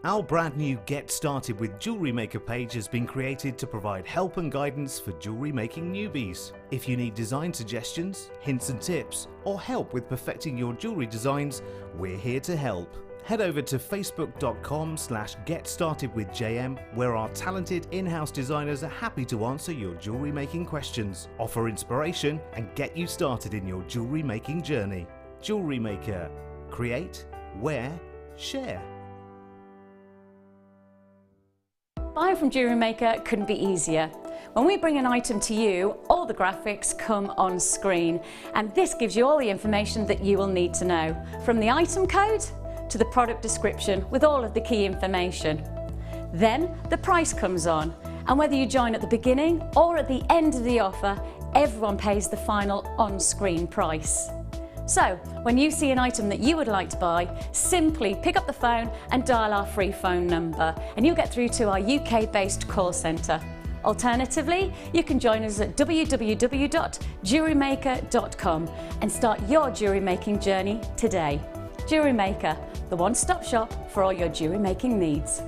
Our brand new Get Started with Jewellery Maker page has been created to provide help and guidance for jewellery making newbies. If you need design suggestions, hints and tips, or help with perfecting your jewellery designs, we're here to help. Head over to facebook.com/getstartedwithjm, where our talented in-house designers are happy to answer your jewellery making questions, offer inspiration, and get you started in your jewellery making journey. Jewellery Maker. Create, wear, share. Buying from Jewellery Maker couldn't be easier. When we bring an item to you, all the graphics come on screen, and this gives you all the information that you will need to know, from the item code to the product description with all of the key information. Then the price comes on, and whether you join at the beginning or at the end of the offer, everyone pays the final on-screen price. So, when you see an item that you would like to buy, simply pick up the phone and dial our free phone number, and you'll get through to our UK-based call centre. Alternatively, you can join us at www.jewellerymaker.com and start your jewellery making journey today. Jewellery Maker, the one-stop shop for all your jewellery making needs.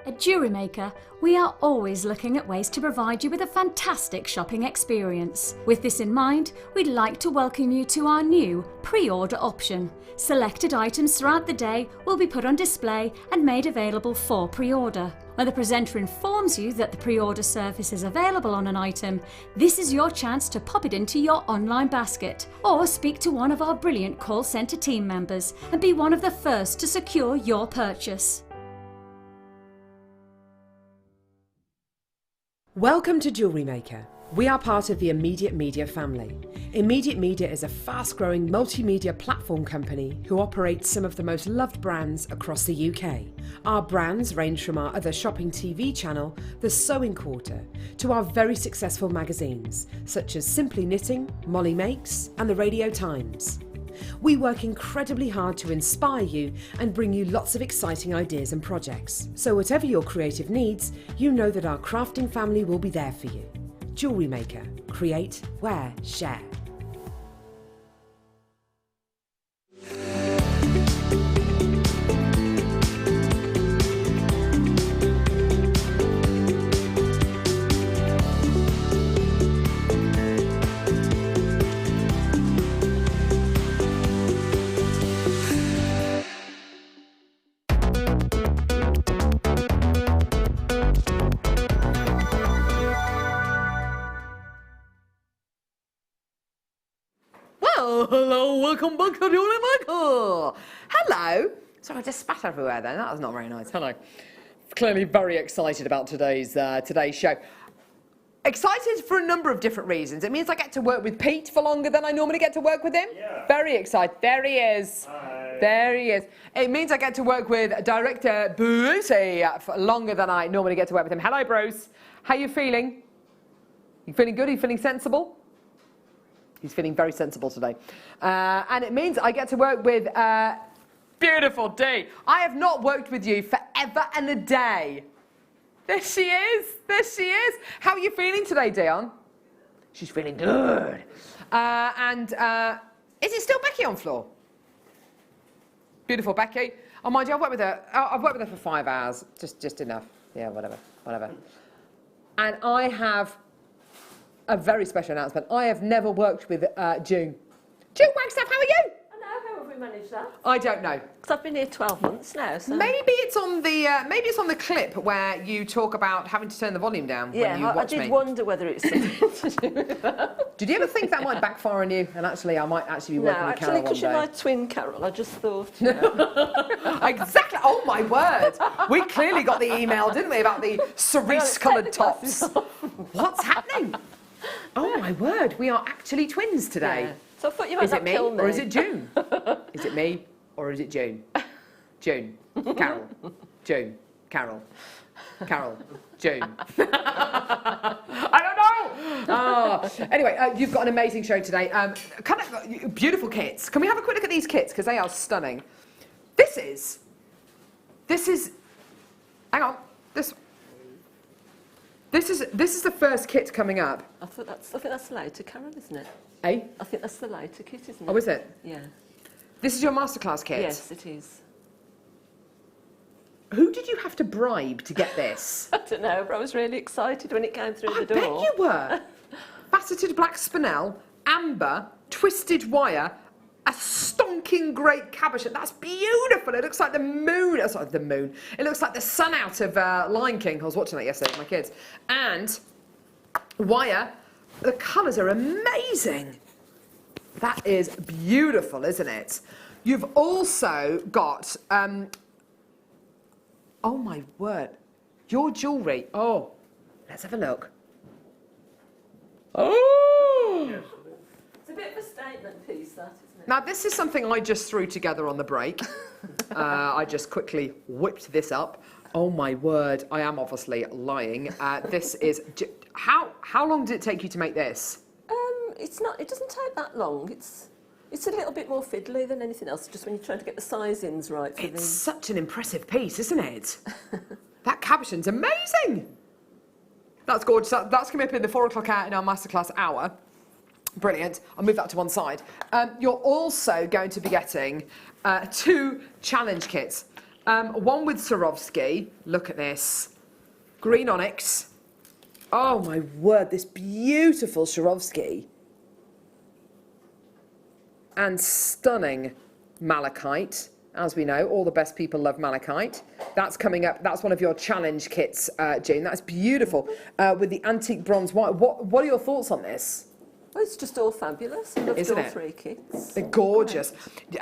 At Jewellery Maker, we are always looking at ways to provide you with a fantastic shopping experience. With this in mind, we'd like to welcome you to our new pre-order option. Selected items throughout the day will be put on display and made available for pre-order. When the presenter informs you that the pre-order service is available on an item, this is your chance to pop it into your online basket or speak to one of our brilliant call centre team members and be one of the first to secure your purchase. Welcome to Jewellery Maker. We are part of the Immediate Media family. Immediate Media is a fast-growing multimedia platform company who operates some of the most loved brands across the UK. Our brands range from our other shopping TV channel, The Sewing Quarter, to our very successful magazines, such as Simply Knitting, Molly Makes, and the Radio Times. We work incredibly hard to inspire you and bring you lots of exciting ideas and projects. So whatever your creative needs, you know that our crafting family will be there for you. Jewellery Maker. Create, wear, share. Hello, welcome back to Jewellery Maker. Hello. Sorry, I just spat everywhere then. That was not very nice. Hello. Clearly very excited about today's show. Excited for a number of different reasons. It means I get to work with Pete for longer than I normally get to work with him. Yeah. Very excited. There he is. Hi. There he is. It means I get to work with director Bruce for longer than I normally get to work with him. Hello, Bruce. How you feeling? You feeling good? Are you feeling sensible? He's feeling very sensible today. And it means I get to work with beautiful Dee. I have not worked with you forever and a day. There she is. There she is. How are you feeling today, Dion? She's feeling good. Is it still Becky on floor? Beautiful Becky. Oh, mind you, I've worked with her for 5 hours. Just enough. Yeah, whatever. And I have a very special announcement. I have never worked with June. June Wagstaffe, how are you? Hello, how have we managed that? I don't know. Because I've been here 12 months now, so... Maybe it's on the clip where you talk about having to turn the volume down when you watch me. I did wonder whether it's something to do with that. Did you ever think that might backfire on you? And actually, I might actually be working with Carol one day. No, actually, because you're my twin, Carol, I just thought... Exactly. Oh, my word. We clearly got the email, didn't we, about the cerise-coloured tops. What's happening? Oh my word, we are actually twins today. Yeah. So I thought you might not kill me. Or is it June? Is it me or is it June? June. Carol. June. Carol. Carol. June. I don't know! Oh. Anyway, you've got an amazing show today. Beautiful kits. Can we have a quick look at these kits? Because they are stunning. This is... Hang on. This is the first kit coming up. I think that's the lighter, Carol, isn't it? Eh? I think that's the lighter kit, isn't it? Oh, is it? Yeah. This is your masterclass kit? Yes, it is. Who did you have to bribe to get this? I don't know, but I was really excited when it came through the I door. bet you were. Faceted black spinel, amber, twisted wire, a stonking great cabochon. That's beautiful. It looks like the moon. Oh, sorry, the moon. It looks like the sun out of Lion King. I was watching that yesterday with my kids. And wire. The colours are amazing. That is beautiful, isn't it? You've also got, oh my word, your jewellery. Oh, let's have a look. Oh! It's a bit of a statement piece, that, isn't it? Now, this is something I just threw together on the break. I just quickly whipped this up. Oh my word, I am obviously lying. This is, how long did it take you to make this? It doesn't take that long. It's a little bit more fiddly than anything else, just when you're trying to get the sizings right for It's such an impressive piece, isn't it? That cabochon's amazing. That's gorgeous. That's coming up in the 4 o'clock hour in our masterclass hour. Brilliant. I'll move that to one side. You're also going to be getting 2 challenge kits. One with Swarovski. Look at this. Green onyx. Oh my word, this beautiful Swarovski. And stunning malachite. As we know, all the best people love malachite. That's coming up. That's one of your challenge kits, June. That's beautiful. With the antique bronze wire. What are your thoughts on this? Well, it's just all fabulous. I loved Isn't all it? 3 kits. They're gorgeous.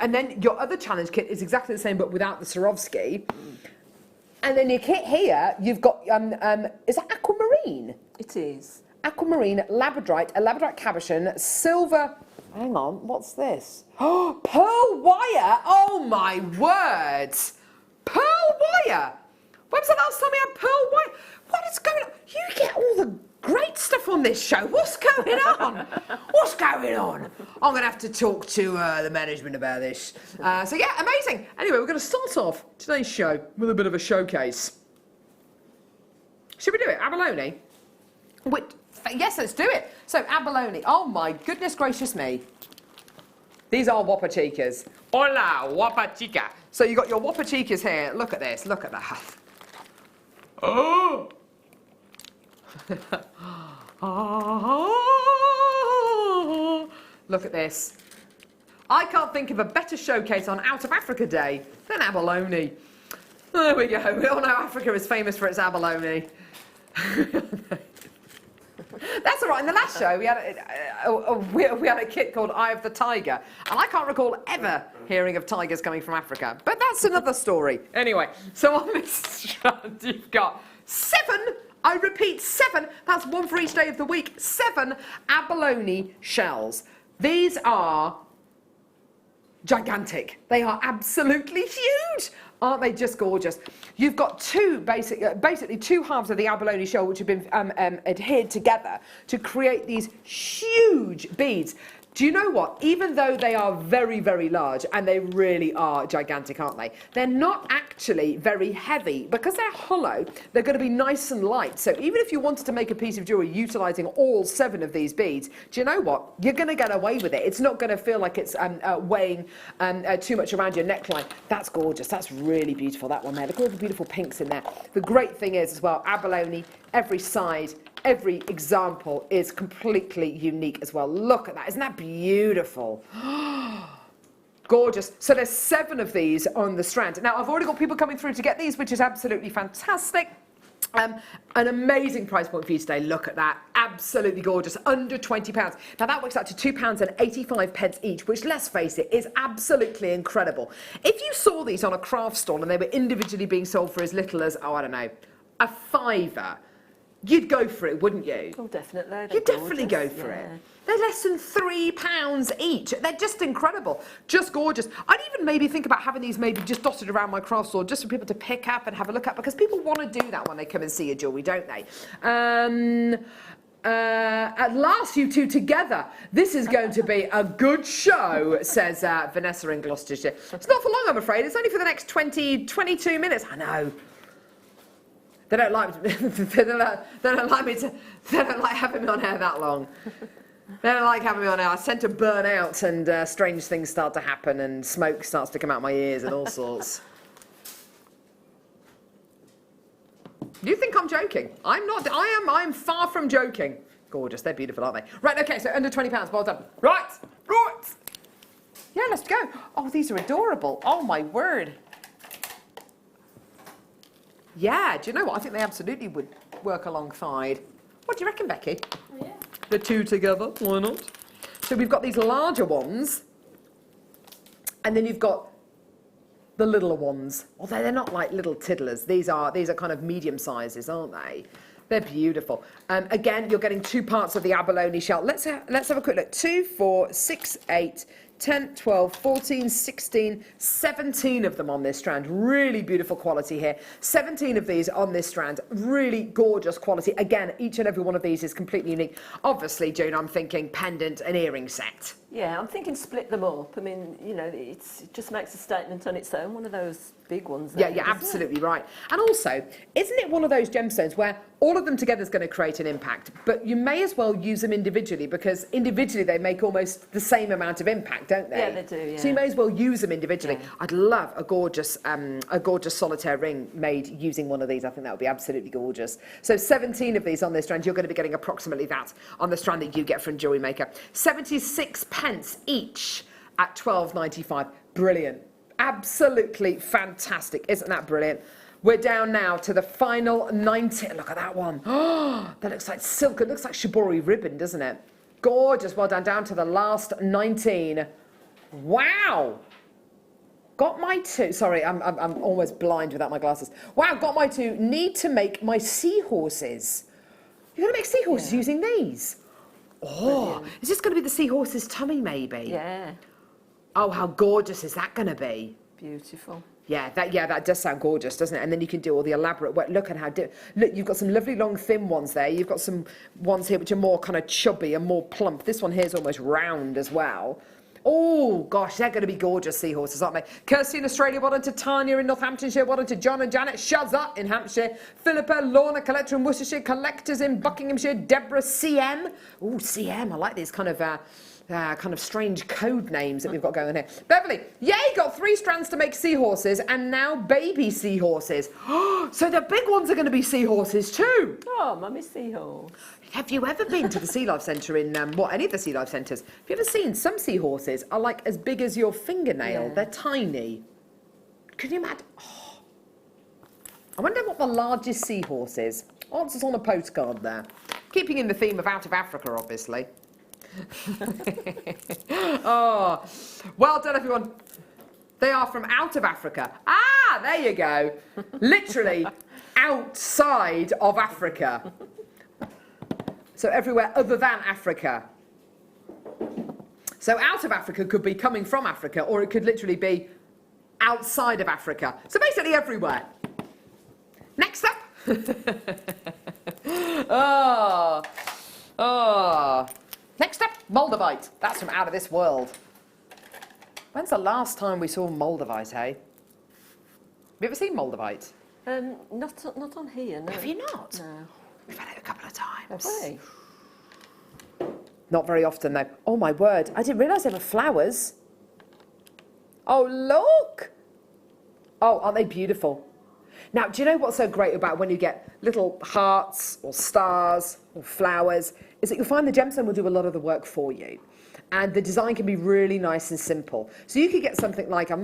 And then your other challenge kit is exactly the same, but without the Swarovski. And then your kit here, you've got, is that aquamarine? It is. Aquamarine, labradorite, a labradorite cabochon, silver, hang on, what's this? Oh, pearl wire, oh my word. Pearl wire. When was the last time we had pearl wire? What is going on? You get all the great stuff on this show. What's going on? What's going on? I'm going to have to talk to the management about this. So yeah, amazing. Anyway, we're going to start off today's show with a bit of a showcase. Should we do it? Abalone? Yes, let's do it. So abalone. Oh my goodness gracious me. These are Wapachicas. Hola, Wapachica. So you got your Wapachicas here. Look at this. Look at that. Oh. Look at this. I can't think of a better showcase on Out of Africa Day than abalone. There we go. We all know Africa is famous for its abalone. That's all right. In the last show, we had a kit called Eye of the Tiger, and I can't recall ever hearing of tigers coming from Africa. But that's another story. Anyway, so on this strand, you've got 7. I repeat, 7. That's 1 for each day of the week. 7 abalone shells. These are gigantic. They are absolutely huge. Aren't they just gorgeous? You've got basically 2 halves of the abalone shell which have been adhered together to create these huge beads. Do you know what? Even though they are very, very large, and they really are gigantic, aren't they? They're not actually very heavy. Because they're hollow, they're going to be nice and light. So even if you wanted to make a piece of jewellery utilising all 7 of these beads, do you know what? You're going to get away with it. It's not going to feel like it's weighing too much around your neckline. That's gorgeous. That's really beautiful, that one there. Look at all the beautiful pinks in there. The great thing is, as well, abalone, every side, every example is completely unique as well. Look at that. Isn't that beautiful? Gorgeous. So there's 7 of these on the strand. Now, I've already got people coming through to get these, which is absolutely fantastic. An amazing price point for you today. Look at that. Absolutely gorgeous. Under £20. Now, that works out to £2.85 each, which, let's face it, is absolutely incredible. If you saw these on a craft stall and they were individually being sold for as little as, oh, I don't know, a £5, you'd go for it, wouldn't you? Oh, definitely. You'd definitely go for it. They're less than £3 each. They're just incredible. Just gorgeous. I'd even maybe think about having these maybe just dotted around my craft store just for people to pick up and have a look at, because people want to do that when they come and see your jewellery, don't they? At last, you two together. This is going to be a good show, says Vanessa in Gloucestershire. It's not for long, I'm afraid. It's only for the next 22 minutes. I know. They don't like having me on air that long. They don't like having me on air. I tend to burn out, and strange things start to happen, and smoke starts to come out my ears and all sorts. You think I'm joking? I'm not. I am far from joking. Gorgeous. They're beautiful, aren't they? Right. Okay. So under £20. Well done. Right. Right. Yeah. Let's go. Oh, these are adorable. Oh my word. Yeah. Do you know what? I think they absolutely would work alongside. What do you reckon, Becky? Yeah. The two together. Why not? So we've got these larger ones, and then you've got the littler ones. Although they're not like little tiddlers. These are kind of medium sizes, aren't they? They're beautiful. Again, you're getting 2 parts of the abalone shell. Let's have a quick look. 2, 4, 6, 8, 10, 12, 14, 16, 17 of them on this strand. Really beautiful quality here. 17 of these on this strand. Really gorgeous quality. Again, each and every one of these is completely unique. Obviously, June, I'm thinking pendant and earring set. Yeah, I'm thinking split them up. I mean, you know, it just makes a statement on its own. One of those big ones. Yeah, you're absolutely right. And also, isn't it one of those gemstones where all of them together is going to create an impact, but you may as well use them individually, because individually they make almost the same amount of impact, don't they? Yeah, they do, yeah. So you may as well use them individually. Yeah. I'd love a gorgeous solitaire ring made using one of these. I think that would be absolutely gorgeous. So 17 of these on this strand. You're going to be getting approximately that on the strand that you get from Jewellery Maker. 76 pence each at £12.95. Brilliant. Absolutely fantastic. Isn't that brilliant? We're down now to the final 19. Look at that one. Oh, that looks like silk. It looks like shibori ribbon, doesn't it? Gorgeous. Well done. Down to the last 19. Wow. Got my two. Sorry, I'm almost blind without my glasses. Wow, got my two. Need to make my seahorses. You're going to make seahorses using these? Oh, brilliant. Is this going to be the seahorse's tummy, maybe? Yeah. Oh, how gorgeous is that going to be? Beautiful. Yeah, that does sound gorgeous, doesn't it? And then you can do all the elaborate work. Look at how look, you've got some lovely long thin ones there. You've got some ones here which are more kind of chubby and more plump. This one here is almost round as well. Oh gosh, they're going to be gorgeous seahorses, aren't they? Kirsty in Australia, well done to Tanya in Northamptonshire, well done to John and Janet, Shazza in Hampshire, Philippa, Lorna, Collector in Worcestershire, Collectors in Buckinghamshire, Deborah, CM. Oh, CM, I like these kind of strange code names that we've got going here. Beverly, yay, got 3 strands to make seahorses and now baby seahorses. So the big ones are going to be seahorses too. Oh, Mummy Seahorse. Have you ever been to the Sea Life Centre in, any of the Sea Life Centres? Have you ever seen some seahorses are like as big as your fingernail? Yeah. They're tiny. Can you imagine? Oh. I wonder what the largest seahorse is. Answers on a postcard there. Keeping in the theme of out of Africa, obviously. Oh, well done, everyone. They are from out of Africa. Ah, there you go. Literally outside of Africa. So everywhere other than Africa. So out of Africa could be coming from Africa, or it could literally be outside of Africa. So basically everywhere. Next up. Next up, Moldavite. That's from out of this world. When's the last time we saw Moldavite, hey? Have you ever seen Moldavite? Not on here, no. Have you not? No. We've had it a couple of times. Have we? Not very often, though. Oh, my word. I didn't realise they were flowers. Oh, look. Oh, aren't they beautiful? Now, do you know what's so great about when you get little hearts or stars or flowers is that you'll find the gemstone will do a lot of the work for you. And the design can be really nice and simple. So you could get something like, I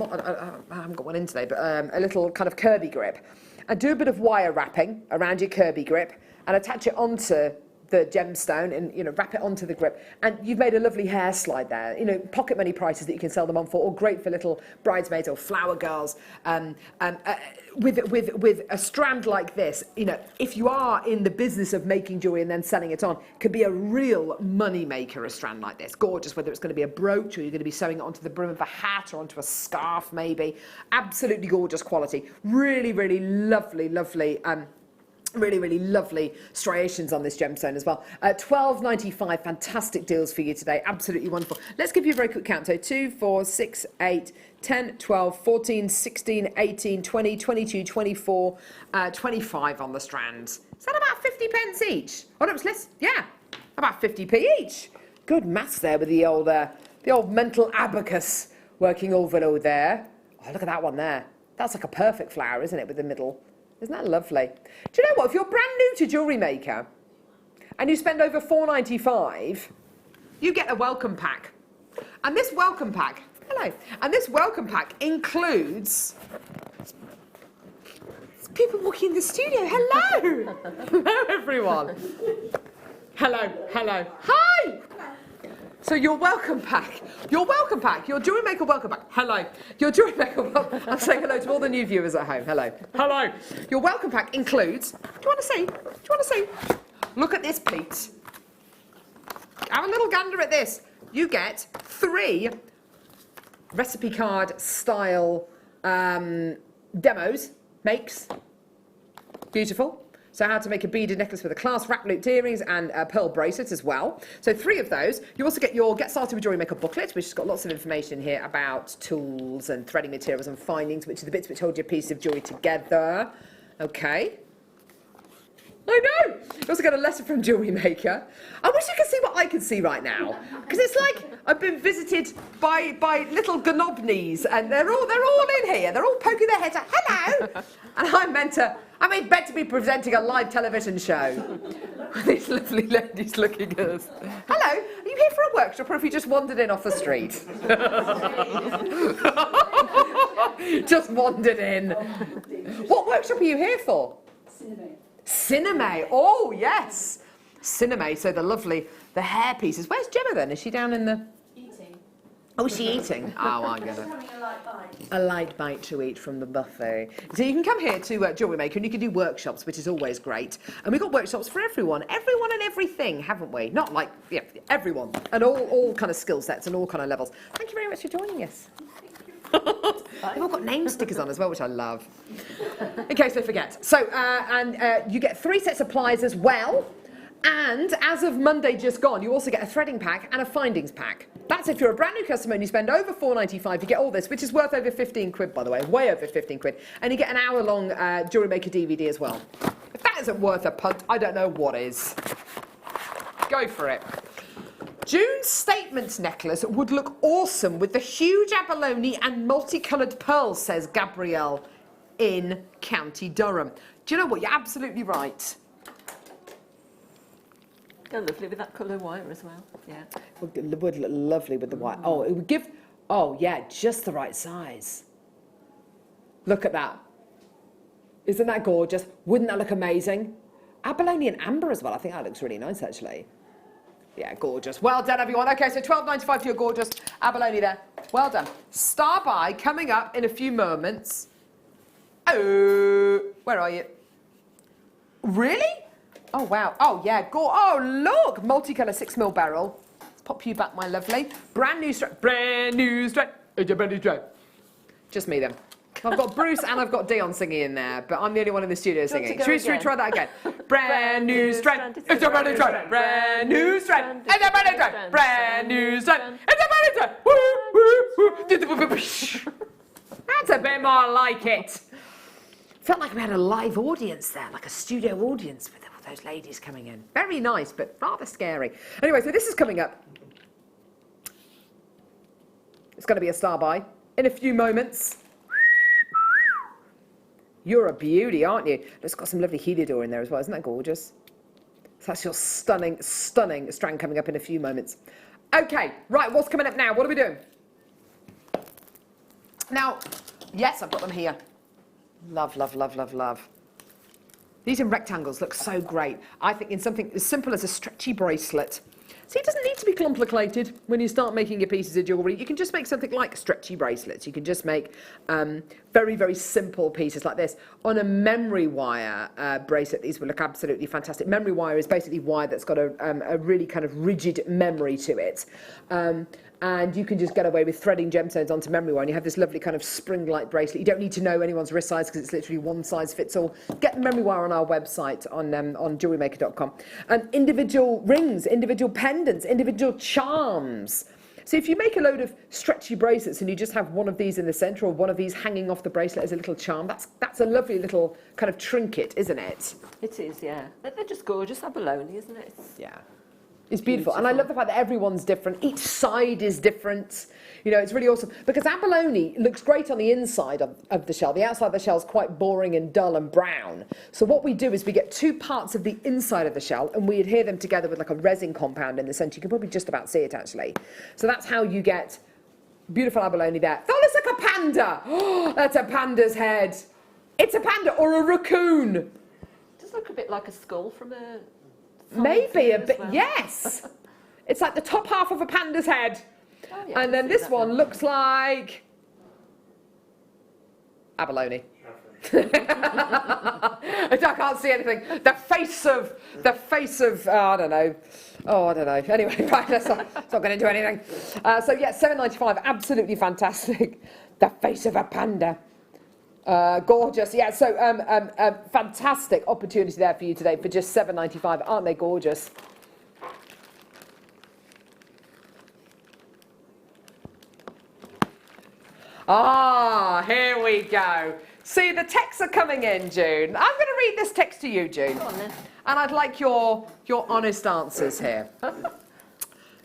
haven't got one in today, but a little kind of Kirby grip. And do a bit of wire wrapping around your Kirby grip and attach it onto the gemstone and, you know, wrap it onto the grip. And you've made a lovely hair slide there. You know, pocket money prices that you can sell them on for, or great for little bridesmaids or flower girls. With a strand like this, you know, if you are in the business of making jewellery and then selling it on, could be a real money maker, a strand like this. Gorgeous, whether it's going to be a brooch or you're going to be sewing it onto the brim of a hat or onto a scarf maybe. Absolutely gorgeous quality. Really, really lovely, lovely. Really, really lovely striations on this gemstone as well. £12.95, fantastic deals for you today. Absolutely wonderful. Let's give you a very quick count. So 2, 4, 6, 8, 10, 12, 14, 16, 18, 20, 22, 24, 25 on the strands. Is that about 50 pence each? Oh, no, it's less. Yeah, about 50p each. Good maths there with the old mental abacus working over there. Oh, look at that one there. That's like a perfect flower, isn't it, with the middle Isn't that lovely? Do you know what? If you're brand new to Jewellery Maker and you spend over $4.95, you get a welcome pack. And this welcome pack, hello, and this welcome pack includes people walking in the studio. Hello! Hello, everyone. Hello, hello. Hi! So your welcome pack, your Jewellery Maker welcome pack. Hello. Your Jewellery Maker welcome. I'm saying hello to all the new viewers at home. Hello. Hello. Your welcome pack includes, do you want to see? Do you want to see? Look at this, Pete. Have a little gander at this. You get 3 recipe card style demos, makes. Beautiful. So how to make a beaded necklace with a clasp, wrap looped earrings and a pearl bracelet as well. So 3 of those. You also get your Get Started with Jewellery Maker booklet, which has got lots of information here about tools and threading materials and findings, which are the bits which hold your piece of jewellery together. Okay. I know! You also get a letter from Jewellery Maker. I wish you could see what I can see right now. Because it's like I've been visited by little gnobnies and they're all in here. They're all poking their heads out. Hello! And I'm meant to be presenting a live television show. These lovely ladies looking at us. Hello, are you here for a workshop or have you just wandered in off the street? Just wandered in. What workshop are you here for? Cinema. Oh, yes. Cinema. So the hair pieces. Where's Gemma then? Is she down in the... Eating. Oh, is she eating? Oh, I get it. Having a light bite. A light bite to eat from the buffet. So you can come here to Jewellery Maker and you can do workshops, which is always great. And we've got workshops for everyone. Everyone and everything, haven't we? Not like, yeah, everyone. And all kind of skill sets and all kind of levels. Thank you very much for joining us. They've all got name stickers on as well, which I love. In case I forget. So, you get 3 sets of pliers as well. And as of Monday just gone, you also get a threading pack and a findings pack. That's if you're a brand new customer and you spend over $4.95, you get all this, which is worth over 15 quid, by the way, way over 15 quid. And you get an hour-long Jewellery Maker DVD as well. If that isn't worth a punt, I don't know what is. Go for it. June's statement necklace would look awesome with the huge abalone and multicoloured pearls, says Gabrielle in County Durham. Do you know what? You're absolutely right. Go lovely with that colour wire as well. Yeah. It would look lovely with the white. Oh, it would give... Oh, yeah, just the right size. Look at that. Isn't that gorgeous? Wouldn't that look amazing? Abalone and amber as well. I think that looks really nice, actually. Yeah, gorgeous. Well done, everyone. Okay, so $12.95 for your gorgeous abalone there. Well done. Star buy coming up in a few moments. Oh, where are you? Really? Oh, wow. Oh, yeah. Oh, look. Multicolour 6mm barrel. Let's pop you back, my lovely. Brand new strap. Brand new strap. It's a brand new strap. Just me, then. I've got Bruce and I've got Dion singing in there, but I'm the only one in the studio singing. Should we try that again? Brand new strand. It's a brand new strand. Brand new strand. It's a brand new strand. Brand new strand. It's a brand new strand. Woo, woo, woo. That's a bit more like it. Felt like we had a live audience there, like a studio audience with all those ladies coming in. Very nice, but rather scary. Anyway, so this is coming up. It's going to be a star buy in a few moments. You're a beauty, aren't you? It's got some lovely heliodor in there as well. Isn't that gorgeous? So that's your stunning, stunning strand coming up in a few moments. Okay, right, what's coming up now? What are we doing? Now, yes, I've got them here. Love, love, love, love, love. These in rectangles look so great. I think in something as simple as a stretchy bracelet. See, it doesn't need to be complicated when you start making your pieces of jewellery. You can just make something like stretchy bracelets. You can just make very, very simple pieces like this. On a memory wire bracelet, these will look absolutely fantastic. Memory wire is basically wire that's got a really kind of rigid memory to it. And you can just get away with threading gemstones onto memory wire, and you have this lovely kind of spring-like bracelet. You don't need to know anyone's wrist size because it's literally one size fits all. Get the memory wire on our website on JewelleryMaker.com. And individual rings, individual pendants, individual charms. So if you make a load of stretchy bracelets and you just have one of these in the centre or one of these hanging off the bracelet as a little charm, that's a lovely little kind of trinket, isn't it? It is, yeah. They're just gorgeous abalone, isn't it? Yeah. It's beautiful. And I love the fact that everyone's different. Each side is different. You know, it's really awesome. Because abalone looks great on the inside of the shell. The outside of the shell is quite boring and dull and brown. So what we do is we get two parts of the inside of the shell and we adhere them together with like a resin compound in the centre. You can probably just about see it, actually. So that's how you get beautiful abalone there. That looks like a panda. Oh, that's a panda's head. It's a panda or a raccoon. It does look a bit like a skull from a... Maybe a bit, well. Yes. It's like the top half of a panda's head. Oh, yeah, and then this one looks like abalone. I can't see anything. The face of, I don't know. Oh, I don't know. Anyway, right, it's not going to do anything. So yeah, £7.95, absolutely fantastic. The face of a panda. Gorgeous, yeah. So fantastic opportunity there for you today for just £7.95. Aren't they gorgeous? Ah, here we go. See, the texts are coming in, June. I'm going to read this text to you, June. Go on, then. And I'd like your honest answers here.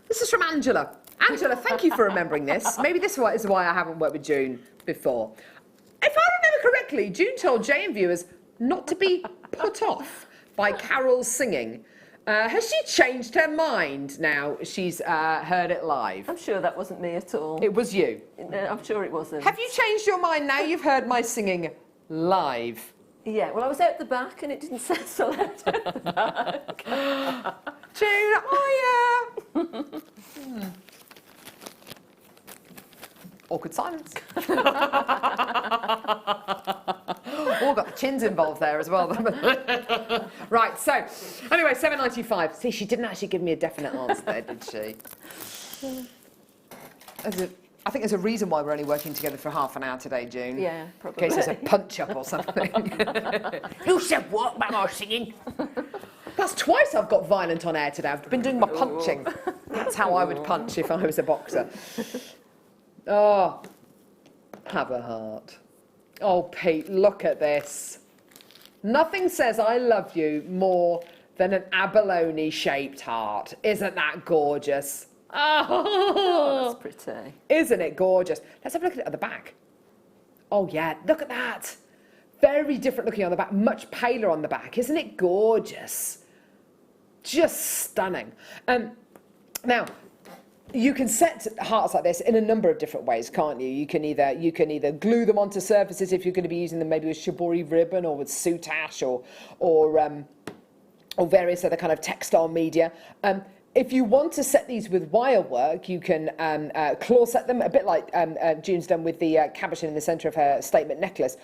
This is from Angela. Angela, thank you for remembering this. Maybe this is why I haven't worked with June before. If I remember correctly, June told JM viewers not to be put off by Carol's singing. Has she changed her mind now she's heard it live? I'm sure that wasn't me at all. It was you. I'm sure it wasn't. Have you changed your mind now you've heard my singing live? Yeah, well, I was out the back and it didn't sound so loud out the back. June, oh yeah. Awkward silence. Oh, got the chins involved there as well. Right, so, anyway, £7.95. See, she didn't actually give me a definite answer there, did she? I think there's a reason why we're only working together for half an hour today, June. Yeah, probably. In case there's a punch-up or something. You said what about our singing? That's twice I've got violent on air today. I've been doing my punching. That's how I would punch if I was a boxer. Oh, have a heart. Oh, Pete, look at this. Nothing says I love you more than an abalone-shaped heart. Isn't that gorgeous? Oh, that's pretty. Isn't it gorgeous? Let's have a look at it at the back. Oh, yeah, look at that. Very different looking on the back, much paler on the back. Isn't it gorgeous? Just stunning. Now, you can set hearts like this in a number of different ways, can't you? You can either glue them onto surfaces if you're going to be using them maybe with shibori ribbon or with soutache or various other kind of textile media. If you want to set these with wire work, you can claw set them, a bit like June's done with the cabochon in the centre of her statement necklace.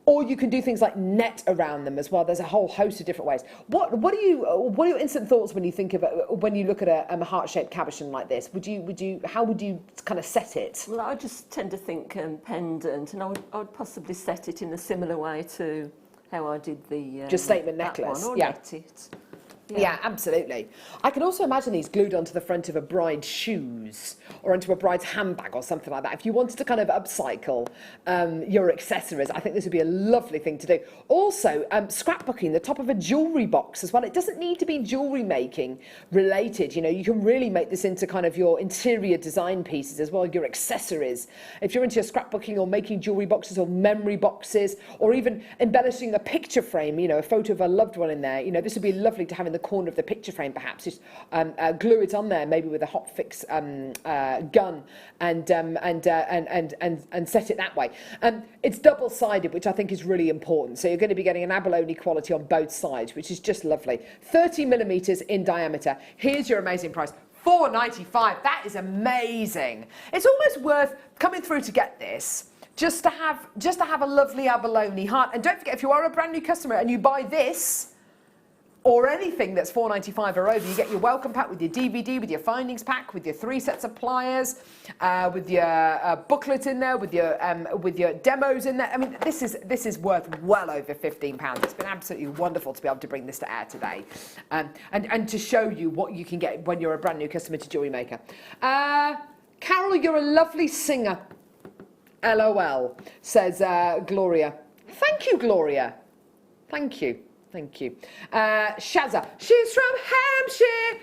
Or you can do things like net around them as well. There's a whole host of different ways. What are your instant thoughts when you think of when you look at a heart-shaped cabochon like this? How would you kind of set it? Well, I just tend to think pendant, and I would possibly set it in a similar way to how I did the just statement necklace, or yeah. net it. Yeah, absolutely. I can also imagine these glued onto the front of a bride's shoes or onto a bride's handbag or something like that. If you wanted to kind of upcycle your accessories, I think this would be a lovely thing to do. Also, scrapbooking the top of a jewellery box as well. It doesn't need to be jewellery making related. You know, you can really make this into kind of your interior design pieces as well, your accessories. If you're into your scrapbooking or making jewellery boxes or memory boxes or even embellishing a picture frame, you know, a photo of a loved one in there, you know, this would be lovely to have in the corner of the picture frame, perhaps just glue it on there, maybe with a hot fix gun, and set it that way. It's double-sided, which I think is really important. So you're going to be getting an abalone quality on both sides, which is just lovely. 30 millimetres in diameter. Here's your amazing price. £4.95. That is amazing. It's almost worth coming through to get this. Just to have a lovely abalone heart. And don't forget, if you are a brand new customer and you buy this, or anything that's £4.95 or over, you get your welcome pack with your DVD, with your findings pack, with your 3 sets of pliers, with your booklet in there, with your demos in there. I mean, this is worth well over £15. It's been absolutely wonderful to be able to bring this to air today, and to show you what you can get when you're a brand new customer to Jewellery Maker. Carol, you're a lovely singer. LOL, says Gloria. Thank you, Gloria. Thank you. Thank you. Shazza, she's from Hampshire.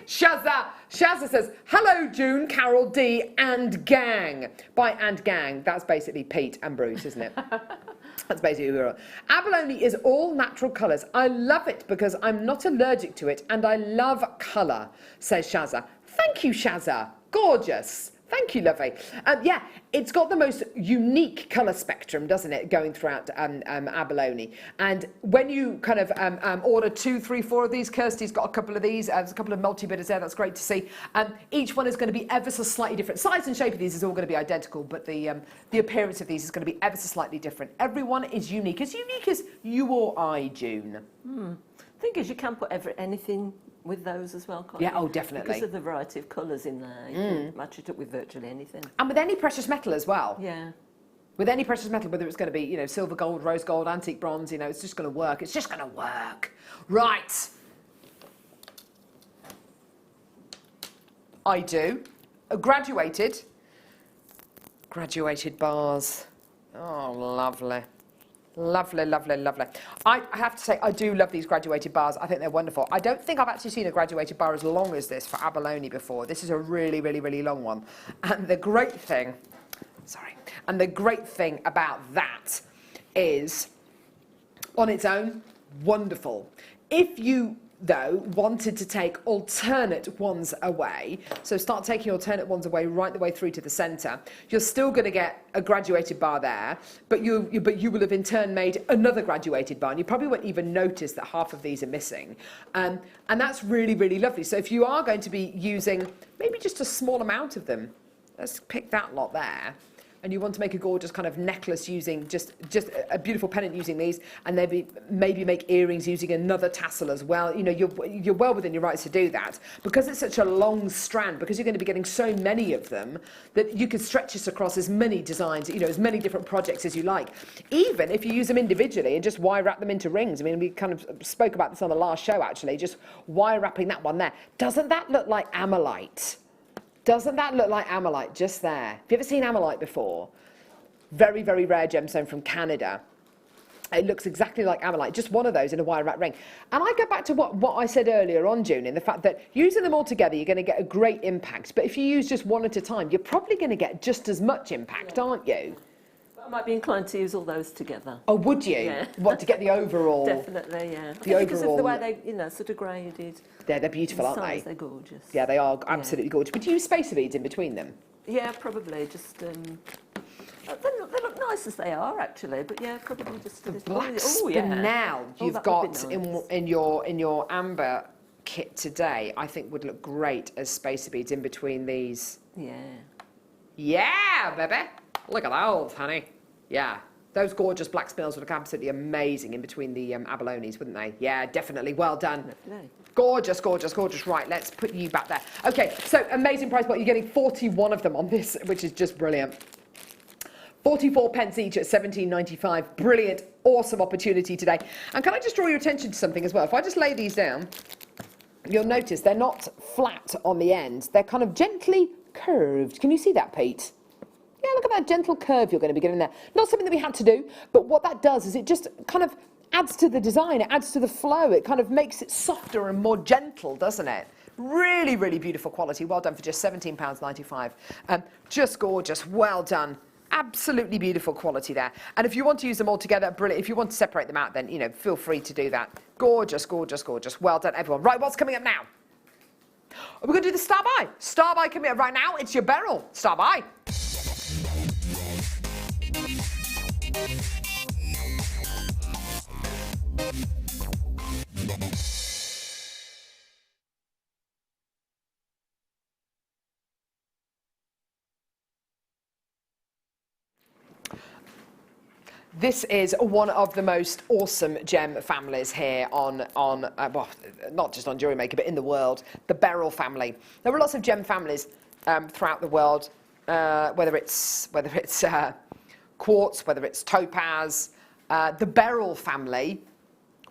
Shazza says, hello, June, Carol, Dee, and gang. By and gang, that's basically Pete and Bruce, isn't it? That's basically who we are. Abalone is all natural colours. I love it because I'm not allergic to it and I love colour, says Shazza. Thank you, Shazza. Gorgeous. Thank you, lovely. Yeah, it's got the most unique colour spectrum, doesn't it, going throughout abalone. And when you kind of order 2, 3, 4 of these, Kirsty's got a couple of these, there's a couple of multi-bidders there, that's great to see. Each one is going to be ever so slightly different. Size and shape of these is all going to be identical, but the appearance of these is going to be ever so slightly different. Everyone is unique as you or I, June. Thing is, you can put anything with those as well, can't you? Yeah, oh, definitely. Because of the variety of colours in there, you can match it up with virtually anything. And with any precious metal as well. Yeah. With any precious metal, whether it's going to be, you know, silver, gold, rose gold, antique bronze, you know, it's just going to work. It's just going to work. Right. I do. Graduated bars. Oh, lovely. Lovely, lovely, lovely. I have to say, I do love these graduated bars. I think they're wonderful. I don't think I've actually seen a graduated bar as long as this for abalone before. This is a really, really, really long one. And the great thing, about that is, on its own, wonderful. If you, though, wanted to take alternate ones away, so start taking alternate ones away right the way through to the centre, you're still going to get a graduated bar there, but you will have in turn made another graduated bar, and you probably won't even notice that half of these are missing. And that's really, really lovely. So if you are going to be using maybe just a small amount of them, let's pick that lot there, and you want to make a gorgeous kind of necklace using just a beautiful pendant using these, and maybe make earrings using another tassel as well. You know, you're well within your rights to do that. Because it's such a long strand, because you're going to be getting so many of them, that you can stretch this across as many designs, you know, as many different projects as you like. Even if you use them individually and just wire wrap them into rings. I mean, we kind of spoke about this on the last show, actually, just wire wrapping that one there. Doesn't that look like amalite? Doesn't that look like amalite just there? Have you ever seen amalite before? Very, very rare gemstone from Canada. It looks exactly like amalite, just one of those in a wire wrap ring. And I go back to what I said earlier on, June, in the fact that using them all together, you're going to get a great impact. But if you use just one at a time, you're probably going to get just as much impact, aren't you? I might be inclined to use all those together. Oh, would you? Yeah. What, to get the overall? Definitely, yeah. overall. Because of the way they, you know, sort of graded. They're beautiful, aren't they? They're gorgeous. Yeah, they are absolutely gorgeous. But do you use spacer beads in between them? Yeah, probably. Just they look nice as they are, actually. But yeah, probably just. The black spinel you've got nice. in your amber kit today, I think would look great as spacer beads in between these. Yeah. Yeah, baby. Look at those, honey. Yeah. Those gorgeous black spinels would look absolutely amazing in between the abalones, wouldn't they? Yeah, definitely. Well done. Definitely. Gorgeous, gorgeous, gorgeous. Right, let's put you back there. Okay, so amazing price point. You're getting 41 of them on this, which is just brilliant. 44 pence each at £17.95. Brilliant, awesome opportunity today. And can I just draw your attention to something as well? If I just lay these down, you'll notice they're not flat on the ends. They're kind of gently curved. Can you see that, Pete? Yeah, look at that gentle curve you're going to be getting there. Not something that we had to do, but what that does is it just kind of adds to the design, it adds to the flow, it kind of makes it softer and more gentle, doesn't it? Really, really beautiful quality. Well done for just £17.95. Just gorgeous. Well done. Absolutely beautiful quality there. And if you want to use them all together, brilliant. If you want to separate them out, then, you know, feel free to do that. Gorgeous, gorgeous, gorgeous. Well done, everyone. Right, what's coming up now? We're going to do the Star By. Star By coming up right now. It's your beryl. Star By. This is one of the most awesome gem families here on well, not just on Jewellery Maker, but in the world, the beryl family. There are lots of gem families throughout the world, whether it's quartz, whether it's topaz. The beryl family.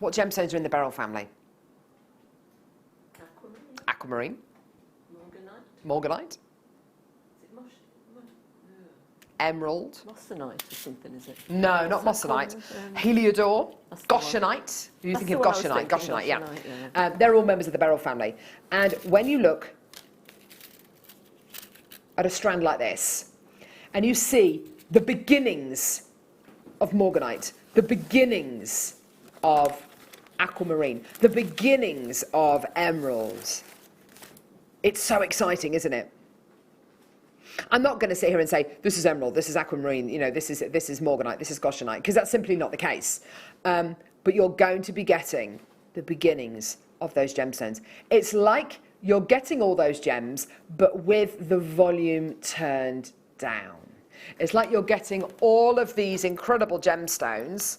What gemstones are in the beryl family? Aquamarine. Morganite. Emerald. Moissanite or something, is it? No, not moissanite. Heliodor. Goshenite. You think of Goshenite. Goshenite, yeah. They're all members of the beryl family. And when you look at a strand like this, and you see the beginnings of morganite, the beginnings of aquamarine, the beginnings of emeralds. It's so exciting, isn't it? I'm not going to sit here and say, this is emerald, this is aquamarine, you know, this is morganite, this is goshenite, because that's simply not the case. But you're going to be getting the beginnings of those gemstones. It's like you're getting all those gems, but with the volume turned down. It's like you're getting all of these incredible gemstones,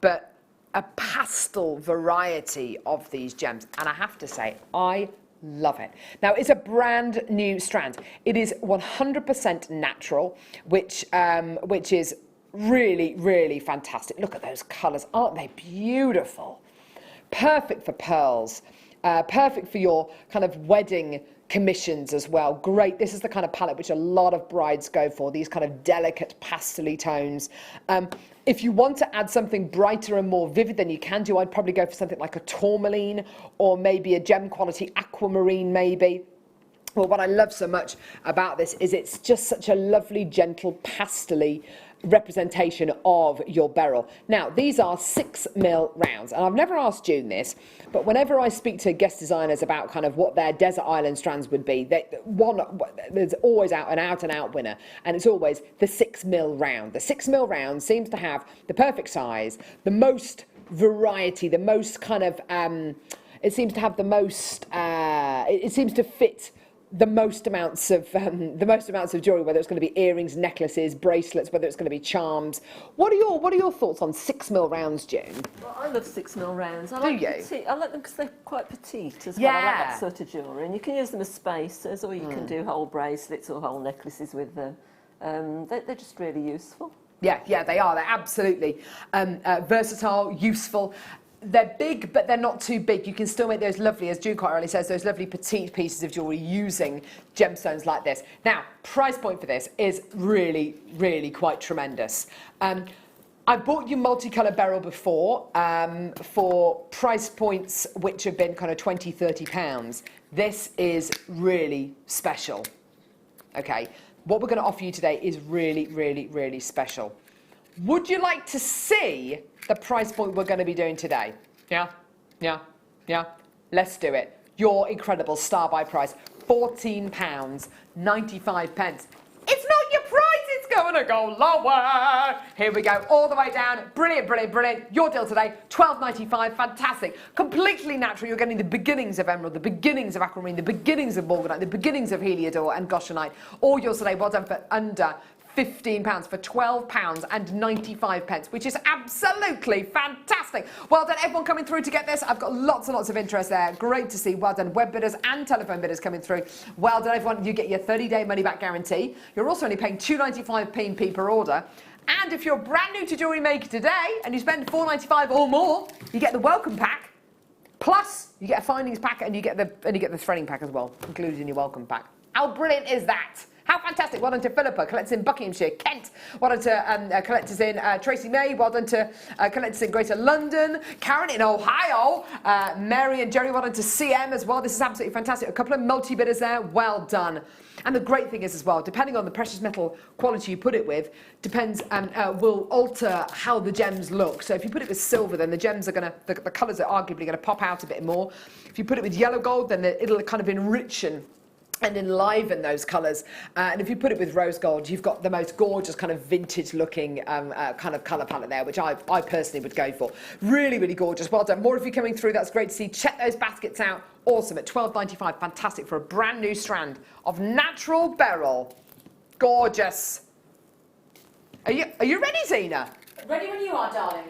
but a pastel variety of these gems. And I have to say, I love it. Now, it's a brand new strand. It is 100% natural, which is really, really fantastic. Look at those colours. Aren't they beautiful? Perfect for pearls. Perfect for your kind of wedding commissions as well. Great. This is the kind of palette which a lot of brides go for, these kind of delicate pastel-y tones. If you want to add something brighter and more vivid than you can do, I'd probably go for something like a tourmaline or maybe a gem quality aquamarine maybe. Well, what I love so much about this is it's just such a lovely, gentle, pastel-y representation of your beryl. Now, these are 6mm rounds, and I've never asked June this, but whenever I speak to guest designers about kind of what their desert island strands would be, there's always an out-and-out winner, and it's always the 6mm round. The 6mm round seems to have the perfect size, the most variety, the most kind of, it seems to have the most, it seems to fit the most amounts of jewelry, whether it's going to be earrings, necklaces, bracelets, whether it's going to be charms. What are your thoughts on 6mm rounds, June? Well, I love 6mm rounds. Do you? I like them because they're quite petite as well. Yeah. I like that sort of jewellery, and you can use them as spacers, or you can do whole bracelets or whole necklaces with them. They're just really useful. Yeah, they are. They're absolutely versatile, useful. They're big, but they're not too big. You can still make those lovely, as June quite rightly says, those lovely petite pieces of jewellery using gemstones like this. Now, price point for this is really, really quite tremendous. I bought you multicolour beryl before for price points which have been kind of £20, £30. This is really special. Okay, what we're going to offer you today is really, really, really special. Would you like to see the price point we're going to be doing today? Yeah. Let's do it. Your incredible star buy price, £14.95. It's not your price, it's going to go lower. Here we go, all the way down. Brilliant, brilliant, brilliant. Your deal today, £12.95, fantastic. Completely natural. You're getting the beginnings of emerald, the beginnings of aquamarine, the beginnings of morganite, the beginnings of heliodor and goshenite. All yours today, well done for under £15 for £12.95, which is absolutely fantastic. Well done, everyone coming through to get this. I've got lots and lots of interest there. Great to see. Well done, web bidders and telephone bidders coming through. Well done, everyone. You get your 30-day money-back guarantee. You're also only paying £2.95 P&P per order. And if you're brand new to Jewellery Maker today and you spend £4.95 or more, you get the welcome pack. Plus, you get a findings pack and you get the threading pack as well, included in your welcome pack. How brilliant is that? How fantastic. Well done to Philippa, collectors in Buckinghamshire, Kent. Well done to collectors in Tracy May. Well done to collectors in Greater London. Karen in Ohio. Mary and Jerry, well done to CM as well. This is absolutely fantastic. A couple of multi-bidders there. Well done. And the great thing is as well, depending on the precious metal quality you put it with, will alter how the gems look. So if you put it with silver, then the gems are going to, the colours are arguably going to pop out a bit more. If you put it with yellow gold, then it'll kind of enrich and enliven those colours. And if you put it with rose gold, you've got the most gorgeous kind of vintage looking kind of colour palette there, which I personally would go for. Really, really gorgeous. Well done. More of you coming through. That's great to see. Check those baskets out. Awesome at £12.95. Fantastic for a brand new strand of natural beryl. Gorgeous. Are you ready, Zena? Ready when you are, darling.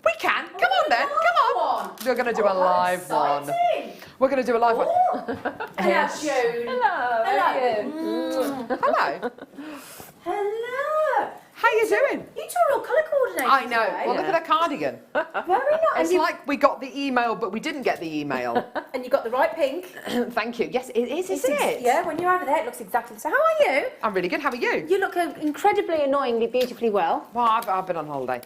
We can. Come on then. Come on. We're going to do a live one. We're going to do a live one. Hello, June. Hello. Hello. Hello. How you doing? You two are all colour coordinated. I know. Today. Well, look at her cardigan. Very nice. It's like we got the email, but we didn't get the email. And you got the right pink. Thank you. Yes, it is, isn't it? Yeah, when you're over there, it looks exactly the same. How are you? I'm really good. How are you? You look incredibly annoyingly beautifully well. Well, I've been on holiday.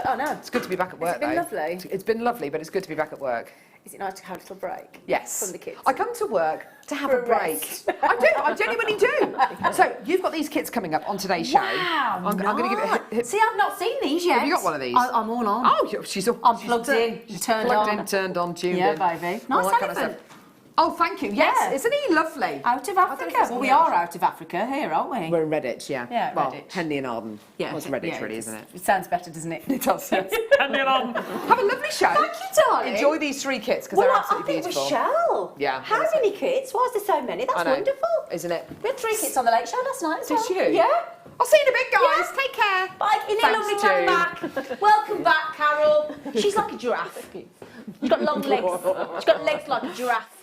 Oh, no. It's good to be back at work, It's been though. lovely. It's been lovely, but it's good to be back at work. Is it nice to have a little break? Yes. From the kids? I come to work to have For a a break. rest. I genuinely do. So you've got these kits coming up on today's show. Wow, I'm going to give it. See, I've not seen these yet. Have you got one of these? I'm all on. Oh, she's all. I'm plugged in, She's turned plugged on. in, turned on, tuned Yeah, in. baby. all Nice that kind of elephant. stuff. Oh, thank you. Yes, Yeah. isn't he lovely? Out of I don't know if Africa. it's Well, we near. are out of Africa here, aren't we? We're in Redditch, yeah. Yeah, well, Redditch. Henley and Arden. Yeah, Well, it's Redditch, yeah, really, isn't it? It sounds better, doesn't it? It does. Yes. Henley and Arden. Have a lovely show. Thank you, darling. Enjoy these 3 kits because Well, they're I absolutely think beautiful. we shall. Yeah, How that's many kits? Why is there so many? That's I know. wonderful. Isn't it? We had 3 kits on the late show last night as Did well. you? Yeah. I'll see you in a bit, guys. Yeah. Take care. Bye. Isn't it Thanks, lovely to have you back? Welcome back, Carol. She's like a giraffe. She's got long legs. She's got legs like a giraffe.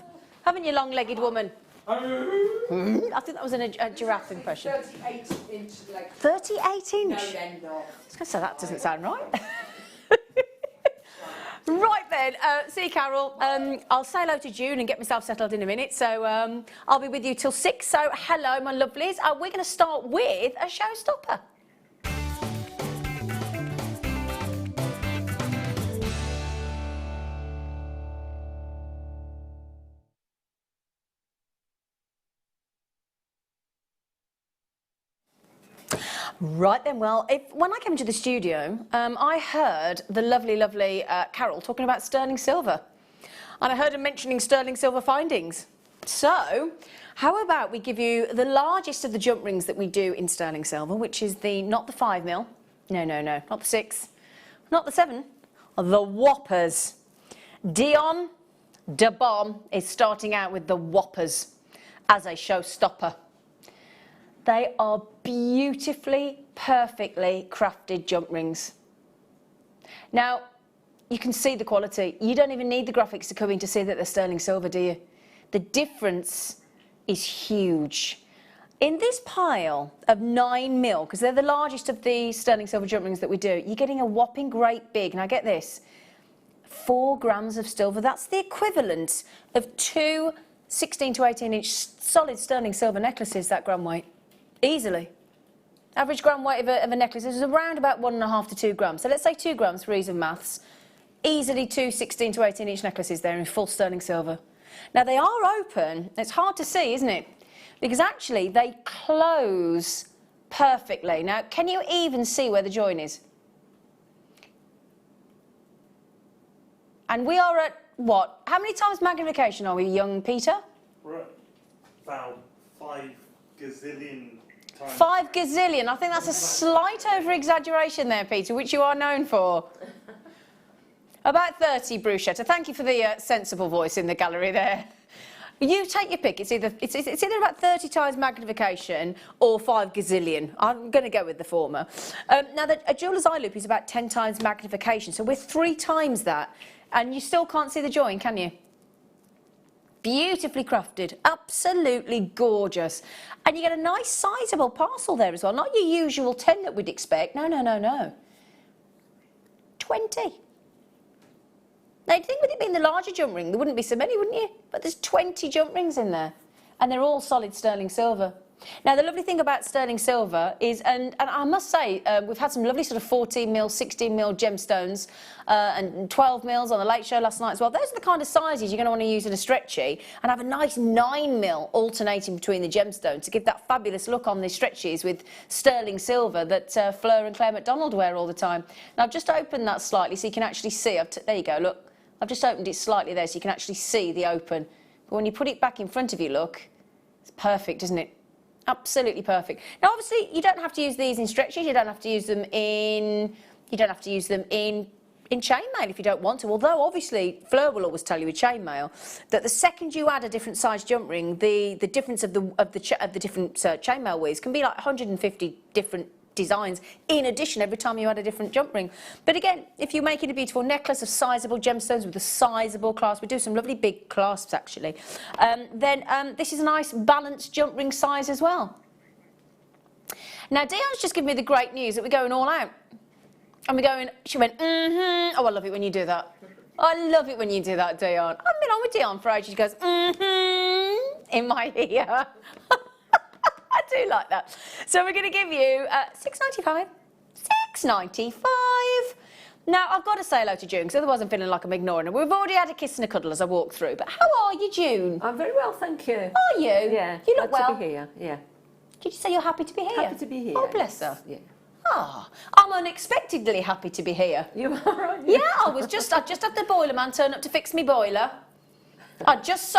Haven't you, long-legged woman? I think that was a giraffe impression. 38-inch legs. 38 inch? No, then not. I was going to say, that doesn't sound right. Right then, see Carol, I'll say hello to June and get myself settled in a minute, so I'll be with you till 6, so hello my lovelies. We're going to start with a showstopper. Right then, well, when I came into the studio, I heard the lovely, lovely Carol talking about sterling silver. And I heard her mentioning sterling silver findings. So, how about we give you the largest of the jump rings that we do in sterling silver, which is not the 5mm, no, not the 6, not the 7, the whoppers. Dion de Bomb is starting out with the whoppers as a showstopper. They are beautifully, perfectly crafted jump rings. Now, you can see the quality. You don't even need the graphics to come in to see that they're sterling silver, do you? The difference is huge. In this pile of 9mm, because they're the largest of the sterling silver jump rings that we do, you're getting a whopping great big, now get this, 4 grams of silver. That's the equivalent of 2 16 to 18 inch solid sterling silver necklaces, that gram weight. Easily. Average gram weight of a necklace is around about 1.5 to 2 grams. So let's say 2 grams for ease of maths. Easily 2 16 to 18 inch necklaces there in full sterling silver. Now they are open. It's hard to see, isn't it? Because actually they close perfectly. Now, can you even see where the join is? And we are at what? How many times magnification are we, young Peter? We're at about 5 gazillion times. 5 gazillion. I think that's a slight over-exaggeration there, Peter, which you are known for. About 30, Bruschetta. Thank you for the sensible voice in the gallery there. You take your pick. It's either about 30 times magnification or 5 gazillion. I'm going to go with the former. Now, a jeweller's eye loop is about 10 times magnification, so we're 3 times that, and you still can't see the join, can you? Beautifully crafted, absolutely gorgeous. And you get a nice sizable parcel there as well, not your usual 10 that we'd expect. No. 20. Now, you'd think with it being the larger jump ring, there wouldn't be so many, wouldn't you? But there's 20 jump rings in there, and they're all solid sterling silver. Now, the lovely thing about sterling silver is, and I must say, we've had some lovely sort of 14mm, 16mm gemstones and 12mm on the late show last night as well. Those are the kind of sizes you're going to want to use in a stretchy and have a nice 9mm alternating between the gemstones to give that fabulous look on the stretchies with sterling silver that Fleur and Claire McDonald wear all the time. Now, I've just opened that slightly so you can actually see. There you go, look. I've just opened it slightly there so you can actually see the open. But when you put it back in front of you, look, it's perfect, isn't it? Absolutely perfect. Now, obviously, you don't have to use these in stretches. You don't have to use them in. You don't have to use them in chainmail if you don't want to. Although, obviously, Fleur will always tell you with chainmail that the second you add a different size jump ring, the difference of the different chainmail weaves can be like 150 different designs in addition every time you add a different jump ring. But again, if you're making a beautiful necklace of sizable gemstones with a sizable clasp, we do some lovely big clasps actually, then this is a nice balanced jump ring size as well. Now Dion's just given me the great news that we're going all out. And we're going, she went, oh, I love it when you do that. I love it when you do that, Dion. I've been on with Dion for ages. She goes, in my ear. I do like that. So we're going to give you $6.95. $6.95. Now, I've got to say hello to June, because otherwise I'm feeling like I'm ignoring her. We've already had a kiss and a cuddle as I walk through, but how are you, June? I'm very well, thank you. Are you? Yeah. You look glad well. to be here, yeah. Did you say you're happy to be here? Happy to be here. Oh, bless her. Yeah. Ah, I'm unexpectedly happy to be here. You are, aren't Yeah, you? I just had the boiler man turn up to fix me boiler. I'd just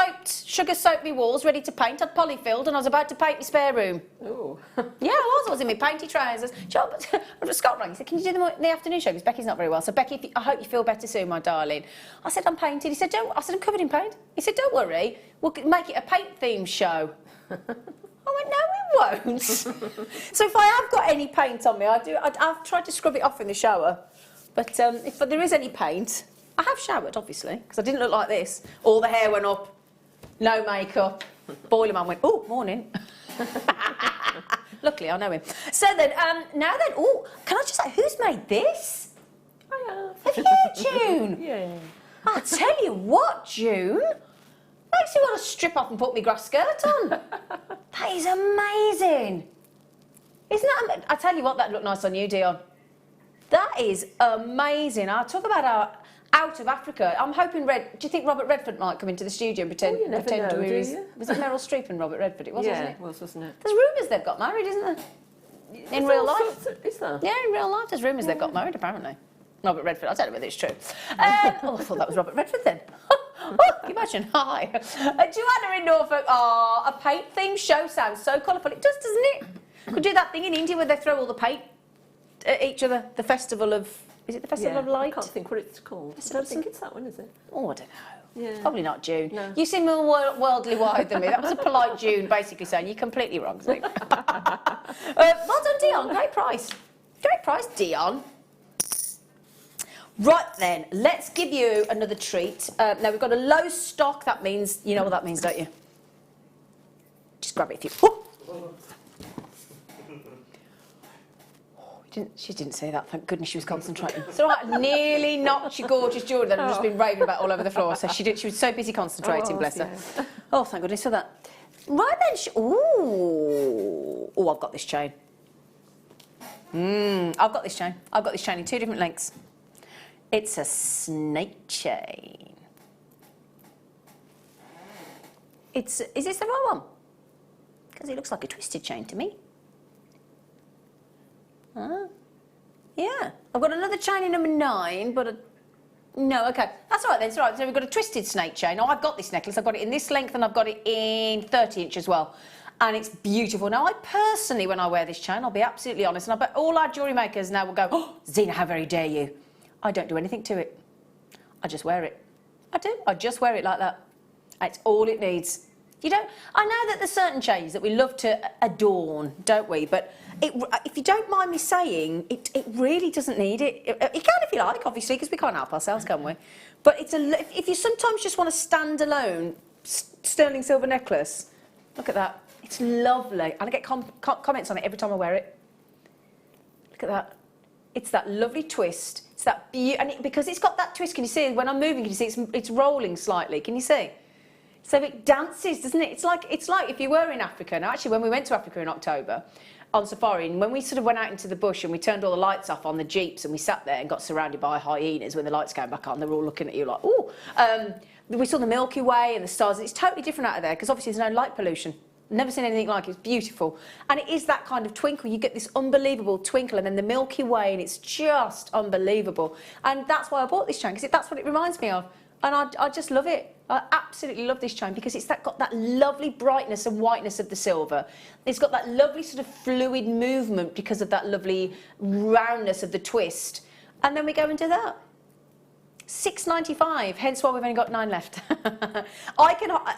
sugar soaked me walls, ready to paint. I'd polyfilled and I was about to paint my spare room. Oh. Yeah, I was in my painty trousers. Scott rang, he said, can you do them in the afternoon show? Because Becky's not very well. So Becky, I hope you feel better soon, my darling. I said, I'm painted. He said, I said, I'm covered in paint. He said, don't worry, we'll make it a paint themed show. I went, no, we won't. So if I have got any paint on me, I've tried to scrub it off in the shower. But if there is any paint, I have showered, obviously, because I didn't look like this. All the hair went up, no makeup. Boiler man went, oh, morning. Luckily, I know him. So then, now then, oh, can I just say, who's made this? I Have you, June? Yeah. I'll tell you what, June. Makes me want to strip off and put my grass skirt on. That is amazing. Isn't that? I tell you what, that looked nice on you, Dion. That is amazing. I'll talk about our out of Africa. I'm hoping do you think Robert Redford might come into the studio and pretend, you never pretend know, to be do his... you? Was it Meryl Streep and Robert Redford? It was, wasn't it? It was, wasn't it? There's rumours they've got married, isn't there? In real life. Is there? Yeah, in real life, there's rumours they've got married, apparently. Robert Redford, I don't know whether it's true. Oh, I thought that was Robert Redford then. Oh, can you imagine? Hi. Joanna in Norfolk. Oh, a paint-themed show sounds so colourful. It does, doesn't it? Could do that thing in India where they throw all the paint at each other. The festival of... Is it the Festival of Light? I can't think what it's called. I don't think it's that one, is it? Oh, I don't know. Yeah. Probably not June. No. You seem more worldly wide than me. That was a polite June, basically saying you're completely wrong. Well done, Dion. Great price. Great price, Dion. Right then, let's give you another treat. Now, we've got a low stock. That means, you know what that means, don't you? Just grab it if you... She didn't say that, thank goodness she was concentrating. So I nearly knocked your gorgeous jewellery that had just been raving about all over the floor. So she was so busy concentrating, bless her. Oh, thank goodness for that. Right then, oh, I've got this chain. I've got this chain. I've got this chain in two different lengths. It's a snake chain. Is this the right one? Because it looks like a twisted chain to me. Yeah, I've got another chain in number 9, but no, okay, that's all right then. It's all right. So we've got a twisted snake chain. Oh, I've got this necklace. I've got it in this length and I've got it in 30 inch as well, and it's beautiful. Now, I personally, when I wear this chain, I'll be absolutely honest, and I bet all our jewellery makers now will go, "Oh, Zena, how very dare you!" I don't do anything to it. I just wear it. I do. I just wear it like that. It's all it needs. You don't. I know that there's certain chains that we love to adorn, don't we? But if you don't mind me saying, it really doesn't need it. It can if you like, obviously, because we can't help ourselves, can we? But if you sometimes just want a standalone sterling silver necklace, look at that. It's lovely, and I get comments on it every time I wear it. Look at that. It's that lovely twist. It's that because it's got that twist. Can you see when I'm moving? Can you see it's rolling slightly? Can you see? So it dances, doesn't it? It's like if you were in Africa. Now, actually, when we went to Africa in October on safari, and when we sort of went out into the bush and we turned all the lights off on the jeeps and we sat there and got surrounded by hyenas when the lights came back on, they were all looking at you like, ooh. We saw the Milky Way and the stars. It's totally different out of there because obviously there's no light pollution. Never seen anything like it. It's beautiful. And it is that kind of twinkle. You get this unbelievable twinkle and then the Milky Way, and it's just unbelievable. And that's why I bought this chain, because that's what it reminds me of. And I just love it. I absolutely love this chain because it's got that lovely brightness and whiteness of the silver. It's got that lovely sort of fluid movement because of that lovely roundness of the twist. And then we go and do that. £6.95, hence why we've only got 9 left.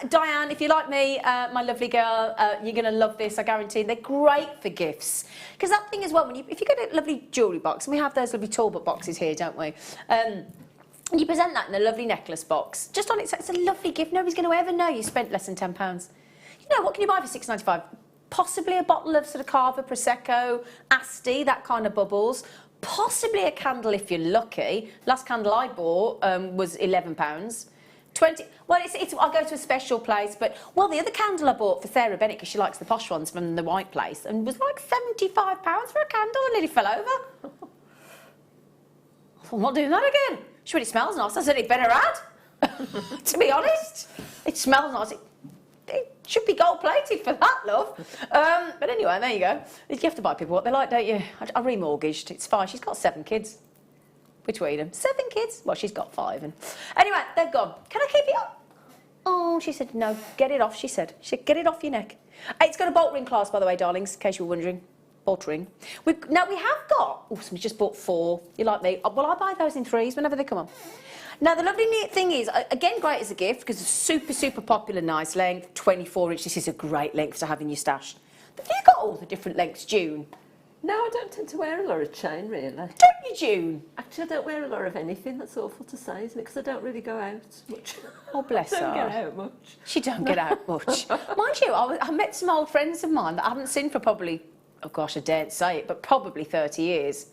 Diane, if you like me, my lovely girl, you're going to love this, I guarantee. They're great for gifts. Because that thing as well, if you get a lovely jewellery box, and we have those lovely talbot boxes here, don't we? You present that in a lovely necklace box. Just on it, it's a lovely gift. Nobody's going to ever know you spent less than £10. You know, what can you buy for £6.95? Possibly a bottle of sort of Cava, Prosecco, Asti, that kind of bubbles. Possibly a candle if you're lucky. Last candle I bought was £11. 20. Well, I'll go to a special place, but the other candle I bought for Sarah Bennett because she likes the posh ones from the white place, and was like £75 for a candle. I nearly fell over. I'm not doing that again. She went, it smells nice. I said, it better add. To be honest, it smells nice. It should be gold plated for that, love. But anyway, there you go. You have to buy people what they like, don't you? I remortgaged. It's fine. She's got 7 kids between them. 7 kids? Well, she's got 5. And anyway, they've gone. Can I keep it up? Oh, she said, no, get it off, she said. She said, get it off your neck. It's got a bolt ring clasp, by the way, darlings, in case you were wondering. Bolt ring. Now, we have got... Oh, somebody just bought 4. You like me? Well, I buy those in 3s whenever they come on. Now, the lovely neat thing is, again, great as a gift, because it's super, super popular, nice length, 24 inch. This is a great length to have in your stash. Have you got all the different lengths, June? No, I don't tend to wear a lot of chain, really. Don't you, June? Actually, I don't wear a lot of anything. That's awful to say, isn't it? Because I don't really go out much. Oh, bless her. I don't get out much. She don't get out much. Mind you, I met some old friends of mine that I haven't seen for probably, oh gosh, I daren't say it, but probably 30 years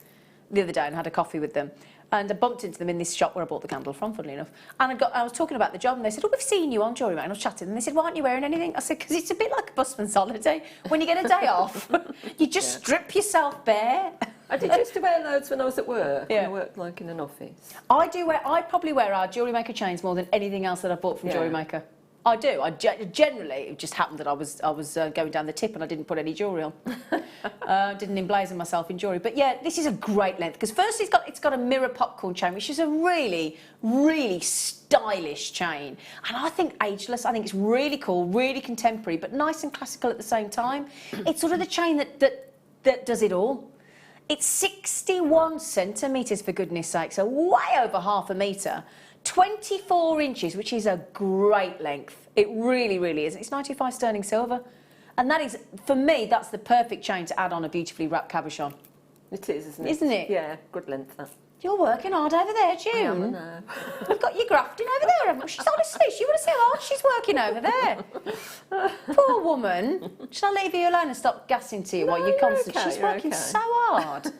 the other day, and had a coffee with them. And I bumped into them in this shop where I bought the candle from, funnily enough. And I was talking about the job, and they said, oh, we've seen you on Jewellery Maker. And I was chatting, and they said, why aren't you wearing anything? I said, because it's a bit like a busman's holiday. When you get a day off, you just strip yourself bare. I did used to wear loads when I was at work. Yeah. I worked like in an office. I probably wear our Jewellery Maker chains more than anything else that I've bought from Jewellery Maker. I do. Generally, it just happened that I was going down the tip and I didn't put any jewellery on. Didn't emblazon myself in jewellery. But yeah, this is a great length because first it's got a mirror popcorn chain, which is a really, really stylish chain. And I think ageless. I think it's really cool, really contemporary, but nice and classical at the same time. It's sort of the chain that does it all. It's 61 centimetres, for goodness sake, so way over half a metre. 24 inches, which is a great length. It really, really is. It's 95 sterling silver. And that is, for me, that's the perfect chain to add on a beautifully wrapped cabochon. It is, isn't it? Isn't it? Yeah, good length, that. You're working hard over there, June. I am, I know. We've got you grafting over there, haven't we? She's honestly, you want to see how hard she's working over there. Poor woman. Shall I leave you alone and stop gassing to you while you're constant? Okay, she's working so hard.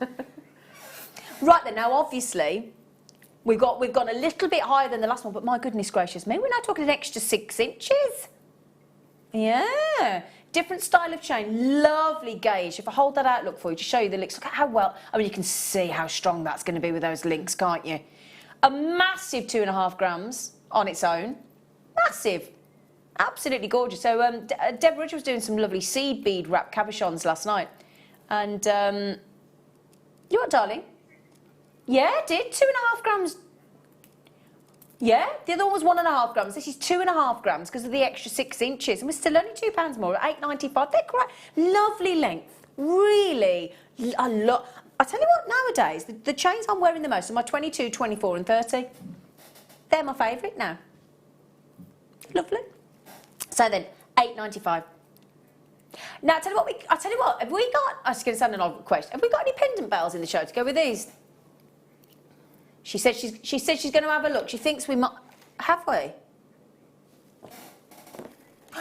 Right then, now obviously, we've gone a little bit higher than the last one, but my goodness gracious me, we're now talking an extra 6 inches. Yeah. Different style of chain, lovely gauge. If I hold that out, look for you, to show you the links, look at how well, I mean, you can see how strong that's going to be with those links, can't you? A massive 2.5 grams on its own. Massive. Absolutely gorgeous. So Deborah Ridge was doing some lovely seed bead wrap cabochons last night. And, you what, darling? Yeah, it did. 2.5 grams. Yeah, the other one was 1.5 grams. This is 2.5 grams because of the extra 6 inches. And we're still only £2 more at £8.95. They're great. Lovely length. Really. I tell you what, nowadays, the chains I'm wearing the most are my 22, 24 and 30. They're my favourite now. Lovely. So then, £8.95. Now, I tell you what, have we got, I was going to sound an odd request, have we got any pendant bells in the show to go with these? She said she's going to have a look. She thinks we might... Have we?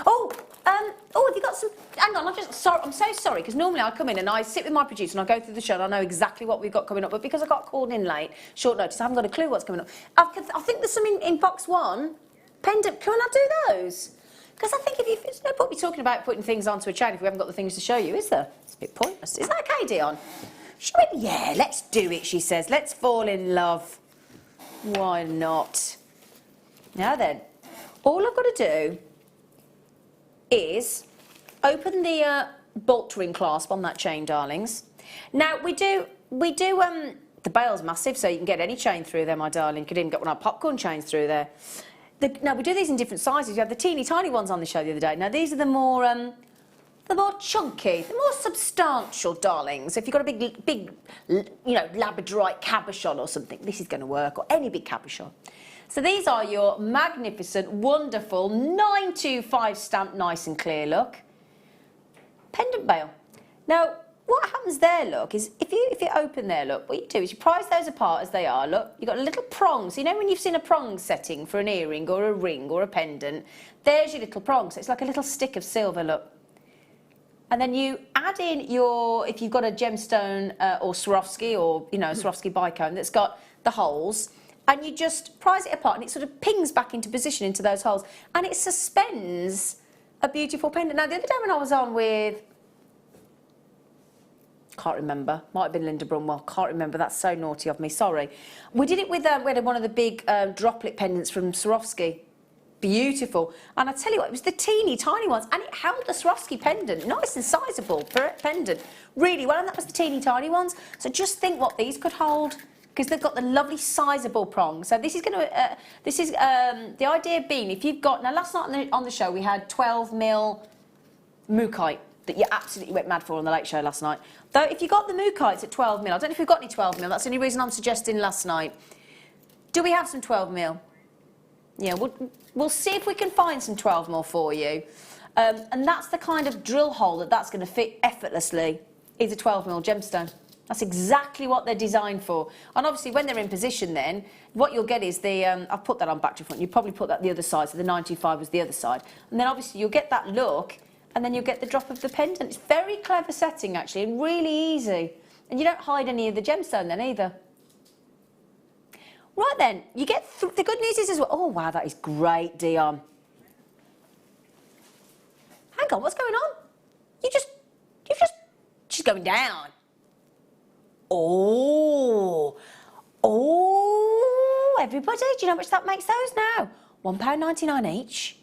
Oh, have you got some... Hang on, I'm so sorry, because normally I come in and I sit with my producer and I go through the show and I know exactly what we've got coming up, but because I got called in late, short notice, I haven't got a clue what's coming up. I think there's some in box 1. Pendant, can I do those? Because I think there's no point me talking about putting things onto a chain if we haven't got the things to show you, is there? It's a bit pointless. Is that okay, Dion? Yeah, let's do it, she says. Let's fall in love. Why not? Now then, all I've got to do is open the bolt ring clasp on that chain, darlings. Now, we do, the bail's massive, so you can get any chain through there, my darling. You could even get one of our popcorn chains through there. Now, we do these in different sizes. You have the teeny tiny ones on the show the other day. Now, these are the more chunky, the more substantial darlings. If you've got a big, labradorite cabochon or something, this is going to work, or any big cabochon. So these are your magnificent, wonderful, 925 stamp, nice and clear look. Pendant bail. Now, what happens there, look, is if you open there, look, what you do is you prise those apart as they are, look, you've got a little prong. So you know when you've seen a prong setting for an earring or a ring or a pendant, there's your little prong. So it's like a little stick of silver, look. And then you add in if you've got a gemstone or Swarovski or, a Swarovski bicone that's got the holes, and you just prise it apart and it sort of pings back into position into those holes, and it suspends a beautiful pendant. Now, the other day when I was on with Can't remember. Might have been Linda Brunwell. Can't remember. That's so naughty of me. Sorry. We did it with we had one of the big droplet pendants from Swarovski. Beautiful. And I tell you what, it was the teeny tiny ones, and it held the Swarovski pendant. Nice and sizable pendant. Really well, and that was the teeny tiny ones. So just think what these could hold, because they've got the lovely sizable prongs. So this is going to, the idea being, if you've got, now last night on the show we had 12mm mookaite that you absolutely went mad for on the late show last night. Though if you got the mookites at 12mm, I don't know if we've got any 12mm, that's the only reason I'm suggesting last night. Do we have some 12mm? Yeah, we'll see if we can find some 12mm for you. And that's the kind of drill hole that's going to fit effortlessly, is a 12mm gemstone. That's exactly what they're designed for. And obviously when they're in position then, what you'll get is the, I've put that on back to front, you probably put that the other side, so the 925 was the other side. And then obviously you'll get that look, and then you'll get the drop of the pendant. It's very clever setting actually, and really easy. And you don't hide any of the gemstone then either. Right then, you get, the good news is as well, oh wow, that is great, Dion. Hang on, what's going on? She's going down. Oh, everybody, do you know how much that makes those now? £1.99 each.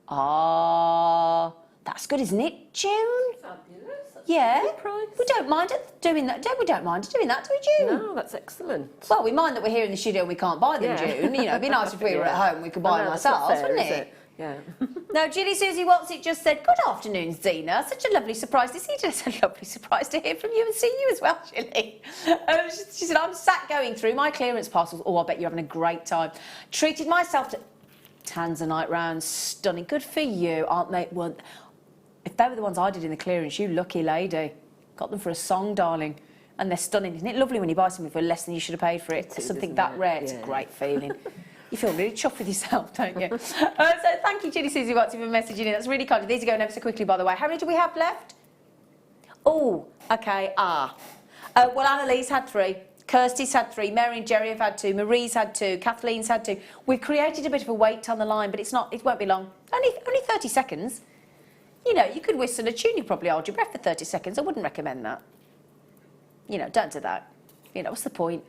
Ah, that's good, isn't it, June? Fabulous. That's Yeah, a good price. we don't mind doing that. We don't mind doing that, do we, June? No, that's excellent. Well, we mind that we're here in the studio and we can't buy them, Yeah. June. You know, it'd be nice if we were Yeah. at home, we could buy them that's not ourselves, fair, wouldn't is it? Yeah. No, Julie Susie Watson just said, good afternoon, Zena. Such a lovely surprise to see you. It's a lovely surprise to hear from you and see you as well, Julie. She said, I'm sat going through my clearance parcels. Oh, I bet you're having a great time. Treated myself to Tanzanite rounds. Stunning. Good for you, aren't they? Well, if they were the ones I did in the clearance, you lucky lady. Got them for a song, darling. And they're stunning. Isn't it lovely when you buy something for less than you should have paid for it? It is, Something isn't that it? rare. It's a great feeling. You feel really chuffed with yourself, don't you? So thank you, Julie Susie Watson, for messaging in. That's really kind. These are going ever so quickly, by the way. How many do we have left? Oh, okay. Well, Annalise had 3. Kirsty's had 3. Mary and Jerry have had 2. Marie's had 2. Kathleen's had 2. We've created a bit of a wait on the line, but it's not. It won't be long. Only 30 seconds. You know, you could whistle a tune. You'd probably hold your breath for 30 seconds. I wouldn't recommend that. You know, don't do that. You know, what's the point?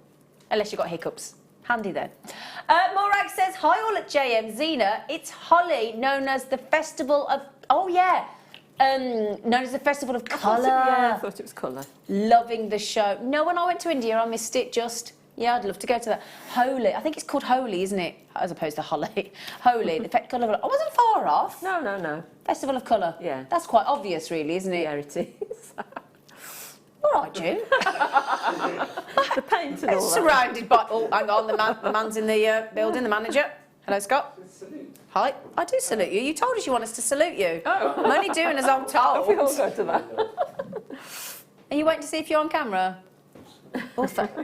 Unless you've got hiccups. Handy then. Morak says, hi all at JM. Zena, it's Holly, known as the Festival of... Oh, yeah. Known as the Festival of Colour. Yeah, I thought it was colour. Loving the show. No, when I went to India, I missed it just... Yeah, I'd love to go to that. Holy. I think it's called Holy, isn't it? As opposed to Holly. Holy. The Festival of... I wasn't far off. No. Festival of Colour. Yeah. That's quite obvious, really, isn't it? Yeah, it is. All right, June. The paint and all that. Surrounded by... Oh, hang on, the man's in the building, the manager. Hello, Scott. Hi. I do salute you. You told us you want us to salute you. Oh. I'm only doing as I'm told. We all go to that. Are you waiting to see if you're on camera?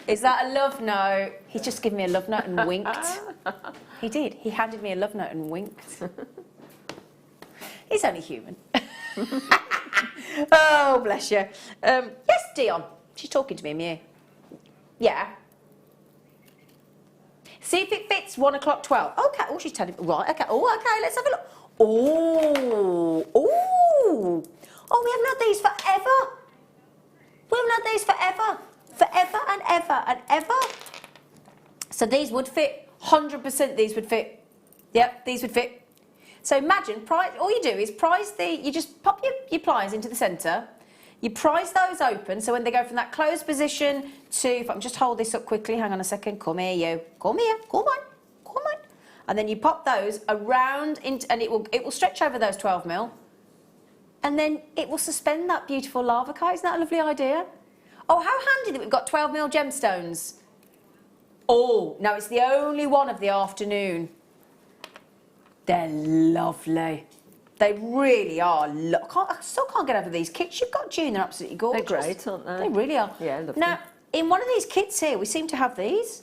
Is that a love note? He's just given me a love note and winked. He did. He handed me a love note and winked. He's only human. Oh, bless you. Yes, Dion. She's talking to me in my ear. Yeah. See if it fits 1 o'clock 12. Okay. Oh, she's telling me. Right. Okay. Oh, okay. Let's have a look. Oh. Oh. Oh, we haven't had these forever. We haven't had these forever. Forever and ever and ever. So these would fit. 100% these would fit. Yep, these would fit. So imagine, all you do is you just pop your pliers into the centre, you prise those open, so when they go from that closed position to, if I can just hold this up quickly, hang on a second, come here you, come here, come on, and then you pop those around, and it will stretch over those 12mm, and then it will suspend that beautiful lava kite. Isn't that a lovely idea? Oh, how handy that we've got 12mm gemstones. Oh, no, it's the only one of the afternoon. They're lovely. They really are. I still can't get over these kits you've got, June. They're absolutely gorgeous. They're great, aren't they? They really are. Yeah, lovely. Now, in one of these kits here, we seem to have these.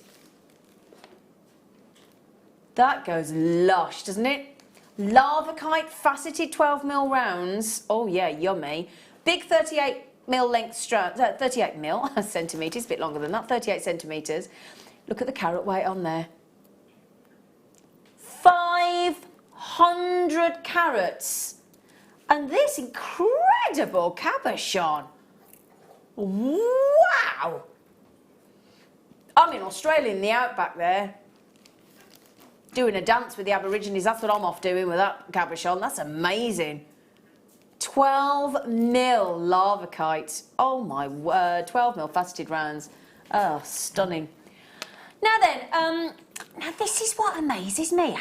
That goes lush, doesn't it? Lava kite faceted 12mm rounds. Oh, yeah, yummy. Big 38mm length strands. 38mm centimetres, a bit longer than that. 38 centimetres. Look at the carat weight on there. 500 carats. And this incredible cabochon. Wow! I'm in Australia in the outback there. Doing a dance with the Aborigines. That's what I'm off doing with that cabochon. That's amazing. 12 mil lava kite. Oh my word. 12 mil faceted rounds. Oh, stunning. Now then, now this is what amazes me.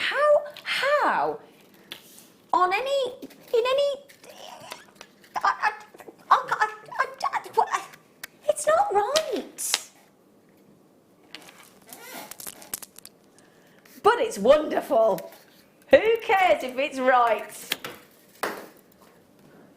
How, on any, in any, it's not right. But it's wonderful. Who cares if it's right?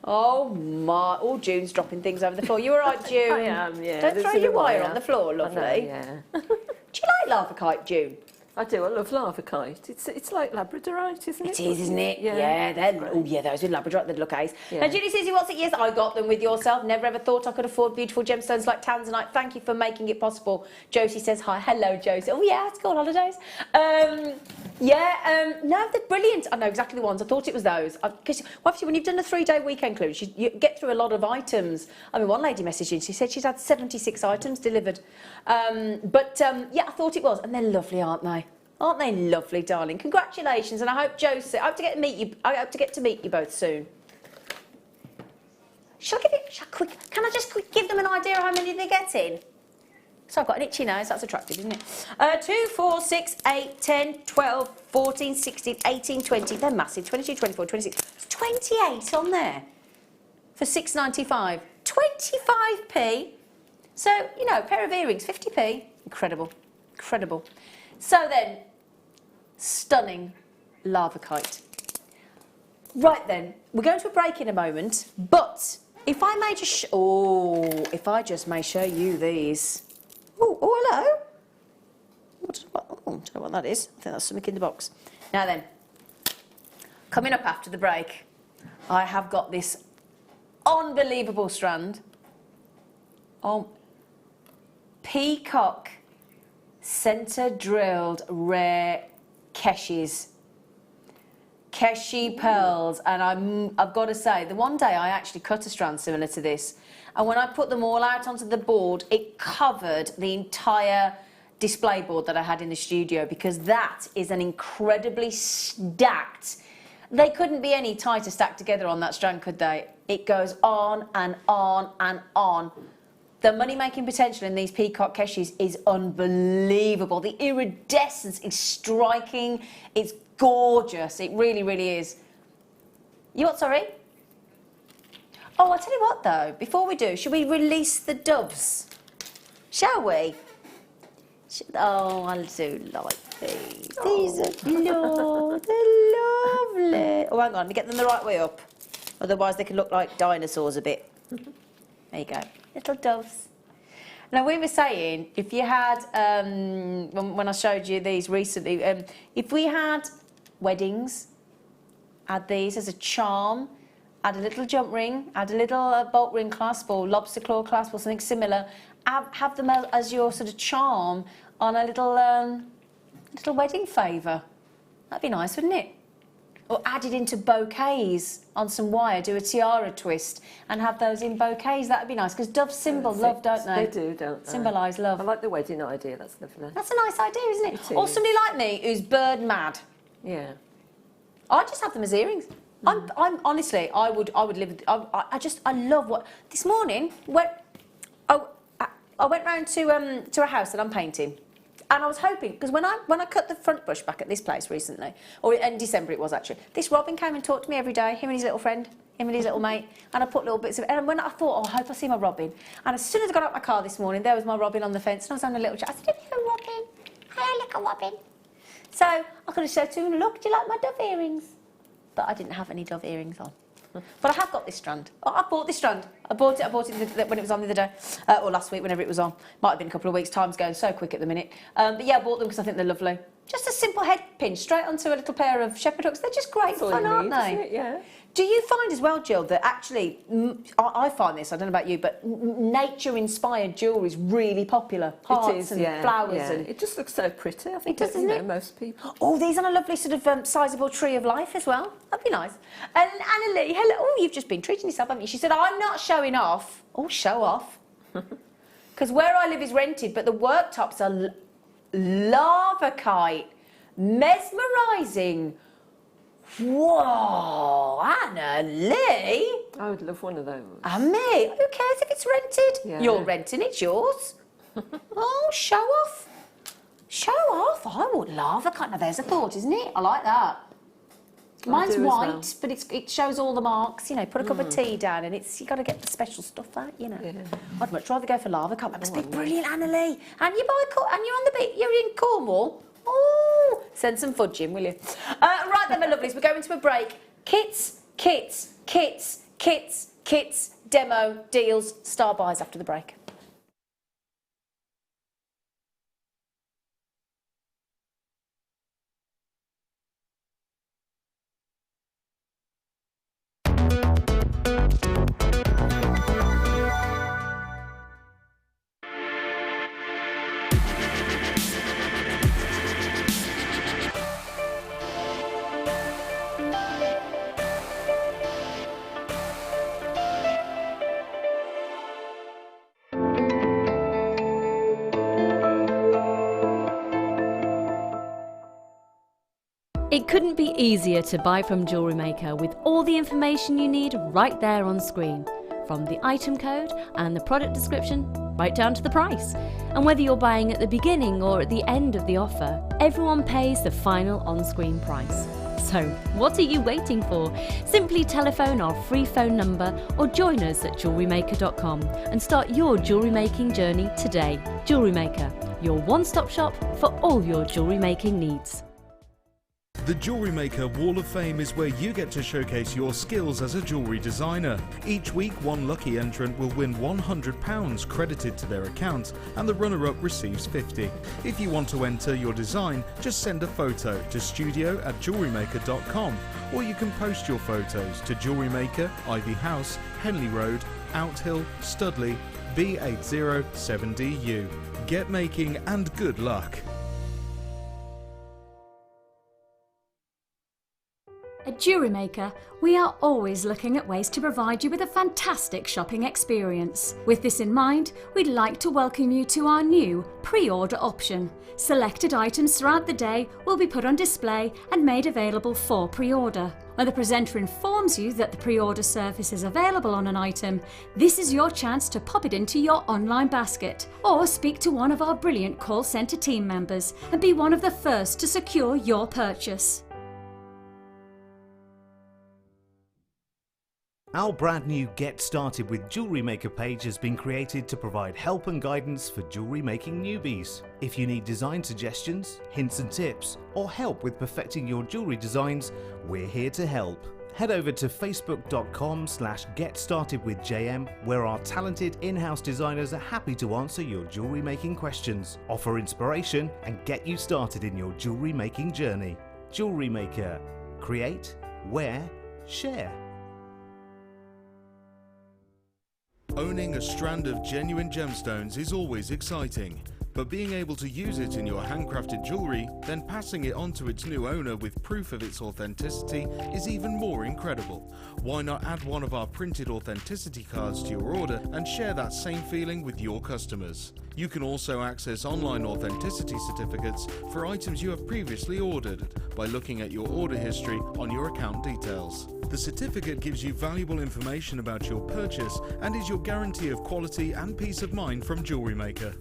Oh my, oh, June's dropping things over the floor. You all right, June? I am, yeah. Don't throw your wire on the floor, lovely. I know, yeah. Do you like lava kite, June? I do. I love lava kite. It's like Labradorite, isn't it? It is, isn't it? Yeah. Oh yeah, those with Labradorite, they look ace. Yeah. Now, Julie says, what's it? Yes, I got them with yourself. Never ever thought I could afford beautiful gemstones like tanzanite. Thank you for making it possible. Josie says hi. Hello, Josie. Oh yeah, school holidays. No, they're brilliant. I know exactly the ones. I thought it was those. Because obviously, when you've done a 3-day weekend cruise, you get through a lot of items. I mean, one lady messaged in. She said she's had 76 items delivered. Yeah, I thought it was, and they're lovely, aren't they? Aren't they lovely, darling? Congratulations, and I hope Josie. I hope to get to meet you both soon. Can I just give them an idea of how many they're getting? So I've got an itchy nose, that's attractive, isn't it? 2, 4, 6, 8, 10, 12, 14, 16, 18, 20. They're massive. 22, 24, 26. There's 28 on there for $6.95. 25p. So, you know, a pair of earrings, 50p. Incredible. Incredible. So then, stunning lava kite. Right then, we're going to a break in a moment, but if I may just if I just may show you these. Oh, hello. I don't know what that is. I think that's something in the box. Now then, coming up after the break, I have got this unbelievable strand. Oh, peacock centre drilled rare Keshies. Keshi pearls, and I've got to say, the one day I actually cut a strand similar to this, and when I put them all out onto the board, it covered the entire display board that I had in the studio, because that is an incredibly stacked. They couldn't be any tighter stacked together on that strand, could they? It goes on and on and on. The money-making potential in these peacock Keshis is unbelievable. The iridescence is striking. It's gorgeous. It really, really is. You what, sorry? Oh, I'll tell you what, though. Before we do, should we release the doves? Shall we? Oh, I do like these. These are lovely. Oh, hang on. Let me get them the right way up. Otherwise, they can look like dinosaurs a bit. There you go. Little doves. Now, we were saying, if you had, when I showed you these recently, if we had weddings, add these as a charm, add a little jump ring, add a little bolt ring clasp or lobster claw clasp or something similar, have them as your sort of charm on a little wedding favour. That'd be nice, wouldn't it? Or add it into bouquets on some wire, do a tiara twist and have those in bouquets. That'd be nice, because doves symbol love, don't they? They do, don't they? Symbolise love. I like the wedding idea, that's lovely. That's a nice idea, isn't it? It Or is. somebody like me who's bird mad. Yeah. I just have them as earrings. I'm honestly, I would live with. I love what. This morning, I went round to a house that I'm painting. And I was hoping, because when I cut the front bush back at this place recently, or in December it was actually, this robin came and talked to me every day, him and his little friend, him and his little mate, and I put little bits of, and when I thought, oh, I hope I see my robin, and as soon as I got out my car this morning, there was my robin on the fence, and I was having a little chat. I said, hello, robin. Hello, little robin. So I could have said to him, look, do you like my dove earrings? But I didn't have any dove earrings on. But I have got this strand. Oh, I bought this strand. I bought it when it was on the other day, or last week, whenever it was on. Might have been a couple of weeks. Time's going so quick at the minute. But yeah, I bought them because I think they're lovely. Just a simple head pin straight onto a little pair of shepherd hooks. They're just great fun, aren't they? Isn't it? Yeah. Do you find as well, Jill, that actually, I find this, I don't know about you, but nature-inspired jewellery is really popular. Hearts and flowers. Yeah. And it just looks so pretty, I think, it does, doesn't it? Most people. Oh, these are a lovely sort of sizable tree of life as well. That'd be nice. And Anna Lee, hello. Oh, you've just been treating yourself, haven't you? She said, I'm not showing off. Oh, show off. Because where I live is rented, but the worktops are lavakite, mesmerising. Whoa, Anna Lee. I would love one of those. And me, who cares if it's rented? Yeah. You're renting, it's yours. Oh, show off. Show off. I want lavakite. Now there's a thought, isn't it? I like that. Mine's do as white, well. but it shows all the marks. You know, put a cup of tea down, and you got to get the special stuff out. You know, I'd much rather go for lavakite. That must be brilliant, Annalie. And you're on the beach. You're in Cornwall. Oh, send some fudge in, will you? Right then, my lovelies, we're going to a break. Kits, kits, kits, kits, kits. Demo deals. Star buys after the break. It couldn't be easier to buy from Jewellery Maker with all the information you need right there on screen. From the item code and the product description, right down to the price. And whether you're buying at the beginning or at the end of the offer, everyone pays the final on-screen price. So, what are you waiting for? Simply telephone our free phone number or join us at JewelleryMaker.com and start your jewellery making journey today. Jewellery Maker, your one-stop shop for all your jewellery making needs. The Jewellery Maker Wall of Fame is where you get to showcase your skills as a jewellery designer. Each week, one lucky entrant will win £100 credited to their account, and the runner-up receives £50. If you want to enter your design, just send a photo to studio@jewellerymaker.com, or you can post your photos to Jewellery Maker, Ivy House, Henley Road, Outhill, Studley, B807DU. Get making and good luck. At Jewellery Maker, we are always looking at ways to provide you with a fantastic shopping experience. With this in mind, we'd like to welcome you to our new pre-order option. Selected items throughout the day will be put on display and made available for pre-order. When the presenter informs you that the pre-order service is available on an item, this is your chance to pop it into your online basket or speak to one of our brilliant call centre team members and be one of the first to secure your purchase. Our brand new Get Started with Jewellery Maker page has been created to provide help and guidance for jewellery making newbies. If you need design suggestions, hints and tips, or help with perfecting your jewellery designs, we're here to help. Head over to facebook.com/getstartedwithjm, where our talented in-house designers are happy to answer your jewellery making questions, offer inspiration, and get you started in your jewellery making journey. Jewellery Maker. Create, wear, share. Owning a strand of genuine gemstones is always exciting, but being able to use it in your handcrafted jewellery, then passing it on to its new owner with proof of its authenticity is even more incredible. Why not add one of our printed authenticity cards to your order and share that same feeling with your customers? You can also access online authenticity certificates for items you have previously ordered by looking at your order history on your account details. The certificate gives you valuable information about your purchase and is your guarantee of quality and peace of mind from Jewellery Maker.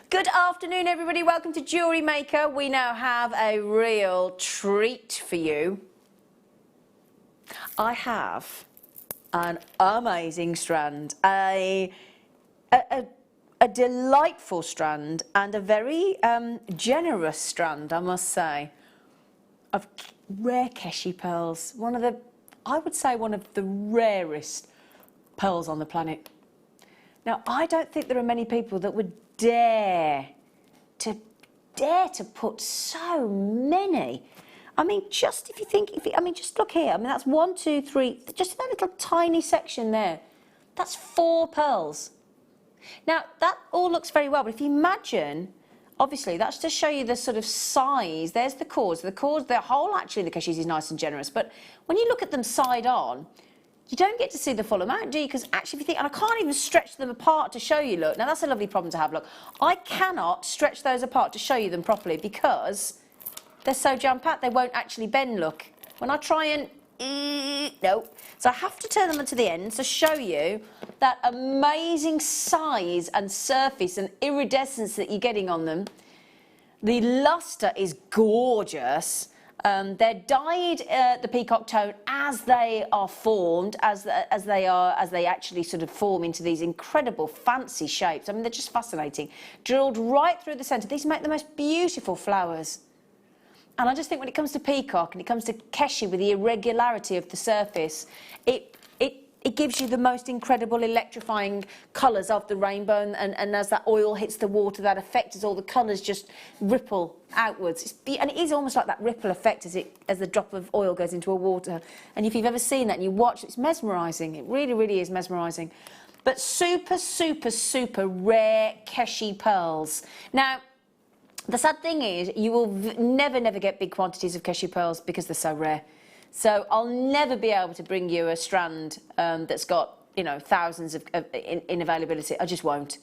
Good afternoon, everybody. Welcome to Jewellery Maker. We now have a real treat for you. I have an amazing strand, a a delightful strand and a very generous strand, I must say, of rare Keshi pearls. I would say one of the rarest pearls on the planet. Now, I don't think there are many people that would dare to put so many. I mean, just if you think, just look here. I mean, that's 1, 2, 3, just in that little tiny section there. That's 4 pearls. Now, that all looks very well, but if you imagine, obviously, that's to show you the sort of size. There's the cords. The whole, actually, the Keshis is nice and generous, but when you look at them side on, you don't get to see the full amount, do you? Because actually, if you think, and I can't even stretch them apart to show you, look. Now, that's a lovely problem to have, look. I cannot stretch those apart to show you them properly because they're so jam-packed, they won't actually bend, look. When I try and, no. So I have to turn them to the end to show you that amazing size and surface and iridescence that you're getting on them. The luster is gorgeous. They're dyed the peacock tone as they are formed, as they actually sort of form into these incredible fancy shapes. I mean, they're just fascinating. Drilled right through the centre. These make the most beautiful flowers. And I just think when it comes to peacock and it comes to Keshi with the irregularity of the surface, it gives you the most incredible electrifying colours of the rainbow, and as that oil hits the water, that effect as all the colours just ripple outwards. And it is almost like that ripple effect as the drop of oil goes into a water. And if you've ever seen that and you watch, it's mesmerising. It really, really is mesmerising. But super, super, super rare Keshi pearls. Now, the sad thing is you will never get big quantities of Keshi pearls because they're so rare. So I'll never be able to bring you a strand that's got, you know, thousands in availability. I just won't.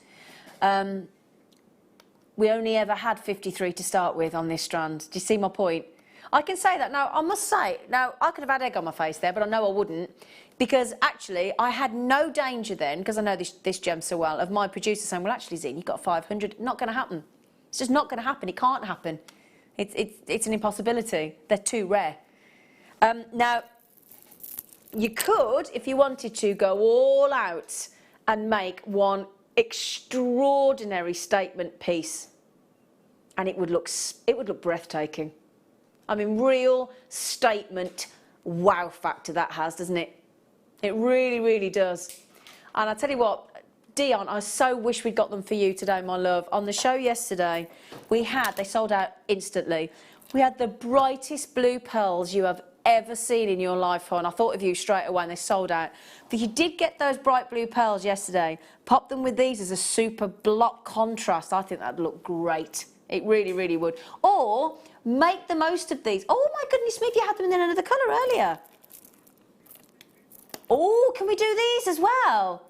We only ever had 53 to start with on this strand. Do you see my point? I can say that. Now, I must say, now, I could have had egg on my face there, but I know I wouldn't. Because actually, I had no danger then, because I know this gem so well, of my producer saying, well, actually, Zine, you've got 500. Not going to happen. It's just not going to happen. It can't happen. It's an impossibility. They're too rare. Now, you could, if you wanted to, go all out and make one extraordinary statement piece, and it would look breathtaking. I mean, real statement wow factor that has, doesn't it? It really, really does. And I tell you what, Dion, I so wish we'd got them for you today, my love. On the show yesterday, they sold out instantly. We had the brightest blue pearls you have ever seen in your life, and I thought of you straight away, and they sold out. But you did get those bright blue pearls yesterday. Pop them with these as a super block contrast. I think that'd look great. It really, really would. Or make the most of these. Oh my goodness me, if you had them in another colour earlier. Oh, can we do these as well?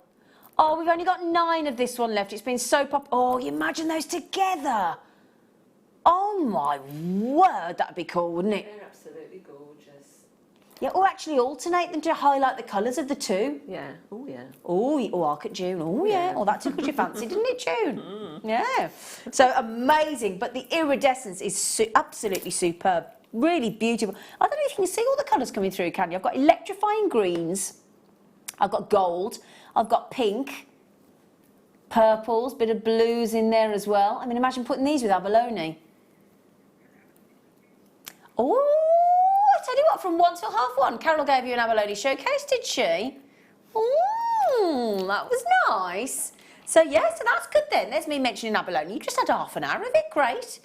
Oh, we've only got 9 of this one left. It's been so pop. Oh, you imagine those together. Oh my word, that'd be cool, wouldn't it? They're absolutely gorgeous. Yeah, or actually alternate them to highlight the colours of the two. Yeah. Oh, yeah. Oh, Arc at June. Oh, yeah. Oh, that tickled your fancy, didn't it, June? Yeah. So amazing. But the iridescence is absolutely superb. Really beautiful. I don't know if you can see all the colours coming through, can you? I've got electrifying greens. I've got gold. I've got pink. Purples. Bit of blues in there as well. I mean, imagine putting these with abalone. Oh, I tell you what, from 1 till 1:30, Carol gave you an abalone showcase, did she? Oh, that was nice. So, yeah, so that's good then. There's me mentioning abalone. You just had half an hour of it. Great.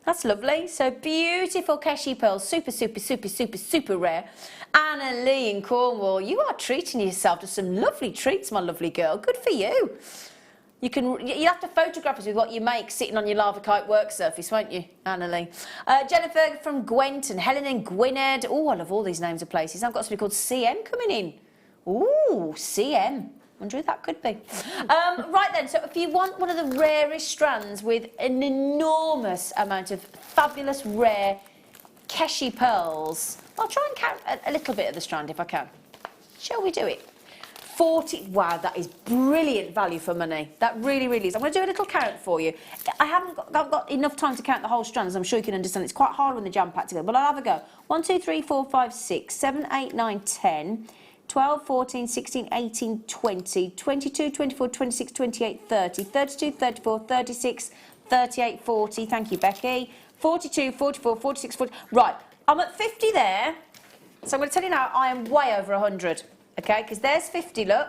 That's lovely. So, beautiful Keshi pearls. Super, super, super, super, super rare. Anna Lee in Cornwall, you are treating yourself to some lovely treats, my lovely girl. Good for you. You have to photograph us with what you make sitting on your lava kite work surface, won't you, Annalie? Jennifer from Gwent and Helen in Gwynedd. Oh, I love all these names of places. I've got somebody called CM coming in. Ooh, CM. I wonder who that could be. Right then, so if you want one of the rarest strands with an enormous amount of fabulous, rare Keshi pearls, I'll try and count a little bit of the strand if I can. Shall we do it? 40, wow, that is brilliant value for money. That really, really is. I'm going to do a little count for you. I've got enough time to count the whole strands. I'm sure you can understand. It's quite hard when they're jam-packed together, but I'll have a go. 1, 2, 3, 4, 5, 6, 7, 8, 9, 10, 12, 14, 16, 18, 20, 22, 24, 26, 28, 30, 32, 34, 36, 38, 40. Thank you, Becky. 42, 44, 46, 40. Right, I'm at 50 there. So I'm going to tell you now, I am way over 100. Okay, because there's 50, look.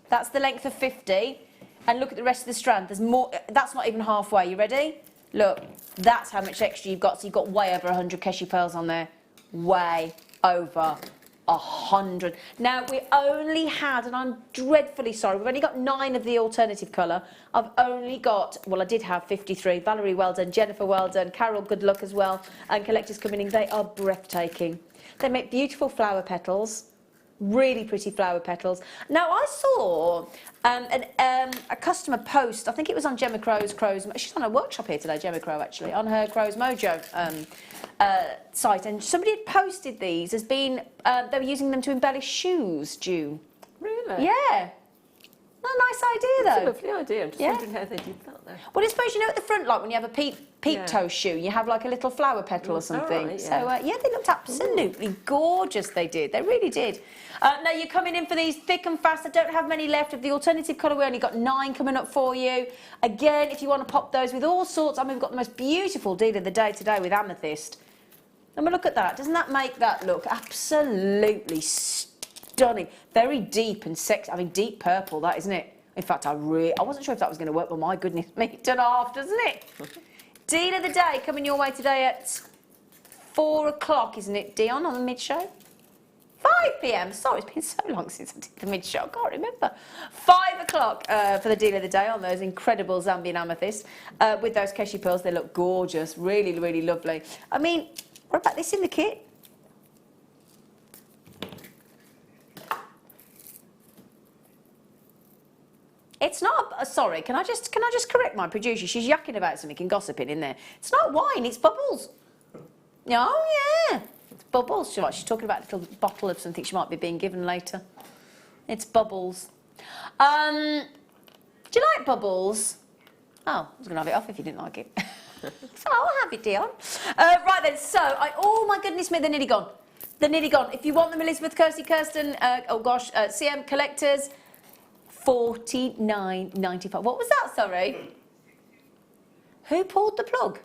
That's the length of 50. And look at the rest of the strand. There's more. That's not even halfway. You ready? Look, that's how much extra you've got. So you've got way over 100 Keshi pearls on there. Way over 100. Now, we only had, and I'm dreadfully sorry, we've only got 9 of the alternative colour. I've only got, well, I did have 53. Valerie, well done. Jennifer, well done. Carol, good luck as well. And collectors coming in. They are breathtaking. They make beautiful flower petals. Really pretty flower petals. Now, I saw a customer post, I think it was on Gemma Crow's, she's on a workshop here today, Gemma Crow actually, on her Crow's Mojo site, and somebody had posted these as being, they were using them to embellish shoes, June. Really? Yeah. Not a nice idea, though. That's a lovely idea. I'm just wondering how they did that, though. Well, I suppose, you know, at the front, like when you have a peep toe shoe, you have like a little flower petal or something. Right, So, yeah, they looked absolutely gorgeous, they did. They really did. Now, you're coming in for these thick and fast. I don't have many left of the alternative colour. We only got 9 coming up for you. Again, if you want to pop those with all sorts, I mean, we've got the most beautiful deal of the day today with amethyst. And look at that. Doesn't that make that look absolutely stunning? Very deep and sexy. I mean, deep purple, that, isn't it? In fact, I wasn't sure if that was going to work, but my goodness me, it's done half, doesn't it? Deal of the day coming your way today at 4 o'clock, isn't it, Dion, on the mid-show? 5 p.m. Sorry, it's been so long since I did the mid-show, I can't remember. 5 o'clock for the deal of the day on those incredible Zambian amethysts. With those Keshi pearls, they look gorgeous, really, really lovely. I mean, what about this in the kit? It's not, sorry, can I just correct my producer? She's yakking about something and gossiping in there. It's not wine, it's bubbles. Oh, yeah. It's bubbles. She's talking about a little bottle of something she might be being given later. It's bubbles. Do you like bubbles? Oh, I was going to have it off if you didn't like it. So I'll have it, Dion. Right then, so, oh my goodness me, they're nearly gone. They're nearly gone. If you want them, Elizabeth, Kirsty, Kirsten, CM collectors, $49.95. What was that, sorry? Who pulled the plug?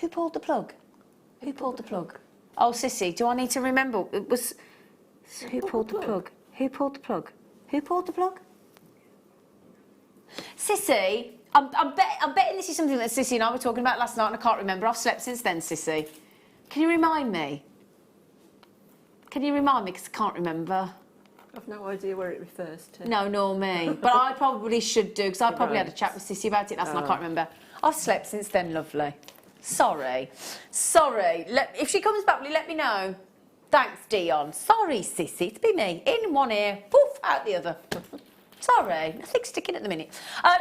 Who pulled the plug? Who pulled the plug? Oh, Sissy, do I need to remember? It was... Who pulled the plug? Who pulled the plug? Who pulled the plug? Sissy, I'm betting this is something that Sissy and I were talking about last night and I can't remember. I've slept since then, Sissy. Can you remind me? Can you remind me? Because I can't remember. I've no idea where it refers to. No, nor me. But I probably should do, because I probably had a chat with Sissy about it last night. I can't remember. I've slept since then, lovely. Sorry. Sorry. If she comes back, will you let me know? Thanks, Dion. Sorry, Sissy. It's been me. In one ear, poof, out the other. Sorry. Nothing's sticking at the minute.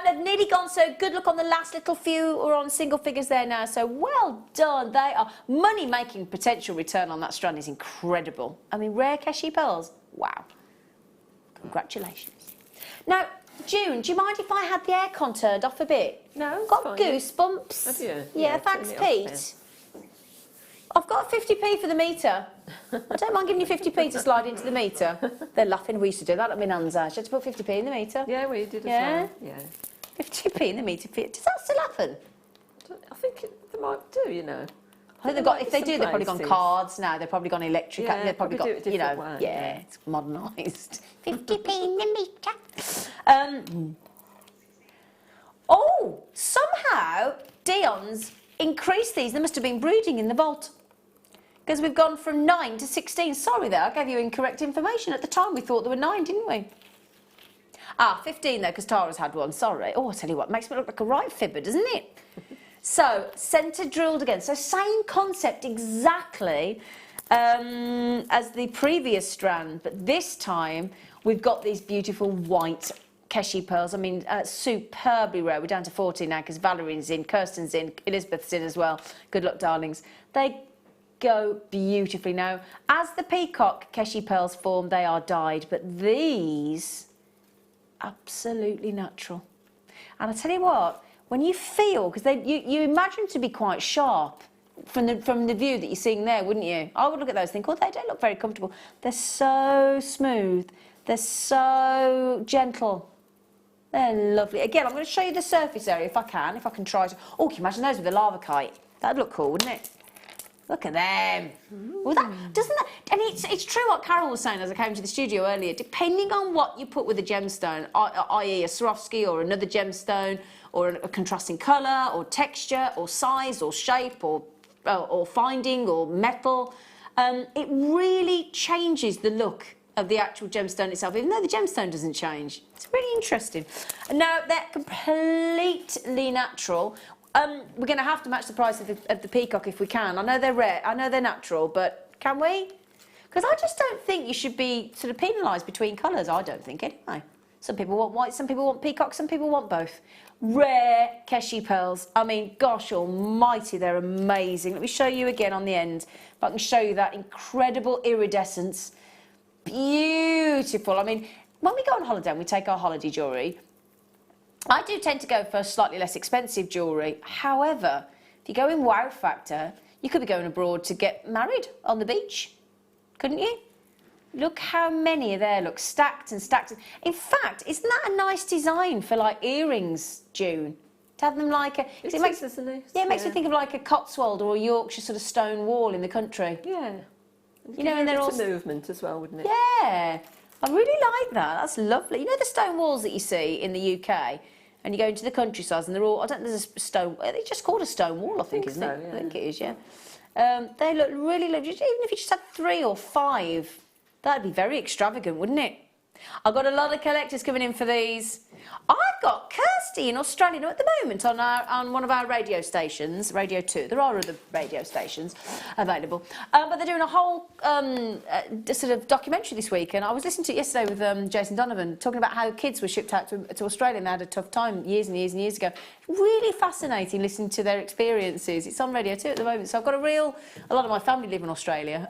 They've nearly gone, so good luck on the last little few. We're on single figures there now, so well done. They are money-making potential return on that strand is incredible. I mean, rare Keshi pearls. Wow. Congratulations. Now, June, do you mind if I had the aircon turned off a bit? No, got fine. Goosebumps. Have you? Yeah, thanks, Pete. I've got 50p for the meter. I don't mind giving you 50p to slide into the meter. They're laughing. We used to do that at my nan's house. You had to put 50p in the meter. Yeah, we did as well. Yeah. 50p in the meter. Does that still happen? I think they might do, you know. I think they've got, if they do, they've probably gone cards now. They've probably gone electric. Yeah, they've probably probably got, do it a different way, yeah, it's modernised. 50p in the meter. Oh, somehow Dion's increased these. There must have been breeding in the vault. Because we've gone from 9 to 16. Sorry there, I gave you incorrect information. At the time we thought there were 9, didn't we? 15 though, because Tara's had one. Sorry. Oh, I tell you what, makes me look like a right fibber, doesn't it? So, centre drilled again. So, same concept exactly as the previous strand, but this time we've got these beautiful white Keshi pearls. I mean, superbly rare. We're down to 14 now because Valerie's in, Kirsten's in, Elizabeth's in as well. Good luck, darlings. They go beautifully now. As the peacock Keshi pearls form, they are dyed, but these, absolutely natural. And I tell you what, when you feel, because you imagine to be quite sharp, from the view that you're seeing there, wouldn't you? I would look at those and think, oh, they don't look very comfortable. They're so smooth. They're so gentle. They're lovely. Again, I'm going to show you the surface area if I can try to. Oh, can you imagine those with a lava kite? That'd look cool, wouldn't it? Look at them. Well, doesn't that? And it's true what Carol was saying as I came to the studio earlier. Depending on what you put with a gemstone, i.e. a Swarovski or another gemstone, or a contrasting colour, or texture, or size, or shape, or finding, or metal, it really changes the look of the actual gemstone itself, even though the gemstone doesn't change. It's really interesting. Now, they're completely natural. We're going to have to match the price of the peacock if we can. I know they're rare, I know they're natural, but can we? Because I just don't think you should be sort of penalised between colours, I don't think, anyway. Some people want white, some people want peacock, some people want both. Rare Keshi pearls. I mean, gosh almighty, they're amazing. Let me show you again on the end, if I can show you that incredible iridescence. Beautiful. I mean, when we go on holiday and we take our holiday jewellery, I do tend to go for slightly less expensive jewellery. However, if you go in wow factor, you could be going abroad to get married on the beach, couldn't you? Look how many are there, look, stacked and stacked. In fact, isn't that a nice design for like earrings, June? To have them like a... It makes, isn't it? Yeah, it makes me think of like a Cotswold or a Yorkshire sort of stone wall in the country. Yeah. You know, and they're all... movement as well, wouldn't it? Yeah. I really like that. That's lovely. You know the stone walls that you see in the UK? And you go into the countryside and they're all... I don't think there's a stone... It's just called a stone wall, I think, isn't it? Yeah. I think it is, yeah. They look really lovely. Even if you just had 3 or 5... That'd be very extravagant, wouldn't it? I've got a lot of collectors coming in for these. I've got Kirsty in Australia now at the moment on one of our radio stations, Radio 2. There are other radio stations available. But they're doing a whole sort of documentary this week, and I was listening to it yesterday with Jason Donovan, talking about how kids were shipped out to Australia and they had a tough time years and years and years ago. Really fascinating listening to their experiences. It's on Radio 2 at the moment, so I've got a lot of my family live in Australia,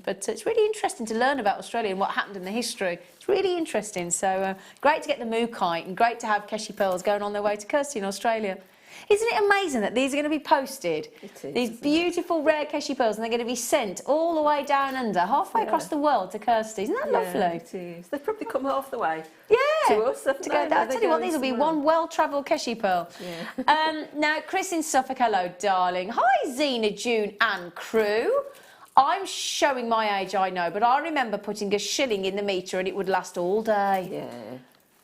but it's really interesting to learn about Australia and what happened in the history. It's really interesting, so great to get the moo kite and great to have Keshi pearls going on their way to Kirsty in Australia. Isn't it amazing that these are going to be posted? It is, these beautiful rare Keshi pearls, and they're going to be sent all the way down under, halfway across the world to Kirsty. Isn't that lovely? It is. They've probably come half the way. Yeah. To us, to go down. Tell you what, these will be one well-travelled Keshi pearl. Yeah. Now, Chris in Suffolk, hello, darling. Hi, Zena, June and crew. I'm showing my age, I know, but I remember putting a shilling in the meter and it would last all day. Yeah.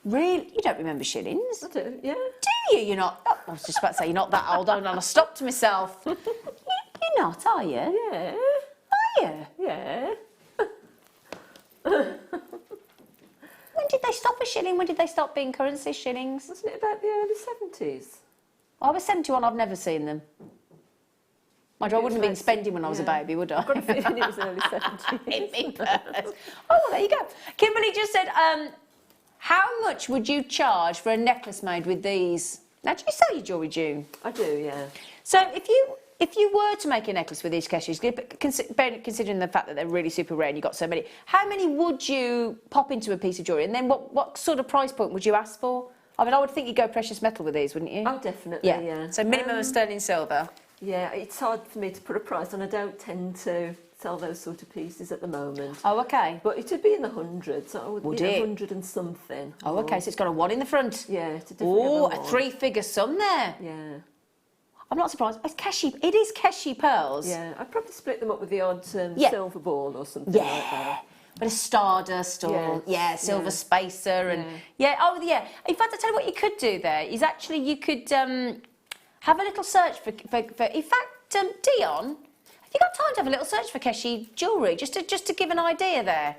Really? You don't remember shillings? I do, yeah. Do you? You're not... Oh, I was just about to say you're not that old, and I stopped myself. You're not, are you? Yeah. Are you? Yeah. When did they stop a shilling? When did they stop being currency, shillings? Wasn't it about the early 70s? I was 71, I've never seen them. Mind you, I wouldn't have been spending when I was a baby, would I? I've got a feeling it was early 70s. Oh, there you go. Kimberly just said, how much would you charge for a necklace made with these? Now, do you sell your jewellery, June? I do, yeah. So if you were to make a necklace with these Keshis, considering the fact that they're really super rare and you've got so many, how many would you pop into a piece of jewellery? And then what sort of price point would you ask for? I mean, I would think you'd go precious metal with these, wouldn't you? Oh, definitely, yeah. So minimum of sterling silver. Yeah, it's hard for me to put a price on. I don't tend to sell those sort of pieces at the moment. Oh, okay. But it would be in the hundreds. So Would it? 100 and something. Oh, okay, so it's got a 1 in the front. Yeah, it's definitely Oh, a 3-figure sum there. Yeah. I'm not surprised. It's Keshi. It is Keshi pearls. Yeah, I'd probably split them up with the odd silver ball or something like that. But a stardust or silver spacer and In fact, I tell you what you could do there is actually you could have a little search for in fact, Dion, have you got time to have a little search for Keshi jewellery just to give an idea there?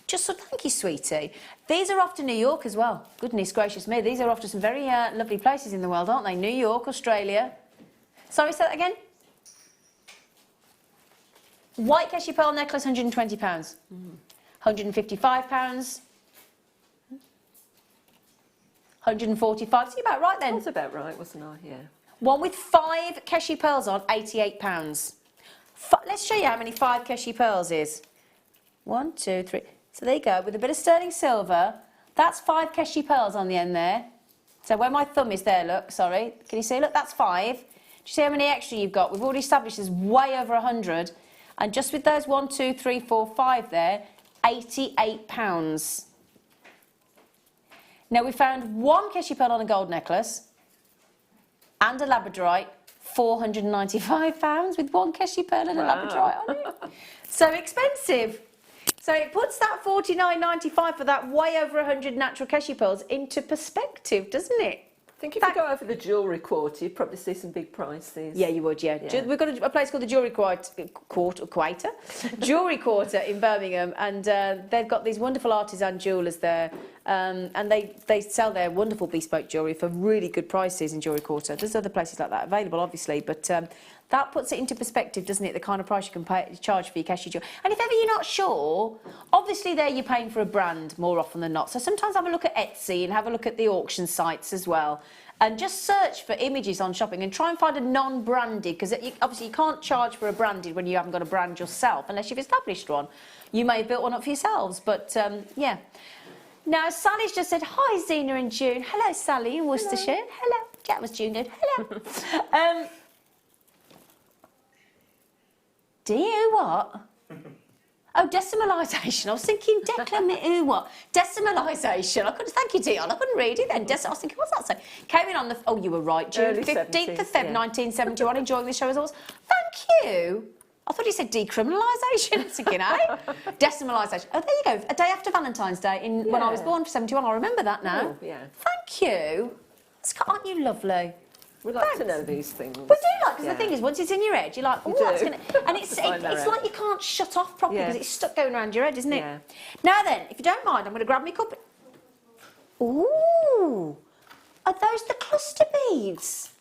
Just so, thank you, sweetie. These are off to New York as well. Goodness gracious me, these are off to some very lovely places in the world, aren't they? New York, Australia. Sorry, say that again. White Keshi pearl necklace, £120. £155. £145. So you're about right then. That's about right, wasn't I? Yeah. One with 5 Keshi pearls on, £88. Let's show you how many 5 Keshi pearls is. 1, 2, 3. So there you go, with a bit of sterling silver. That's 5 Keshi pearls on the end there. So where my thumb is there, look, sorry. Can you see? Look, that's 5. you see how many extra you've got? We've already established there's way over 100. And just with those 1, 2, 3, 4, 5 there, £88. Now we found one Keshi pearl on a gold necklace and a labradorite, £495 with one Keshi pearl and a labradorite on it. So expensive. So it puts that $49.95 for that way over 100 natural Keshi pearls into perspective, doesn't it? I think if you go over the jewellery quarter, you'd probably see some big prices. Yeah, you would, yeah. We've got a place called the Jewellery Quarter, Jewellery Quarter in Birmingham, and they've got these wonderful artisan jewellers there, and they sell their wonderful bespoke jewellery for really good prices in Jewellery Quarter. There's other places like that available, obviously, but that puts it into perspective, doesn't it, the kind of price you can charge for your Keshi jewellery. And if ever you're not sure, obviously there you're paying for a brand more often than not. So sometimes have a look at Etsy and have a look at the auction sites as well. And just search for images on shopping and try and find a non-branded, because obviously you can't charge for a branded when you haven't got a brand yourself, unless you've established one. You may have built one up for yourselves, but yeah. Now, Sally's just said, hi, Zena and June. Hello, Sally in Worcestershire. Hello. That was June good. Hello. Do you what? Oh, decimalisation. I was thinking what? Decimalisation. I couldn't. Thank you, Dion. I couldn't read it then. I was thinking, what's that say? Came in on the. Oh, you were right, June. 15th of Feb, 1971. Enjoying the show as always. Thank you. I thought you said decriminalisation. I was thinking, eh? Decimalisation. Oh, there you go. A day after Valentine's Day when I was born for 71. I remember that now. Oh, yeah. Thank you. Aren't you lovely? We like to know these things. We do like, because the thing is, once it's in your head, you're like, oh, that's going to... And it's like you can't shut off properly because it's stuck going around your head, isn't it? Yeah. Now then, if you don't mind, I'm going to grab me cup. Ooh! Are those the cluster beads?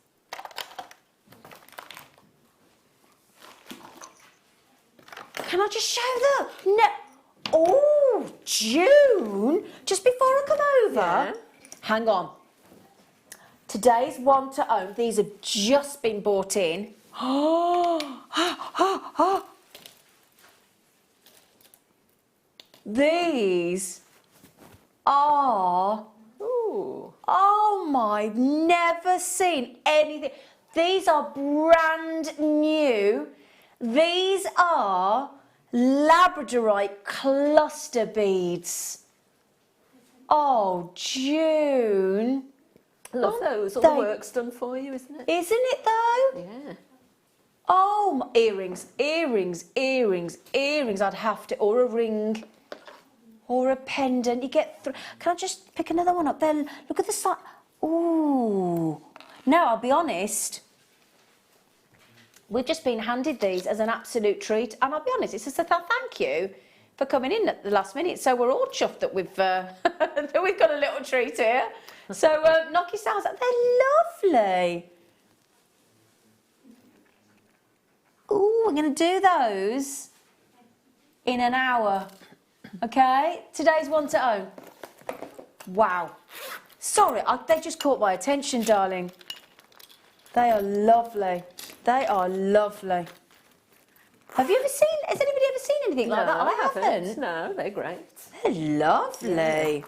Can I just show them? No. Oh, June! Just before I come over... Hang on. Today's one to own. These have just been bought in. These are... Oh my, never seen anything. These are brand new. These are labradorite cluster beads. Oh, June. Love those. All the work's done for you, isn't it? Isn't it though? Yeah. Oh, earrings. I'd have to, or a ring, or a pendant. You get. Can I just pick another one up? Then look at the side. Ooh. Now I'll be honest. We've just been handed these as an absolute treat, and I'll be honest. It's just a thank you for coming in at the last minute. So we're all chuffed that we've that we've got a little treat here. So knock yourselves out. They're lovely. Ooh, we're going to do those in an hour. Okay? Today's one to own. Wow. Sorry, they just caught my attention, darling. They are lovely. They are lovely. Have you ever seen, has anybody ever seen anything like that? I haven't. No, they're great. They're lovely. Yeah.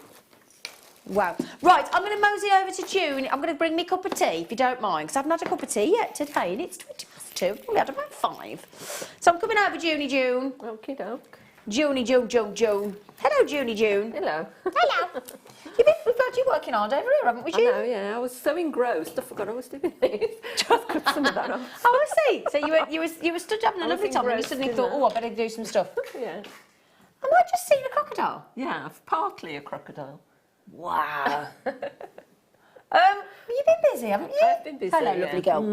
Wow. Right, I'm going to mosey over to June. I'm going to bring me a cup of tea, if you don't mind, because I haven't had a cup of tea yet today, and it's 2:20. I've only had about 5. So I'm coming over, June. Okie doke. June. Hello, June. Hello. Hello. We've got you working hard over here, haven't we, June? I know, yeah. I was so engrossed, I forgot I was doing this. Just cut some of that off. Oh, I see. So you were stood having a lovely time, and you suddenly thought, oh, I better do some stuff. Yeah. Am I just seeing a crocodile? Yeah, partly a crocodile. Wow. You've been busy, haven't you? I've been busy. Hello, lovely girl.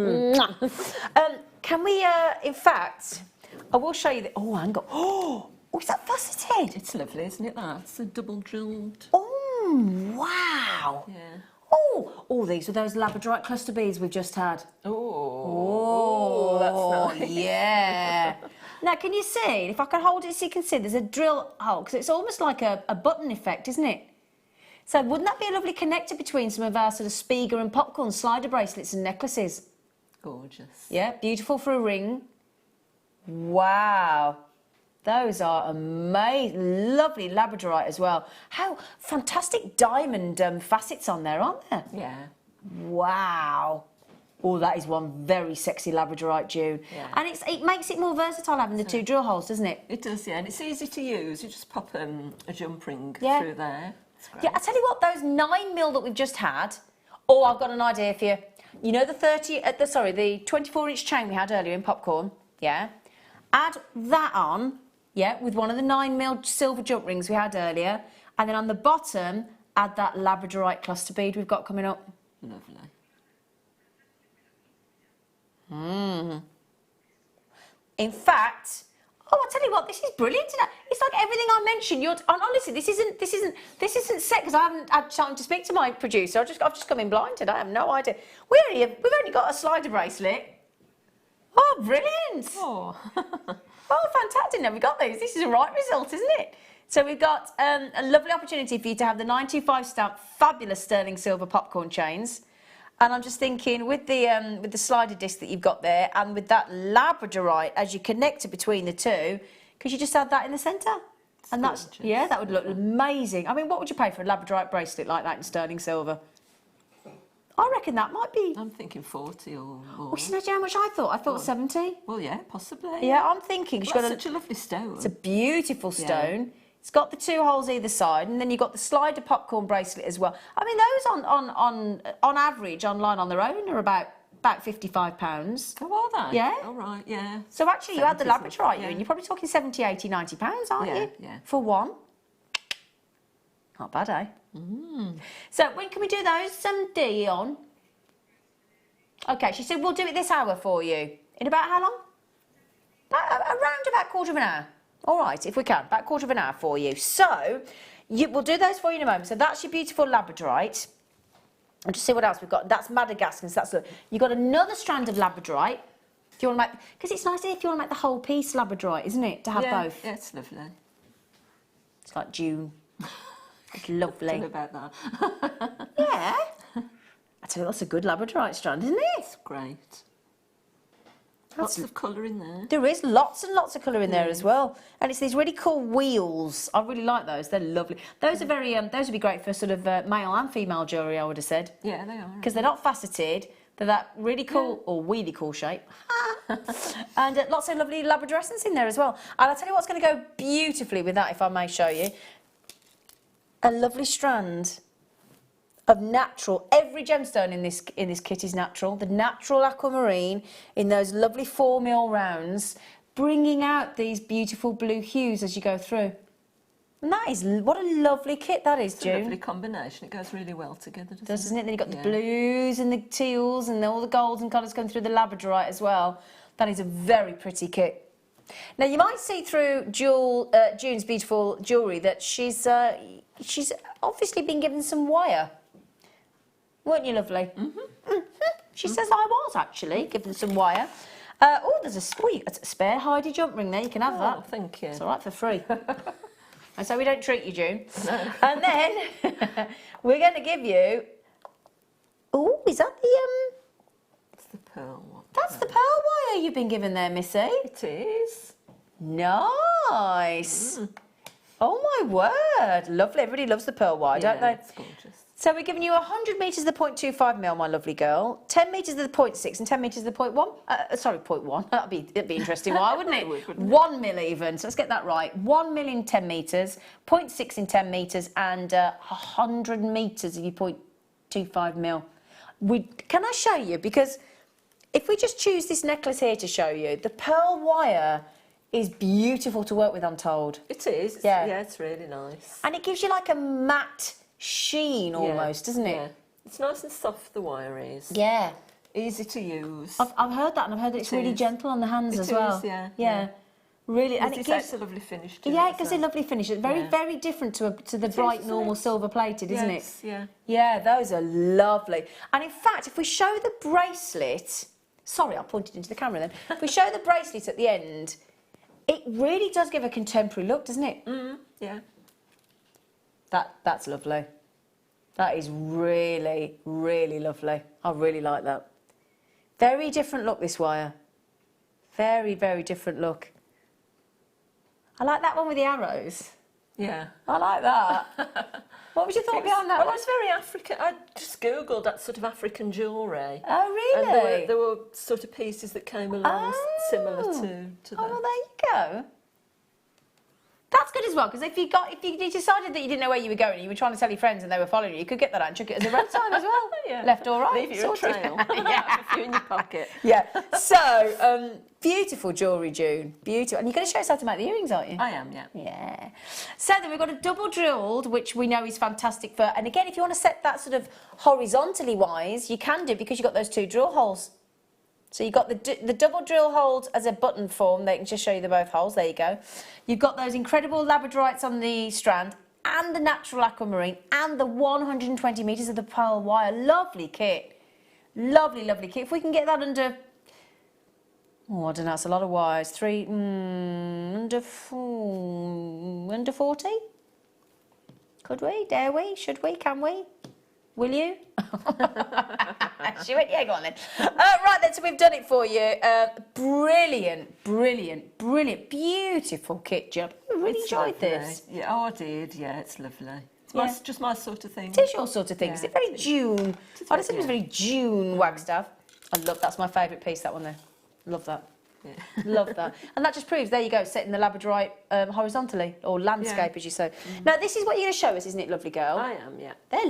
Can we, in fact, I will show you the. Oh, hang on. Oh, is that faceted? It's lovely, isn't it? That's a double jewelled. Oh, wow. Yeah. Oh, these were those labradorite cluster beads we've just had. Oh, that's nice. Yeah. Now, can you see? If I can hold it so you can see, there's a drill hole, because it's almost like a button effect, isn't it? So wouldn't that be a lovely connector between some of our sort of Spiga and popcorn slider bracelets and necklaces? Gorgeous. Yeah, beautiful for a ring. Wow. Those are amazing. Lovely labradorite as well. How fantastic diamond facets on there, aren't there? Yeah. Wow. Oh, that is one very sexy labradorite, June. Yeah. And it makes it more versatile having the 2 drill holes, doesn't it? It does, yeah, and it's easy to use. You just pop a jump ring Yeah. through there. It's great. Yeah, I tell you what, those 9mm that we've just had. Oh, I've got an idea for you. You know the 24-inch chain we had earlier in popcorn. Yeah. Add that on. Yeah, with one of the 9mm silver jump rings we had earlier, and then on the bottom add that labradorite cluster bead we've got coming up. Lovely. In fact, I tell you what, this is brilliant. Isn't it? It's like everything I mentioned. Honestly, this isn't set because I haven't had time to speak to my producer. I've just come in blind today. I have no idea. We've only got a slider bracelet. Oh, brilliant! Oh, Oh, fantastic. Now we've got these. This is a right result, isn't it? So we've got a lovely opportunity for you to have the 925 stamp, fabulous sterling silver popcorn chains. And I'm just thinking with the slider disc that you've got there and with that labradorite as you connect it between the two, could you just add that in the centre? And that's, yeah, that would look amazing. I mean, what would you pay for a labradorite bracelet like that in sterling silver? I reckon that might be... I'm thinking 40 or more. Oh, you know how much I thought? I thought 70. Well, yeah, possibly. Yeah, I'm thinking. Well, that's such a lovely stone. It's a beautiful stone. Yeah. It's got the 2 holes either side, and then you've got the slider popcorn bracelet as well. I mean, those on average online on their own are about £55. Oh, are they? Yeah. All right, yeah. So actually, you add the labradorite, yeah. and you're probably talking 70, 80, £90, aren't Yeah, you? yeah. For one. Not bad, eh? So when can we do those, Dion? Okay, she said we'll do it this hour for you. In about how long? Around about 1/4 of an hour. All right, if we can, about 1/4 of an hour for you. So we'll do those for you in a moment. So that's your beautiful labradorite. And just see what else we've got. That's Madagascar. So that's you've got another strand of labradorite. If you want to make, because it's nice if you want to make the whole piece labradorite, isn't it? To have both. Yeah, it's lovely. It's like June. It's lovely. Don't know about that. Yeah. I tell you, that's a good labradorite strand, isn't it? It's great. Lots of colour in there. There is lots and lots of colour in there as well, and it's these really cool wheels. I really like those. They're lovely. Those are very. Those would be great for sort of male and female jewellery. I would have said. Yeah, they are. Because they're not faceted. They're that really cool or really cool shape, and lots of lovely labradorescence in there as well. And I'll tell you what's going to go beautifully with that, if I may show you. A lovely strand of natural. Every gemstone in this kit is natural. The natural aquamarine in those lovely 4mm rounds, bringing out these beautiful blue hues as you go through. And that is, what a lovely kit that is, June. It's a lovely combination. It goes really well together, doesn't it? Then you've got the blues and the teals and all the golds and colours going through the labradorite as well. That is a very pretty kit. Now, you might see through June's beautiful jewellery that she's obviously been given some wire. Weren't you lovely? She says I was actually given some wire. Oh, there's a spare Heidi jump ring there. You can have that. Oh, thank you. It's all right for free. And so we don't treat you, June. No. And then we're going to give you. Oh, is that the It's the pearl one. That's the pearl wire you've been given there, Missy. It is. Nice. Oh my word, lovely. Everybody loves the pearl wire, don't they? It's gorgeous. So we're giving you 100 metres of the 0.25mm, my lovely girl, 10 metres of the 0.6 and 10 metres of the 0.1. Sorry, 0.1. That'd be interesting, why, wouldn't it? Wouldn't it? 1 mil even. So let's get that right. 1 mil in 10 metres, 0.6 in 10 metres, and 100 metres of your 0.25mm. Can I show you? Because if we just choose this necklace here to show you, the pearl wire is beautiful to work with, I'm told. It is. Yeah, it's really nice. And it gives you like a matte sheen almost, doesn't it? Yeah. It's nice and soft, the wire is. Yeah. Easy to use. I've heard that, and I've heard that it's really gentle on the hands as well. It is, yeah. Really, and it gives a lovely finish to it gives a lovely finish. It's very different to the bright, normal silver plated, isn't it? Yeah. Yeah, those are lovely. And in fact, if we show the bracelet, sorry, I pointed into the camera then. If we show the bracelet at the end, it really does give a contemporary look, doesn't it? Yeah. That's lovely. That is really, really lovely. I really like that. Very different look, this wire. Very, very different look. I like that one with the arrows. Yeah. I like that. What was your thought behind that Well, one? it's very African. I just googled that sort of African jewellery. Oh, really? And there were sort of pieces that came along similar to that. Oh, well, there you go. That's good as well, because if you decided that you didn't know where you were going and you were trying to tell your friends and they were following you, you could get that out and chuck it as a road sign as well. Yeah. Left or right. Leave you a trail. Yeah. Have a few in your pocket. Yeah. So, beautiful jewellery, June. Beautiful. And you're going to show us how to make the earrings, aren't you? I am, yeah. Yeah. So then we've got a double drilled, which we know is fantastic for, and again, if you want to set that sort of horizontally wise, you can do, because you've got those 2 drill holes. So you've got the double drill holes as a button form. They can just show you the both holes. There you go. You've got those incredible labradorites on the strand and the natural aquamarine and the 120 metres of the pearl wire. Lovely kit. Lovely, lovely kit. If we can get that under... Oh, I don't know, it's a lot of wires. Under 40? Could we? Dare we? Should we? Can we? Will you? She went, yeah, go on then. Right then, so we've done it for you. Brilliant, brilliant, brilliant, beautiful kit, Jill. I really enjoyed this. Yeah, oh, I did. Yeah, it's lovely. It's just my sort of thing. It is your sort of thing. Is it very June? I just said it was very June Wagstaffe. I love that's my favourite piece, that one there. Love that. Yeah. Love that. And that just proves, there you go, setting the labradorite horizontally, or landscape, as you say. Now, this is what you're going to show us, isn't it, lovely girl? I am, yeah. They're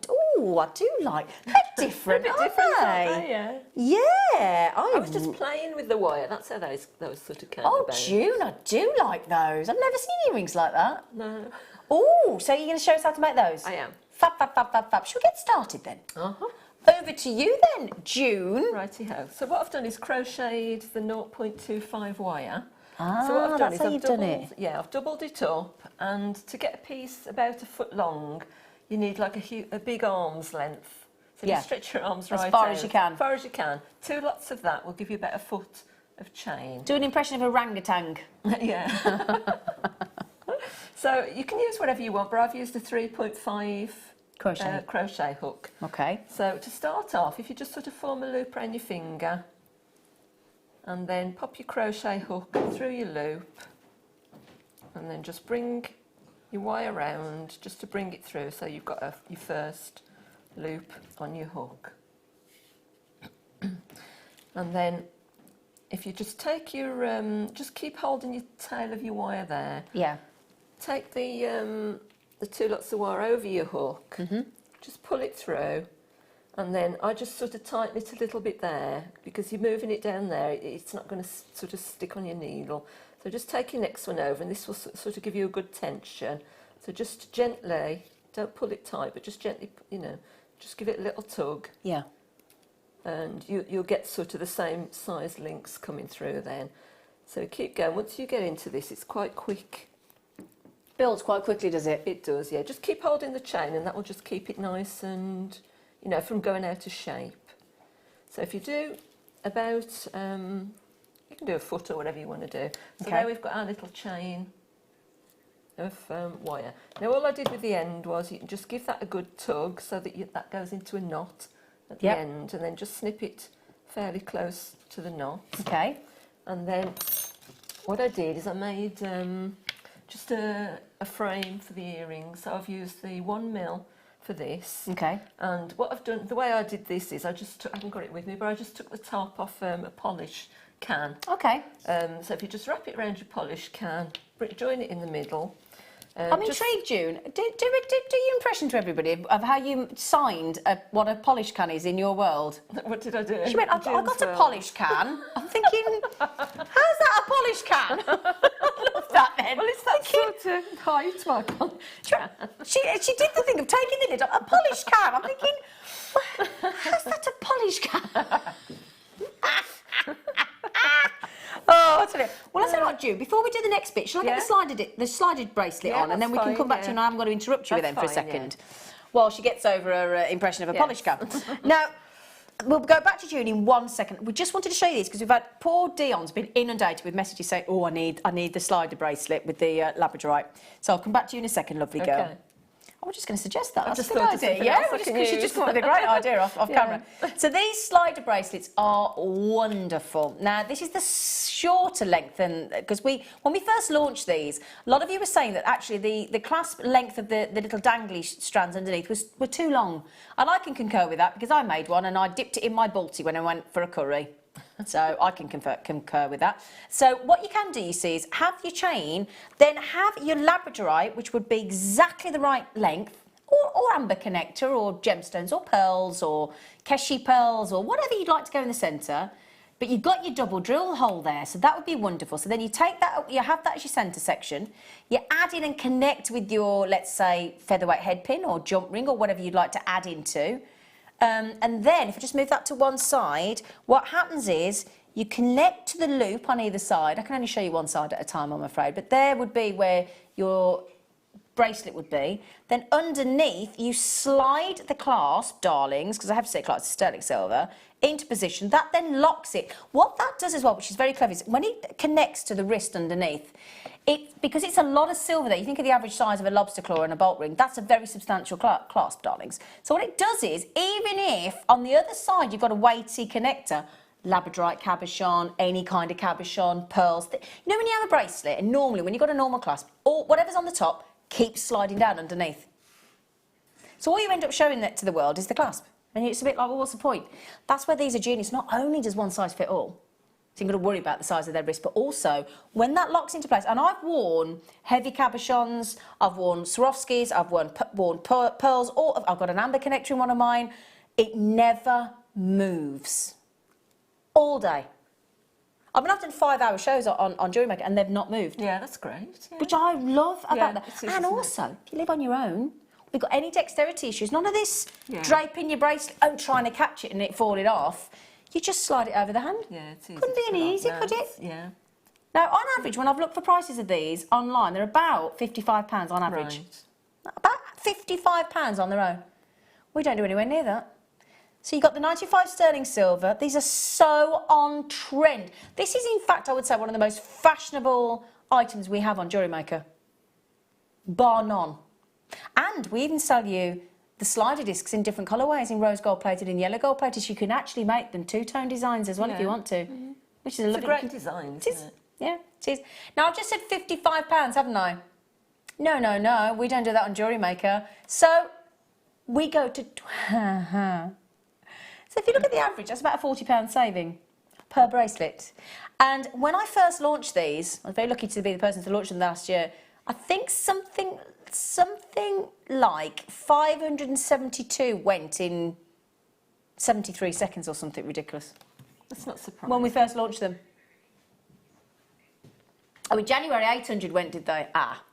oh, I do like. They're different, They're a bit aren't different, they? aren't they? Yeah. Yeah. I was just playing with the wire. That's how those sort of came Oh, about. June, I do like those. I've never seen earrings like that. No. Oh, so you're going to show us how to make those? I am. Fab, fab, fab, fab, fab. Shall we get started then? Uh-huh. Over to you then, June. Righty-ho. So what I've done is crocheted the 0.25 wire. Ah, so what I've done that's is how I've you've done doubled, it. Yeah, I've doubled it up, and to get a piece about a foot long, you need like a big arm's length. So you stretch your arms right as far out, as you can. As far as you can. 2 lots of that will give you about a foot of chain. Do an impression of a orangutan. Yeah. So you can use whatever you want, but I've used a 3.5 crochet hook. Okay. So to start off, if you just sort of form a loop around your finger and then pop your crochet hook through your loop and then just bring your wire round just to bring it through, so you've got your first loop on your hook. And then if you just take your, just keep holding your tail of your wire there. Yeah. Take the 2 lots of wire over your hook, just pull it through, and then I just sort of tighten it a little bit there, because you're moving it down there, it's not going to sort of stick on your needle. So just take your next one over, and this will sort of give you a good tension. So just gently, don't pull it tight, but just gently, just give it a little tug. Yeah. And you'll get sort of the same size links coming through then. So keep going. Once you get into this, it's quite quick. Builds quite quickly, does it? It does, yeah. Just keep holding the chain, and that will just keep it nice and, from going out of shape. So if you do about, you can do a foot or whatever you want to do. So now we've got our little chain of wire. Now all I did with the end was you can just give that a good tug so that that goes into a knot at the end, and then just snip it fairly close to the knot. Okay. And then what I did is I made just a frame for the earrings. So I've used the 1mm for this. Okay. And what I've done, the way I did this is I haven't got it with me, but I just took the top off a polish can. Okay. So if you just wrap it around your polish can, join it in the middle. I'm intrigued, June. Do your impression to everybody of how you signed what a polish can is in your world. What did I do? She went, I got a polish can. I'm thinking, how's that a polish can? I love that then. Well, it's that sort of height, my polish can. She did the thing of taking the lid off, a polish can. I'm thinking, how's that a polish can? Oh, I tell you. Well, I tell you what, June, before we do the next bit, shall I get the slided bracelet on, and then we can come back to you, and I haven't got to interrupt you then for a second while she gets over her impression of a polish can. Now, we'll go back to June in 1 second. We just wanted to show you these because we've had poor Dion's been inundated with messages saying, oh, I need the slider bracelet with the labradorite. So I'll come back to you in a second, lovely girl. Okay. I was just going to suggest that. That's just a good thought of idea. something Yeah, else I can she use. just come up with a great idea off camera. So these slider bracelets are wonderful. Now, this is the shorter length, and because when we first launched these, a lot of you were saying that actually the clasp length of the little dangly strands underneath were too long. And I can concur with that because I made one and I dipped it in my Balti when I went for a curry. So I can concur with that. So what you can do, you see, is have your chain, then have your labradorite, which would be exactly the right length, or amber connector, or gemstones, or pearls, or keshi pearls, or whatever you'd like to go in the centre. But you've got your double drill hole there, so that would be wonderful. So then you take that, you have that as your centre section. You add in and connect with your, let's say, featherweight head pin or jump ring or whatever you'd like to add into. And then if I just move that to one side, what happens is you connect to the loop on either side. I can only show you one side at a time, I'm afraid, but there would be where your bracelet would be. Then underneath, you slide the clasp, darlings, because I have to say clasp, it's sterling silver, into position. That then locks it. What that does as well, which is very clever, is when it connects to the wrist underneath, because it's a lot of silver there, you think of the average size of a lobster claw and a bolt ring, that's a very substantial clasp, darlings. So what it does is, even if on the other side you've got a weighty connector, labradorite cabochon, any kind of cabochon, pearls, you know when you have a bracelet, and normally when you've got a normal clasp, or whatever's on the top keeps sliding down underneath. So all you end up showing that to the world is the clasp. And it's a bit like, well, what's the point? That's where these are genius. Not only does one size fit all, so you've got to worry about the size of their wrist, but also when that locks into place, and I've worn heavy cabochons, I've worn Swarovskis, I've worn pearls, or I've got an amber connector in one of mine, it never moves. All day. I've been often 5-hour shows on Jewellery Maker and they've not moved. Yeah, that's great. Yeah. Which I love about that. It is, And isn't also, if you live on your own, we've got any dexterity issues, none of this draping your bracelet, trying to catch it and it falling off. You just slide it over the hand. Yeah, it's easy. Couldn't be any easier, could it? Yeah. Now, on average, when I've looked for prices of these online, they're about £55 on average. Right. About £55 on their own. We don't do anywhere near that. So you've got the 95 sterling silver. These are so on trend. This is, in fact, I would say, one of the most fashionable items we have on Jewellery Maker. Bar none. And we even sell you the slider discs in different colourways, in rose gold plated and yellow gold plated. So you can actually make them two-tone designs as well if you want to. Mm-hmm. Which is a lovely great design, isn't it? Yeah, it is. Now, I've just said £55, haven't I? No, we don't do that on Jewellery Maker. So we go to... So if you look at the average, that's about a £40 saving per bracelet. And when I first launched these, I was very lucky to be the person to launch them last year, I think something like 572 went in 73 seconds or something ridiculous. That's not surprising. When we first launched them. Oh, in January 800 went, did they? Ah.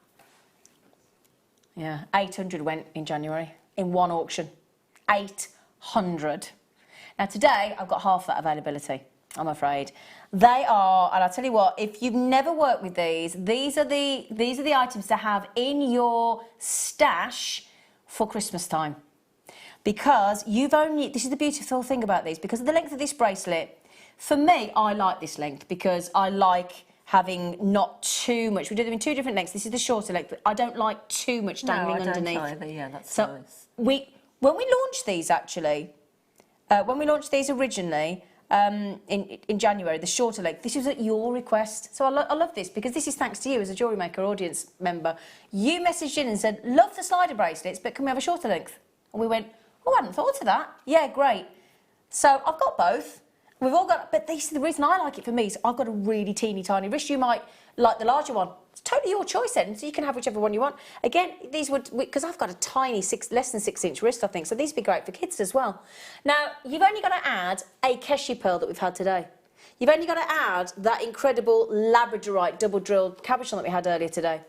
Yeah, 800 went in January in one auction. 800. Now today, I've got half that availability, I'm afraid. They are, and I'll tell you what, if you've never worked with these are the items to have in your stash for Christmas time. Because this is the beautiful thing about these, because of the length of this bracelet, for me, I like this length because I like having not too much. We do them in two different lengths. This is the shorter length, but I don't like too much dangling underneath. No, I don't either. Yeah, that's so nice. When we launched these, actually, when we launched these originally in January, the shorter length, this was at your request. So I love this because this is thanks to you as a Jewellery Maker audience member. You messaged in and said, love the slider bracelets, but can we have a shorter length? And we went, oh, I hadn't thought of that. Yeah, great. So I've got both. We've all got, but the reason I like it for me is I've got a really teeny tiny wrist. You might like the larger one. It's totally your choice then, so you can have whichever one you want. Again, these would, because I've got a tiny less than 6 inch wrist, I think, so these would be great for kids as well. Now, you've only got to add a keshi pearl that we've had today. You've only got to add that incredible labradorite double drilled cabochon that we had earlier today.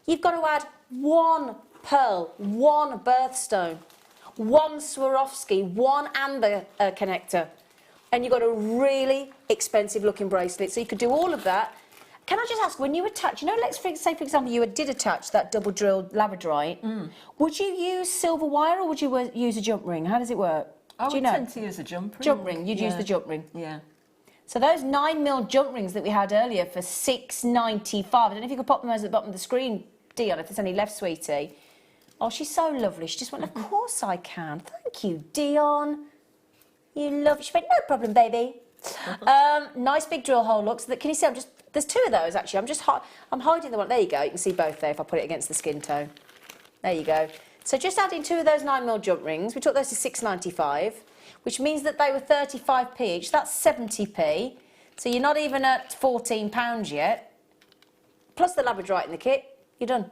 You've got to add one pearl, one birthstone, one Swarovski, one amber connector, and you've got a really expensive looking bracelet. So you could do all of that. Can I just ask, when you attach, you know, let's say, for example, you did attach that double drilled labradorite, would you use silver wire or would you use a jump ring? How does it work? I Do you would know? tend to use a jump ring. Jump ring, you'd use the jump ring. Yeah. So those 9mm jump rings that we had earlier for $6.95, I don't know if you could pop them as at the bottom of the screen, Dion, if there's any left, sweetie. Oh, she's so lovely. She just went, of course I can. Thank you, Dion. You love. She went, no problem, baby. Nice big drill hole look. So that, can you see? There's two of those actually. I'm hiding the one. There you go. You can see both there if I put it against the skin tone. There you go. So just adding two of those 9mm jump rings. We took those to £6.95, which means that they were 35p each. That's 70p. So you're not even at £14 yet. Plus the labradorite in the kit. You're done.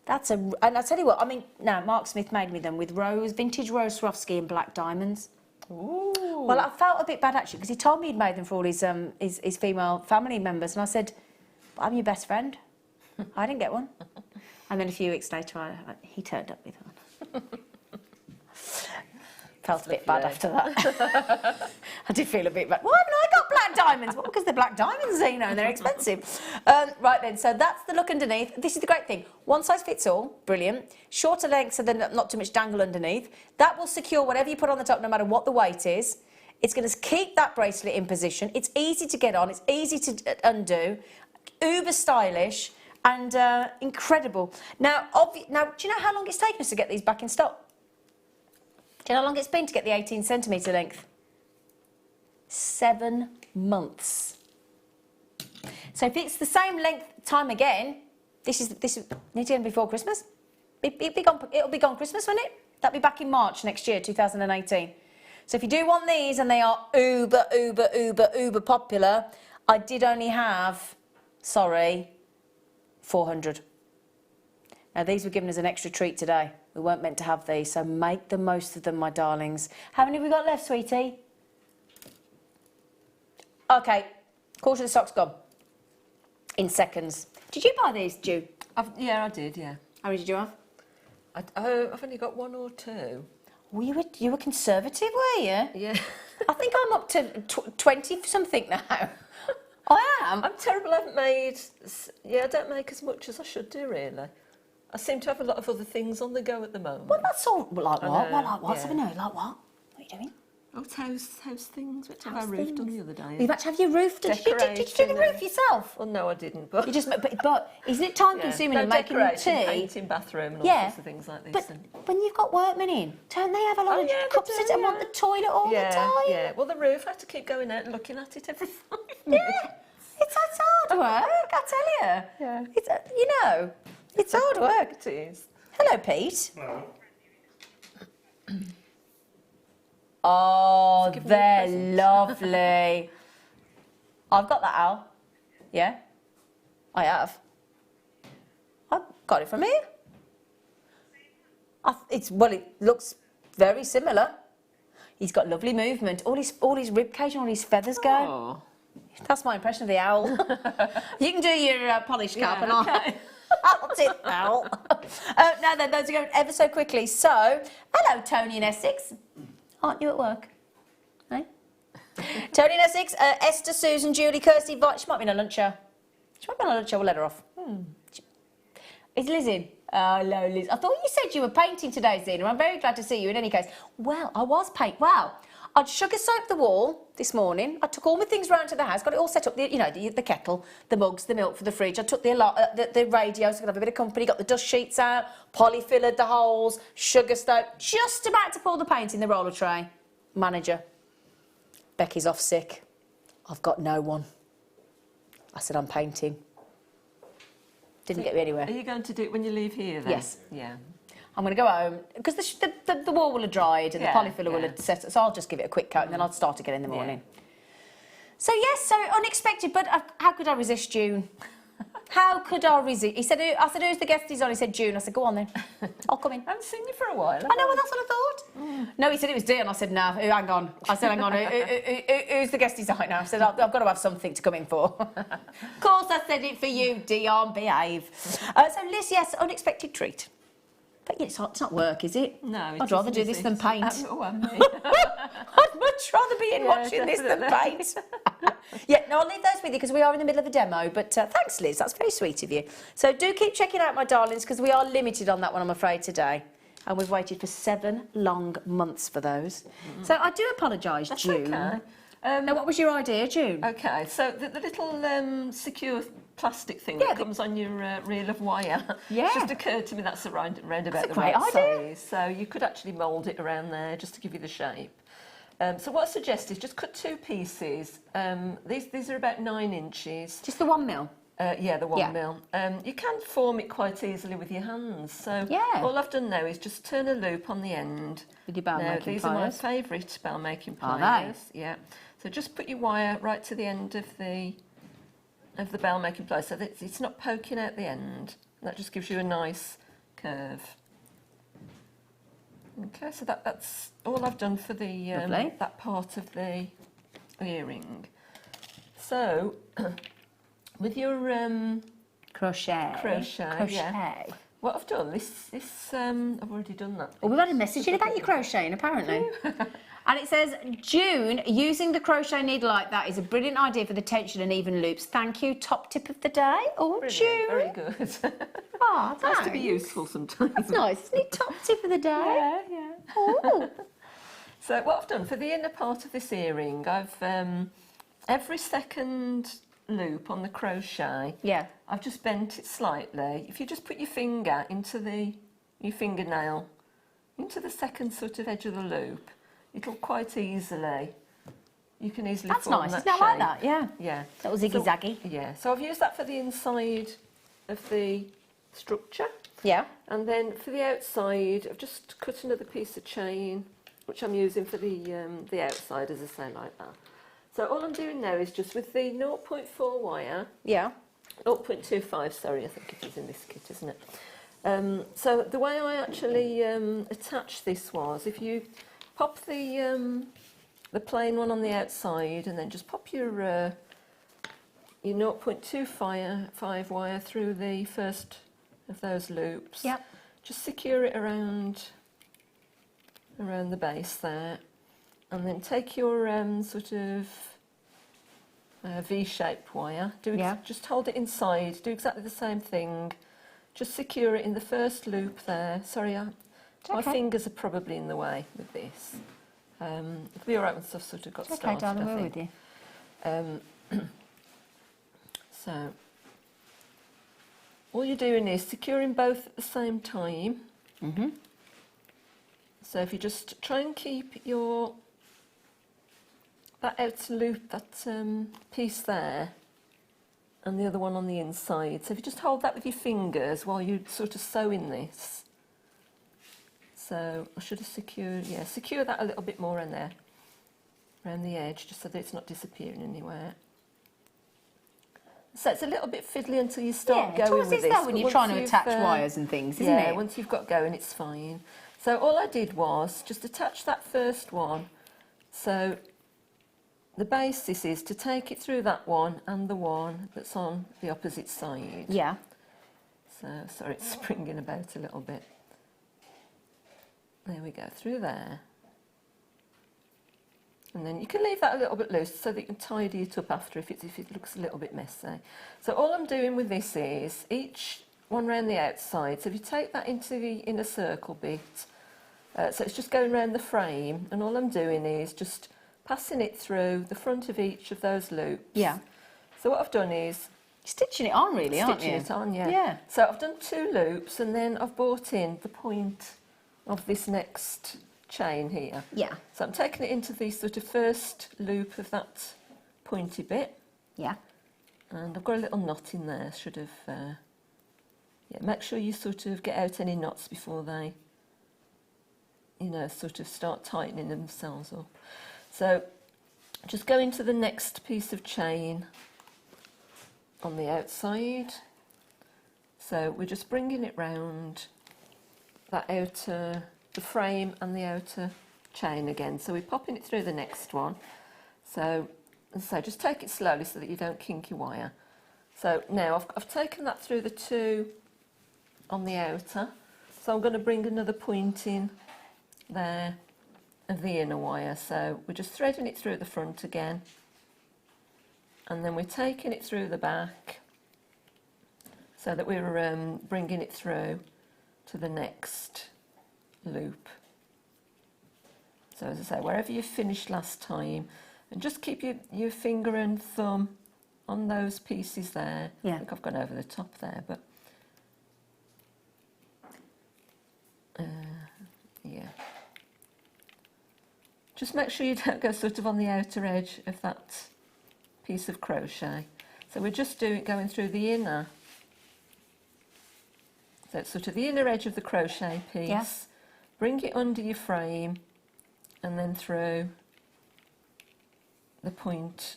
And I'll tell you what. I mean, now Mark Smith made me them with vintage rose Swarovski and black diamonds. Ooh. Well, I felt a bit bad actually because he told me he'd made them for all his female family members, and I said, but I'm your best friend. I didn't get one. And then a few weeks later, he turned up with one. Felt a bit bad after that. I did feel a bit bad. Why haven't I got black diamonds? Well, because they're black diamonds, you know, and they're expensive. Right then, so that's the look underneath. This is the great thing. One size fits all, brilliant. Shorter length so then not too much dangle underneath. That will secure whatever you put on the top, no matter what the weight is. It's going to keep that bracelet in position. It's easy to get on. It's easy to undo. Uber stylish and incredible. Now, do you know how long it's taken us to get these back in stock? Do you know how long it's been to get the 18cm length? 7 months. So if it's the same length time again, this is near the end before Christmas. It'll be gone Christmas, won't it? That'll be back in March next year, 2018. So if you do want these and they are uber popular, I did only have, 400. Now these were given as an extra treat today. We weren't meant to have these, so make the most of them, my darlings. How many have we got left, sweetie? Okay, quarter of the stock's gone. In seconds. Did you buy these, Ju? Yeah, I did, yeah. How many did you have? I've only got one or two. Well, you were conservative, were you? Yeah. I think I'm up to 20 something now. I am. I'm terrible. I don't make as much as I should do, really. I seem to have a lot of other things on the go at the moment. Well, that's all. Like what? Well, like what? yeah. So we know, like what? What are you doing? Oh, house things, which I roofed done the other day. You've actually have your roof done. Did you do the roof yourself? Well, no, I didn't. But you just, but isn't it time consuming and making tea? Painting bathroom and all sorts of things like this. But when you've got workmen in, don't they have a lot of cups and want the toilet all the time? Yeah. Well, the roof, I have to keep going out and looking at it every 5 minutes. Yeah, it's hard work. I tell you. Yeah. It's it's hard work. It is. Hello, Pete. No. Oh, they're lovely. I've got that, Al. Yeah? I have. I've got it from here. It looks very similar. He's got lovely movement. All his rib cage and all his feathers go. Oh. That's my impression of the owl. You can do your polish cap and okay. I'll do the owl. Now then, those are going ever so quickly. So, hello, Tony in Essex. Aren't you at work? Eh? Tony in Essex, Esther, Susan, Julie, Kirsty, she might be in a lunch hour. She might be on a lunch hour, we'll let her off. Is Liz in? Oh, hello, Liz. I thought you said you were painting today, Zena. I'm very glad to see you in any case. Well, I was painting. Wow. I'd sugar soaked the wall this morning. I took all my things round to the house, got it all set up, the kettle, the mugs, the milk for the fridge. I took the radio so I could have a bit of company, got the dust sheets out, polyfillered the holes, sugar stoked, just about to pour the paint in the roller tray. Manager, Becky's off sick. I've got no one. I said, I'm painting. Didn't get me anywhere. Are you going to do it when you leave here then? Yes. Yeah. I'm going to go home because the wall will have dried and the polyfiller will have set. So I'll just give it a quick coat and then I'll start again in the morning. So yes, so unexpected, but how could I resist June? How could I resist? He said, I said, who's the guest he's on? He said, June. I said, go on then. I'll come in. I haven't seen you for a while. I know, well, that's what I thought. No, he said it was Dion. I said, no, hang on. I said, hang on, who's the guest he's on now? I said, I've got to have something to come in for. Of course, I said it for you, Dion, behave. So Liz, yes, unexpected treat. But it's not work, is it? No, I'd rather do this than paint. Me. I'd much rather be in watching this than paint. No, I'll leave those with you because we are in the middle of a demo. But thanks, Liz. That's very sweet of you. So do keep checking out, my darlings, because we are limited on that one, I'm afraid, today. And we've waited for 7 long months for those. So I do apologise, June. Okay. Now, what was your idea, June? Okay, so the little secure plastic thing that comes on your reel of wire. Yeah. It's just occurred to me that's around about the great right idea. size. So you could actually mould it around there just to give you the shape. So what I suggest is just cut 2 pieces. These are about 9 inches. Just the 1 mil? Yeah, the 1 mil. You can form it quite easily with your hands. So all I've done now is just turn a loop on the end. With your bell making these pliers. are my favourite bell making Are pliers. they? Yeah. So just put your wire right to the end of the bell making pliers so that it's not poking out the end. That just gives you a nice curve. Okay, so that's all I've done for the that part of the earring. So with your crochet. Yeah. What I've done, this I've already done that. Well, we've had a message in about your crocheting, apparently. And it says, June, using the crochet needle like that is a brilliant idea for the tension and even loops. Thank you. Top tip of the day. Oh, Brilliant, June. very good. Oh, It's nice to be useful sometimes. That's nice, isn't it? Top tip of the day. Yeah. Oh. So what I've done for the inner part of this earring, I've every second loop on the crochet, I've just bent it slightly. If you just put your finger into your fingernail into the second sort of edge of the loop, it'll quite easily. You can easily. That's form nice. that Isn't that shape. like that? Yeah. Yeah. That was ziggy zaggy. Yeah. So I've used that for the inside of the structure. Yeah. And then for the outside, I've just cut another piece of chain, which I'm using for the outside, as I say, like that. So all I'm doing now is just with the 0.4 wire. Yeah. 0.25, sorry, I think it is in this kit, isn't it? So the way I actually attach this was, if you pop the plain one on the outside and then just pop your 0.25 wire through the first of those loops. Yep. Just secure it around the base there, and then take your sort of V-shaped wire. Just hold it inside. Do exactly the same thing. Just secure it in the first loop there. Sorry, my fingers are probably in the way with this. It'll be all right once I've sort of got started. Okay, darling, we're with you. So all you're doing is securing both at the same time. Mm-hmm. So if you just try and keep that outer loop, that piece there, and the other one on the inside. So if you just hold that with your fingers while you sort of sew in this. So I should have secure that a little bit more in there, around the edge, just so that it's not disappearing anywhere. So it's a little bit fiddly until you start going with this. Yeah, when you're trying to attach wires and things, isn't it? Yeah, once you've got going, it's fine. So all I did was just attach that first one. So the basis is to take it through that one and the one that's on the opposite side. Yeah. So, sorry, it's springing about a little bit. There we go, through there. And then you can leave that a little bit loose so that you can tidy it up after if it looks a little bit messy. So all I'm doing with this is each one round the outside. So if you take that into the inner circle bit, so it's just going around the frame, and all I'm doing is just passing it through the front of each of those loops. Yeah. So what I've done is stitching it on, really, aren't you? Stitching it on, yeah. Yeah. So I've done 2 loops, and then I've brought in the point of this next chain here. Yeah. So I'm taking it into the sort of first loop of that pointy bit. Yeah. And I've got a little knot in there, should have, make sure you sort of get out any knots before they, sort of start tightening themselves up. So just go into the next piece of chain on the outside. So we're just bringing it round that outer, the frame and the outer chain again. So we're popping it through the next one. So, as I say, just take it slowly so that you don't kink your wire. So now I've taken that through the 2 on the outer. So I'm going to bring another point in there of the inner wire. So we're just threading it through the front again. And then we're taking it through the back so that we're bringing it through to the next loop. So as I say, wherever you finished last time, and just keep your finger and thumb on those pieces there. Yeah. I think I've gone over the top there, but yeah. Just make sure you don't go sort of on the outer edge of that piece of crochet. So we're just going through the inner. So it's sort of the inner edge of the crochet piece. Yeah. Bring it under your frame and then through the point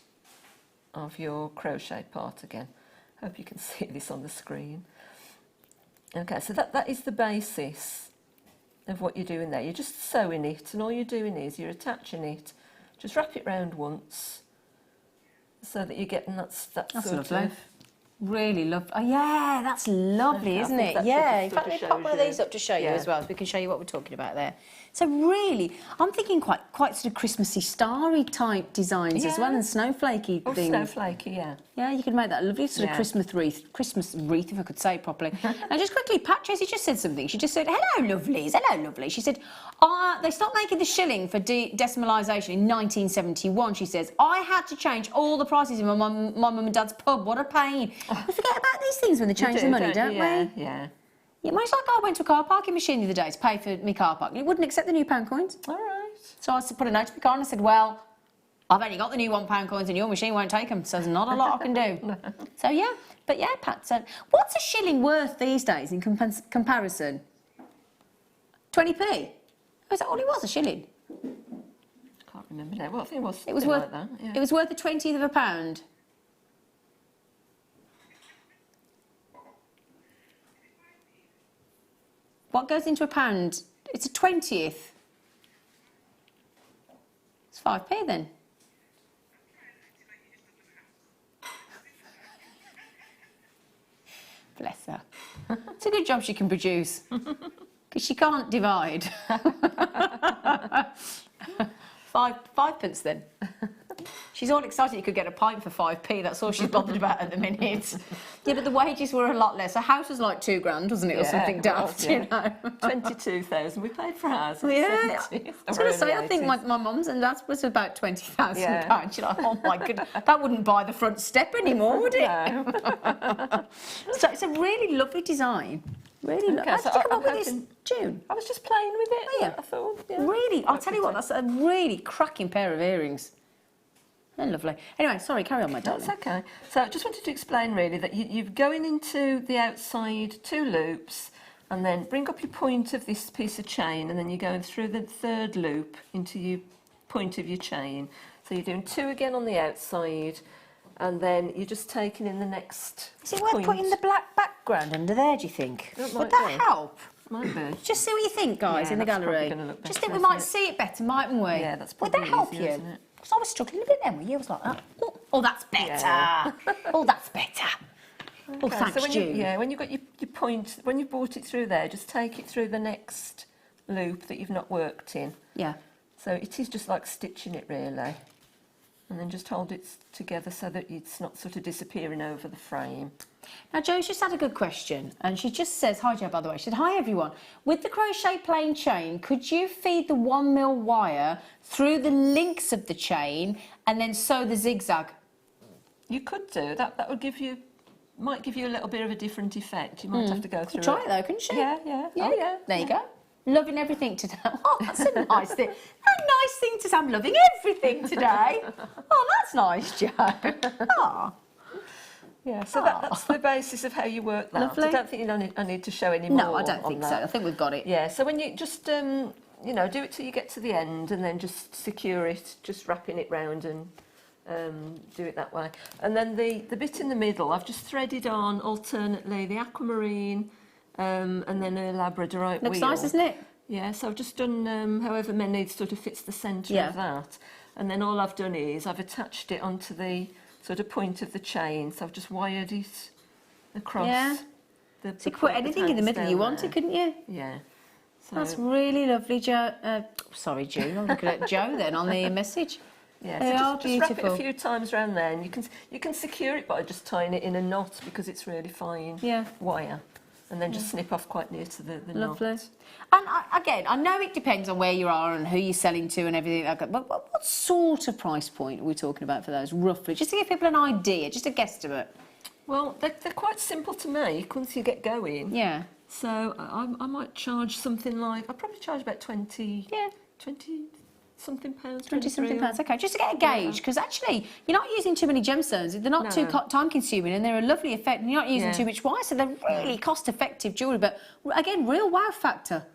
of your crochet part again. Hope you can see this on the screen. Okay, so that is the basis of what you're doing there. You're just sewing it, and all you're doing is you're attaching it. Just wrap it round once so that you're getting that sort lovely. of... Really lovely. Oh, yeah, that's lovely, I isn't think it? that Yeah, sort in of fact, let me shows pop one of you. these up to show you Yeah. as well, so we can show you what we're talking about there. So really, I'm thinking quite sort of Christmassy, starry type designs as well, Yeah. and snowflakey Oh, things. snowflakey, yeah. Yeah, you can make that lovely sort of Yeah. Christmas wreath, if I could say it properly. Now, just quickly, Pat Tracy just said something. She just said, hello, lovelies, hello, lovely. She said, they stopped making the shilling for decimalisation in 1971, she says. I had to change all the prices in my mum and dad's pub. What a pain. We forget about these things when they change the money, don't Yeah, we? yeah. Yeah, well, it's like I went to a car parking machine the other day to pay for my car park, and it wouldn't accept the new pound coins. All right. So I put a note to my car and I said, well, I've only got the new £1 coins and your machine won't take them, so there's not a lot I can do. So yeah, but yeah, Pat said, what's a shilling worth these days in comparison? 20p? Was that all it was, a shilling? Can't remember now. Well, I think it was It was something worth, like that. Yeah. it was worth a 20th of a pound. What goes into a pound? It's a 20th. It's 5p then. Bless her. It's a good job she can produce, because she can't divide. Five pence then. She's all excited you could get a pint for 5p. That's all she's bothered about at the minute. Yeah, but the wages were a lot less. Her house was like £2,000, wasn't it, or something daft, you know? 22,000 we paid for ours. Yeah, 70s, I was going to say, I think 80s. my mum's and dad's was about £20,000. Yeah. You're like, oh my goodness, that wouldn't buy the front step anymore, would it? No. So it's a really lovely design. Really lovely. How did so you come I'm up with this, hoping- June? I was just playing with it. yeah. I thought, yeah. Really, I'll tell you what, that's a really cracking pair of earrings. They're lovely. Anyway, sorry, carry on, my darling. That's okay. So I just wanted to explain really that you're going into the outside 2 loops and then bring up your point of this piece of chain and then you're going through the 3rd loop into your point of your chain. So you're doing 2 again on the outside and then you're just taking in the next Is it worth point. putting the black background under there, do you think? That Would might that be. help? Might be. Just see what you think, guys, Yeah, in the that's probably gallery. gonna look Just better, think we isn't might it? see it better, mightn't we? Yeah, that's Would probably that help easier, you? isn't it? Because I was struggling a bit then with you. I was like, oh, that's better. Yeah. Oh, that's better. Oh, Okay, thanks, so when June. when you've got your point, when you've brought it through there, just take it through the next loop that you've not worked in. Yeah. So it is just like stitching it really. And then just hold it together so that it's not sort of disappearing over the frame. Now, Joe's just had a good question, and she just says, hi, Joe, by the way. She said, hi, everyone. With the crochet plain chain, could you feed the 1mm wire through the links of the chain and then sew the zigzag? You could do that. That would might give you a little bit of a different effect. You might have to go through. Could try it, though, couldn't she? Yeah, yeah. Oh, yeah. There you go. Loving everything today. Oh, that's a nice thing. A nice thing to say. I'm loving everything today. Oh, that's nice, Joe. Oh. Yeah, so that's the basis of how you work that. Lovely. I don't think I need to show any more. No, I don't on think that. so. I think we've got it. Yeah, so when you just, do it till you get to the end and then just secure it, just wrapping it round and do it that way. And then the bit in the middle, I've just threaded on alternately the aquamarine and then a labradorite Looks wheel. nice, isn't it? Yeah, so I've just done however many sort of fits the centre Yeah. of that. And then all I've done is I've attached it onto the sort of point of the chain. So I've just wired it across. Yeah. The So you could put anything in the middle you wanted, couldn't you? Yeah. So, That's really lovely, Joe. Sorry, June. I'm looking at Joe then on the message. yeah, They so are just wrap it beautiful. a few times around there, and you can secure it by just tying it in a knot because it's really fine Yeah. wire. And then just snip off quite near to the Lovely. knot. And again, I know it depends on where you are and who you're selling to and everything like that, but what sort of price point are we talking about for those, roughly? Just to give people an idea, just a guesstimate. Well, they're quite simple to make once you get going. Yeah. So I might charge something like, I'll probably charge about 20 something pounds. 20 something pounds, okay, just to get a gauge, because actually you're not using too many gemstones, they're not too time consuming, and they're a lovely effect, and you're not using too much wire, so they're really cost effective jewellery, but again, real wow factor.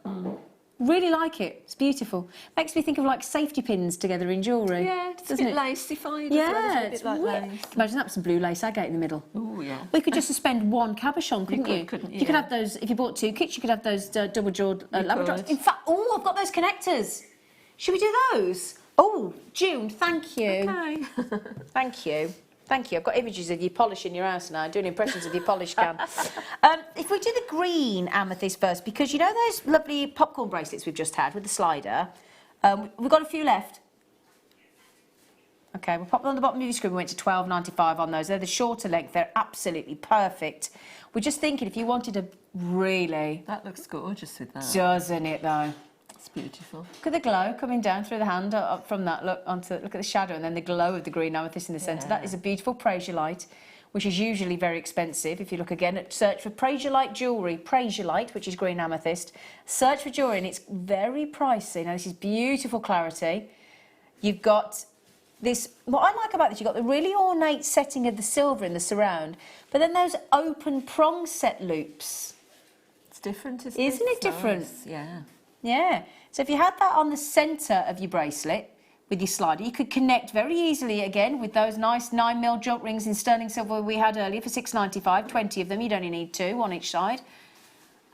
Really like it, it's beautiful. Makes me think of like safety pins together in jewellery. Yeah, it's a bit lacified. Yeah, it's a bit like lace. Imagine that with some blue lace agate in the middle. Oh yeah. We could just suspend one cabochon, couldn't you? Couldn't you? You could have those, if you bought 2 kits, you could have those double-jawed Labradors. In fact, I've got those connectors. Should we do those? Oh, June, thank you. Okay. Thank you. Thank you. I've got images of you polishing your house now, doing impressions of your polish can. If we do the green amethyst first, because you know those lovely popcorn bracelets we've just had with the slider? We've got a few left. Okay, we'll pop them on the bottom of your screen. We went to $12.95 on those. They're the shorter length. They're absolutely perfect. We're just thinking if you wanted a really... That looks gorgeous with that. Doesn't it, though? It's beautiful. Look at the glow coming down through the hand up from that. Look at the shadow and then the glow of the green amethyst in the centre. That is a beautiful Prasiolite, which is usually very expensive. If you look again at search for Prasiolite jewellery, Prasiolite, which is green amethyst, search for jewellery and it's very pricey. Now this is beautiful clarity. You've got this, what I like about this, you've got the really ornate setting of the silver in the surround, but then those open prong set loops. It's different, isn't Isn't it It's different? nice. Yeah. Yeah, so if you had that on the centre of your bracelet with your slider, you could connect very easily again with those nice 9mm jump rings in sterling silver we had earlier for $6.95, 20 of them, you'd only need 2 on each side.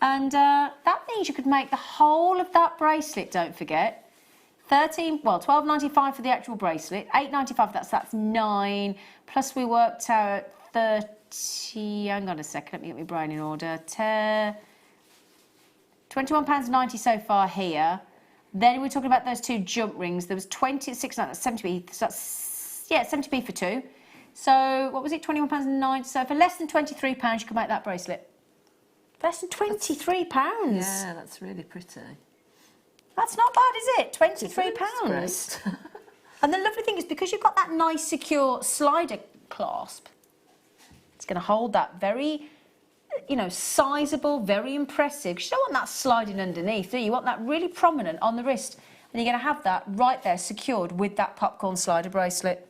And that means you could make the whole of that bracelet, don't forget. $12.95 for the actual bracelet, $8.95, that's 9, plus we worked out 30, hang on a second, let me get my brain in order, £21.90 so far here. Then we're talking about those 2 jump rings. There was 26, no, that's 70p. So that's, yeah, 70p for 2. So what was it? £21.90. So for less than £23, you can make that bracelet. Less than £23. Yeah, that's really pretty. That's not bad, is it? £23. And the lovely thing is because you've got that nice secure slider clasp, it's going to hold that very, you know, sizable, very impressive. You don't want that sliding underneath, do you? You want that really prominent on the wrist. And you're going to have that right there secured with that popcorn slider bracelet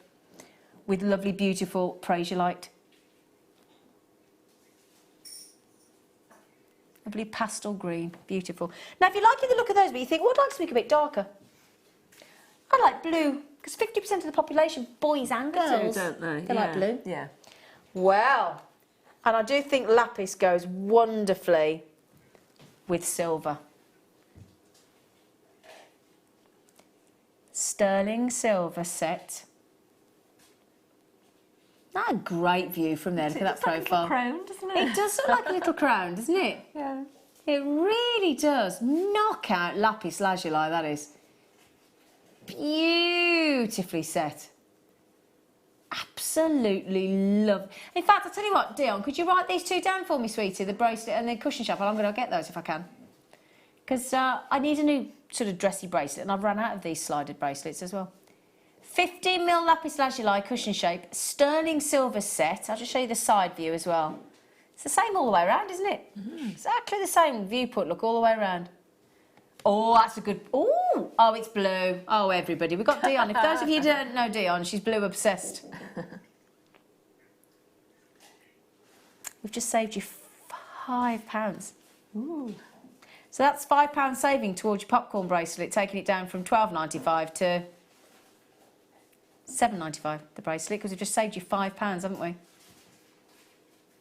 with lovely, beautiful Prasiolite. Lovely pastel green, beautiful. Now, if you like the look of those, but you think, well, I'd like something a bit darker. I like blue, because 50% of the population, boys and girls, don't they? They like blue. Yeah. Well, and I do think lapis goes wonderfully with silver. Sterling silver set. That's a great view from there. Look at that profile. Like a crown, doesn't it? It does look like a little crown, doesn't it? Yeah. It really does. Knockout lapis lazuli, that is. Beautifully set. Absolutely love. In fact, I'll tell you what, Dion, could you write these 2 down for me, sweetie? The bracelet and the cushion shuffle. I'm going to get those if I can. Because I need a new sort of dressy bracelet, and I've run out of these slided bracelets as well. 15mm lapis lazuli cushion shape, sterling silver set. I'll just show you the side view as well. It's the same all the way around, isn't it? Exactly the same viewport, look, all the way around. Oh, that's a good... Oh, it's blue. Oh, everybody. We've got Dion. If those of you don't know Dion, she's blue obsessed. We've just saved you £5. Ooh. So that's £5 saving towards your popcorn bracelet, taking it down from $12.95 to $7.95, the bracelet, because we've just saved you £5, haven't we?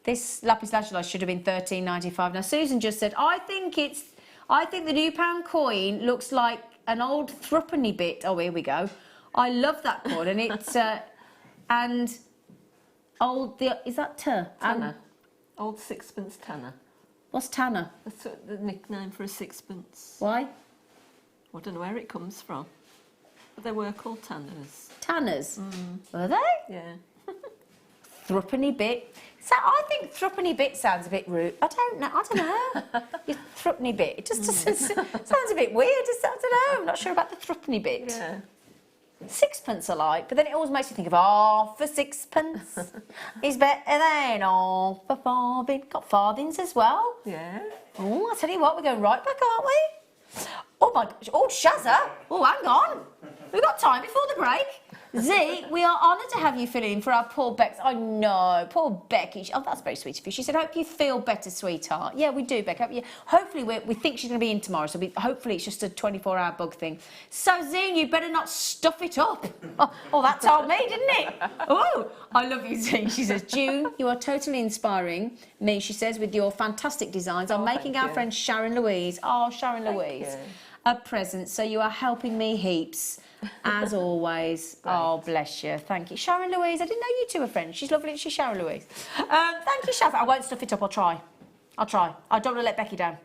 This lapis lazuli should have been $13.95. Now, Susan just said, I think the new pound coin looks like an old threepenny bit. Oh, here we go. I love that coin, and it's and old. Is that Tanner? Old sixpence tanner. What's tanner? That's the nickname for a sixpence. Why? I don't know where it comes from, but they were called tanners. Tanners? Were they? Yeah. Threepenny bit. So I think threepenny bit sounds a bit rude. I don't know. Your threepenny bit. It just doesn't, sounds a bit weird. I don't know. I'm not sure about the threepenny bit. Yeah. Sixpence I like, but then it always makes you think of half for sixpence is better than half for farthing. Got farthings as well. Yeah. Oh, I tell you what, we're going right back, aren't we? Oh my gosh. Oh, Shazza. Oh, hang on. We've got time before the break. Z, we are honoured to have you fill in for our poor Bex. I know, poor Becky. Oh, that's very sweet of you. She said, hope you feel better, sweetheart. Yeah, we do, Becky. Hopefully, we think she's going to be in tomorrow, so hopefully it's just a 24-hour bug thing. So, Z, you better not stuff it up. Oh, that told me, didn't it? Oh, I love you, Z. She says, June, you are totally inspiring me, she says, with your fantastic designs. I'm making our friend Sharon Louise. Oh, Sharon Louise. A present, so you are helping me heaps. As always. Oh, bless you. Thank you. Sharon Louise, I didn't know you two were friends. She's lovely, she's Sharon Louise. Thank you, Sharon. I won't stuff it up, I'll try. I don't want to let Becky down.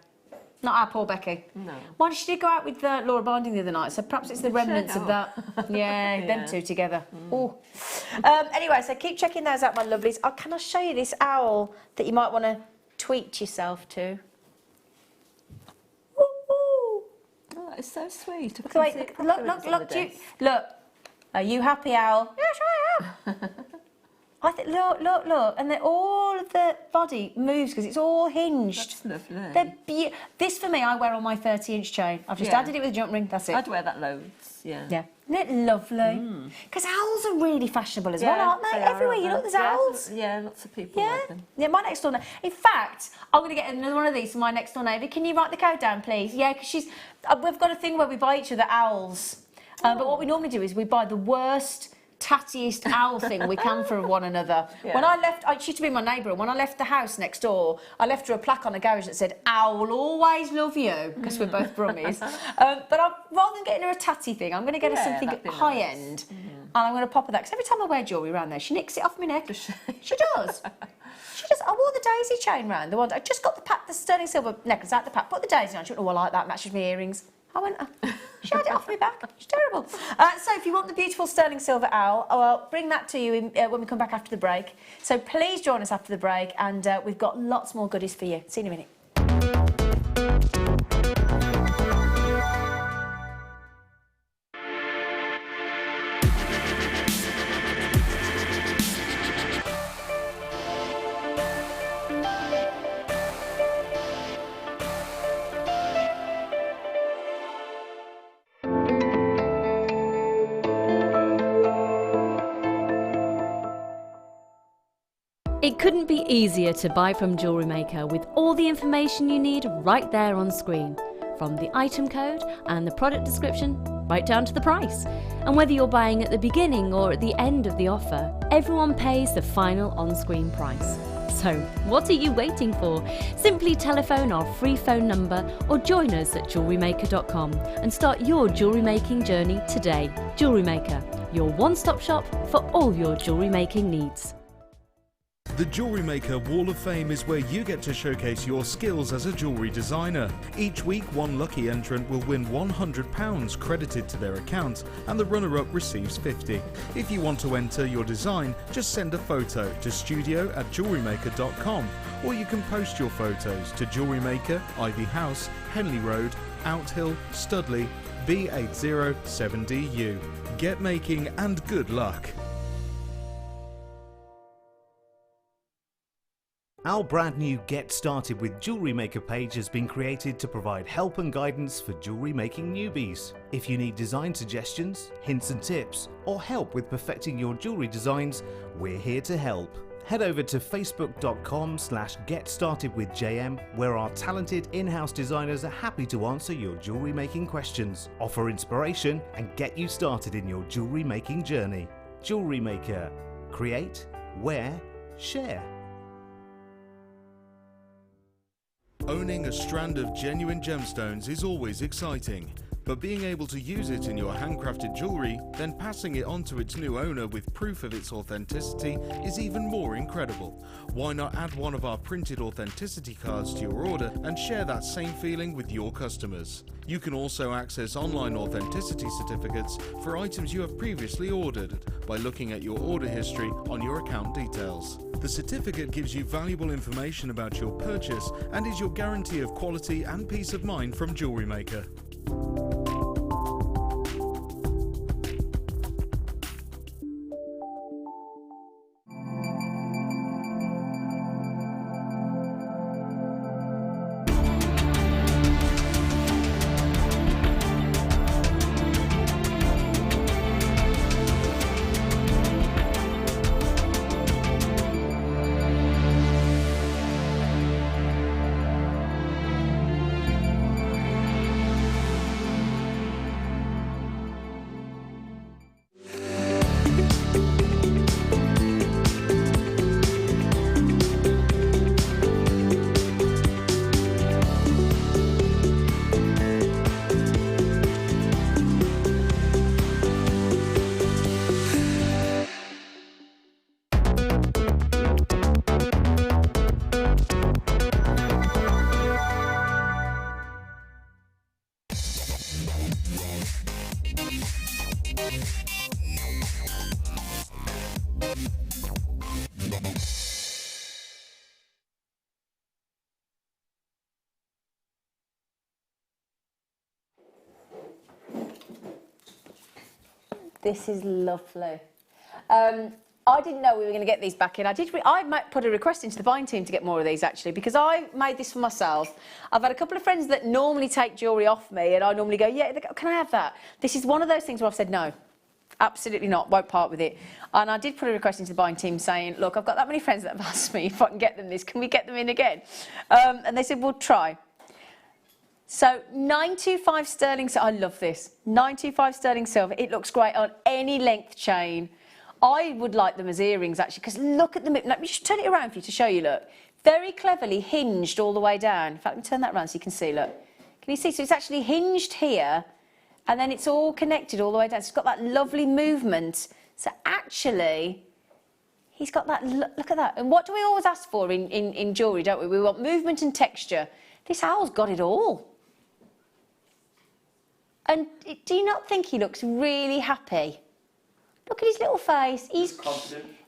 Not our poor Becky. No. Why did she did go out with Laura Binding the other night, so perhaps it's the remnants of that. Yeah, them two together. Oh. Anyway, so keep checking those out, my lovelies. Oh, can I show you this owl that you might want to tweet yourself to? It's so sweet. Look. Are you happy, owl? Yes, I am. I think, look, and then all of the body moves because it's all hinged. That's lovely. This for me, I wear on my 30-inch chain. I've just added it with a jump ring. That's it. I'd wear that loads. Yeah. Yeah. Isn't it lovely? Because owls are really fashionable as well, aren't they? Everywhere you look, there's owls. Yeah, lots of people like them. Yeah, my next door neighbour. In fact, I'm going to get another one of these for my next door neighbour. Can you write the code down, please? Yeah, because we've got a thing where we buy each other owls. But what we normally do is we buy the worst, tattiest owl thing we can for one another. Yeah. When I left, she used to be my neighbour, and when I left the house next door, I left her a plaque on the garage that said, "Owl will always love you," because we're both Brummies. But rather than getting her a tatty thing, I'm going to get her something high-end, and I'm going to pop her that, because every time I wear jewellery around there, she nicks it off my neck. She does. She does. I wore the daisy chain round, the one I just got the sterling silver necklace out the pack, put the daisy on, she went, "Oh, I like that, matches my earrings." I went, she had it off me back. It's terrible. So if you want the beautiful sterling silver owl, I'll bring that to you when we come back after the break. So please join us after the break, and we've got lots more goodies for you. See you in a minute. It couldn't be easier to buy from Jewellery Maker with all the information you need right there on screen. From the item code and the product description, right down to the price. And whether you're buying at the beginning or at the end of the offer, everyone pays the final on-screen price. So, what are you waiting for? Simply telephone our free phone number or join us at JewelleryMaker.com and start your jewellery making journey today. Jewellery Maker, your one-stop shop for all your jewellery making needs. The Jewellery Maker Wall of Fame is where you get to showcase your skills as a jewellery designer. Each week, one lucky entrant will win £100 credited to their account, and the runner-up receives £50. If you want to enter your design, just send a photo to studio@jewellerymaker.com, or you can post your photos to Jewellery Maker, Ivy House, Henley Road, Outhill, Studley, B807DU. Get making and good luck. Our brand new Get Started with Jewellery Maker page has been created to provide help and guidance for jewellery making newbies. If you need design suggestions, hints and tips, or help with perfecting your jewellery designs, we're here to help. Head over to facebook.com/getstartedwithjm, where our talented in-house designers are happy to answer your jewellery making questions, offer inspiration, and get you started in your jewellery making journey. Jewellery Maker. Create, wear, share. Owning a strand of genuine gemstones is always exciting, But being able to use it in your handcrafted jewellery, then passing it on to its new owner with proof of its authenticity is even more incredible. Why not add one of our printed authenticity cards to your order and share that same feeling with your customers? You can also access online authenticity certificates for items you have previously ordered by looking at your order history on your account details. The certificate gives you valuable information about your purchase and is your guarantee of quality and peace of mind from Jewellery Maker. This is lovely. I didn't know we were going to get these back in. I might put a request into the buying team to get more of these actually, because I made this for myself. I've had a couple of friends that normally take jewellery off me, and I normally go, yeah, can I have that? This is one of those things where I've said no. Absolutely not, won't part with it. And I did put a request into the buying team saying, look, I've got that many friends that have asked me if I can get them this, can we get them in again? And they said, we'll try. So 925 sterling, I love this, 925 sterling silver. It looks great on any length chain. I would like them as earrings actually, because look at them, let me just turn it around for you to show you, look. Very cleverly hinged all the way down. In fact, let me turn that around so you can see, look. Can you see? So it's actually hinged here, and then it's all connected all the way down. So it's got that lovely movement. So actually, he's got that, look at that. And what do we always ask for in jewellery, don't we? We want movement and texture. This owl's got it all. And do you not think he looks really happy? Look at his little face. He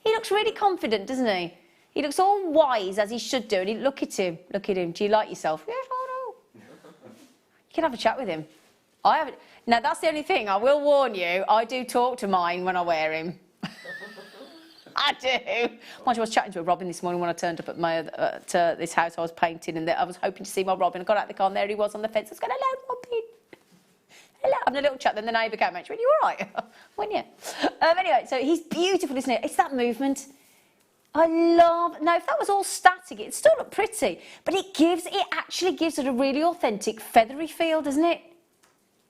looks really confident, doesn't he? He looks all wise, as he should do. And look at him. Look at him. Do you like yourself? Yes, I do. You can have a chat with him. I haven't. Now, that's the only thing. I will warn you. I do talk to mine when I wear him. I do. Mind you, I was chatting to a robin this morning when I turned up at to this house I was painting, and I was hoping to see my robin. I got out of the car, and there he was on the fence. I was going, hello, robin. Hello. Having a little chat, then the neighbour came and went, you all right? Weren't you? Anyway, so he's beautiful, isn't it? It's that movement. I love... Now, if that was all static, it'd still look pretty. But it actually gives it a really authentic, feathery feel, doesn't it?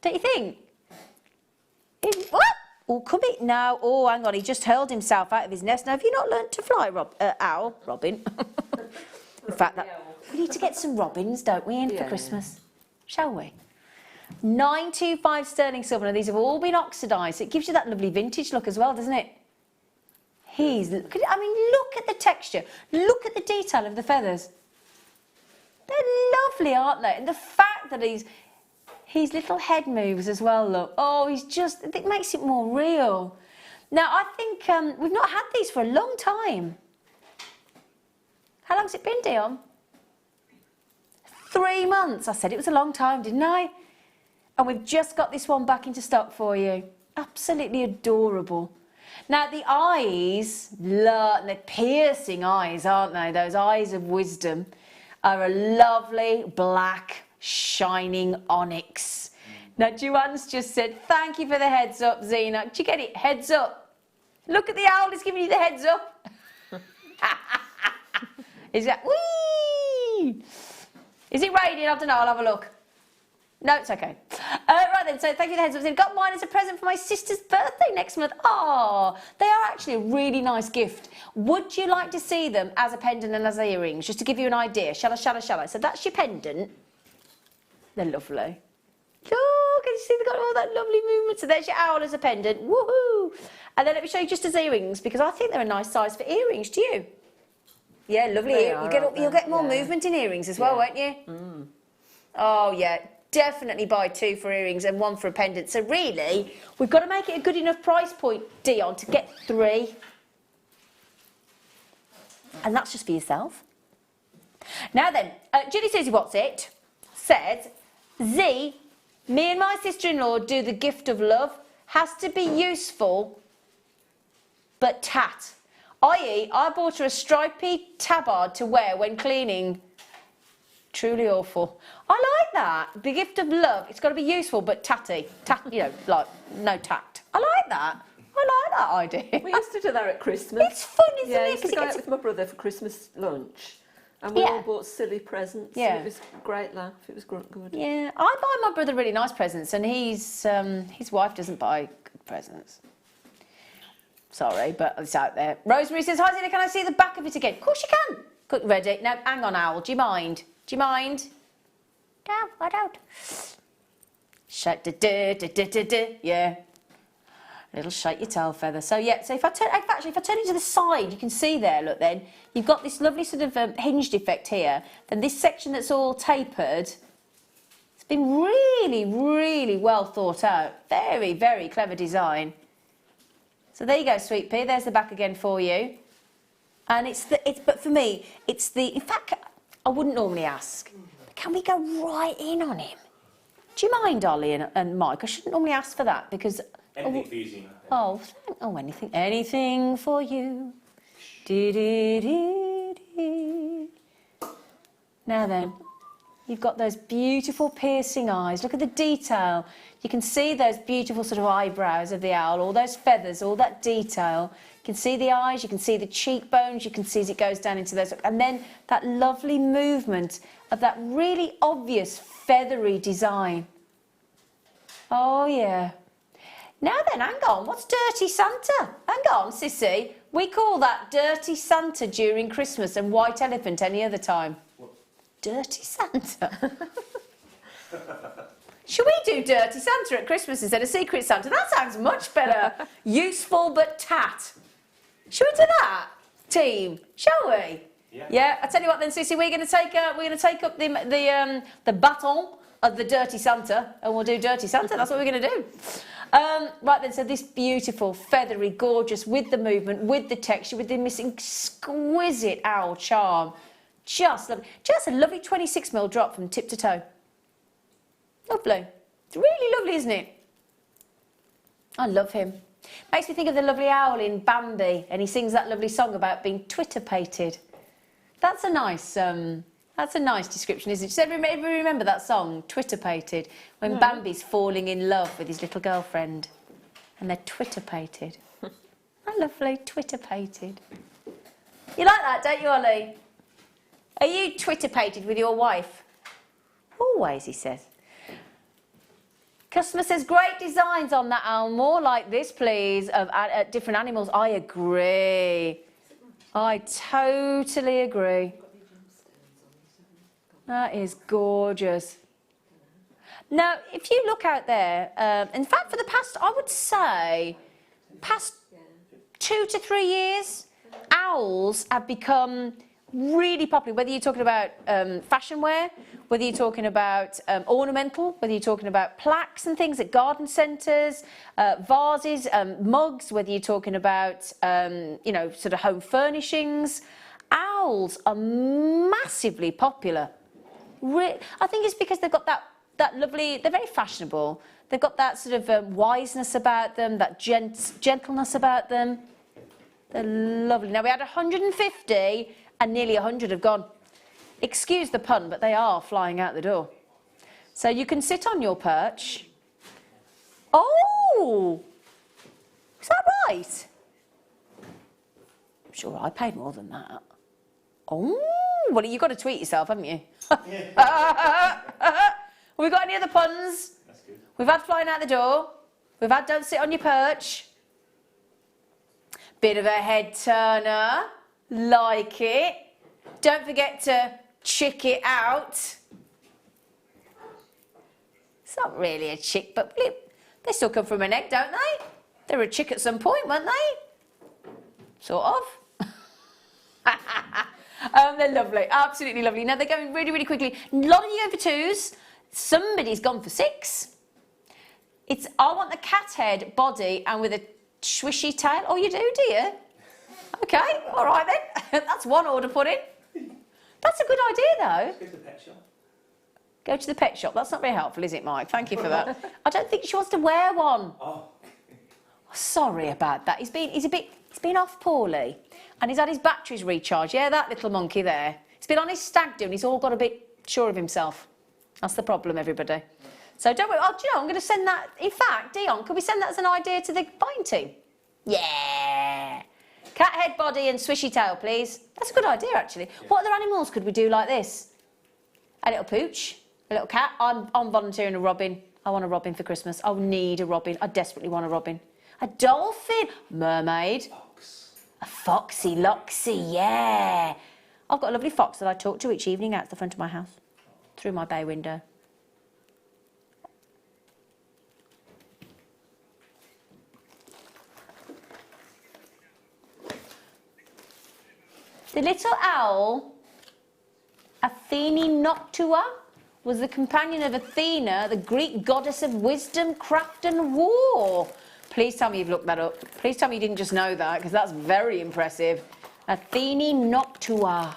Don't you think? What? Oh, come it now. Oh, hang on, he just hurled himself out of his nest. Now, have you not learnt to fly, Robin? In fact, we need to get some robins, don't we, in for Christmas? Shall we? 925 sterling silver. Now, these have all been oxidised. It gives you that lovely vintage look as well, doesn't it? I mean, look at the texture. Look at the detail of the feathers. They're lovely, aren't they? And the fact that his little head moves as well, look. Oh, it makes it more real. Now, I think we've not had these for a long time. How long's it been, Dion? 3 months. I said it was a long time, didn't I? And we've just got this one back into stock for you. Absolutely adorable. Now, the eyes, they're piercing eyes, aren't they? Those eyes of wisdom are a lovely black, shining onyx. Now, Joanne's just said, thank you for the heads up, Zena. Did you get it? Heads up. Look at the owl, it's giving you the heads up. Is that, whee! Is it raining? I don't know, I'll have a look. No, it's okay. Right then, so thank you for the heads up. I've got mine as a present for my sister's birthday next month. Oh, they are actually a really nice gift. Would you like to see them as a pendant and as earrings, just to give you an idea? Shall I? So that's your pendant. They're lovely. Look, it's see they've got all that lovely movement. So there's your owl as a pendant. Woohoo! And then let me show you just as earrings, because I think they're a nice size for earrings. Do you? Yeah, lovely. You'll get more movement in earrings as well, won't you? Mm. Oh, yeah. Definitely buy 2 for earrings and 1 for a pendant. So really, we've got to make it a good enough price point, Dion, to get 3. And that's just for yourself. Now then, Julie Susie What's It says, Z, me and my sister-in-law do the gift of love. Has to be useful, but tat. I.e., I bought her a stripy tabard to wear when cleaning. Truly awful. I like that. The gift of love. It's got to be useful, but tatty. You know, like, no tact. I like that. I like that idea. We used to do that at Christmas. It's fun, isn't it? I used to go out with my brother for Christmas lunch. And we all bought silly presents. Yeah. And it was a great laugh. It was good. Yeah. I buy my brother really nice presents, and his wife doesn't buy good presents. Sorry, but it's out there. Rosemary says, hi, Zina, can I see the back of it again? Of course you can. Good, ready. Now, hang on, Owl. Do you mind? Do you mind? No, I don't. Shake, yeah. A little shake your tail feather. So yeah, so if I turn it to the side, you can see there, look then, you've got this lovely sort of hinged effect here. Then this section that's all tapered, it's been really, really well thought out. Very, very clever design. So there you go, Sweet Pea, there's the back again for you. And but for me, in fact, I wouldn't normally ask, but can we go right in on him? Do you mind, Ollie and Mike? I shouldn't normally ask for that because... Anything for you, Zina. Anything for you. Now then, you've got those beautiful piercing eyes. Look at the detail. You can see those beautiful sort of eyebrows of the owl, all those feathers, all that detail. You can see the eyes, you can see the cheekbones, you can see as it goes down into those... And then that lovely movement of that really obvious feathery design. Oh, yeah. Now then, hang on, what's Dirty Santa? Hang on, Sissy. We call that Dirty Santa during Christmas and White Elephant any other time. What? Dirty Santa? Should we do Dirty Santa at Christmas instead of Secret Santa? That sounds much better. Useful but tat. Should we do that, team? Shall we? Yeah. Yeah. I tell you what, then, Sissy, we're going to take up the baton of the Dirty Santa, and we'll do Dirty Santa. That's what we're going to do. Right then, so this beautiful, feathery, gorgeous, with the movement, with the texture, with this exquisite owl charm. Just lovely. Just a lovely 26mm drop from tip to toe. Lovely. It's really lovely, isn't it? I love him. Makes me think of the lovely owl in Bambi, and he sings that lovely song about being Twitter-pated. That's a nice description, isn't it? Does everybody remember that song, Twitter-pated, when Bambi's falling in love with his little girlfriend, and they're Twitter-pated. How lovely, Twitter-pated. You like that, don't you, Ollie? Are you Twitter-pated with your wife? Always, he says. Customer says, great designs on that owl, more like this, please, of different animals. I agree. I totally agree. That is gorgeous. Now, if you look out there, in fact, for the past, I would say, past 2 to 3 years, owls have become really popular, whether you're talking about fashion wear, whether you're talking about ornamental, whether you're talking about plaques and things at garden centres, vases, mugs, whether you're talking about, sort of home furnishings. Owls are massively popular. I think it's because they've got that lovely, they're very fashionable. They've got that sort of wiseness about them, that gentleness about them. They're lovely. Now, we had 150 and nearly 100 have gone. Excuse the pun, but they are flying out the door. So you can sit on your perch. Oh! Is that right? I'm sure I paid more than that. Oh! Well, you've got to tweet yourself, haven't you? Have we got any other puns? That's good. We've had flying out the door. We've had don't sit on your perch. Bit of a head turner. Like it. Don't forget to chick it out. It's not really a chick, but they still come from an egg, don't they? They were a chick at some point, weren't they? Sort of. They're lovely, absolutely lovely. Now they're going really, really quickly. A lot of you going for 2s. Somebody's gone for 6. I want the cat head body and with a swishy tail. Oh, you do you? Okay, all right then. That's one order put in. That's a good idea, though. Go to the pet shop. Go to the pet shop. That's not very helpful, is it, Mike? Thank you for that. I don't think she wants to wear one. Oh. Sorry about that. He's been off poorly, and he's had his batteries recharged. Yeah, that little monkey there. He's been on his stag do, and he's all got a bit sure of himself. That's the problem, everybody. So don't worry. Oh, do you know, I'm going to send that. In fact, Dion, could we send that as an idea to the buying team? Yeah. Cat head body and swishy tail, please. That's a good idea, actually. Yeah. What other animals could we do like this? A little pooch, a little cat. I'm volunteering a robin. I want a robin for Christmas. I need a robin. I desperately want a robin. A dolphin, mermaid, Fox. A foxy loxy, yeah. I've got a lovely fox that I talk to each evening out the front of my house, through my bay window. The little owl, Athene Noctua, was the companion of Athena, the Greek goddess of wisdom, craft and war. Please tell me you've looked that up. Please tell me you didn't just know that, because that's very impressive. Athene Noctua.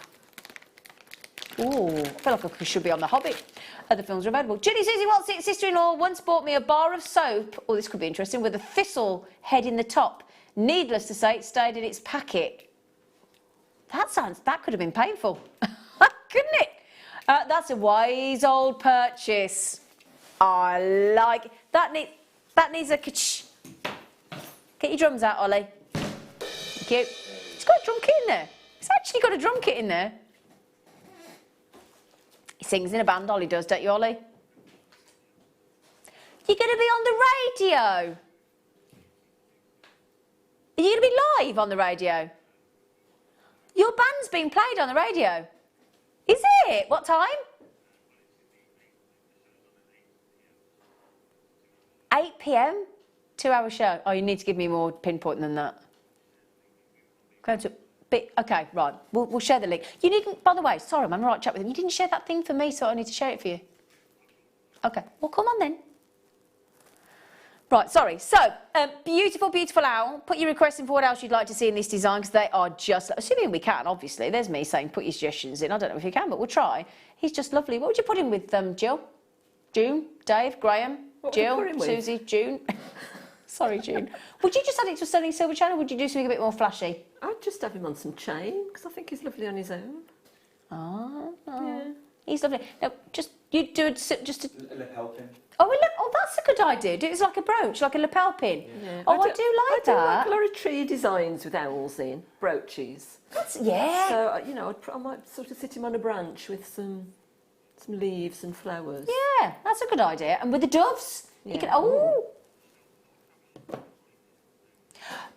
Ooh, I feel like I should be on The Hobbit. Other films are available. Julie Susie Walt's sister-in-law once bought me a bar of soap, this could be interesting, with a thistle head in the top. Needless to say, it stayed in its packet. That could have been painful, couldn't it? That's a wise old purchase. I like that. Needs a kitsch. Get your drums out, Ollie. Thank you. It's got a drum kit in there. It's actually got a drum kit in there. He sings in a band, Ollie does, don't you, Ollie? You're going to be on the radio. Are you going to be live on the radio? Your band's being played on the radio. Is it? What time? 8 p.m? 2-hour show. Oh, you need to give me more pinpoint than that. Okay, right. We'll share the link. You needn't, by the way, sorry, I'm on the right chat with him. You didn't share that thing for me, so I need to share it for you. Okay, well, come on then. Right, sorry. So, beautiful, beautiful owl. Put your requests in for what else you'd like to see in this design, because they are just, assuming we can, obviously. There's me saying put your suggestions in. I don't know if you can, but we'll try. He's just lovely. What would you put him with, Jill? June? Dave? Graham? Jill? Susie? June? Sorry, June. Would you just add it to a sterling silver chain, or would you do something a bit more flashy? I'd just have him on some chain, because I think he's lovely on his own. Oh. Yeah. He's lovely. No, you do it just a lapel pin. Oh, that's a good idea. Do it as like a brooch, like a lapel pin. Yeah. Oh, I do like that. I do like a lot of tree designs with owls in, brooches. Yeah. So, you know, I might sort of sit him on a branch with some leaves and flowers. Yeah, that's a good idea. And with the doves, Yeah. you can,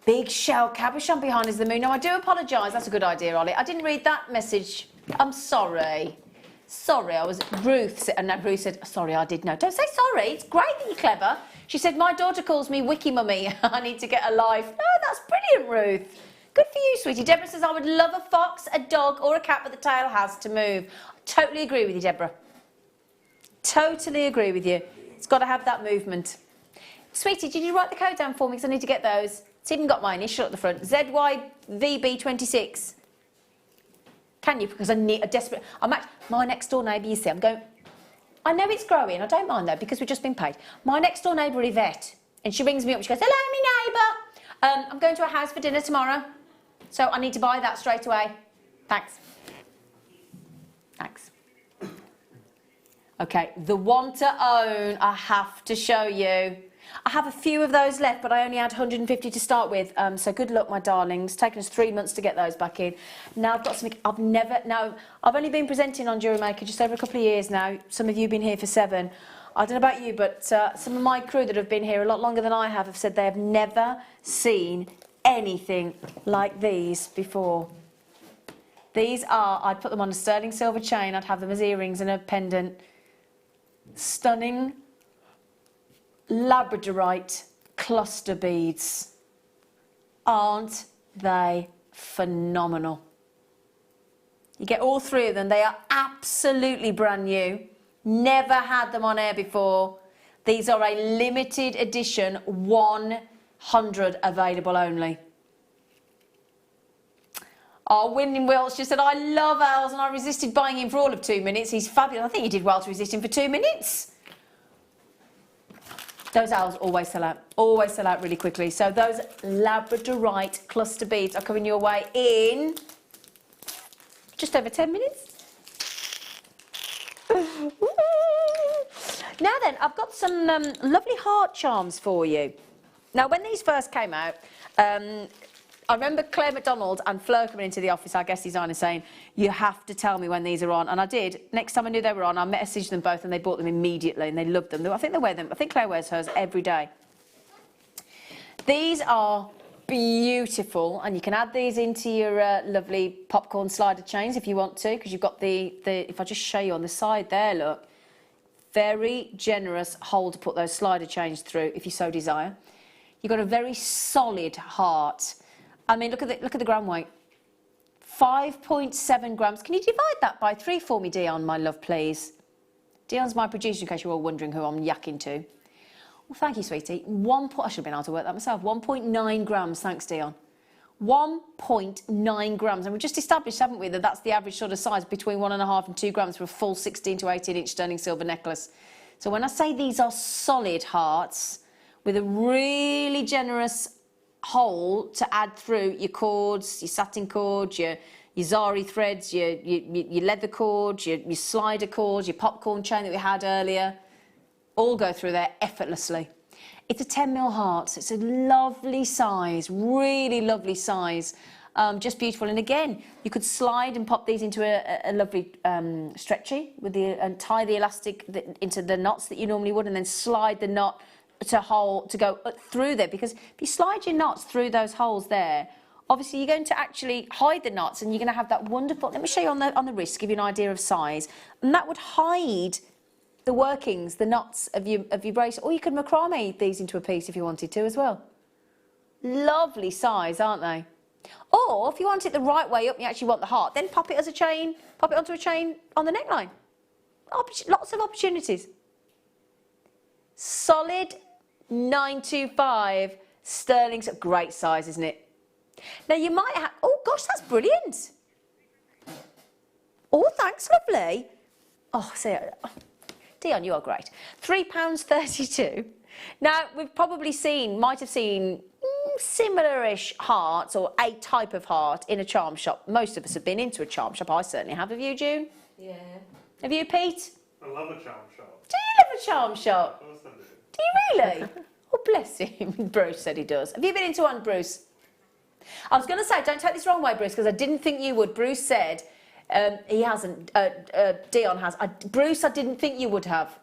big shell cabochon behind is the moon. No, I do apologise. That's a good idea, Ollie. I didn't read that message. I'm sorry. Sorry, Ruth said, sorry, I did know. Don't say sorry. It's great that you're clever. She said, my daughter calls me Wiki Mummy. I need to get a life. No, that's brilliant, Ruth. Good for you, sweetie. Deborah says, I would love a fox, a dog, or a cat, but the tail has to move. I totally agree with you, Deborah. Totally agree with you. It's got to have that movement. Sweetie, did you write the code down for me? Because I need to get those. It's even got my initial at the front. ZYVB26. Can you? Because I need a desperate... my next door neighbour, you see, I know it's growing. I don't mind, though, because we've just been paid. My next door neighbour, Yvette, and she rings me up. She goes, hello, me neighbour. I'm going to a house for dinner tomorrow, so I need to buy that straight away. Thanks. Thanks. OK, the want to own, I have to show you. I have a few of those left, but I only had 150 to start with. So good luck, my darlings. It's taken us 3 months to get those back in. Now I've got something I've only been presenting on Jewellery Maker just over a couple of years now. Some of you have been here for 7. I don't know about you, but some of my crew that have been here a lot longer than I have said they have never seen anything like these before. These are, I'd put them on a sterling silver chain. I'd have them as earrings and a pendant. Stunning. labradorite cluster beads. Aren't they phenomenal? You get all three of them. They are absolutely brand new. Never had them on air before. These are a limited edition, 100 available only. Oh, Wyndham Wilts just said, I love owls and I resisted buying him for all of 2 minutes. He's fabulous. I think you did well to resist him for 2 minutes. Those owls always sell out really quickly. So those labradorite cluster beads are coming your way in just over 10 minutes. Now then, I've got some lovely heart charms for you. Now, when these first came out, I remember Claire McDonald and Fleur coming into the office, our guest designer, saying, you have to tell me when these are on. And I did. Next time I knew they were on, I messaged them both and they bought them immediately and they loved them. I think they wear them. I think Claire wears hers every day. These are beautiful, and you can add these into your lovely popcorn slider chains if you want to, because you've got the, if I just show you on the side there, look, very generous hole to put those slider chains through if you so desire. You've got a very solid heart. I mean, look at the gram weight. 5.7 grams. Can you divide that by 3 for me, Dion, my love, please? Dion's my producer, in case you're all wondering who I'm yakking to. Well, thank you, sweetie. I should have been able to work that myself. 1.9 grams, thanks, Dion. 1.9 grams. And we've just established, haven't we, that that's the average sort of size, between 1.5 and 2 grams for a full 16 to 18-inch sterling silver necklace. So when I say these are solid hearts, with a really generous hole to add through your cords, your satin cords, your zari threads, your leather cords, your slider cords, your popcorn chain that we had earlier, all go through there effortlessly. It's a 10mm heart, so it's a lovely size, really lovely size, just beautiful. And again, you could slide and pop these into a lovely stretchy with and tie the elastic into the knots that you normally would, and then slide the knot to go through there, because if you slide your knots through those holes there, obviously you're going to actually hide the knots, and you're going to have that wonderful, let me show you on the wrist, give you an idea of size, and that would hide the workings, the knots of your bracelet. Or you could macrame these into a piece if you wanted to as well. Lovely size, aren't they? Or if you want it the right way up and you actually want the heart, then pop it as a chain, pop it onto a chain on the neckline. Lots of opportunities. Solid 925 sterling, great size, isn't it? Now you might have, oh gosh, that's brilliant. Oh, thanks, lovely. Oh, see, Dion, you are great. £3.32. Now, we've probably might have seen similar-ish hearts, or a type of heart in a charm shop. Most of us have been into a charm shop. I certainly have. Have you, June? Yeah. Have you, Pete? I love a charm shop. Do you love a charm shop? Of course I do. Do you really? Oh, bless him. Bruce said he does. Have you been into one, Bruce? I was going to say, don't take this wrong way, Bruce, because I didn't think you would. Bruce said he hasn't. Dion has. Bruce, I didn't think you would have.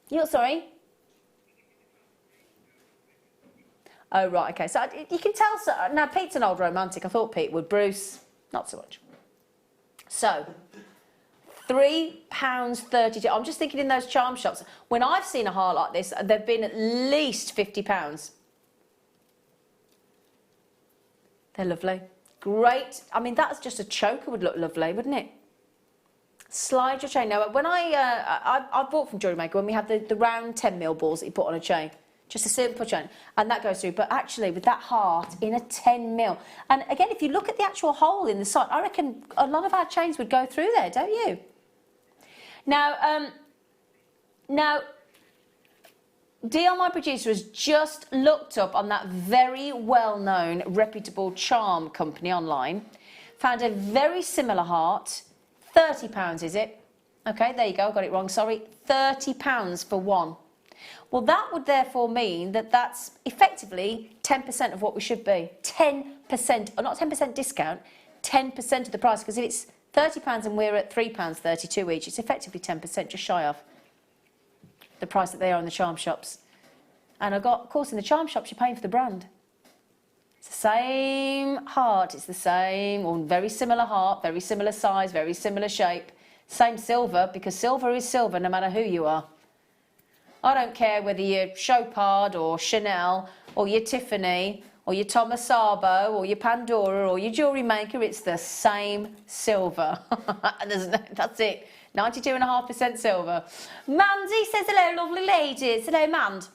You're sorry? Oh, right, okay. So you can tell. Now, Pete's an old romantic. I thought Pete would. Bruce, not so much. So, £3.32. I'm just thinking in those charm shops, when I've seen a heart like this, they've been at least £50. They're lovely. Great. I mean, that's just a choker would look lovely, wouldn't it? Slide your chain. Now, when I bought from Jewellery Maker, when we had the round 10mm balls that you put on a chain, just a simple chain, and that goes through. But actually, with that heart in a 10mm, and again, if you look at the actual hole in the side, I reckon a lot of our chains would go through there, don't you? Now, Dion, my producer, has just looked up on that very well-known, reputable charm company online, found a very similar heart. £30, is it? Okay, there you go, got it wrong, sorry. £30 for one. Well, that would therefore mean that that's effectively 10% of what we should be. 10%, or not 10% discount, 10% of the price, because if it's £30 and we're at £3.32 each, it's effectively 10%, just shy of the price that they are in the charm shops. And of course, in the charm shops, you're paying for the brand. It's the same heart, it's the same, or very similar heart, very similar size, very similar shape. Same silver, because silver is silver no matter who you are. I don't care whether you're Chopard or Chanel or your Tiffany or your Thomas Sabo or your Pandora or your Jewellery Maker, it's the same silver. And that's it, 92.5% silver. Mandy says hello, lovely ladies. Hello, Mand.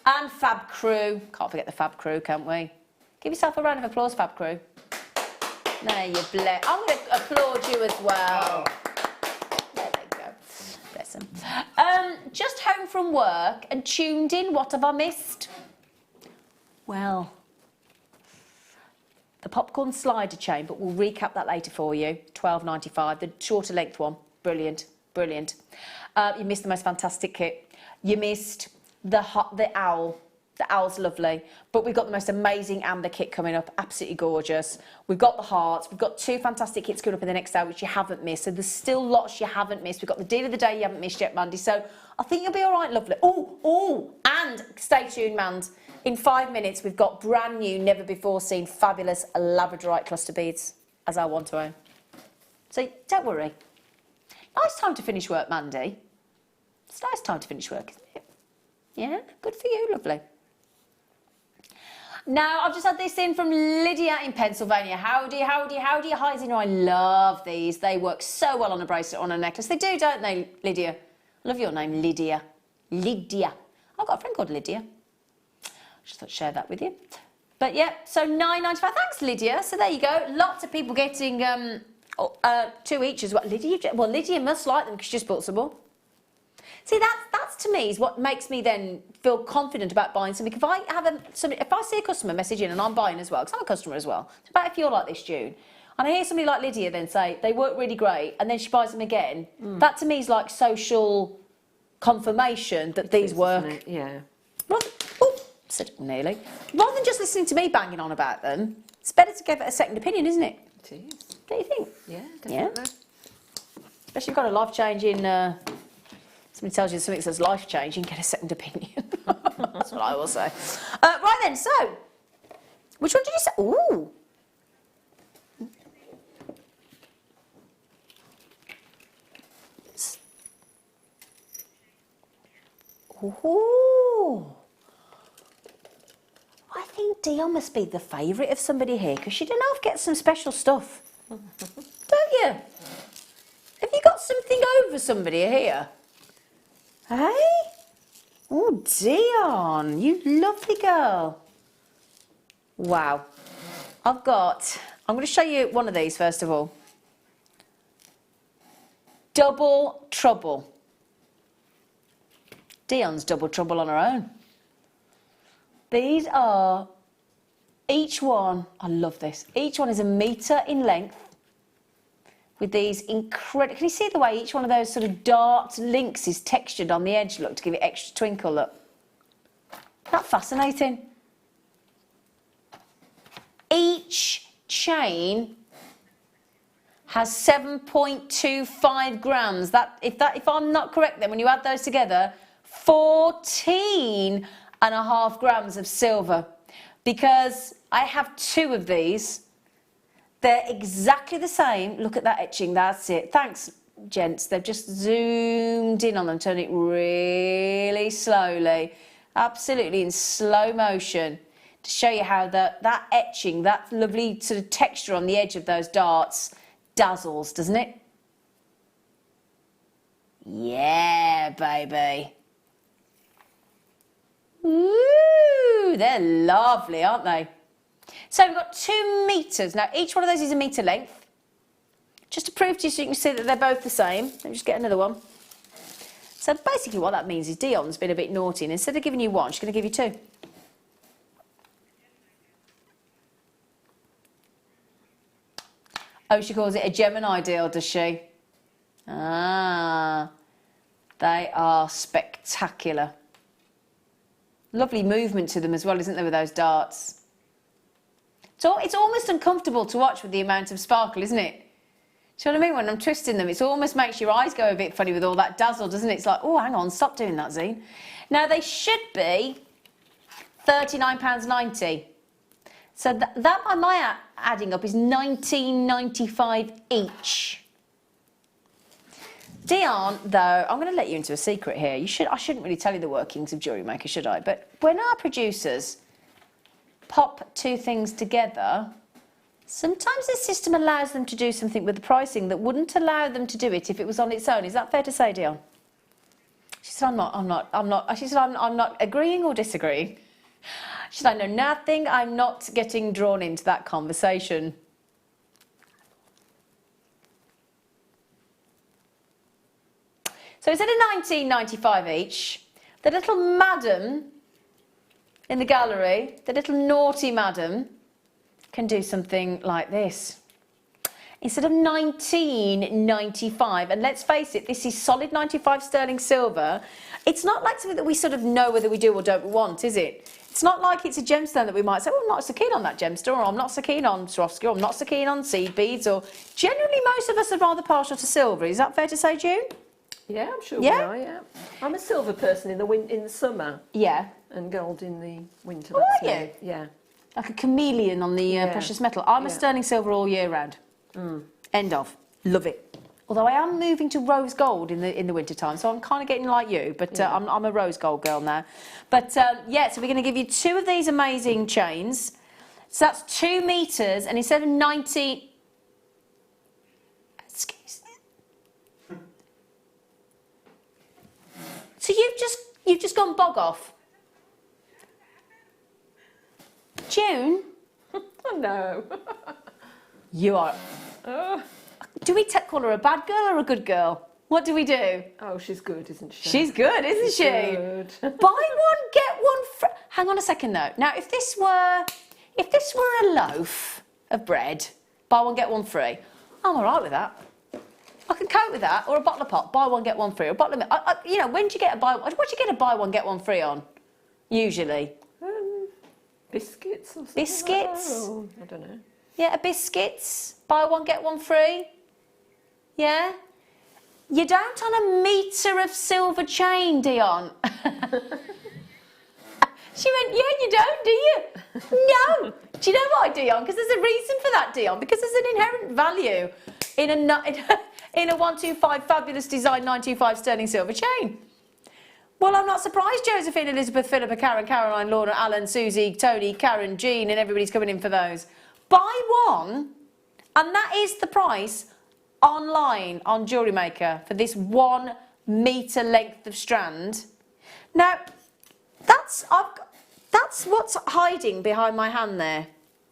And Fab Crew. Can't forget the Fab Crew, can we? Give yourself a round of applause, Fab Crew. There you bless. I'm going to applaud you as well. There they go. Bless them. Just home from work and tuned in. What have I missed? Well, the popcorn slider chain, but we'll recap that later for you. $12.95, the shorter length one. Brilliant, brilliant. You missed the most fantastic kit. You missed the owl. The owl's lovely, but we've got the most amazing amber kit coming up, absolutely gorgeous. We've got the hearts, we've got 2 fantastic kits coming up in the next hour, which you haven't missed. So there's still lots you haven't missed. We've got the deal of the day you haven't missed yet, Mandy. So I think you'll be all right, lovely. Oh, and stay tuned, Mand. In 5 minutes, we've got brand new, never before seen, fabulous labradorite cluster beads, as I want to own. So don't worry. Nice time to finish work, Mandy. It's a nice time to finish work, isn't it? Yeah, good for you, lovely. Now, I've just had this in from Lydia in Pennsylvania. Howdy, howdy, howdy, hi, Zina. I love these. They work so well on a bracelet, on a necklace. They do, don't they, Lydia? I love your name, Lydia. Lydia. I've got a friend called Lydia. Just thought I'd share that with you. But yeah, so $9.95. Thanks, Lydia. So there you go. Lots of people getting 2 each as well. Lydia must like them because she just bought some more. See, that's to me is what makes me then feel confident about buying something. If I see a customer message in and I'm buying as well, because I'm a customer as well. It's about if you're like this, June. And I hear somebody like Lydia then say they work really great, and then she buys them again. That to me is like social confirmation that these work. Yeah. Nearly. Rather than just listening to me banging on about them, it's better to give it a second opinion, isn't it? It is. Don't you think? Yeah, definitely. Yeah. Especially if you've got a life-changing... somebody tells you something that's life-changing, get a second opinion. That's what I will say. Right then, so, which one did you say? Ooh. Ooh. I think Dion must be the favourite of somebody here, because she don't half get some special stuff. Don't you? Have you got something over somebody here? Hey? Oh, Dion, you lovely girl. Wow. I'm going to show you one of these first of all. Double Trouble. Dion's Double Trouble on her own. These are, each one, I love this, each one is 1 metre in length with these incredible, can you see the way each one of those sort of dart links is textured on the edge, look, to give it extra twinkle, look. Isn't that fascinating? Each chain has 7.25 grams. If I'm not correct then, when you add those together, 14.5 grams of silver. Because I have 2 of these. They're exactly the same. Look at that etching, that's it. Thanks, gents. They've just zoomed in on them, turn it really slowly. Absolutely in slow motion to show you how that etching, that lovely sort of texture on the edge of those darts dazzles, doesn't it? Yeah, baby. Woo! They're lovely, aren't they? So we've got 2 metres. Now, each one of those is 1 metre length. Just to prove to you so you can see that they're both the same. Let me just get another one. So basically what that means is Dion's been a bit naughty, and instead of giving you 1, she's going to give you 2. Oh, she calls it a Gemini deal, does she? Ah, they are spectacular. Lovely movement to them as well, isn't there, with those darts? So it's almost uncomfortable to watch with the amount of sparkle, isn't it? Do you know what I mean? When I'm twisting them, it almost makes your eyes go a bit funny with all that dazzle, doesn't it? It's like, oh, hang on, stop doing that, Zine. Now, they should be £39.90. So that by my adding up is $19.95 each. Dion, though, I'm going to let you into a secret here. I shouldn't really tell you the workings of Jewellery Maker, should I? But when our producers pop two things together, sometimes the system allows them to do something with the pricing that wouldn't allow them to do it if it was on its own. Is that fair to say, Dion? She said, I'm not. She said, I'm not agreeing or disagreeing. She said, I know nothing. I'm not getting drawn into that conversation. So instead of £19.95 each, the little madam in the gallery, the little naughty madam, can do something like this. Instead of £19.95, and let's face it, this is solid 95 sterling silver. It's not like something that we sort of know whether we do or don't want, is it? It's not like it's a gemstone that we might say, well, I'm not so keen on that gemstone, or I'm not so keen on Swarovski, or I'm not so keen on seed beads, or generally most of us are rather partial to silver. Is that fair to say, June? Yeah, I'm sure we are, yeah. I'm a silver person in the summer. Yeah. And gold in the winter. Oh, are you? Yeah. Like a chameleon on the precious metal. I'm a sterling silver all year round. End of. Love it. Although I am moving to rose gold in the winter time, so I'm kind of getting like you, but I'm a rose gold girl now. But yeah, so we're going to give you two of these amazing chains. So that's 2 meters, and instead of 90. Excuse me. So you've just gone bog off. June? Oh no. You are. Do we call her a bad girl or a good girl? What do we do? Oh, she's good, isn't she? She's good, isn't she? Good. Buy one, get one free. Hang on a second though. Now, if this were a loaf of bread, buy one, get one free, I'm all right with that. I can cope with that. Or a bottle of pop, buy one, get one free. Or a bottle of milk. You know, when do you get a buy? What do you get a buy one, get one free on? Usually. Biscuits or something. Biscuits? Like that? Oh, I don't know. Yeah, biscuits. Buy one, get one free. Yeah? You don't on a metre of silver chain, Dion. She went, yeah, you don't, do you? No. Do you know why, Dion? Because there's a reason for that, Dion. Because there's an inherent value in a 125 fabulous design 925 sterling silver chain. Well, I'm not surprised Josephine, Elizabeth, Philippa, Karen, Caroline, Laura, Alan, Susie, Tony, Karen, Jean, and everybody's coming in for those. Buy one, and that is the price online on Jewellery Maker for this 1 metre length of strand. Now, that's what's hiding behind my hand there.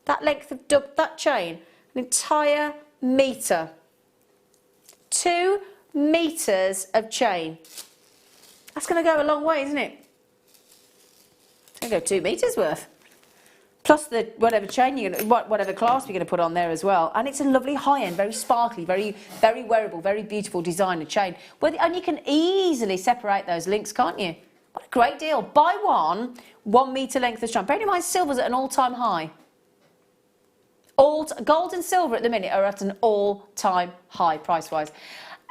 That length of that chain, an entire metre. 2 metres of chain. That's going to go a long way, isn't it? It's going to go 2 metres worth. Plus the whatever chain whatever clasp you're going to put on there as well. And it's a lovely high-end, very sparkly, very, very wearable, very beautiful designer chain. And you can easily separate those links, can't you? What a great deal. Buy one, 1 metre length of strand. Bearing in mind, silver's at an all-time high. Gold and silver at the minute are at an all-time high price-wise.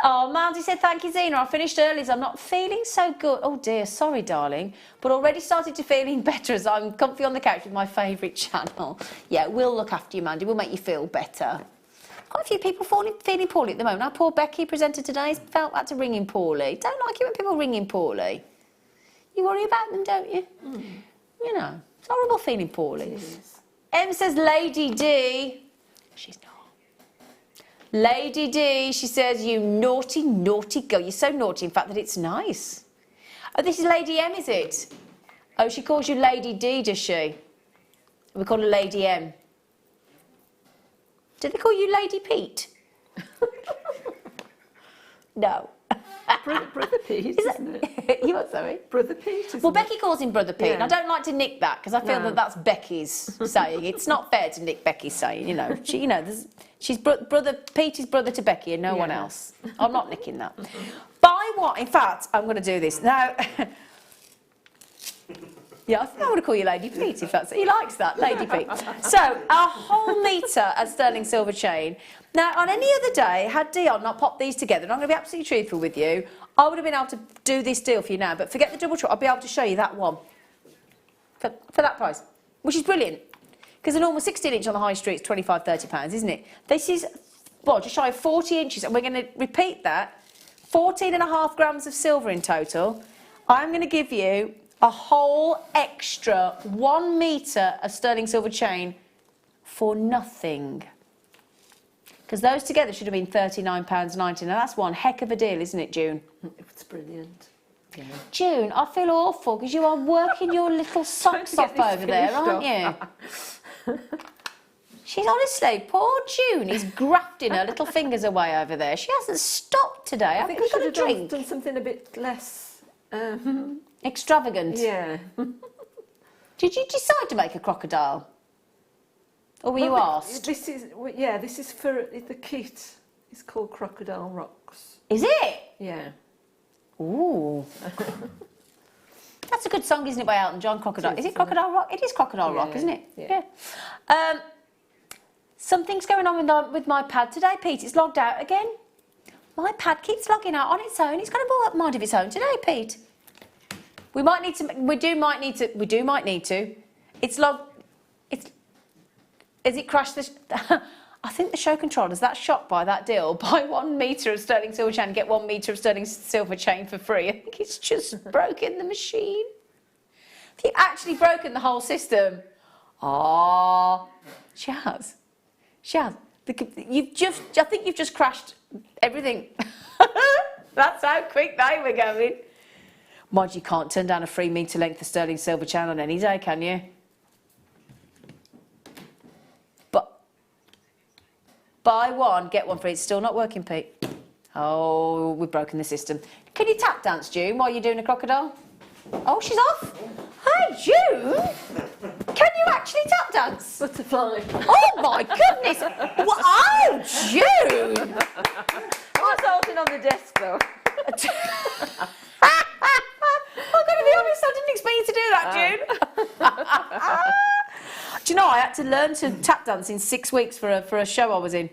Oh, Mandy said, thank you, Zena. I finished early as I'm not feeling so good. Oh, dear. Sorry, darling. But already started to feeling better as I'm comfy on the couch with my favourite channel. Yeah, we'll look after you, Mandy. We'll make you feel better. Quite a few people feeling poorly at the moment. Our poor Becky, presenter today, had to ring in poorly. Don't like it when people ring in poorly. You worry about them, don't you? You know, it's horrible feeling poorly. Em says, Lady D. She's not. Lady D, she says, you naughty, naughty girl. You're so naughty, in fact, that it's nice. Oh, this is Lady M, is it? Oh, she calls you Lady D, does she? We call her Lady M. Do they call you Lady Pete? No. Brother Pete, isn't it? You what, sorry? Brother Pete, isn't Well, Becky calls him Brother Pete, Yeah. and I don't like to nick that, because I feel that that's Becky's saying. It's not fair to nick Becky's saying, you know. Brother Pete is brother to Becky and no one else. I'm not nicking that. Buy one. In fact, I'm going to do this. Now, yeah, I think I want to call you Lady Pete, if that's... He likes that, Lady Pete. So, a whole metre of sterling silver chain. Now, on any other day, had Dion not popped these together, and I'm going to be absolutely truthful with you, I would have been able to do this deal for you now, but forget the double trot, I'll be able to show you that one. For that price, which is brilliant. Because a normal 16-inch on the high street is £25, £30, isn't it? This is, well, just shy of 40 inches, and we're going to repeat that 14.5 grams of silver in total. I'm going to give you a whole extra 1 metre of sterling silver chain for nothing. Because those together should have been £39.90. Now that's one heck of a deal, isn't it, June? It's brilliant. Yeah. June, I feel awful because you are working your little socks off over there, aren't you? She's honestly, poor June is grafting her little fingers away over there. She hasn't stopped today. I think we got a drink. Done something a bit less extravagant. Yeah. Did you decide to make a crocodile, or were you asked? This is for the kit. It's called Crocodile Rocks. Is it? Yeah. Ooh. That's a good song, isn't it, by Elton John, Crocodile? Is it Crocodile Rock? It is Crocodile Rock, isn't it? Yeah. Something's going on with my pad today, Pete. It's logged out again. My pad keeps logging out on its own. It's got a mind of its own today, Pete. We might need to. It's logged. Has it crashed this? I think the show controllers, that shop by that deal, buy 1 metre of sterling silver chain and get 1 metre of sterling silver chain for free. I think it's just broken the machine. Have you actually broken the whole system? Oh, she has. She has. I think you've just crashed everything. That's how quick they were going. Mind you can't turn down a 3 metre length of sterling silver chain on any day, can you? But buy one, get one free. It's still not working, Pete. Oh, we've broken the system. Can you tap dance, June, while you're doing a crocodile? Oh, she's off. Hey, June. Can you actually tap dance? Butterfly. Oh, my goodness. Oh, June. I was holding on the desk, though. I've got to be honest, I didn't expect you to do that, June. Do you know, I had to learn to tap dance in 6 weeks for a show I was in.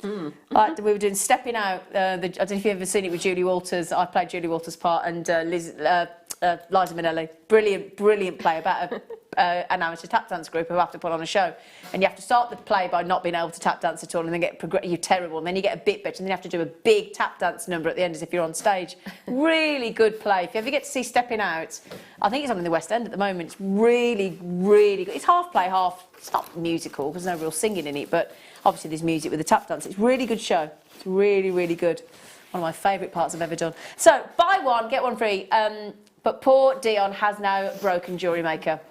We were doing Stepping Out. I don't know if you've ever seen it with Julie Walters. I played Julie Walters' part, and Liza Minnelli. Brilliant play about an amateur tap dance group who have to put on a show. And you have to start the play by not being able to tap dance at all, and then you're terrible, and then you get a bit better, and then you have to do a big tap dance number at the end as if you're on stage. Really good play. If you ever get to see Stepping Out, I think it's on in the West End at the moment. It's really good. It's half play, half. It's not musical, there's no real singing in it, but obviously there's music with the tap dance. It's a really good show. It's really good. One of my favourite parts I've ever done. So, buy one, get one free. But poor Dion has now broken Jewellery Maker.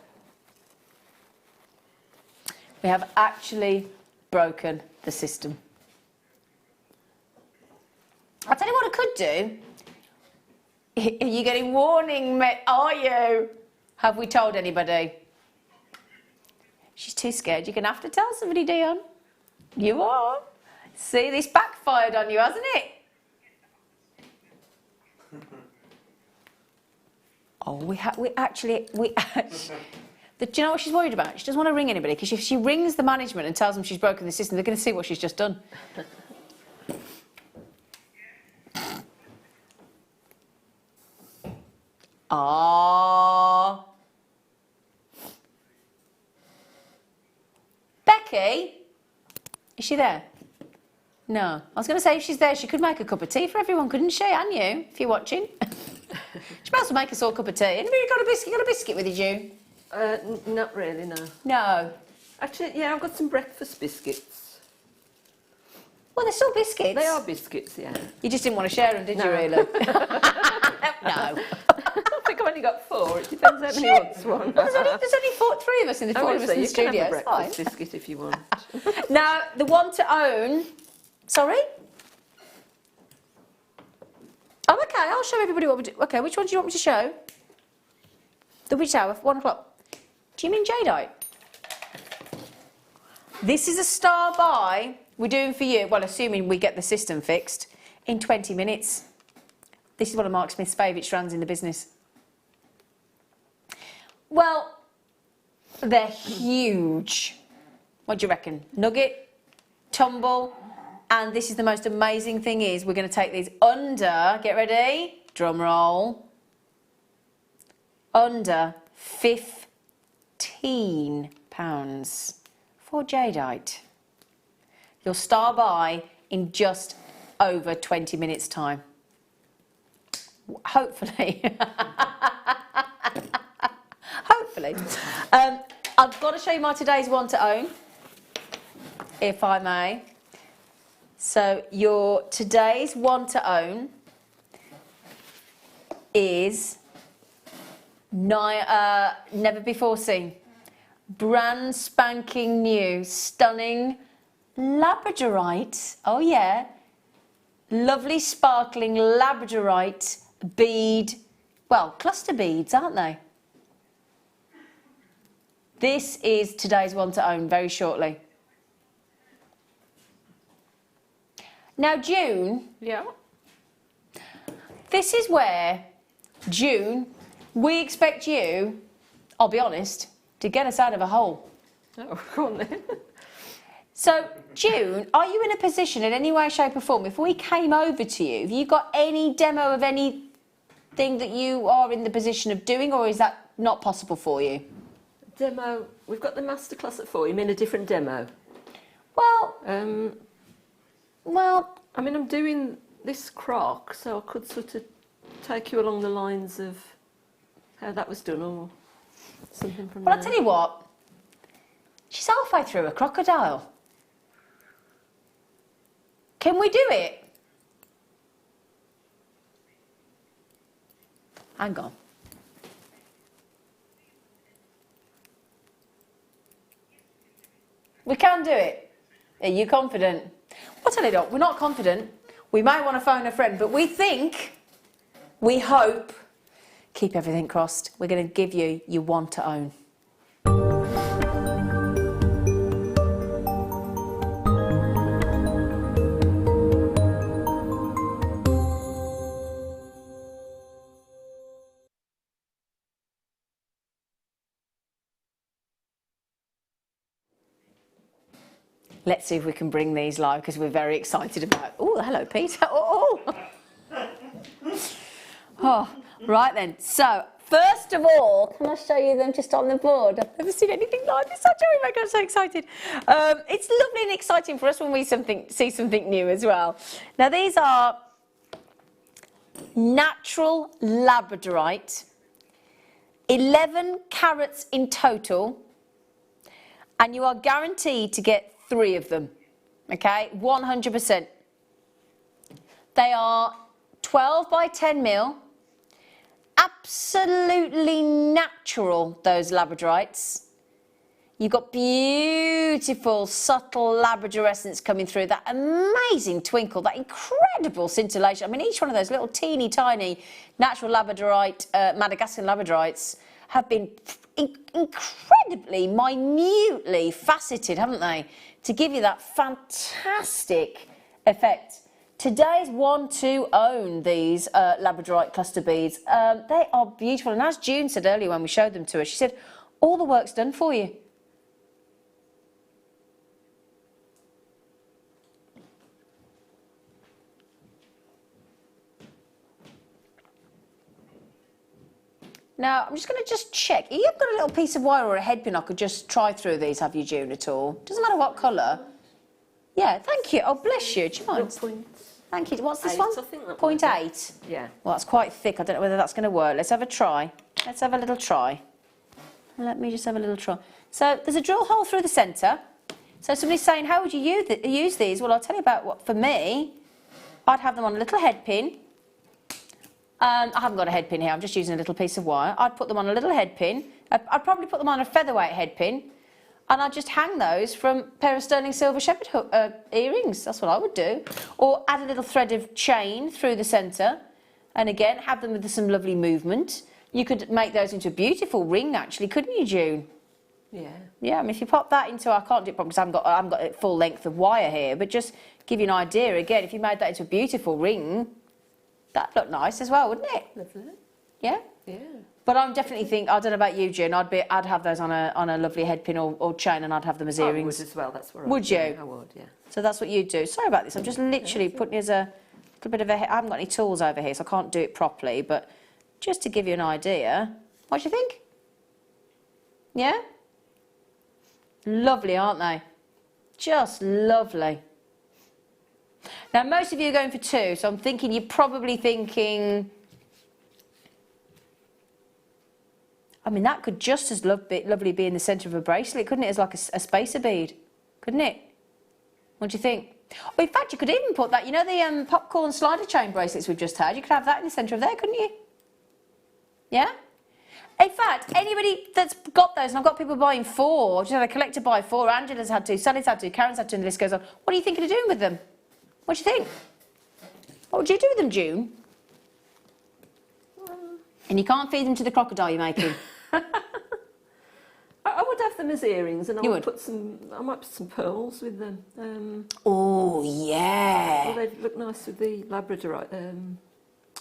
We have actually broken the system. I'll tell you what I could do. Are you getting warning, mate? Are you? Have we told anybody? She's too scared. You're going to have to tell somebody, Dion. You are. See, this backfired on you, hasn't it? Oh, we actually. Do you know what she's worried about? She doesn't want to ring anybody, because if she rings the management and tells them she's broken the system, they're going to see what she's just done. Ah. Becky? Is she there? No. I was going to say, if she's there, she could make a cup of tea for everyone, couldn't she? And you, if you're watching. She might as well make us all a cup of tea. Anybody got a biscuit? Got a biscuit with you, June? Not really, no. No. Actually, yeah, I've got some breakfast biscuits. Well, they're still biscuits. They are biscuits, yeah. You just didn't want to share them, did you, really? No. I think I've only got 4. It depends how many wants one. Well, there's only 3 of us in the 4 of us in the studio. You can have a breakfast biscuit if you want. Now, the one to own... Sorry? Oh, okay, I'll show everybody what we do. Okay, which one do you want me to show? The which hour? 1 o'clock. Do you mean jadeite? This is a star buy we're doing for you, well, assuming we get the system fixed, in 20 minutes. This is one of Mark Smith's favourite strands in the business. Well, they're huge. What do you reckon? Nugget, tumble, and this is the most amazing thing is we're going to take these under, get ready, drum roll, under £15 for jadeite. You'll star buy in just over 20 minutes time. hopefully. Hopefully. I've got to show you my today's one to own, if I may. So your today's one to own is never before seen. Brand spanking new, stunning labradorite. Oh yeah. Lovely sparkling labradorite bead. Well, cluster beads, aren't they? This is today's one to own very shortly. Now, June. Yeah. This is where, June, we expect you, I'll be honest, to get us out of a hole. Oh, go on then. So, June, are you in a position in any way, shape or form, if we came over to you, have you got any demo of anything that you are in the position of doing, or is that not possible for you? Demo, we've got the masterclass at 4. You mean a different demo? Well, I mean, I'm doing this croc, so I could sort of take you along the lines of how that was done or something from there. I'll tell you what, she's halfway through a crocodile. Can we do it? Hang on. We can do it. Are you confident? I'll tell you what, we're not confident. We might want to phone a friend, but we think, we hope, keep everything crossed, we're going to give you your one to own. Let's see if we can bring these live because we're very excited about. Oh, hello, Peter. Oh, right then. So, first of all, can I show you them just on the board? I've never seen anything like this. Oh, my God, I'm so excited. It's lovely and exciting for us when we see something new as well. Now, these are natural labradorite, 11 carats in total, and you are guaranteed to get 3 of them, okay, 100%. They are 12 by 10 mil, absolutely natural, those labradorites. You've got beautiful, subtle labradorescence coming through, that amazing twinkle, that incredible scintillation. I mean, each one of those little teeny tiny natural labradorite, Madagascan labradorites have been incredibly, minutely faceted, haven't they, to give you that fantastic effect. Today's one to own these labradorite cluster beads. They are beautiful, and as June said earlier when we showed them to her, she said, all the work's done for you. Now, I'm just going to check. You've got a little piece of wire or a head pin I could just try through these, have you, June, at all? Doesn't matter what colour. Yeah, thank you. Oh, bless you. Do you mind? Thank you. What's this 8, one? I think that 0.8? Yeah. Well, that's quite thick. I don't know whether that's going to work. Let's have a try. Let's have a little try. Let me just have a little try. So there's a drill hole through the centre. So somebody's saying, how would you use these? Well, I'll tell you about what, for me, I'd have them on a little head pin. I haven't got a head pin here, I'm just using a little piece of wire. I'd put them on a little head pin. I'd probably put them on a featherweight head pin, and I'd just hang those from a pair of sterling silver shepherd earrings. That's what I would do. Or add a little thread of chain through the centre, and again, have them with some lovely movement. You could make those into a beautiful ring, actually, couldn't you, June? Yeah. Yeah, I mean, if you pop that into, I can't do it properly because I haven't got a full length of wire here, but just give you an idea, again, if you made that into a beautiful ring, that'd look nice as well, wouldn't it? Lovely. Yeah? Yeah. But I'm definitely think, I don't know about you, June, I'd have those on a lovely head pin or chain, and I'd have them as earrings. I would as well, that's what I would. You? I would, yeah. So that's what you'd do. Sorry about this, I'm just literally putting as a little bit of a, I haven't got any tools over here, so I can't do it properly, but just to give you an idea, what do you think? Yeah? Lovely, aren't they? Just lovely. Now, most of you are going for 2, so I'm thinking you're probably thinking I mean, that could just as lovely be in the centre of a bracelet, couldn't it? As like a spacer bead, couldn't it? What do you think? Well, in fact, you could even put that, you know, the popcorn slider chain bracelets we've just had, you could have that in the centre of there, couldn't you? Yeah? In fact, anybody that's got those, and I've got people buying 4, just had a collector buy 4, Angela's had 2, Sally's had 2, Karen's had 2, and the list goes on. What are you thinking of doing with them? What do you think? What would you do with them, June? And you can't feed them to the crocodile you're making. I would have them as earrings, and I You would put some. I might put some pearls with them. Oh yeah. Well, they look nice with the Labradorite.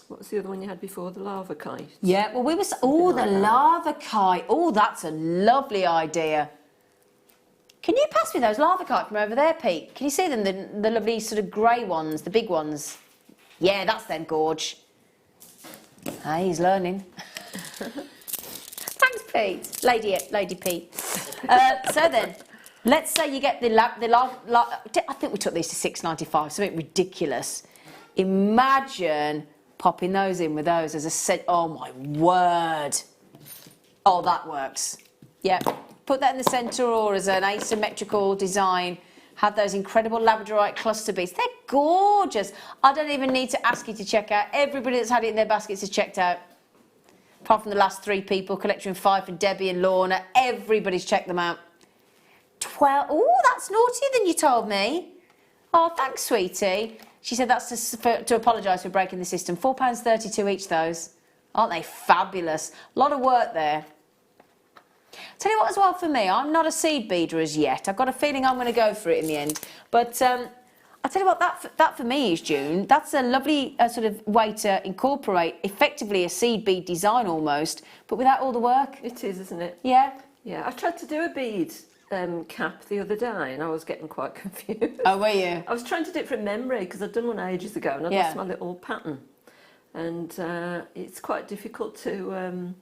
What was the other one you had before? The lava kite. Yeah. Well, we were. Oh, the lava kite. Oh, that's a lovely idea. Can you pass me those lava kites from over there, Pete? Can you see them? The lovely sort of grey ones, the big ones. Yeah, that's them, Gorge. Ah, he's learning. Thanks, Pete. Lady Pete. So then, let's say you get the lava. I think we took these to $6.95, something ridiculous. Imagine popping those in with those as a set. Oh my word! Oh, that works. Yeah, put that in the centre or as an asymmetrical design. Have those incredible Labradorite cluster beads. They're gorgeous. I don't even need to ask you to check out. Everybody that's had it in their baskets has checked out. Apart from the last 3 people, collection 5 for Debbie and Lorna. Everybody's checked them out. 12. Oh, that's naughtier than you told me. Oh, thanks, sweetie. She said that's to apologise for breaking the system. £4.32 each, those. Aren't they fabulous? A lot of work there. Tell you what as well for me, I'm not a seed beader as yet. I've got a feeling I'm going to go for it in the end. But I'll tell you what, that for me is, June, that's a lovely sort of way to incorporate effectively a seed bead design almost, but without all the work. It is, isn't it? Yeah? Yeah, I tried to do a bead cap the other day and I was getting quite confused. Oh, were you? I was trying to do it from memory because I'd done one ages ago and I lost my little pattern. And it's quite difficult to...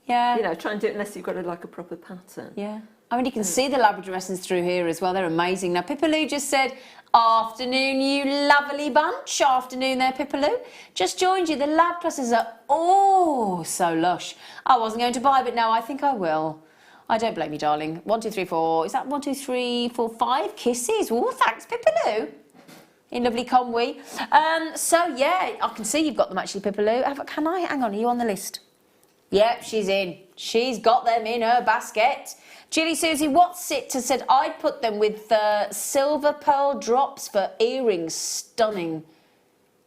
yeah. You know, try and do it unless you've got like a proper pattern. Yeah. I mean, you can see the Labradorescents through here as well. They're amazing. Now, Pipaloo just said, afternoon, you lovely bunch. Afternoon there, Pipaloo. Just joined you. The lab clusters are, oh, so lush. I wasn't going to buy, but now I think I will. I don't blame you, darling. 1, 2, 3, 4. Is that 1, 2, 3, 4, 5 kisses? Oh, thanks, Pipaloo. In lovely Conwy. So, yeah, I can see you've got them actually, Pipaloo. Can I? Hang on, are you on the list? Yep, she's in. She's got them in her basket. Jilly Susie What's It said I'd put them with silver pearl drops for earrings. Stunning.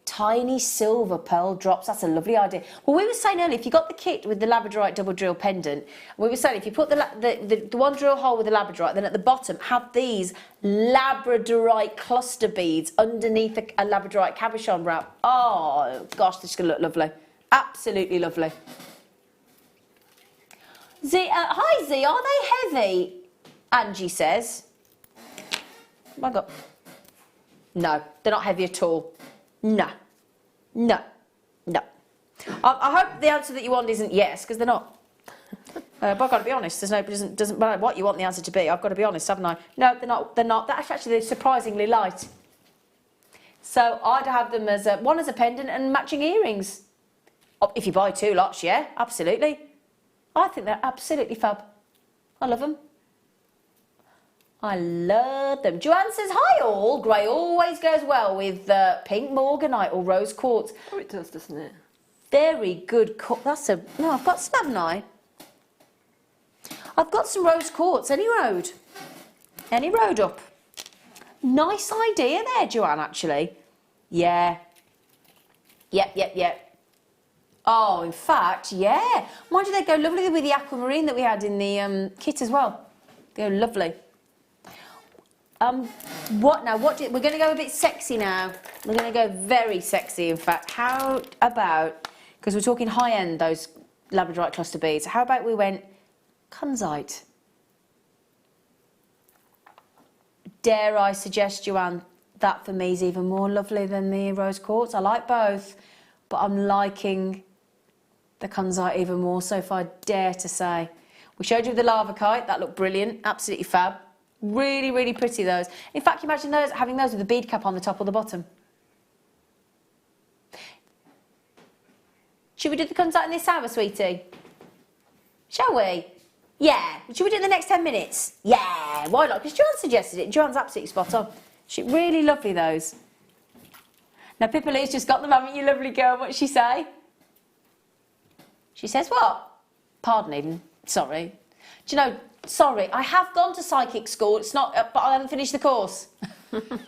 Tiny silver pearl drops. That's a lovely idea. Well, we were saying earlier, if you got the kit with the Labradorite double drill pendant, we were saying if you put the one drill hole with the Labradorite, then at the bottom have these Labradorite cluster beads underneath a Labradorite cabochon wrap. Oh, gosh, this is going to look lovely. Absolutely lovely. Z, hi Z, are they heavy? Angie says. Oh my God. No, they're not heavy at all. No, no, no. I hope the answer that you want isn't yes, because they're not. But I've got to be honest. There's no doesn't matter what you want the answer to be. I've got to be honest, haven't I? No, they're not. They're not. Actually, they're surprisingly light. So I'd have them as one as a pendant and matching earrings. Oh, if you buy 2 lots, yeah, absolutely. I think they're absolutely fab. I love them. I love them. Joanne says, hi all. Grey always goes well with pink morganite or rose quartz. Oh, it does, doesn't it? Very good. That's a... No, I've got some, haven't I? I've got some rose quartz. Any road? Any road up? Nice idea there, Joanne, actually. Yeah. Yep. Oh, in fact, yeah. Mind you, they go lovely with the aquamarine that we had in the kit as well. They go lovely. We're going to go a bit sexy now. We're going to go very sexy, in fact. How about, because we're talking high-end, those Labradorite cluster beads, how about we went kunzite? Dare I suggest, Joanne, that for me is even more lovely than the rose quartz. I like both, but I'm liking the kunzite even more, so if I dare to say. We showed you the lava kite, that looked brilliant, absolutely fab. Really, really pretty, those. In fact, imagine those having those with a bead cap on the top or the bottom. Should we do the kunzite in this hour, sweetie? Shall we? Yeah. Should we do it in the next 10 minutes? Yeah. Why not? Because Joanne suggested it, and Joanne's absolutely spot on. Really lovely, those. Now, Pippa Lou's just got them, haven't you, lovely girl? What'd she say? She says what? Pardon even. Sorry. Do you know, sorry, I have gone to psychic school. It's not, but I haven't finished the course.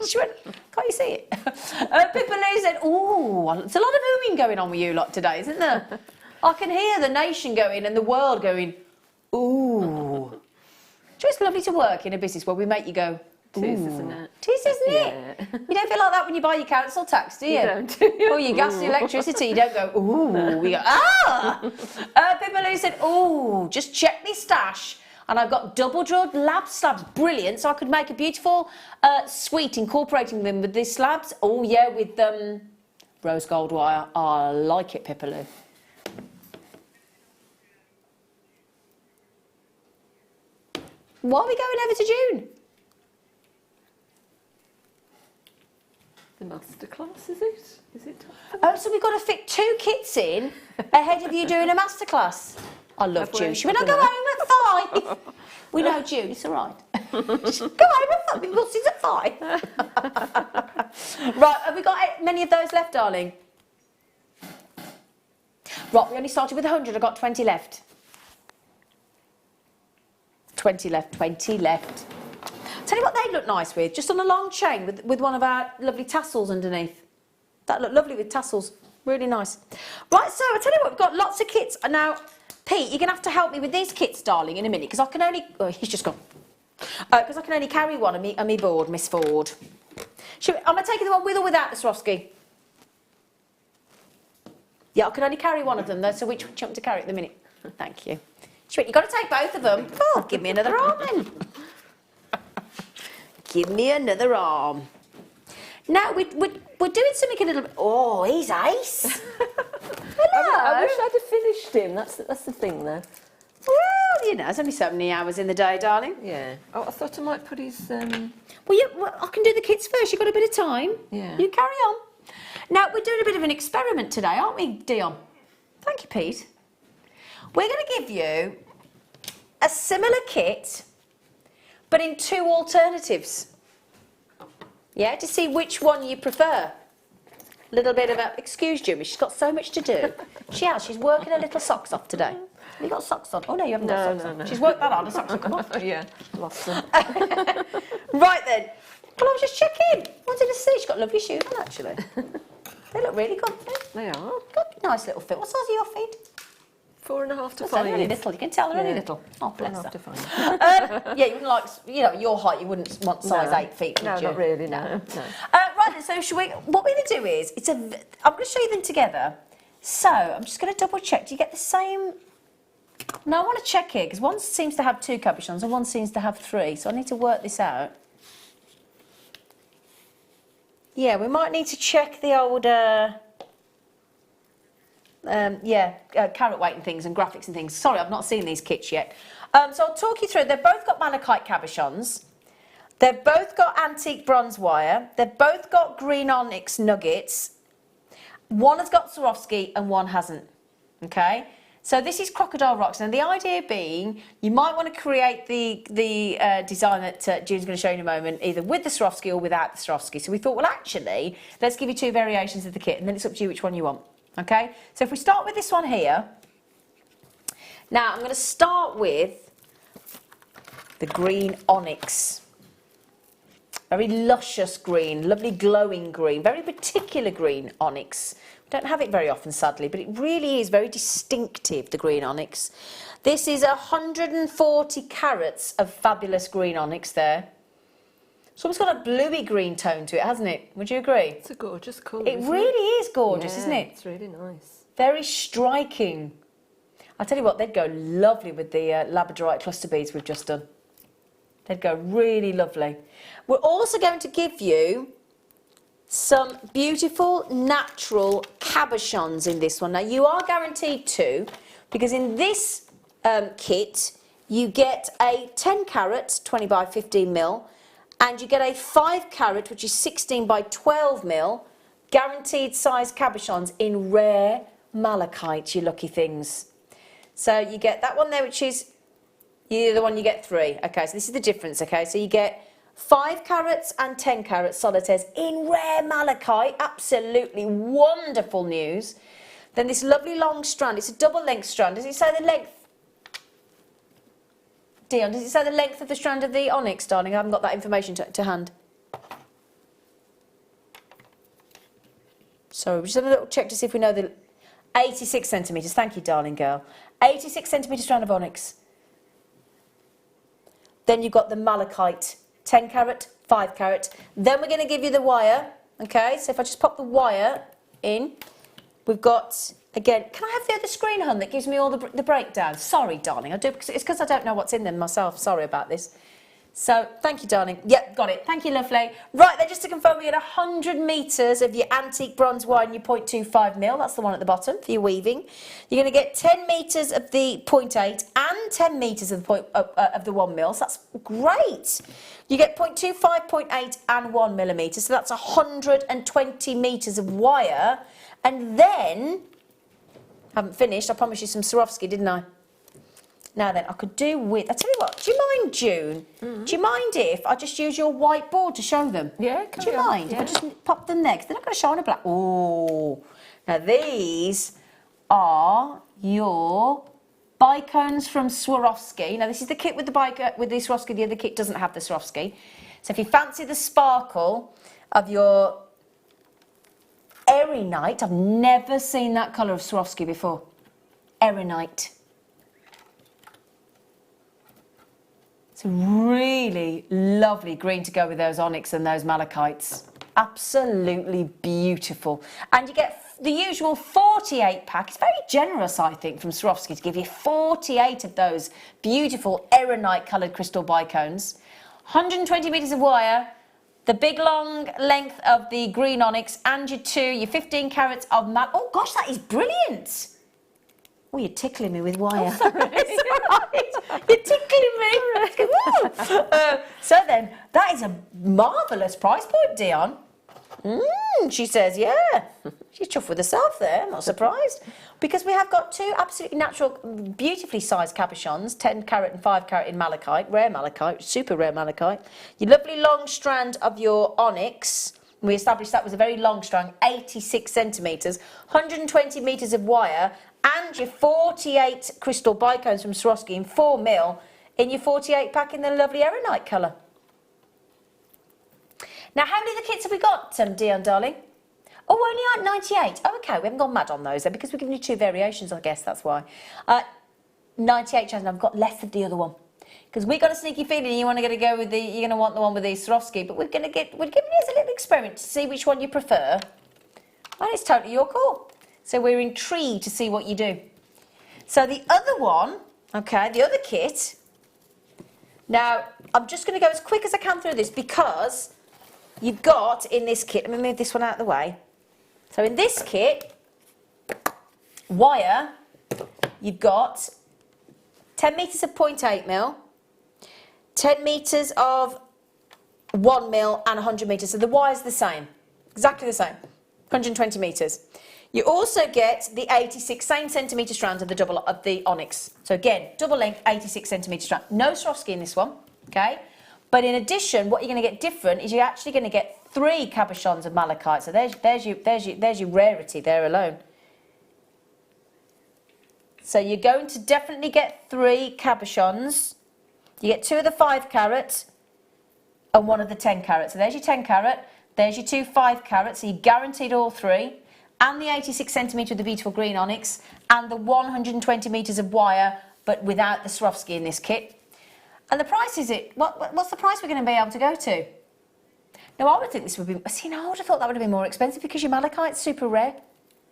She went, can't you see it? Pippa Lou said, ooh, there's a lot of booming going on with you lot today, isn't there? I can hear the nation going and the world going, ooh. It's lovely to work in a business where we make you go, ooh. It is, isn't it? It is, isn't it? You don't feel like that when you buy your council tax, do you? You don't, do you? Or your gas and electricity, you don't go, ooh. We go, ah! Pippa Lou said, ooh, just check me stash. And I've got double drilled lab slabs, brilliant. So I could make a beautiful suite incorporating them with these slabs. Oh yeah, with rose gold wire. I like it, Pippa Lou. Why are we going over to June? The masterclass, is it? Is it? Oh, so we've got to fit 2 kits in ahead of you doing a masterclass. I love June. She went, I'll go home at 5. We know June, it's all right. Go home at 5. Buses at 5. Right, have we got many of those left, darling? Right, we only started with 100. I've got 20 left. 20 left, 20 left. Tell you what they'd look nice with, just on a long chain with one of our lovely tassels underneath. That look lovely with tassels. Really nice. Right, so I tell you what, we've got lots of kits. Now, Pete, you're going to have to help me with these kits, darling, in a minute, because I can only... Oh, he's just gone. Because I can only carry one on me board, Miss Ford. I'm going to take the one with or without the Swarovski. Yeah, I can only carry one of them, though, so which one do you want me to carry at the minute? Thank you. You've got to take both of them. Oh, give me another arm, then. Give me another arm. Now, we're doing something a little bit... Oh, he's ace. Hello. I wish I'd have finished him. That's the thing, though. Well, you know, there's only so many hours in the day, darling. Yeah. Oh, I thought I might put his... Well, I can do the kits first. You've got a bit of time. Yeah. You carry on. Now, we're doing a bit of an experiment today, aren't we, Dion? Thank you, Pete. We're going to give you a similar kit, but in 2 alternatives. Yeah, to see which one you prefer. A little bit of a... Excuse Jimmy, she's got so much to do. She has. She's working her little socks off today. Have you got socks on? Oh, no, you haven't got socks on. She's worked that on. The socks will come off. Yeah, lost them. Right then. Well, I was just checking. Wanted to see. She's got lovely shoes on, actually. They look really good. They are. Good, nice little fit. What size are your feet? 4.5 to 5. They're really little. You can tell they're really little. Oh, bless her. 4.5 to 5. Yeah, you wouldn't like, you know, your height, you wouldn't want size 8 feet, would no, you? not really, no. Right then, so what we're going to do is, I'm going to show you them together. So, I'm just going to double check. Do you get the same... No, I want to check here, because one seems to have 2 cabochons and one seems to have 3, so I need to work this out. Yeah, we might need to check the old... carat weight and things and graphics and things. Sorry, I've not seen these kits yet. So I'll talk you through. They've both got malachite cabochons. They've both got antique bronze wire. They've both got green onyx nuggets. One has got Swarovski and one hasn't. Okay? So this is crocodile rocks. And the idea being, you might want to create the design that June's going to show you in a moment, either with the Swarovski or without the Swarovski. So we thought, well, actually, let's give you 2 variations of the kit, and then it's up to you which one you want. Okay, so if we start with this one here, now I'm going to start with the green onyx. Very luscious green, lovely glowing green, very particular green onyx. We don't have it very often, sadly, but it really is very distinctive, the green onyx. This is 140 carats of fabulous green onyx there. It's almost got a bluey green tone to it, hasn't it? Would you agree? It's a gorgeous colour. It really is gorgeous, isn't it? It's really nice. Very striking. I'll tell you what, they'd go lovely with the labradorite cluster beads we've just done. They'd go really lovely. We're also going to give you some beautiful natural cabochons in this one. Now, you are guaranteed 2, because in this kit, you get a 10 carat, 20 by 15 mil, and you get a 5 carat, which is 16 by 12 mil, guaranteed size cabochons in rare malachite, you lucky things. So you get that one there, which is the one you get 3. Okay, so this is the difference, okay? So you get 5 carats and 10 carat solitaires in rare malachite. Absolutely wonderful news. Then this lovely long strand. It's a double length strand. Does it say the length? Dion, does it say the length of the strand of the onyx, darling? I haven't got that information to hand. Sorry, we're just having a little check to see if we know the 86 centimetres. Thank you, darling girl. 86 centimetre strand of onyx. Then you've got the malachite, 10 carat, 5 carat. Then we're going to give you the wire. Okay, so if I just pop the wire in, we've got, again, can I have the other screen, hon, that gives me all the breakdown? Sorry, darling, I do, it's because I don't know what's in them myself. Sorry about this. So, thank you, darling. Yep, got it. Thank you, lovely. Right, then, just to confirm, we get 100 metres of your antique bronze wire and your 0.25mm. That's the one at the bottom for your weaving. You're going to get 10 metres of the 0.8 and 10 metres of the 1mm. So that's great. You get 0.25, 0.8 and 1 millimetre. So that's 120 metres of wire. And then, haven't finished, I promised you some Swarovski, didn't I? Now then, I could do with, I tell you what, do you mind, June? Do you mind if I just use your whiteboard to show them? Yeah, do you mind if I just pop them there? 'Cause they're not going to show on a black. Oh, now these are your bicones from Swarovski. Now this is the kit with the Swarovski. The other kit doesn't have the Swarovski. So if you fancy the sparkle of your Erinite, I've never seen that colour of Swarovski before. Erinite. It's a really lovely green to go with those onyx and those malachites. Absolutely beautiful. And you get the usual 48 pack. It's very generous, I think, from Swarovski to give you 48 of those beautiful Erinite coloured crystal bicones. 120 metres of wire, the big long length of the green onyx, and your 15 carats of oh gosh, that is brilliant. Oh, you're tickling me with wire. Oh, sorry. It's all right. You're tickling me. So then, that is a marvellous price point, Dion. She says, yeah. She's chuffed with herself there, I'm not surprised. Because we have got 2 absolutely natural, beautifully sized cabochons, 10 carat and 5 carat in malachite, rare malachite, super rare malachite. Your lovely long strand of your onyx. We established that was a very long strand, 86 centimetres, 120 metres of wire, and your 48 crystal bicones from Swarovski in 4mm in your 48 pack in the lovely Erinite colour. Now, how many of the kits have we got, Dion, darling? Oh, only 98. Oh, okay, we haven't gone mad on those then because we're giving you 2 variations, I guess, that's why. 98 chance, and I've got less of the other one. Because we got a sneaky feeling you're going to want the one with the Swarovski, but we're giving you as a little experiment to see which one you prefer. And it's totally your call. So we're intrigued to see what you do. So the other one, okay, the other kit. Now, I'm just going to go as quick as I can through this because you've got in this kit, let me move this one out of the way. So in this kit, wire, you've got 10 metres of 0.8mm, 10 metres of 1mm and 100 metres. So the wire's the same, exactly the same, 120 metres. You also get the 86 same centimetre strands of the onyx. So again, double length, 86 centimetre strand. No Swarovski in this one, okay? But in addition, what you're going to get different is you're actually going to get 3 cabochons of malachite. So there's your rarity there alone. So you're going to definitely get 3 cabochons. You get 2 of the 5 carat and 1 of the 10 carat. So there's your 10 carat, there's your 2 5 carat. So you're guaranteed all 3. And the 86 centimetre of the beautiful green onyx, and the 120 metres of wire, but without the Swarovski in this kit. And the price is what's the price we're going to be able to go to? Now, I would think this would be, I would have thought that would have been more expensive because your malachite's super rare.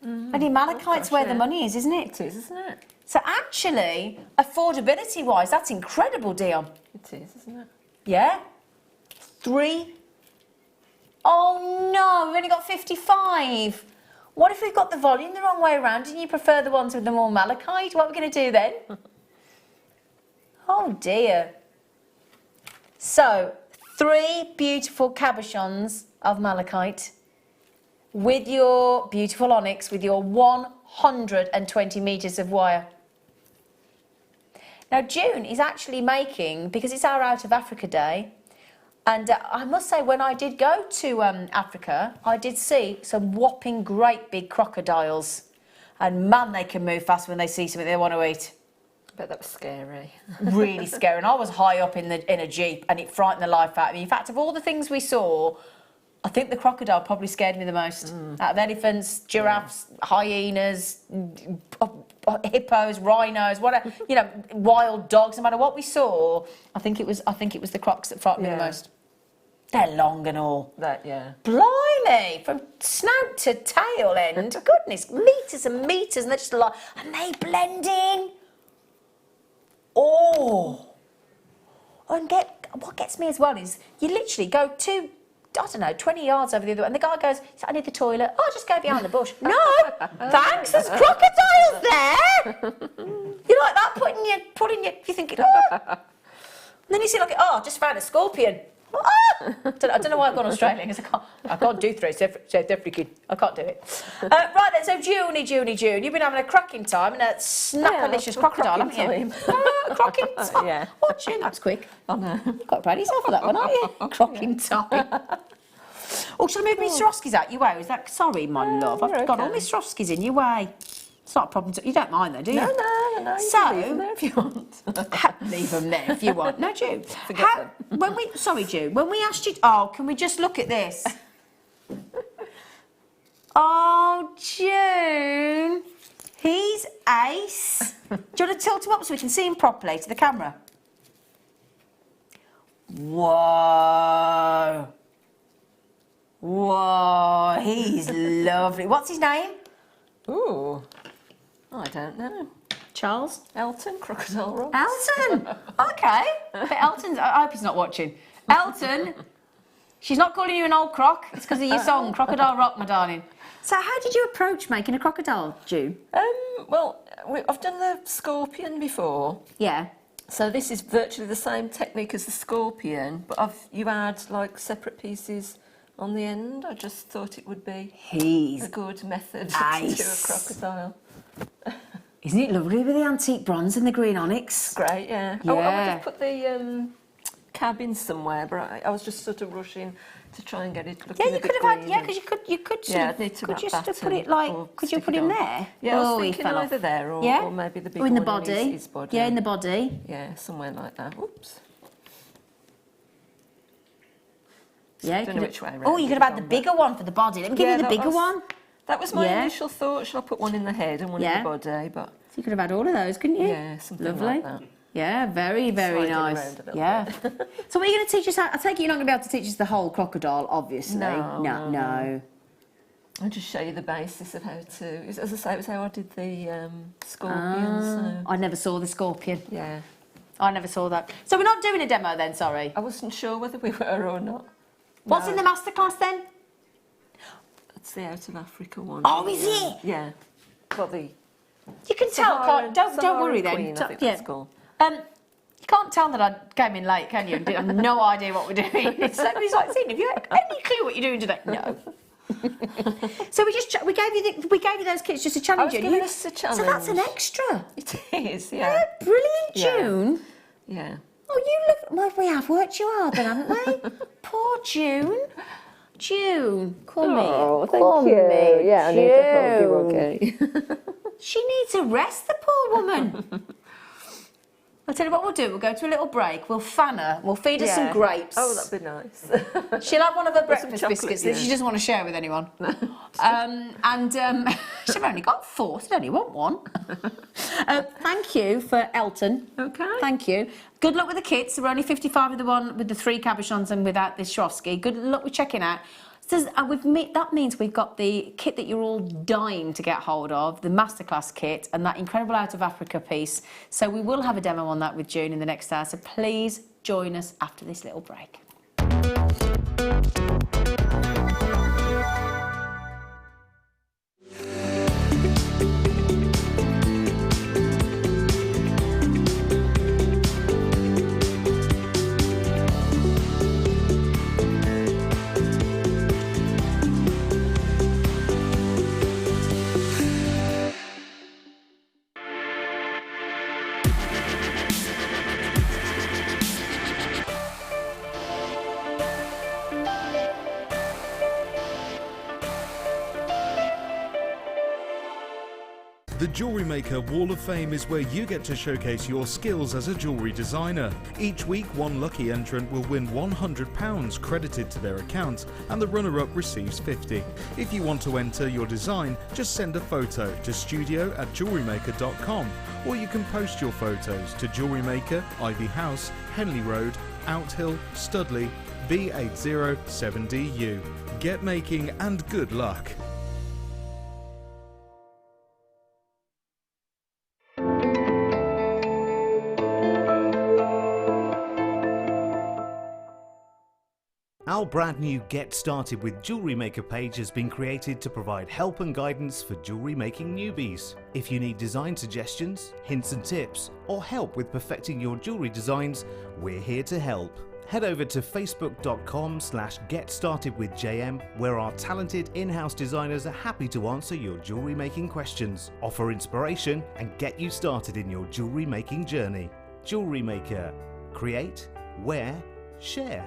And your malachite's where the money is, isn't it? It is, isn't it? So actually, affordability-wise, that's incredible, Dion. It is, isn't it? Yeah? 3. Oh no, we've only got 55. What if we've got the volume the wrong way around and you prefer the ones with the more malachite? What are we going to do then? Oh dear. So, 3 beautiful cabochons of malachite with your beautiful onyx, with your 120 metres of wire. Now, June is actually making, because it's our Out of Africa Day, and I must say, when I did go to Africa, I did see some whopping great big crocodiles. And man, they can move fast when they see something they want to eat. I bet that was scary. Really scary. And I was high up in a Jeep, and it frightened the life out of me. In fact, of all the things we saw, I think the crocodile probably scared me the most. Out of elephants, giraffes, hyenas, hippos, rhinos, whatever, you know, wild dogs. No matter what we saw, I think it was the crocs that frightened me the most. They're long and all. Yeah. Blimey, from snout to tail end. Goodness, metres and metres, and they're just like, and they blend in. Oh. And what gets me as well is you literally go to, I don't know, 20 yards over the other way, and the guy goes, I need the toilet. Oh, just go behind the bush. No, thanks, there's crocodiles there. You like that, putting your, you're thinking, oh. And then you see, like, oh, just found a scorpion. Ah! I don't know why I've gone Australian, because I can't do three, so definitely I can't do it. Right then, so June, you've been having a cracking time and a snapalicious crocodile, haven't you? Crocking time. Yeah. Oh, June, that was quick. I know. You've got proud of yourself for that one, aren't you? Crocking time. Oh, shall I move my Swarovskis out your way? Is that sorry, my love? I've got all my Swarovskis in your way. It's not a problem. You don't mind though, do you? No. You can leave them there if you want. Leave them there if you want. No, June. Forget them. Sorry, June. When we asked you, can we just look at this? Oh, June, he's ace. Do you want to tilt him up so we can see him properly to the camera? Whoa, he's lovely. What's his name? Ooh. I don't know. Charles? Elton, Crocodile Rock. Elton! Okay. But Elton's, I hope he's not watching. Elton, she's not calling you an old croc. It's because of your song, Crocodile Rock, my darling. So how did you approach making a crocodile, June? Well, I've done the scorpion before. Yeah. So this is virtually the same technique as the scorpion, but you add like separate pieces on the end. I just thought it would be a good method to do a crocodile. Isn't it lovely with the antique bronze and the green onyx? Great, yeah. I would have put the cab in somewhere, but I was just sort of rushing to try and get it looking a bit green. Because you could I'd need to could you wrap just that put it like, could you put it in there? Yeah, I was thinking either there or maybe the big in the one body. in his body. Yeah, in the body. Yeah, somewhere like that. Oops. Yeah, don't know which way around. Oh, you could have had the bigger one for the body. Let me give you the bigger one. That was my initial thought. Shall I put one in the head and one in the body? But so you could have had all of those, couldn't you? Yeah, something like that. Yeah, very, very nice. Yeah. So what are you going to teach us? I take it you're not going to be able to teach us the whole crocodile, obviously. No. I'll just show you the basis of how to. As I say, it was how I did the scorpion. So. I never saw the scorpion. Yeah. I never saw that. So we're not doing a demo then, sorry. I wasn't sure whether we were or not. What's in the masterclass then? That's the Out of Africa one. Oh, is it? Yeah. Well, the. You can tell. Don't worry then. Queen, I think that's called. You can't tell that I came in late, can you? I have no idea what we're doing. It's somebody's like, have you any clue what you're doing today? No. So we gave you those kits just to challenge you. Giving us a challenge. So that's an extra. It is, yeah. Brilliant, June. Yeah. Oh, you look. Well, we have worked you hard then, haven't we? Poor June. June, come here. Oh, thank you. Yeah, June. I need to hold you, okay. She needs a rest, the poor woman. I'll tell you what we'll do. We'll go to a little break. We'll fan her. We'll feed her some grapes. Oh, that'd be nice. She'll have one of her breakfast biscuits that she doesn't want to share with anyone. She've only got 4, so I only want one. Thank you for Elton. Okay. Thank you. Good luck with the kits. There were only 55 of the one with the 3 cabochons and without the Swarovski. Good luck with checking out. So, that means we've got the kit that you're all dying to get hold of, the masterclass kit, and that incredible Out of Africa piece. So we will have a demo on that with June in the next hour. So please join us after this little break. Jewellery Maker Wall of Fame is where you get to showcase your skills as a jewellery designer. Each week, one lucky entrant will win £100 credited to their account, and the runner-up receives £50. If you want to enter your design, just send a photo to studio@jewellerymaker.com, or you can post your photos to Jewellery Maker, Ivy House, Henley Road, Outhill, Studley, B807DU. Get making and good luck. Our brand new Get Started with Jewellery Maker page has been created to provide help and guidance for jewellery making newbies. If you need design suggestions, hints and tips, or help with perfecting your jewellery designs, we're here to help. Head over to facebook.com/getstartedwithjm, where our talented in-house designers are happy to answer your jewellery making questions, offer inspiration, and get you started in your jewellery making journey. Jewellery Maker. Create, wear, share.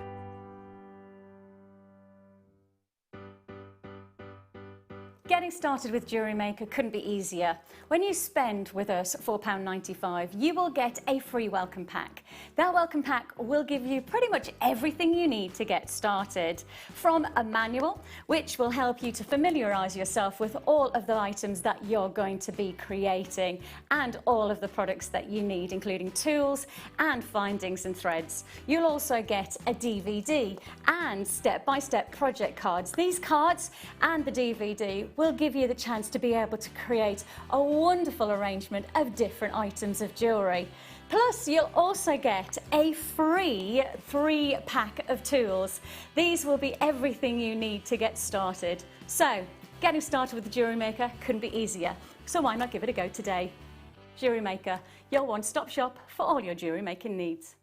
Getting started with Jewellery Maker couldn't be easier. When you spend with us £4.95, you will get a free welcome pack. That welcome pack will give you pretty much everything you need to get started. From a manual, which will help you to familiarise yourself with all of the items that you're going to be creating, and all of the products that you need, including tools and findings and threads. You'll also get a DVD and step-by-step project cards. These cards and the DVD will give you the chance to be able to create a wonderful arrangement of different items of jewellery. Plus, you'll also get a free 3-pack of tools. These will be everything you need to get started. So, getting started with the Jewellery Maker couldn't be easier. So why not give it a go today? Jewellery Maker, your one-stop shop for all your jewellery making needs.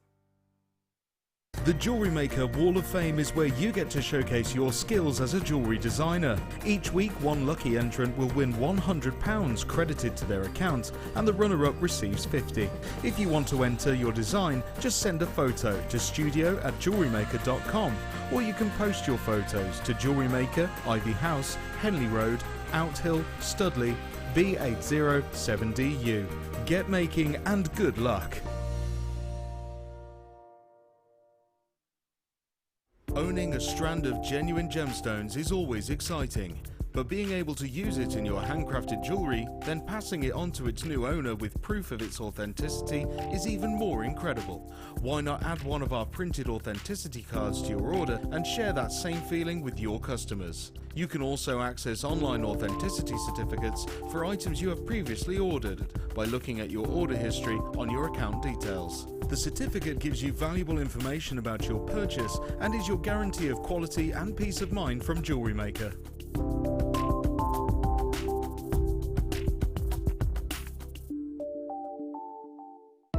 The Jewellery Maker Wall of Fame is where you get to showcase your skills as a jewellery designer. Each week, one lucky entrant will win £100 credited to their account, and the runner-up receives £50. If you want to enter your design, just send a photo to studio@jewellerymaker.com, or you can post your photos to Jewellery Maker, Ivy House, Henley Road, Outhill, Studley, B807DU. Get making and good luck. Owning a strand of genuine gemstones is always exciting, but being able to use it in your handcrafted jewellery, then passing it on to its new owner with proof of its authenticity is even more incredible. Why not add one of our printed authenticity cards to your order and share that same feeling with your customers? You can also access online authenticity certificates for items you have previously ordered by looking at your order history on your account details. The certificate gives you valuable information about your purchase and is your guarantee of quality and peace of mind from Jewellery Maker.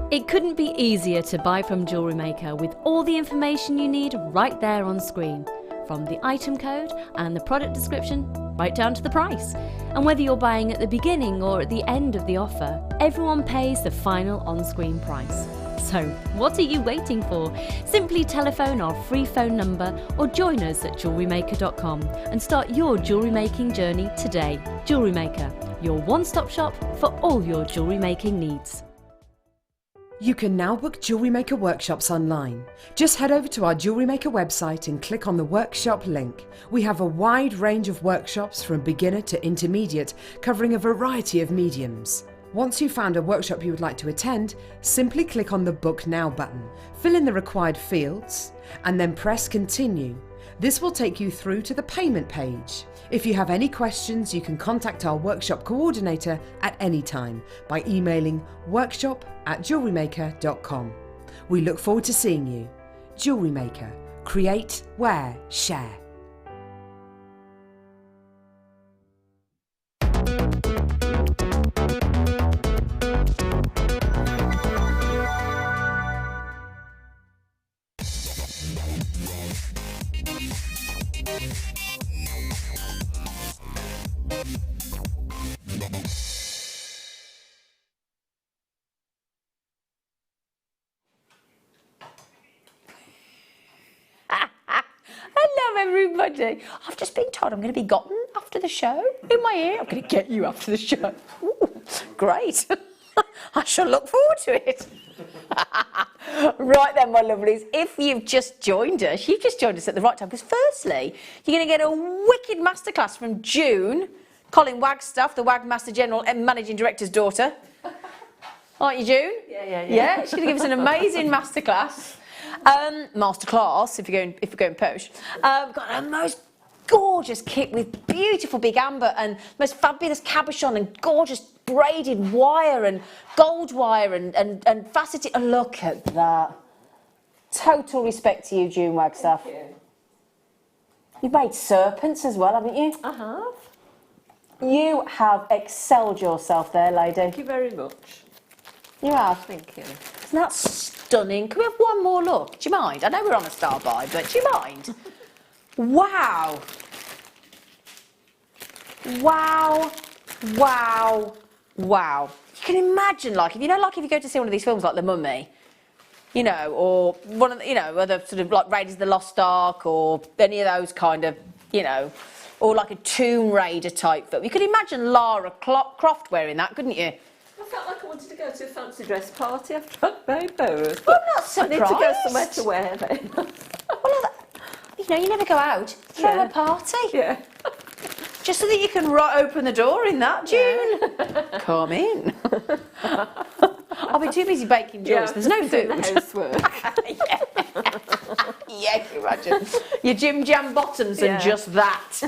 It couldn't be easier to buy from Jewellery Maker with all the information you need right there on screen. From the item code and the product description, right down to the price. And whether you're buying at the beginning or at the end of the offer, everyone pays the final on-screen price. So, what are you waiting for? Simply telephone our free phone number or join us at jewellerymaker.com and start your jewellery making journey today. Jewellery Maker, your one-stop shop for all your jewellery making needs. You can now book Jewellery Maker workshops online. Just head over to our Jewellery Maker website and click on the workshop link. We have a wide range of workshops from beginner to intermediate, covering a variety of mediums. Once you've found a workshop you would like to attend, simply click on the Book Now button, fill in the required fields, and then press Continue. This will take you through to the payment page. If you have any questions, you can contact our workshop coordinator at any time by emailing workshop@jewellerymaker.com. We look forward to seeing you. Jewellery Maker. Create, wear, share. Hello everybody. I've just been told I'm going to be gotten after the show. In my ear, I'm going to get you after the show. Ooh. Great. I shall look forward to it. Right then, my lovelies, if you've just joined us at the right time, because firstly, you're going to get a wicked masterclass from June Wagstaffe, the Wag Master General and Managing Director's daughter. Aren't you, June? Yeah, she's going to give us an amazing masterclass. If you're going posh. Got a most gorgeous kit with beautiful big amber and most fabulous cabochon and gorgeous braided wire and gold wire and faceted. Oh, look at that. Total respect to you, June Wagstaffe. Thank you. You've made serpents as well, haven't you? I have. You have excelled yourself there, lady. Thank you very much. You have. Thank you. Isn't that stunning? Can we have one more look? Do you mind? I know we're on a star buy, but do you mind? Wow. Wow. Wow. Wow. You can imagine, like, if you go to see one of these films like The Mummy, you know, or one of the, other sort of like Raiders of the Lost Ark or any of those kind of, or like a Tomb Raider type film. You could imagine Lara Croft wearing that, couldn't you? I felt like I wanted to go to a fancy dress party after I'd made those. I'm not surprised. I need to go somewhere to wear them. Well, you never go out. Throw a party. Yeah. Just so that you can open the door in that, June. Yeah. Come in. I'll be too busy baking jewels. There's no food. The housework. Yeah, can you imagine? Your Jim Jam bottoms and just that.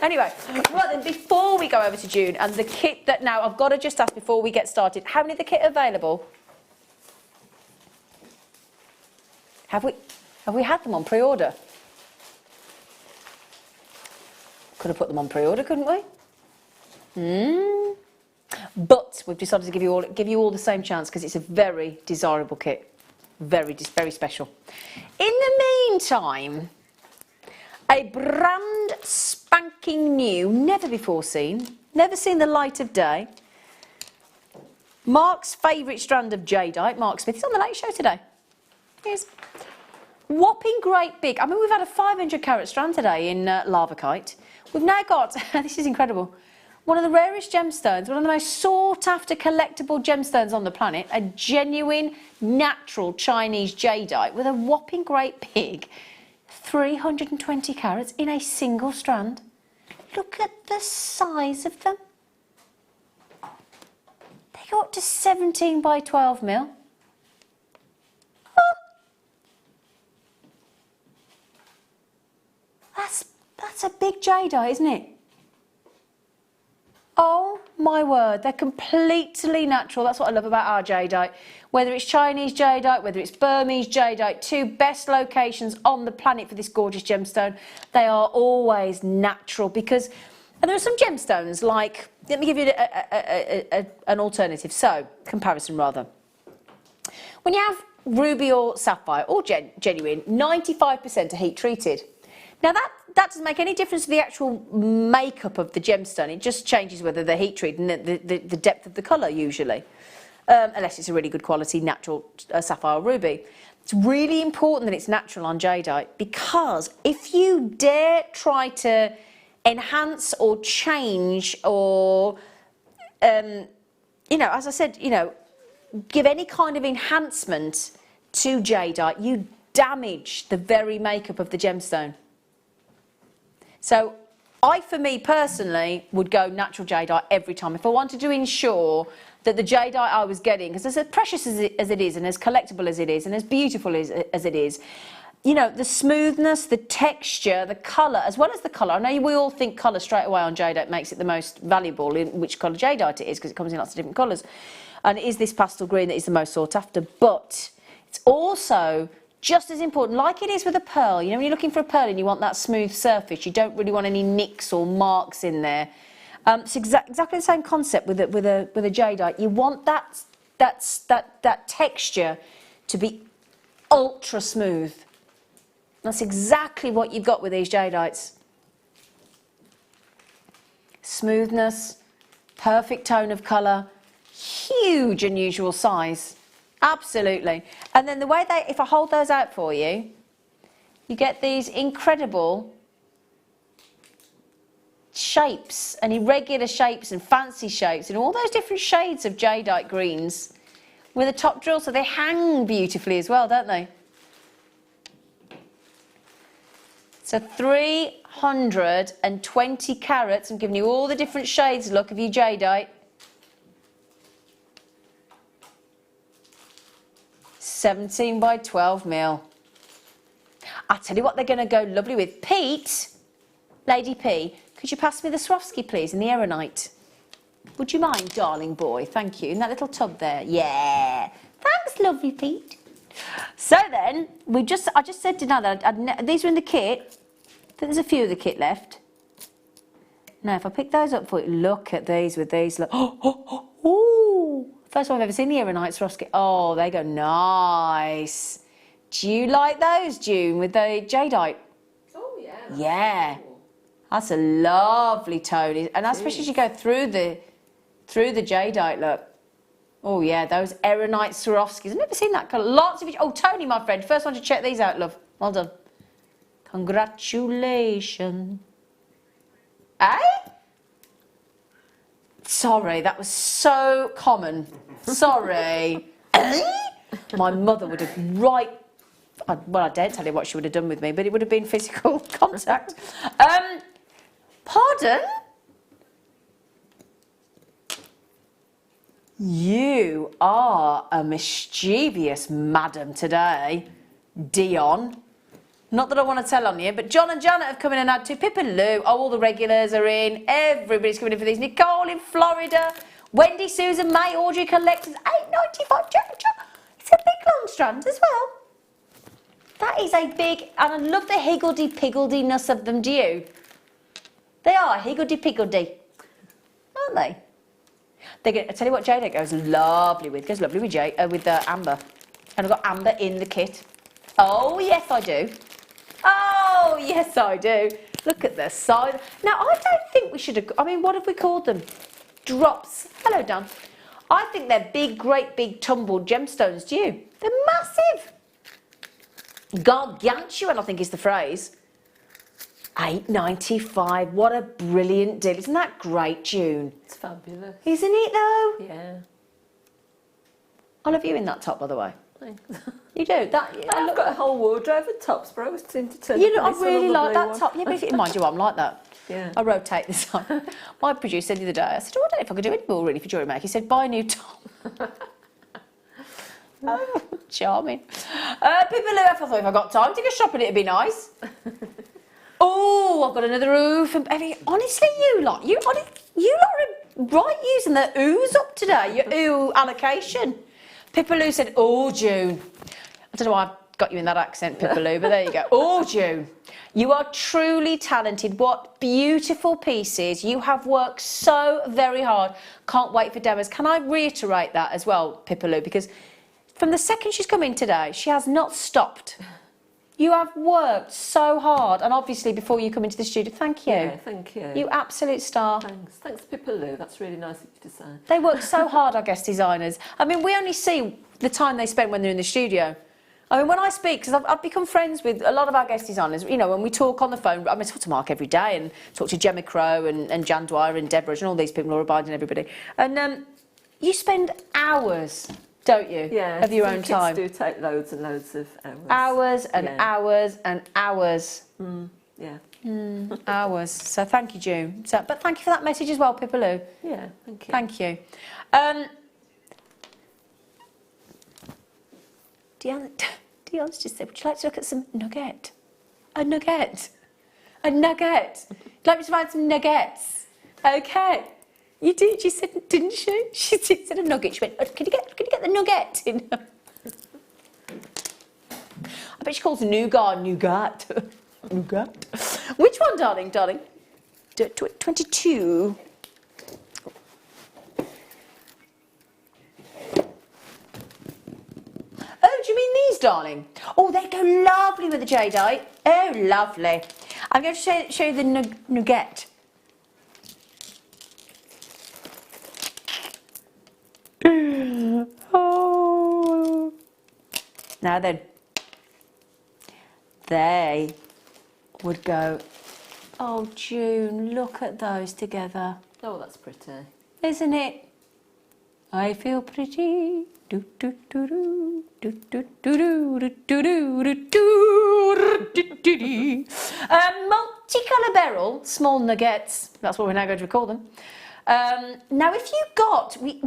Anyway, right then, before we go over to June and the kit that now, I've got to just ask before we get started, how many of the kit are available? Have we had them on pre-order? Could have put them on pre-order, couldn't we? But we've decided to give you all the same chance because it's a very desirable kit, very special. In the meantime, a brand spanking new, never before seen, never seen the light of day. Mark's favourite strand of jadeite, Mark Smith. He's on the Late Show today. Here's whopping great big. I mean, we've had a 500 carat strand today in Lavakite. We've now got, this is incredible, one of the rarest gemstones, one of the most sought after collectible gemstones on the planet, a genuine natural Chinese jadeite with a whopping great big 320 carats in a single strand. Look at the size of them. They go up to 17 by 12 mil. That's a big jadeite, isn't it? Oh my word, they're completely natural. That's what I love about our jadeite. Whether it's Chinese jadeite, whether it's Burmese jadeite, two best locations on the planet for this gorgeous gemstone, they are always natural because, and there are some gemstones like, let me give you an alternative, comparison rather. When you have ruby or sapphire or genuine, 95% are heat treated. Now that doesn't make any difference to the actual makeup of the gemstone. It just changes whether they're heat treated and the depth of the colour usually, unless it's a really good quality natural sapphire or ruby. It's really important that it's natural on jadeite because if you dare try to enhance or change or, as I said, give any kind of enhancement to jadeite, you damage the very makeup of the gemstone. So for me personally, would go natural jadeite every time. If I wanted to ensure that the jadeite I was getting, because as precious as it is, and as collectible as it is, and as beautiful as it is, the smoothness, the texture, the colour, as well as the colour. I know we all think colour straight away on jadeite makes it the most valuable in which colour jadeite it is, because it comes in lots of different colours. And it is this pastel green that is the most sought after, but it's also just as important, like it is with a pearl. When you're looking for a pearl and you want that smooth surface, you don't really want any nicks or marks in there. It's exactly the same concept with a jadeite. You want that texture to be ultra smooth. That's exactly what you've got with these jadeites. Smoothness, perfect tone of colour, huge unusual size. Absolutely. And then the way if I hold those out for you, you get these incredible shapes and irregular shapes and fancy shapes and all those different shades of jadeite greens with a top drill, so they hang beautifully as well, don't they? So 320 carats. I'm giving you all the different shades, look, of your jadeite. 17 by 12 mil. I tell you what they're going to go lovely with. Pete, Lady P, could you pass me the Swarovski, please, and the Aeronite? Would you mind, darling boy? Thank you. In that little tub there. Yeah. Thanks, lovely Pete. So then, I just said to Nana, these are in the kit. I think there's a few of the kit left. Now, if I pick those up for you, look at these with these. Look. Oh. First time I've ever seen the Aeronite Swarovski. Oh, they go nice. Do you like those, June, with the jadeite? Oh, yeah. Yeah. Cool. That's a lovely tone. And especially as you go through the jadeite, look. Oh, yeah, those Aeronite Swarovskis. I've never seen that colour. Lots of it. Oh, Tony, my friend, first one to check these out, love. Well done. Congratulations. Eh? Sorry, that was so common. Sorry. My mother would have well, I daren't tell you what she would have done with me, but it would have been physical contact. Pardon? You are a mischievous madam today, Dion. Not that I want to tell on you, but John and Janet have come in and had to. Pip and Lou, all the regulars are in. Everybody's coming in for these. Nicole in Florida. Wendy, Susan, May, Audrey collectors. $8.95. It's a big long strand as well. That is a big, and I love the higgledy-pigglediness of them, do you? They are higgledy-piggledy, aren't they? I tell you what, Jade goes lovely with. Goes lovely with amber. And I've got amber in the kit. Oh, yes, I do. Oh, yes, I do. Look at the side. Now, I don't think we should have... I mean, what have we called them? Drops. Hello, Dan. I think they're big, great, big, tumbled gemstones, do you? They're massive. Gargantuan, I think is the phrase. $8.95. What a brilliant deal. Isn't that great, June? It's fabulous. Isn't it, though? Yeah. I love you in that top, by the way. Thanks. You do? I've got a whole wardrobe of tops, but I was seem to turn. You know, I really like that top. Yeah, but mind you, I'm like that. Yeah. I rotate this on. My producer said the other day, I said, oh, I don't know if I could do any more really for Jewellery Maker. He said, buy a new top. Oh, charming. People who I thought if I got time to go shopping, it'd be nice. Oh, I've got another ooh from Becky. Honestly, you lot are right using the oohs up today. Your ooh allocation. Pipaloo said, oh, June. I don't know why I've got you in that accent, Pipaloo, but there you go. Oh, June. You are truly talented. What beautiful pieces. You have worked so very hard. Can't wait for demos. Can I reiterate that as well, Pipaloo? Because from the second she's come in today, she has not stopped. You have worked so hard. And obviously, before you come into the studio, thank you. Yeah, thank you. You absolute star. Thanks. Thanks, Pipaloo. That's really nice of you to say. They work so hard, our guest designers. I mean, we only see the time they spend when they're in the studio. I mean, when I speak, because I've become friends with a lot of our guest designers, you know, when we talk on the phone, I mean, I talk to Mark every day and talk to Gemma Crow and Jan Dwyer and Deborah and all these people, Laura Biden and everybody. And you spend hours, don't you, of your own time? Kids do take loads and loads of hours. Hours and hours and hours. Yeah. Hours. So thank you, June. But thank you for that message as well, Pipaloo. Yeah, thank you. Thank you. Dion's just said, would you like to look at some nugget? A nugget. A nugget. Would you like me to find some nuggets? Okay. You did, she said, didn't she? She said a nugget. She went, oh, can you get the nugget? I bet she calls nougat. Nougat. Which one, darling? 22. Oh, do you mean these, darling? Oh, they go lovely with the jadeite. Oh, lovely. I'm going to show you the nugget. Oh. Now then, they would go Oh, June, look at those together. Oh, that's pretty. Isn't it? I feel pretty. Do, do, do, do, do, do, do, do, do, do, do, do, do, do, do. Multicolour beryl, small nuggets. That's what we're now going to call them. Now, if you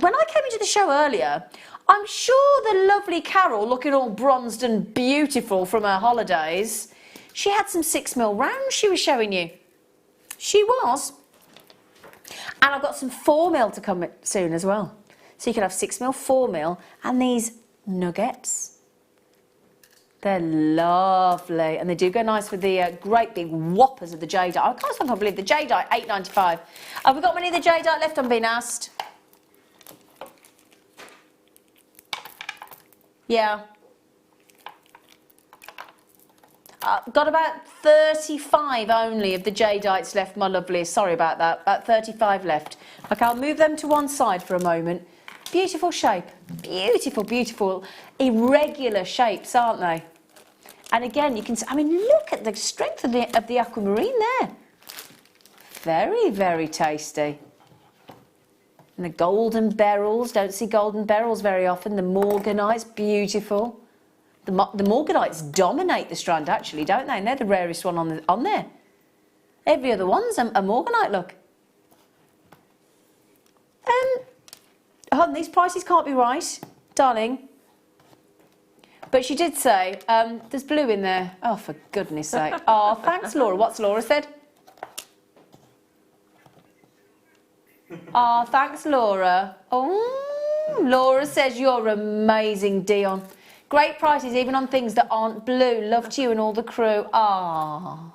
when I came into the show earlier, I'm sure the lovely Carol, looking all bronzed and beautiful from her holidays, she had some 6mm rounds she was showing you. She was. And I've got some 4mm to come soon as well. So you can have 6mm, 4mm, and these nuggets. They're lovely, and they do go nice with the great big whoppers of the jadeite. I can't believe the jadeite, $8.95. Have we got many of the jadeite left? I'm being asked. Yeah. Got about 35 only of the jadeites left, my lovelies. Sorry about that. About 35 left. Okay, I'll move them to one side for a moment. Beautiful shape. Beautiful, beautiful, irregular shapes, aren't they? And again, you can see, I mean, look at the strength of the aquamarine there. Very, very tasty. And the golden beryls, don't see golden beryls very often. The morganites, beautiful. The morganites dominate the strand, actually, don't they? And they're the rarest one on there. Every other one's a morganite, look. Hon, these prices can't be right, darling. But she did say, there's blue in there. Oh, for goodness sake. Oh, thanks, Laura. What's Laura said? Oh, thanks, Laura. Oh, Laura says you're amazing, Dion. Great prices, even on things that aren't blue. Love to you and all the crew. Ah,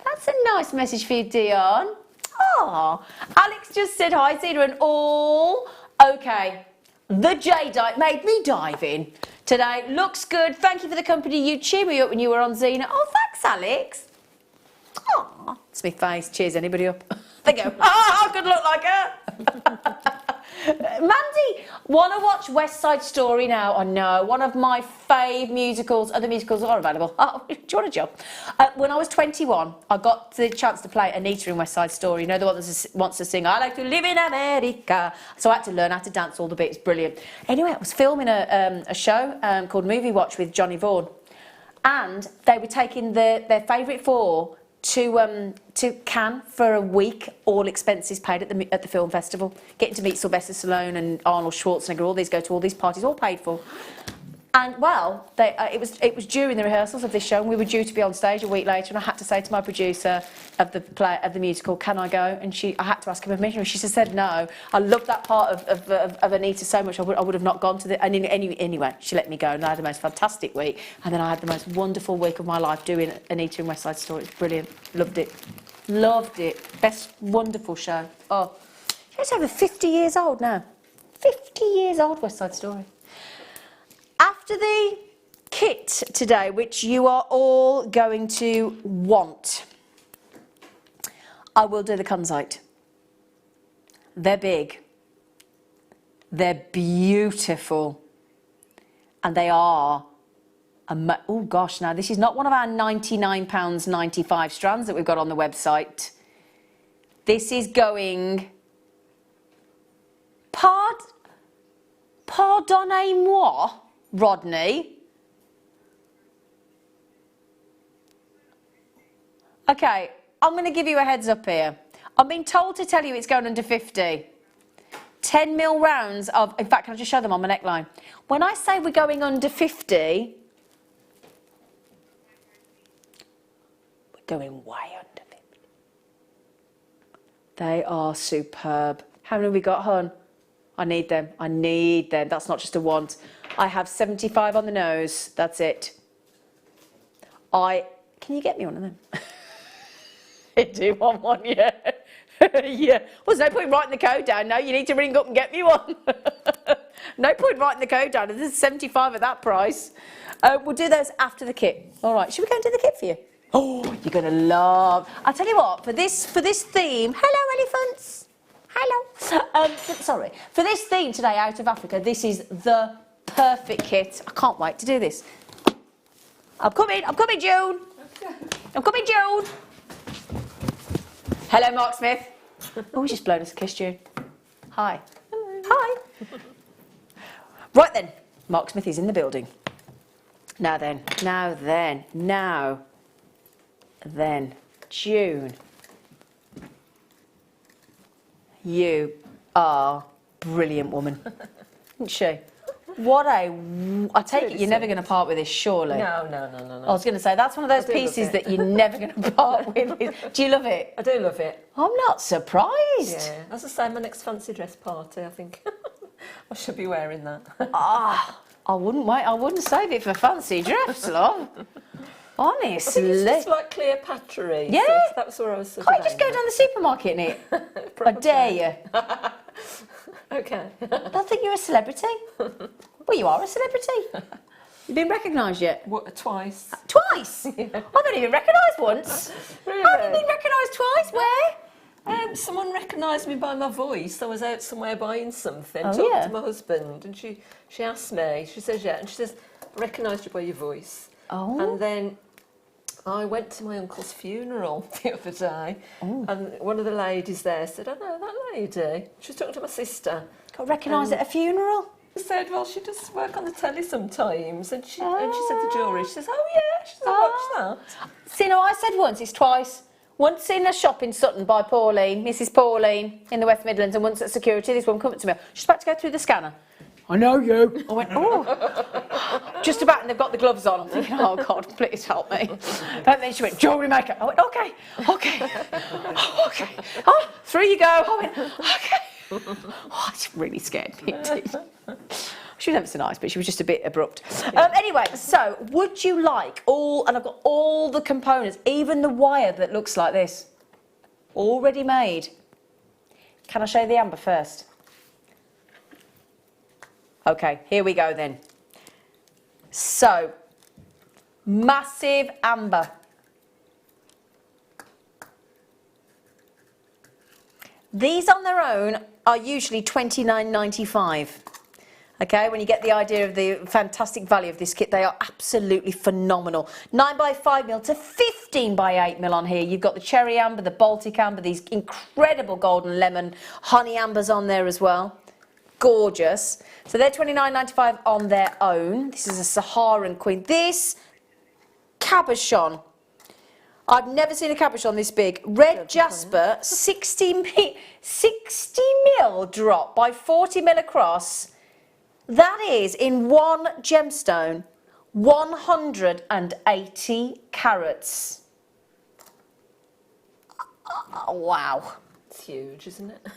that's a nice message for you, Dion. Ah, Alex just said hi, Cedar and all. Okay, the jadeite made me dive in today. Looks good. Thank you for the company. You cheered me up when you were on Xena. Oh, thanks, Alex. Ah, it's my face. Cheers anybody up. They go, oh, good look like her. Mandy, want to watch West Side Story now? I know, one of my fave musicals. Other musicals are available. Oh, do you want a job? When I was 21, I got the chance to play Anita in West Side Story. You know, the one that wants to sing, I like to live in America. So I had to learn how to dance all the bits. Brilliant. Anyway, I was filming a show called Movie Watch with Johnny Vaughan. And they were taking their favourite four to Cannes for a week, all expenses paid at the film festival. Getting to meet Sylvester Stallone and Arnold Schwarzenegger, all these go to all these parties, all paid for. And well, it was during the rehearsals of this show, and we were due to be on stage a week later, and I had to say to my producer of the musical, can I go? And I had to ask her permission, and she just said no. I loved that part of Anita so much, I would have not gone to the. And anyway, she let me go, and I had the most fantastic week, and then I had the most wonderful week of my life doing Anita in West Side Story. It's brilliant, loved it, best wonderful show. Oh, it's over 50 years old now. 50 years old, West Side Story. After the kit today, which you are all going to want, I will do the kunzite. They're big, they're beautiful, and they are, oh gosh, now this is not one of our £99.95 strands that we've got on the website. This is going, pardonnez-moi, Rodney. Okay, I'm going to give you a heads up here. I've been told to tell you it's going under 50. 10mm rounds of, in fact, can I just show them on my neckline? When I say we're going under 50, we're going way under 50. They are superb. How many have we got, hon? I need them. That's not just a want. I have 75 on the nose. That's it. Can you get me one of them? I do want one, yeah. Yeah. Well, there's no point writing the code down. No, you need to ring up and get me one. No point writing the code down. There's 75 at that price. We'll do those after the kit. All right. Should we go and do the kit for you? Oh, you're going to love. I'll tell you what. For this theme. Hello, elephants. Hello. Sorry. For this theme today, out of Africa, this is the perfect kit. I can't wait to do this. I'm coming, June. I'm coming, June. Hello, Mark Smith. Oh, he's just blown us a kiss, June. Hi. Hello. Hi. Right then, Mark Smith is in the building. Now then, June. You are a brilliant woman, isn't she? What a... I take it you're never going to part with this, surely? No. I was going to say, that's one of those pieces that you're never going to part with. Do you love it? I do love it. I'm not surprised. Yeah, as I say, my next fancy dress party, I think I should be wearing that. I wouldn't save it for fancy dress, love. Honestly. I think it's just like Cleopatra. Yeah. So that was where I was. Can't you just go down the supermarket and eat? I dare you. Okay. I don't think you're a celebrity. Well, you are a celebrity. You've been recognised yet? What, twice? Twice? Yeah. I've only been recognised once. Really? I've only been recognised twice. Where? Someone recognised me by my voice. I was out somewhere buying something, Oh, talking yeah. to my husband, and she asked me, she says, yeah, and she says, I recognised you by your voice. Oh. And then I went to my uncle's funeral the other day, and one of the ladies there said, I know that lady. She was talking to my sister. Got recognised at a funeral? I said, well, she does work on the telly sometimes, and she said the jewellery. She says, oh yeah, she says, I watched that. See, no, I said once, it's twice. Once in a shop in Sutton by Pauline, Mrs. Pauline, in the West Midlands, and once at security, this woman come up to me. She's about to go through the scanner. I know you. I went, oh. Just about, and they've got the gloves on. I'm thinking, oh, God, please help me. And then she went, Jewellery Maker. I went, okay. Oh, through you go. I went, okay. Oh, it really scared me. She was ever so nice, but she was just a bit abrupt. Anyway, so would you like and I've got all the components, even the wire that looks like this, already made. Can I show you the amber first? Okay, here we go then. So, massive amber. These on their own are usually $29.95. Okay, when you get the idea of the fantastic value of this kit, they are absolutely phenomenal. 9x5mm to 15x8mm on here. You've got the cherry amber, the Baltic amber, these incredible golden lemon honey ambers on there as well. Gorgeous. So they're $29.95 on their own. This is a Saharan Queen. This cabochon, I've never seen a cabochon this big. Red jasper, 60 mil drop by 40 mil across. That is, in one gemstone, 180 carats. Oh, wow. It's huge, isn't it?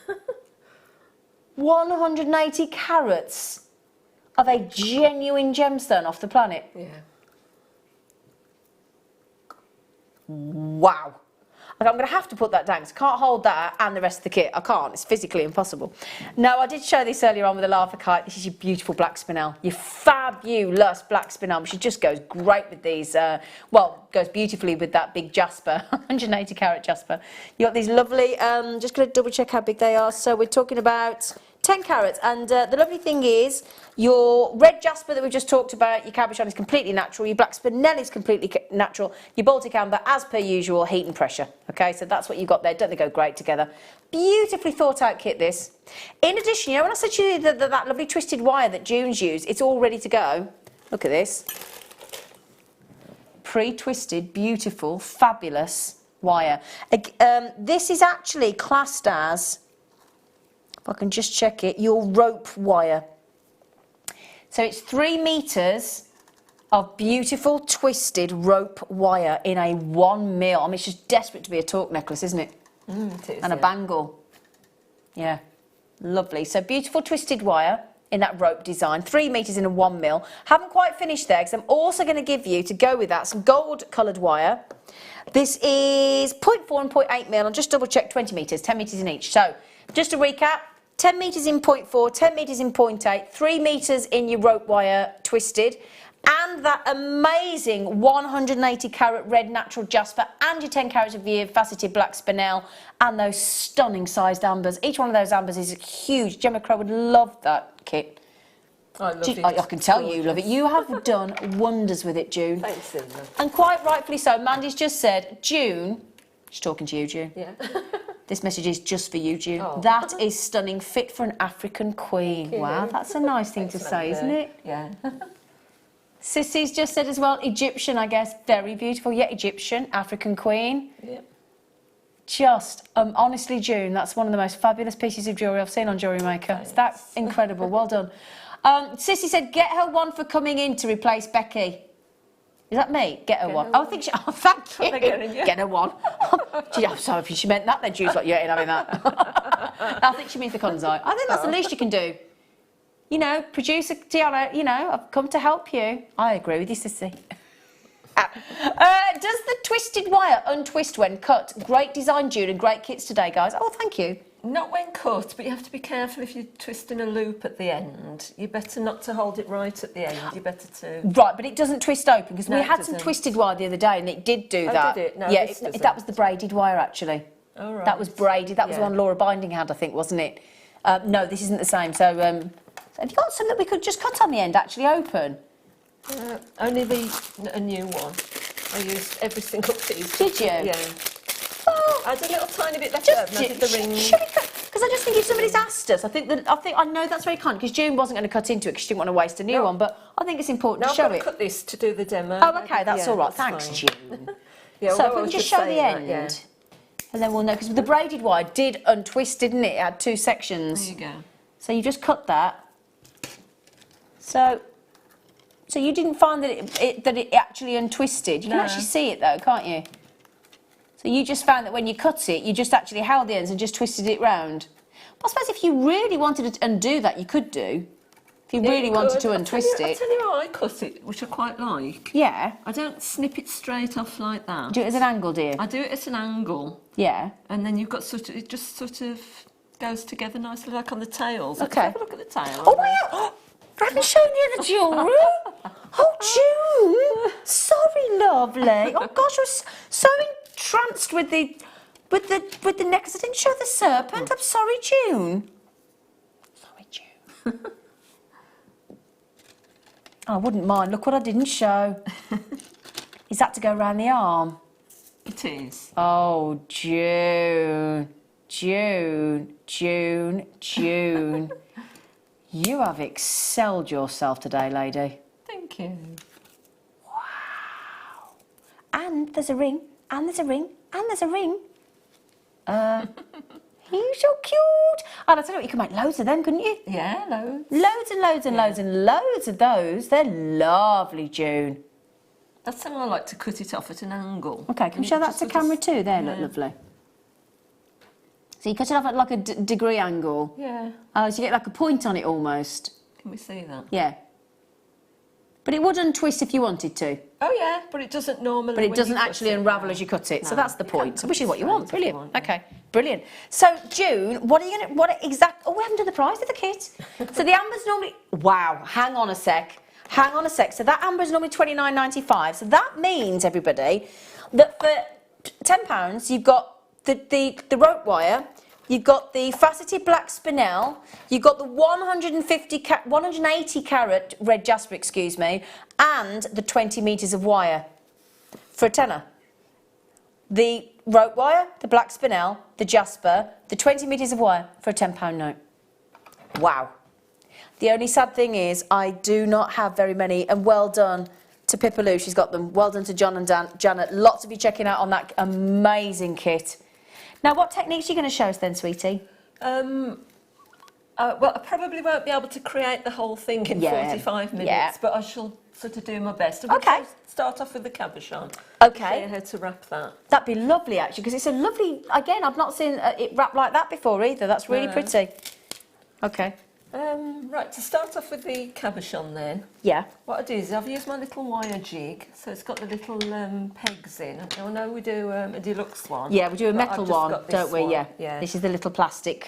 180 carats of a genuine gemstone off the planet. Yeah. Wow. Okay, I'm going to have to put that down because I can't hold that and the rest of the kit. I can't. It's physically impossible. Now, I did show this earlier on with the lava kite. This is your beautiful black spinel. Your fabulous black spinel. She just goes great with these. Goes beautifully with that big jasper, 180 carat jasper. You got these lovely, just going to double check how big they are. So we're talking about 10 carats. And the lovely thing is, your red jasper that we've just talked about, your cabochon is completely natural, your black spinel is completely natural, your Baltic amber, as per usual, heat and pressure. Okay, so that's what you've got there. Don't they go great together? Beautifully thought out kit, this. In addition, you know, when I said to you that lovely twisted wire that June's used, it's all ready to go. Look at this. Pre-twisted, beautiful, fabulous wire. This is actually classed as, if I can just check it, your rope wire. So it's 3 meters of beautiful twisted rope wire in a 1 mil. I mean, it's just desperate to be a torque necklace, isn't it? It is, and a bangle. Yeah, lovely. So beautiful twisted wire in that rope design, 3 meters in a 1 mil. Haven't quite finished there because I'm also going to give you, to go with that, some gold coloured wire. This is 0.4 and 0.8 mil. I'll just double check 20 meters, 10 meters in each. So just to recap, 10 meters in 0.4, 10 meters in 0.8, 3 meters in your rope wire twisted, and that amazing 180 carat red natural jasper, and your 10 carats of your faceted black spinel, and those stunning sized ambers. Each one of those ambers is huge. Gemma Crow would love that kit. I love it. I can tell you love it. You have done wonders with it, June. Thanks, Linda. And quite rightfully so. Mandy's just said, June, she's talking to you, June. Yeah. This message is just for you, June. Oh. That is stunning, fit for an African queen. you. Wow, that's a nice thing to say, isn't it? Yeah. Sissy's just said as well, Egyptian, I guess, very beautiful. Yeah, Egyptian, African queen. Yeah. Just, honestly, June, that's one of the most fabulous pieces of jewellery I've seen on Jewellery Maker. It's that incredible, well done. Sissy said, get her one for coming in to replace Becky. Is that me? Get her one. I think she, oh, thank you. Get her one. Gee, I'm sorry if she meant that then, Jude's like, you ain't having that. I think she means the Konzai. I think that's the least you can do. You know, producer Tiana, you know, I've come to help you. I agree with you, Sissy. Does the twisted wire untwist when cut? Great design, Jude, and great kits today, guys. Oh, thank you. Not when cut, but you have to be careful if you're twisting a loop at the end. You're better not to hold it right at the end. You're better to... Right, but it doesn't twist open, because No, we it had doesn't. some twisted wire the other day, and it did do Oh, that. did it? No, yeah, this doesn't. that was the braided wire, actually. Oh, right. That was braided. That was the Yeah. one Laura Binding had, I think, wasn't it? No, this isn't the same. So, have you got some that we could just cut on the end, actually open? Only a new one. I used every single piece. Did you? Yeah. Oh, I had a little tiny bit left just over, and I did the ring. Because I just think if somebody's asked us, I know that's very kind, because June wasn't going to cut into it because she didn't want to waste a new one, but I think it's important No, to I've show got to it. cut this to do the demo. Oh, okay, that's Yeah, all right. that's Thanks, fine. June. Yeah, So well, if I we was can just show the saying that, end, yeah. and then we'll know, because the braided wire did untwist, didn't it? It had two sections. There you go. So you just cut that. So you didn't find that it actually untwisted. You can No. actually see it though, can't you? So you just found that when you cut it, you just actually held the ends and just twisted it round. But I suppose if you really wanted to undo that, you could do. If you really wanted to untwist I'll it. tell you how I cut it, which I quite like. Yeah. I don't snip it straight off like that. Do it as an angle, do you? I do it at an angle, Yeah. and then you've got it just sort of goes together nicely, like on the tails. Okay. Have a look at the tail. Oh, wow! I haven't shown you the jewellery. Oh, June! Sorry, lovely. Oh gosh, I was so entranced with the necklace. I didn't show the serpent. I'm sorry, June. Sorry, June. I wouldn't mind. Look what I didn't show. Is that to go around the arm? It is. Oh, June. June. June. June. You have excelled yourself today, lady. Thank you. Wow. And there's a ring, and there's a ring, and there's a ring. He's so cute. And I tell you what, you could make loads of them, couldn't you? Yeah, loads. Loads and loads and loads and loads of those. They're lovely, June. That's how I like to cut it off at an angle. Okay, can you show that to camera too? There, look lovely. So you cut it off at like a degree angle. Yeah. So you get like a point on it almost. Can we see that? Yeah. But it would untwist if you wanted to. Oh yeah, but it doesn't normally. But it when doesn't you cut actually it. unravel as you cut it. So No, that's the you can point. cut Which it is what you straight want. if you Brilliant. want, yeah. Okay, brilliant. So June, what are you gonna? Oh, we haven't done the price of the kit. So the amber's normally. Wow. Hang on a sec. So that amber is normally £29.95. So that means, everybody, that for £10 you've got the rope wire. You've got the faceted black spinel, you've got the 180 carat red jasper, and the 20 metres of wire for a tenner. The rope wire, the black spinel, the jasper, the 20 metres of wire for a £10 note. Wow. The only sad thing is I do not have very many, and well done to Pippa Lou, she's got them. Well done to John and Janet. Lots of you checking out on that amazing kit. Now, what techniques are you going to show us then, sweetie? Well, I probably won't be able to create the whole thing in 45 minutes, but I shall sort of do my best. Okay. Start off with the cabochon. Okay. Show you how to wrap that. That'd be lovely, actually, because it's a lovely... Again, I've not seen it wrapped like that before either. That's really pretty. Okay. Right, to start off with the cabochon then, Yeah. what I do is I've used my little wire jig, so it's got the little pegs in. I know we do a deluxe one. Yeah, we do a but metal I've just one, got this don't we? one. Yeah. This is the little plastic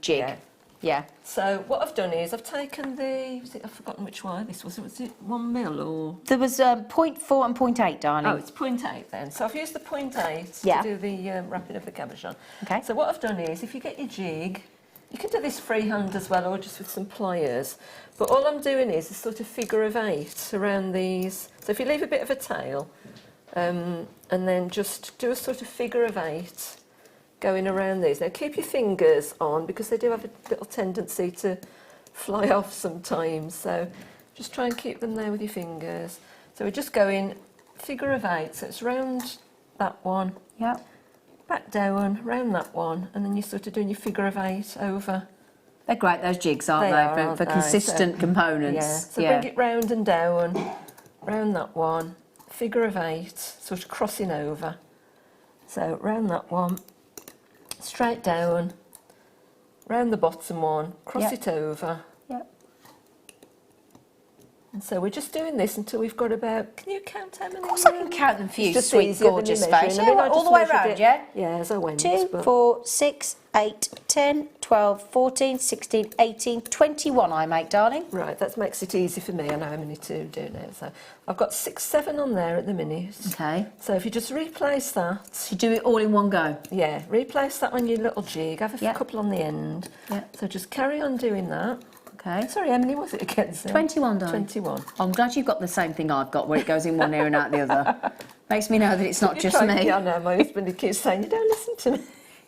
jig. Yeah. Yeah. So what I've done is I've taken I've forgotten which wire this was. Was it 1 mil or? There was 0.4 and 0.8, darling. Oh, it's 0.8 then. So I've used the 0.8 Yeah. to do the wrapping of the cabochon. Okay. So what I've done is, if you get your jig, you can do this freehand as well, or just with some pliers. But all I'm doing is a sort of figure of 8 around these. So if you leave a bit of a tail, and then just do a sort of figure of 8 going around these. Now keep your fingers on because they do have a little tendency to fly off sometimes, so just try and keep them there with your fingers. So we're just going figure of 8, so it's round that one, Yep. back down, round that one, and then you're sort of doing your figure of 8 over. They're great, those jigs, aren't They are, they? aren't For they? consistent So- components. Yeah, so bring it round and down, round that one, figure of 8, sort of crossing over. So round that one, straight down, round the bottom one, cross Yep. it over. Yep. And so we're just doing this until we've got about, can you count how many? Of course I can count them for you, It's just sweet, easier than gorgeous me measuring. face. I mean, Yeah, I all just the way measured round, it, yeah? Yeah, as I went. 2, but- 4, 6, 8, 10, 12, 14, 16, 18, 21 I make, darling. Right, that makes it easy for me. I know how many to do now. So I've got 6, 7 on there at the minute. Okay. So if you just replace that, You do it all in one go. yeah, replace that on your little jig. Have a Yep. couple on the end. Yep. So just carry on doing that. Okay. Sorry, how many was it again? Sue? 21, darling. 21. I'm glad you've got the same thing I've got, where it goes in one ear and out the other. Makes me know that it's not You just try- me. Yeah, I know. My husband he keeps saying, you don't listen to me.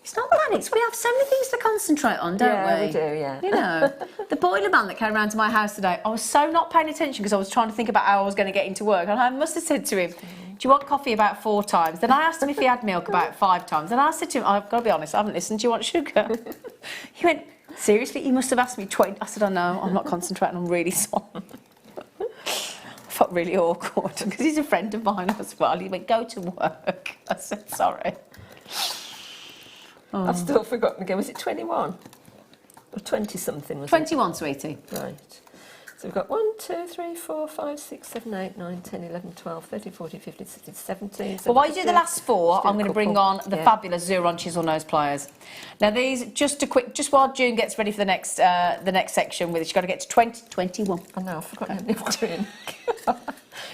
It's not bad. We have so many things to concentrate on, don't Yeah, we? we do, yeah. You know, the boiler man that came round to my house today, I was so not paying attention because I was trying to think about how I was going to get into work. And I must have said to him, do you want coffee about 4 times? Then I asked him if he had milk about 5 times. And I said to him, I've got to be honest, I haven't listened. Do you want sugar? He went, seriously? You must have asked me 20. I said, oh no, I'm not concentrating. I'm really sorry. I felt really awkward because he's a friend of mine as well. He went, go to work. I said, sorry. I've still forgotten again. Was it 21? Or 20 something? Was 21, sweetie. it? Right. So we've got 1, 2, 3, 4, 5, 6, 7, 8, 9, 10, 11, 12, 13, 14, 15, 16, 17. So Well, while you just do the last 4, just do I'm a going to bring couple. on the Yeah. fabulous Xuron chisel nose pliers. Now these, just while June gets ready for the next section with it, she's got to get to 21. I know, I've forgotten how many I've got in.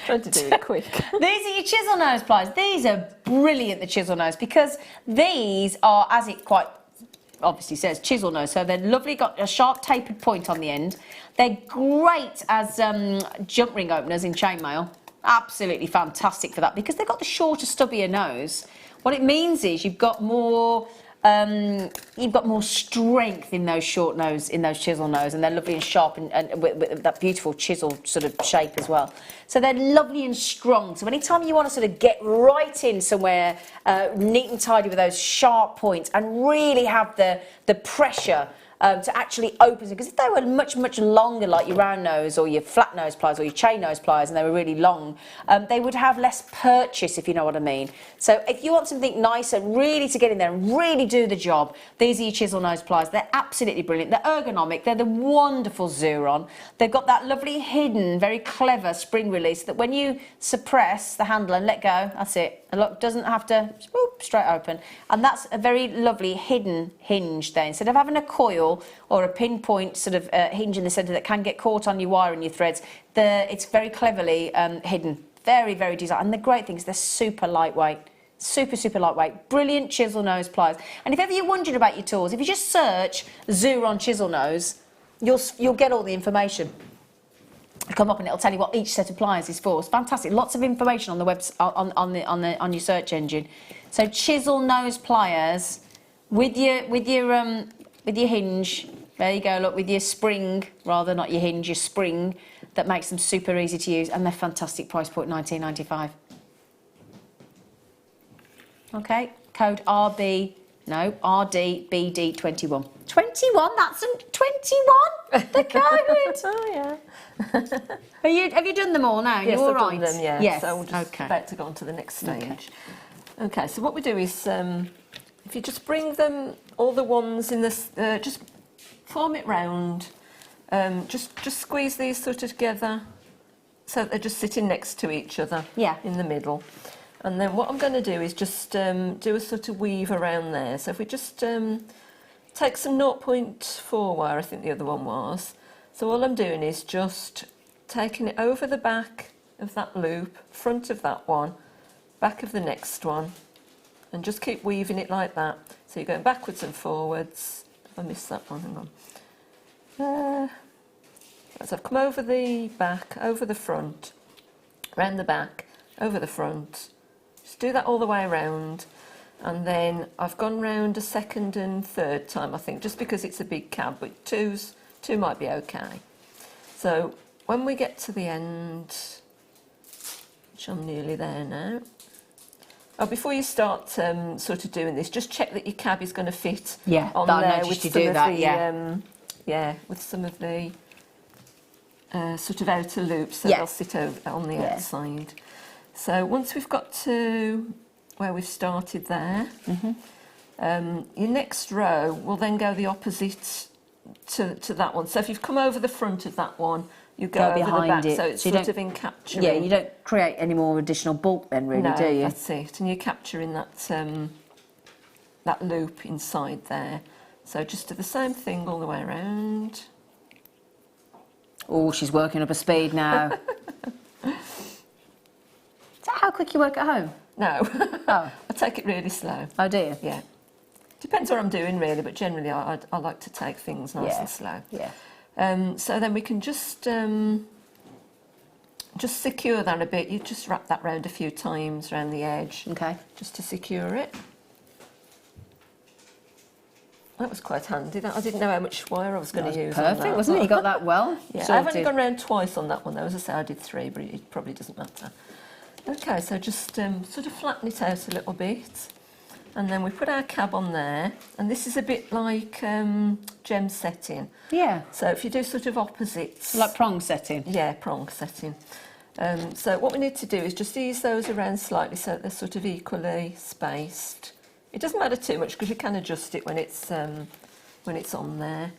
Trying to do it quick. These are your chisel nose pliers. These are brilliant, the chisel nose, because these are, as it quite obviously says, chisel nose, so they're lovely, got a sharp tapered point on the end. They're great as jump ring openers in chainmail. Absolutely fantastic for that because they've got the shorter, stubbier nose. What it means is you've got more strength in those short nose, in those chisel nose, and they're lovely and sharp and with that beautiful chisel sort of shape as well. So they're lovely and strong. So anytime you want to sort of get right in somewhere neat and tidy with those sharp points and really have the pressure to actually open it, because if they were much longer, like your round nose or your flat nose pliers or your chain nose pliers, and they were really long, they would have less purchase, if you know what I mean. So if you want something nicer, really to get in there and really do the job, these are your chisel nose pliers. They're absolutely brilliant. They're ergonomic. They're the wonderful Xuron. They've got that lovely hidden, very clever spring release that when you suppress the handle and let go, that's it. The lock doesn't have to whoop, straight open, and that's a very lovely hidden hinge there. Instead of having a coil or a pinpoint sort of hinge in the centre that can get caught on your wire and your threads, it's very cleverly hidden. Very, very designed. And the great thing is they're super lightweight. Super lightweight. Brilliant chisel nose pliers. And if ever you're wondering about your tools, if you just search Xuron chisel nose, you'll get all the information. It'll come up and it'll tell you what each set of pliers is for. It's fantastic. Lots of information on the web on your search engine. So chisel nose pliers with your hinge. There you go. Look, with your spring, rather not your hinge, your spring. That makes them super easy to use, and they're fantastic. Price point $19.95. Okay. Code RDBD21. 21. That's 21. The code. Oh yeah. Have you done them all now? Yes, You're I've all right. done them, yeah. Yes. So we're just about to go on to the next stage. Okay, so what we do is, if you just bring them, all the ones in this, just form it round, just squeeze these sort of together so that they're just sitting next to each other in the middle. And then what I'm going to do is just do a sort of weave around there. So if we just take some 0.4 wire, I think the other one was. So all I'm doing is just taking it over the back of that loop, front of that one, back of the next one, and just keep weaving it like that. So you're going backwards and forwards. I missed that one, hang on. So I've come over the back, over the front, round the back, over the front. Just do that all the way around. And then I've gone round a second and third time, I think, just because it's a big cab, but two might be okay. So when we get to the end, which I'm nearly there now. Oh, before you start sort of doing this, just check that your cab is going to fit on there with some of the, with some of the sort of outer loops, so they'll sit over on the outside. So once we've got to where we've started there, your next row will then go the opposite to that one. So if you've come over the front of that one, you go over behind the back, it, so it's sort of encapturing. Yeah, you don't create any more additional bulk then, really, do you? That's it, and you're capturing that that loop inside there. So just do the same thing all the way around. Oh, she's working up a speed now. Is that how quick you work at home? No. Oh. I take it really slow. Oh, do you? Yeah. Depends what I'm doing, really, but generally I like to take things nice and slow. Yeah. So then we can just secure that a bit. You just wrap that round a few times around the edge. Okay. Just to secure it. That was quite handy. I didn't know how much wire I was going to use. Perfect, on that. wasn't it? You got that well. Yeah, sorted. I've only gone round twice on that one, though. As I say, I did 3, but it probably doesn't matter. Okay, so just sort of flatten it out a little bit. And then we put our cab on there. And this is a bit like gem setting. Yeah. So if you do sort of opposites. Like prong setting. Yeah, prong setting. So what we need to do is just ease those around slightly so that they're sort of equally spaced. It doesn't matter too much because you can adjust it when it's on there.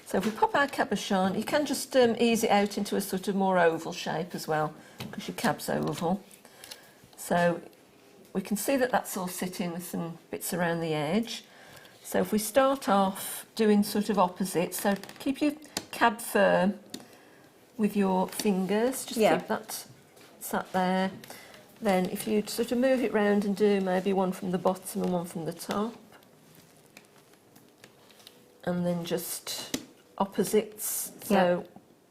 So if we pop our cabochon, you can just ease it out into a sort of more oval shape as well because your cab's oval. So we can see that that's all sitting with some bits around the edge. So if we start off doing sort of opposites, so keep your cab firm with your fingers, just keep that sat there. Then if you sort of move it round and do maybe one from the bottom and one from the top. And then just opposites, so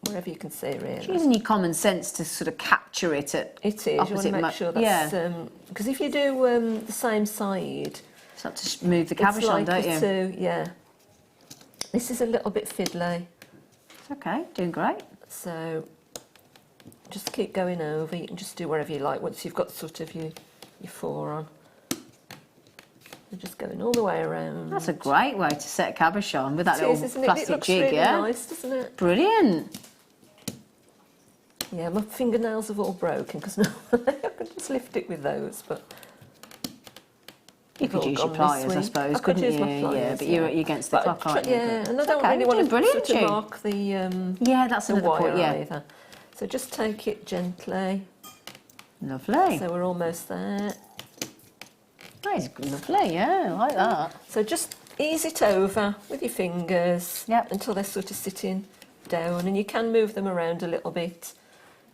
wherever you can see really. Using your common sense to sort of capture it at It is, you want to make sure that's... Because if you do the same side... You have to move the cabochon, don't you? Yeah. This is a little bit fiddly. It's okay, doing great. So just keep going over. You can just do wherever you like once you've got sort of your 4 on. You're just going all the way around. That's a great way to set a cabochon with that little plastic it looks jig, really nice, doesn't it? Brilliant. Yeah, my fingernails have all broken because now I can just lift it with those, but you could use your pliers, I suppose, couldn't you? Yeah, but you're against the clock, aren't you? Yeah, and I don't really want to sort of mark the yeah, that's another wire point. Yeah. Either. So just take it gently. Lovely. So we're almost there. That is lovely. Yeah, I like that. So just ease it over with your fingers until they're sort of sitting down, and you can move them around a little bit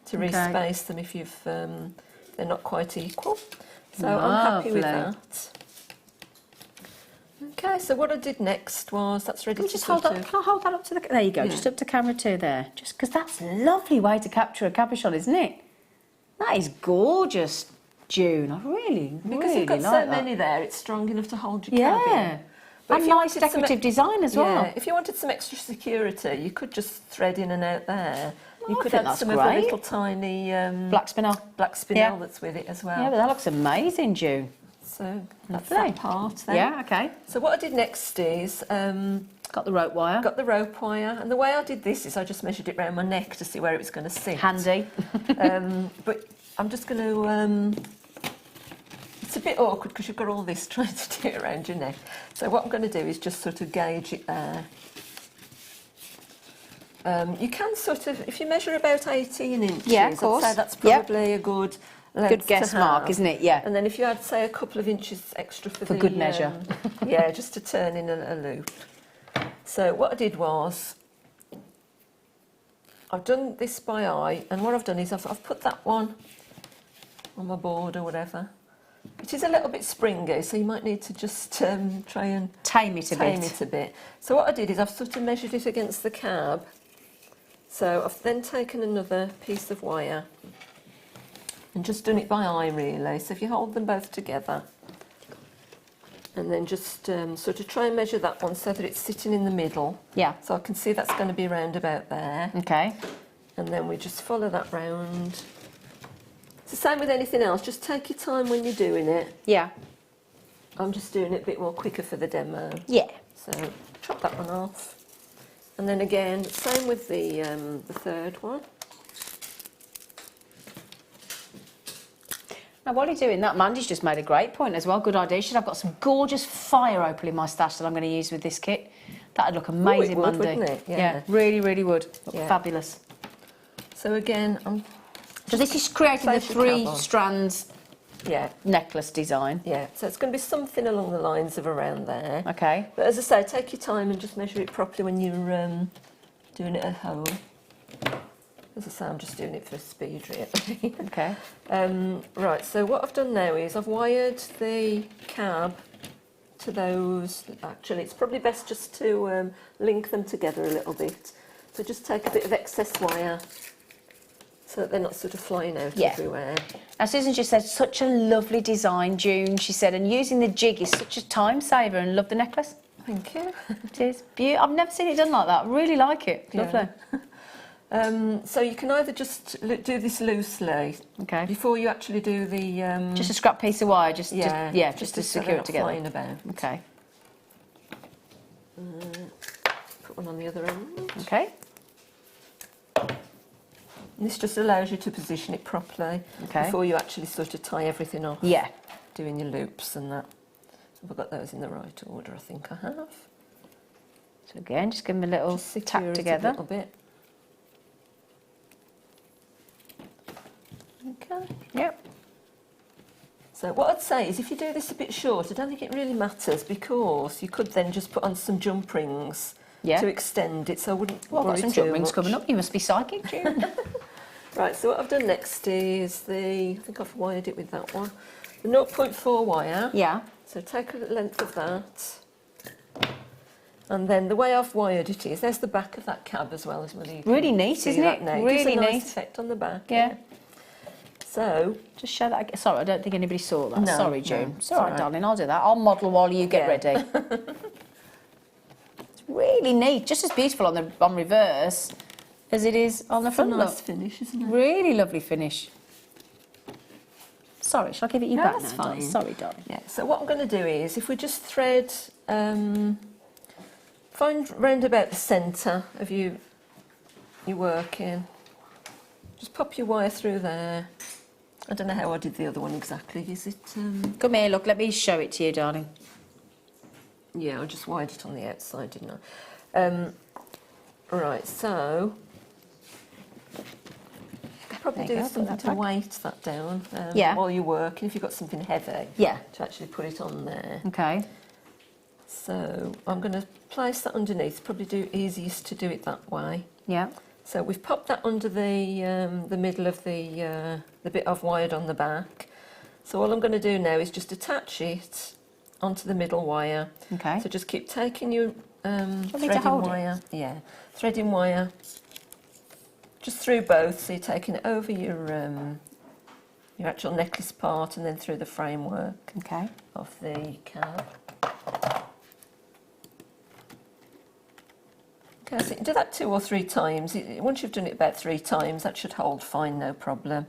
to respace them if you've they're not quite equal. So I'm happy with that. Okay, so what I did next was that's ready to just hold up. Can I hold that up to the? There you go. Just up to camera 2 there. Just because that's a lovely way to capture a cabochon, isn't it? That is gorgeous, June. I really you've got like so many there, it's strong enough to hold your cab in. Yeah. And nice decorative design as well. Yeah, if you wanted some extra security, you could just thread in and out there. You I could think add some of the little tiny black spinel that's with it as well. Yeah, but that looks amazing, June. So that's that part then. Yeah, okay. So what I did next is got the rope wire. Got the rope wire, and the way I did this is I just measured it around my neck to see where it was going to sit. Handy. But I'm just going to. It's a bit awkward because you've got all this trying to do it around your neck. So what I'm going to do is just sort of gauge it there. You can sort of, if you measure about 18 inches, of course. I'd say that's probably a good guess mark, isn't it? Yeah. And then if you had, say, a couple of inches extra for good measure. Yeah, just to turn in a loop. So what I did was, I've done this by eye, and what I've done is I've put that one on my board or whatever. It is a little bit springy, so you might need to just try and tame it a bit. So what I did is I've sort of measured it against the cab. So I've then taken another piece of wire and just done it by eye really. So if you hold them both together, And then just sort of try and measure that one so that it's sitting in the middle. Yeah. So I can see that's going to be round about there. Okay. And then we just follow that round. It's the same with anything else, just take your time when you're doing it. Yeah. I'm just doing it a bit more quicker for the demo. Yeah. So chop that one off. And then again, same with the third one. Now, while you're doing that, Mandy's just made a great point as well. Good idea. I've got some gorgeous fire opal in my stash that I'm going to use with this kit. That'd look amazing, Ooh, it would, Mandy. wouldn't it? Yeah, really, really would. Look Yeah. fabulous. So again, So this is creating the Place your 3 tab on. strands yeah, necklace design. yeah. So it's going to be something along the lines of around there. Okay. But as I say, take your time and just measure it properly when you're doing it at home. As I say, I'm just doing it for speed, really. Okay. Right, so what I've done now is I've wired the cab to those. Actually, it's probably best just to link them together a little bit. So just take a bit of excess wire so that they're not sort of flying out Yeah. everywhere. Now, Susan just said, such a lovely design, June. She said, and using the jig is such a time saver, and love the necklace. Thank you. It is beautiful. I've never seen it done like that. I really like it. Yeah. Lovely. So you can either just do this loosely Okay. before you actually do the... Just a scrap piece of wire, just to so secure they're it not together. flying about. Okay. Put one on the other end. Okay. And this just allows you to position it properly Okay. before you actually sort of tie everything off. Yeah. Doing your loops and that. Have I got those in the right order? I think I have. So again, just give them a little Just secure tap it together. a little bit. Okay. Yep. So what I'd say is if you do this a bit short, I don't think it really matters because you could then just put on some jump rings Yeah. to extend it, so I wouldn't Well, I've got worry some too jump rings much. coming up. You must be psychic, June. Right, so what I've done next is I think I've wired it with that one, the 0.4 wire. Yeah. So take a length of that. And then the way I've wired it is, there's the back of that cab as well. Really neat, isn't it? Now. Really Gives a nice neat. effect on the back. Yeah. So, Just show that again. Sorry, I don't think anybody saw that. No, Sorry, no, June. it's It's all right, all right. darling. I'll do that. I'll model while you get Yeah. ready. It's really neat. Just as beautiful on reverse as it is on the it's a front. nice Look. finish, isn't it? Really lovely finish. Sorry, shall I give it you No, back that's now, darling? fine. Sorry, darling. Yeah, so what I'm going to do is, if we just thread, find round about the centre of your working, just pop your wire through there. I don't know how I did the other one exactly. Is it? Come here, look. Let me show it to you, darling. Yeah, I just wired it on the outside, didn't I? Right, so probably There you do go, put something that to back. weight that down Yeah. while you're working, if you've got something heavy, Yeah. to actually put it on there. Okay. So I'm going to place that underneath, probably easiest to do it that way. Yeah. So we've popped that under the middle of the bit I've wired on the back. So all I'm going to do now is just attach it onto the middle wire. Okay. So just keep taking your me to threading hold it? wire. Yeah, threading wire. Just through both, so you're taking it over your actual necklace part and then through the framework Okay. of the cab. Okay, so you can do that 2 or 3 times. Once you've done it about 3 times, that should hold fine, no problem.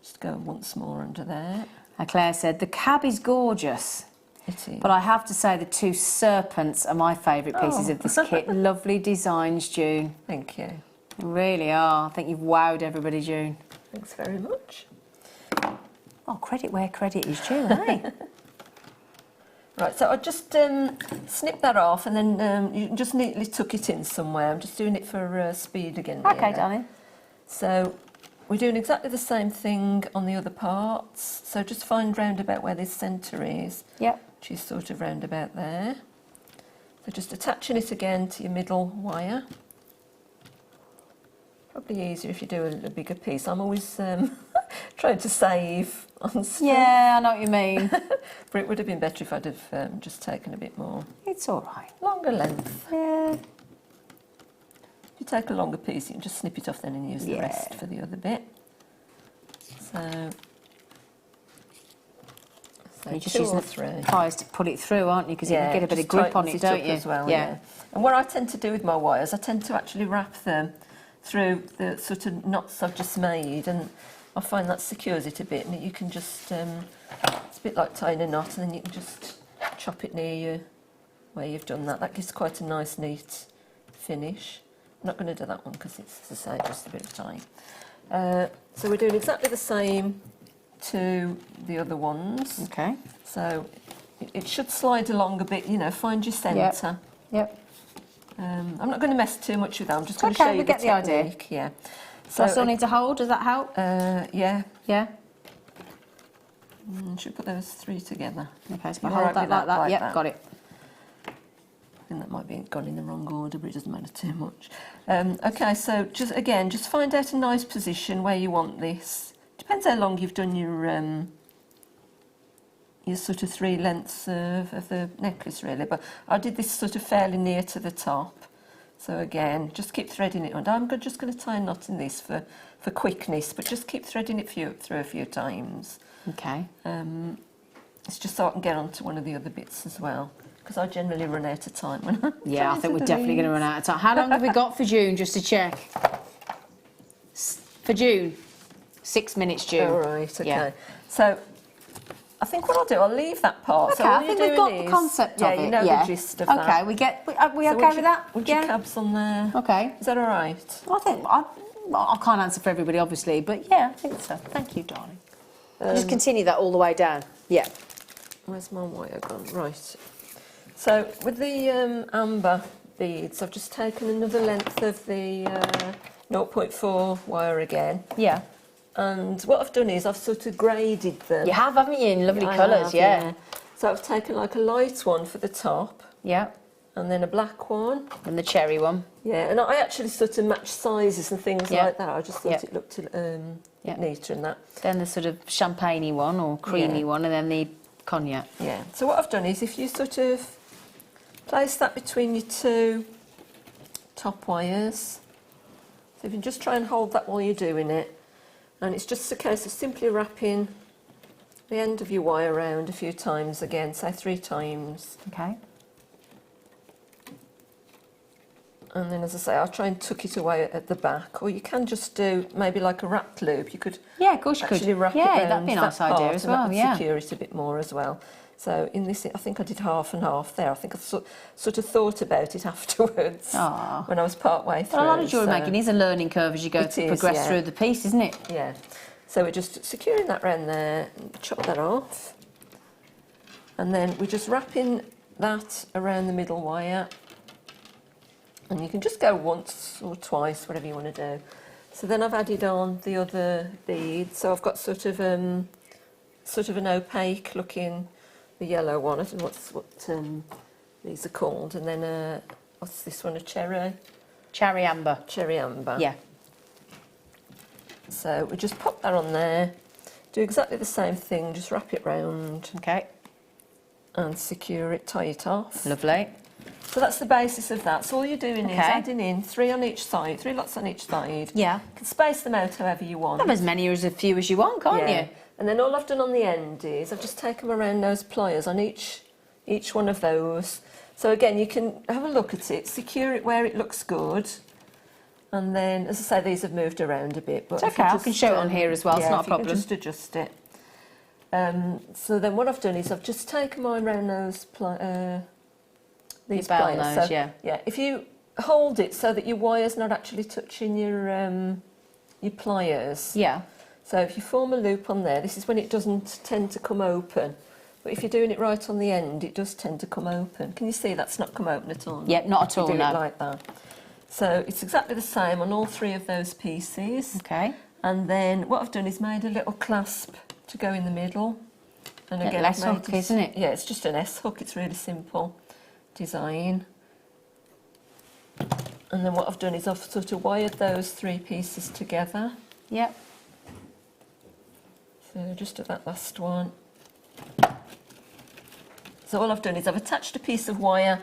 Just go once more under there. Claire said, the cab is gorgeous, It is. but I have to say the 2 serpents are my favourite pieces of this kit. Lovely designs, June. Thank you. They really are. I think you've wowed everybody, June. Thanks very much. Oh, credit where credit is due, eh? Right, so I just snip that off and then you just neatly tuck it in somewhere. I'm just doing it for speed again. Okay, here. darling. So we're doing exactly the same thing on the other parts. So just find round about where this centre is, Yep. which is sort of round about there. So just attaching it again to your middle wire. Probably easier if you do a bigger piece. I'm always trying to save on stuff. Yeah, I know what you mean. But it would have been better if I'd have just taken a bit more. It's all right. Longer length. Yeah. If you take a longer piece, you can just snip it off then and use the Yeah. rest for the other bit. So So You're just 2 using or the 3. pliers to pull it through, aren't you? Because you can get a bit of grip on it, don't you? As well, yeah. And what I tend to do with my wires, I tend to actually wrap them through the sort of knots I've just made, and I find that secures it a bit, and you can just, it's a bit like tying a knot, and then you can just chop it near you where you've done that. That gives quite a nice, neat finish. I'm not going to do that one because it's, as I say, just a bit of time. So we're doing exactly the same to the other ones. Okay. So it should slide along a bit, you know, find your centre. Yep. I'm not going to mess too much with that, I'm just going to show you we get the idea. Yeah. So I still need to hold, does that help? Yeah. Yeah. Should put those 3 together. Okay, so You I hold alright that with like that. like Yep, that? got it. I think that might be gone in the wrong order, but it doesn't matter too much. Okay, so just find out a nice position where you want this. Depends how long you've done your sort of 3 lengths of the necklace, really. But I did this sort of fairly near to the top. So again, just keep threading it on. I'm just going to tie a knot in this for quickness, but just keep threading it through a few times. Okay. It's just so I can get onto one of the other bits as well, because I generally run out of time when I'm Yeah, I think we're definitely going to run out of time. How long have we got for June, just to check? For June? 6 minutes, June. All right, okay. Yeah. So I think what I'll do, I'll leave that part. Okay, so all I think you're we've got doing the is- concept yeah, of it. you know yeah. the gist of that. Okay, are we okay with that? With your cabs on there. Okay. Is that all right? I think I can't answer for everybody, obviously, but yeah, I think so. Thank you, darling. Just continue that all the way down. Yeah. Where's my wire gone? Right. So with the amber beads, I've just taken another length of the 0.4 wire again. Yeah. And what I've done is I've sort of graded them. You have, haven't you, in lovely I colours, have, yeah. So I've taken like a light one for the top, Yeah. and then a black one. And the cherry one. Yeah, and I actually sort of matched sizes and things Yeah. like that. I just thought Yeah. it looked Yeah. neater and that. Then the sort of champagne-y one or creamy Yeah. one, and then the cognac. Yeah. So what I've done is if you sort of place that between your 2 top wires. So if you just try and hold that while you're doing it. And it's just a case of simply wrapping the end of your wire around a few times again, say 3 times. Okay. And then, as I say, I'll try and tuck it away at the back, or you can just do maybe like a wrapped loop. You could Yeah, of course you actually could. wrap it Yeah, around that'd be a nice that idea part, as and that well, would yeah. secure it a bit more as well. So in this, I think I did half and half there. I think I sort of thought about it afterwards when I was part way through. Well, a lot of jewellery making is a learning curve as you go to progress through the piece, isn't it? Yeah. So we're just securing that round there, chop that off, and then we're just wrapping that around the middle wire. And you can just go once or twice, whatever you want to do. So then I've added on the other beads. So I've got sort of an opaque looking, the yellow one. I don't know what these are called. And then what's this one? A cherry? Cherry amber. Cherry amber. Yeah. So we just pop that on there. Do exactly the same thing. Just wrap it round. Okay. And secure it. Tie it off. Lovely. So that's the basis of that. So all you're doing is adding in 3 on each side, 3 lots on each side. Yeah. You can space them out however you want. Have as many or as few as you want, can't you? And then all I've done on the end is I've just taken around those pliers on each one of those. So again, you can have a look at it, secure it where it looks good. And then, as I say, these have moved around a bit. But it's okay, I can show it on here as well, it's not a problem. You can just adjust it. So then what I've done is I've just taken mine around those these bell pliers. nose, So, yeah. if you hold it so that your wire's not actually touching your pliers. Yeah. So if you form a loop on there, this is when it doesn't tend to come open. But if you're doing it right on the end, it does tend to come open. Can you see that's not come open at all? Yeah, not at all, you do no. it like that. So it's exactly the same on all 3 of those pieces. Okay. And then what I've done is made a little clasp to go in the middle. And again, S hook, isn't it? Yeah, it's just an S hook. It's really simple design. And then what I've done is I've sort of wired those 3 pieces together. Yep. So just at that last one. So all I've done is I've attached a piece of wire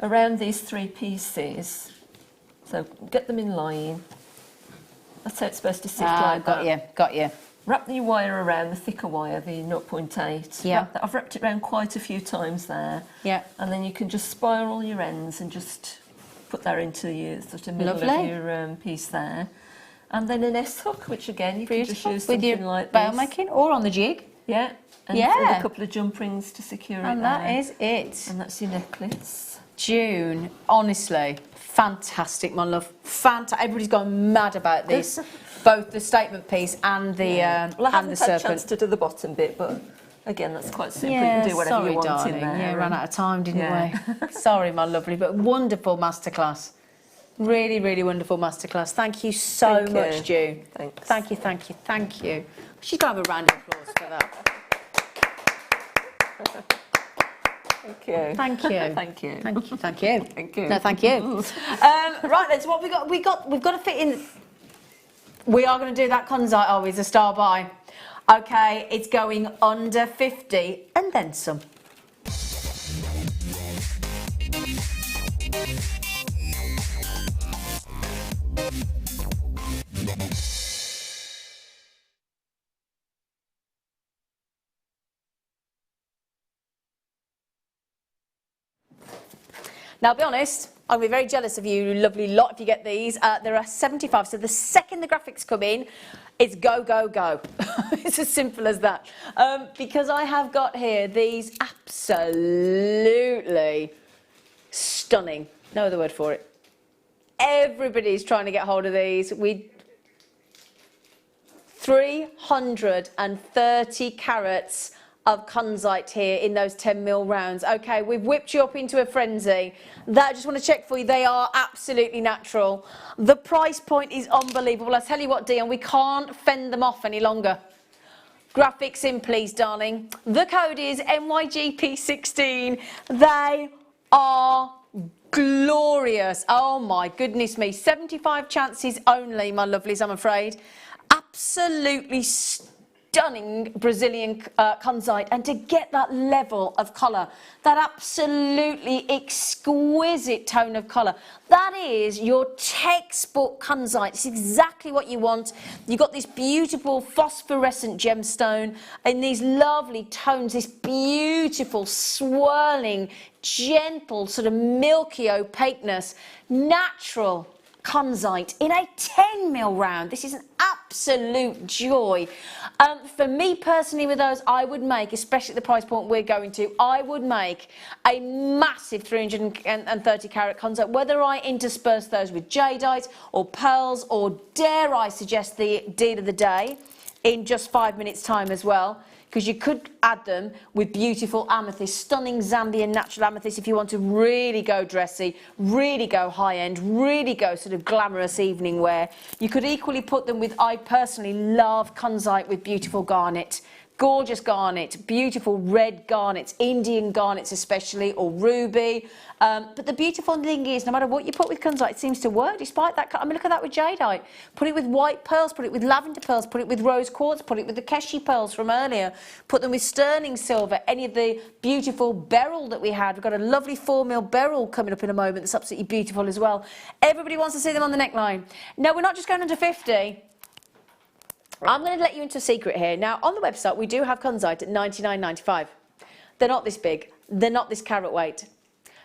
around these 3 pieces. So get them in line. That's how it's supposed to sit like got that. Got you. wrap the wire around, the thicker wire, the 0.8. Yeah. I've wrapped it around quite a few times there. Yeah. And then you can just spiral your ends and just put that into your sort of middle Lovely. of your piece there. And then an S-hook, which again, you can just use With something your like bail this. making or on the jig. Yeah. And Yeah. a couple of jump rings to secure it And there. that is it. And that's your necklace. June, honestly, fantastic, my love. Everybody's gone mad about this. Both the statement piece and the Well, I and the haven't had a serpent. chance to do the bottom bit, but again, that's quite simple. You Yeah, can do whatever sorry, you want darling. in there. Yeah, ran out of time, didn't Yeah. we? Sorry, my lovely, but wonderful masterclass. Really, really wonderful masterclass. Thank you so Thank much, you. June. Thanks. Thank you, thank you, thank you. She's going to have a round of applause for that. Thank you. Thank you. Thank you. Thank you. Thank you. Thank you. No, thank you. Right then, so what we've got to fit in. We are going to do that Conzite, are we, as a star buy. Okay, it's going under 50 and then some. Now, I'll be honest, I'll be very jealous of you, lovely lot, if you get these. There are 75, so the second the graphics come in, it's go, go, go. It's as simple as that. Because I have got here these absolutely stunning, no other word for it. Everybody's trying to get hold of these. 330 carats of Conzite here in those 10mm rounds. Okay, we've whipped you up into a frenzy. That, I just want to check for you, they are absolutely natural. The price point is unbelievable. I tell you what, Dion, we can't fend them off any longer. Graphics in, please, darling. The code is NYGP16. They are glorious. Oh my goodness me. 75 chances only, my lovelies, I'm afraid. Absolutely stunning Brazilian Conzite, and to get that level of colour, that absolutely exquisite tone of colour, that is your textbook Conzite. It's exactly what you want. You've got this beautiful phosphorescent gemstone in these lovely tones, this beautiful swirling, gentle, sort of milky opaqueness, natural Conzite in a 10mm round. This is an absolute joy. For me personally, with those, I would make, especially at the price point we're going to, I would make a massive 330 carat Conzite, whether I intersperse those with jadeite or pearls, or dare I suggest the deal of the day in just 5 minutes time as well, because you could add them with beautiful amethyst, stunning Zambian natural amethyst if you want to really go dressy, really go high-end, really go sort of glamorous evening wear. You could equally put them with, I personally love Conzite with beautiful garnet. Gorgeous garnet, beautiful red garnets, Indian garnets especially, or ruby. But the beautiful thing is, no matter what you put with Conzite, it seems to work despite that. I mean, look at that with jadeite. Put it with white pearls, put it with lavender pearls, put it with rose quartz, put it with the Keshi pearls from earlier, put them with sterling silver, any of the beautiful beryl that we had. We've got a lovely 4mm beryl coming up in a moment that's absolutely beautiful as well. Everybody wants to see them on the neckline. No, we're not just going under 50. I'm going to let you into a secret here. Now, on the website, we do have Conzite at $99.95. They're not this big. They're not this carat weight.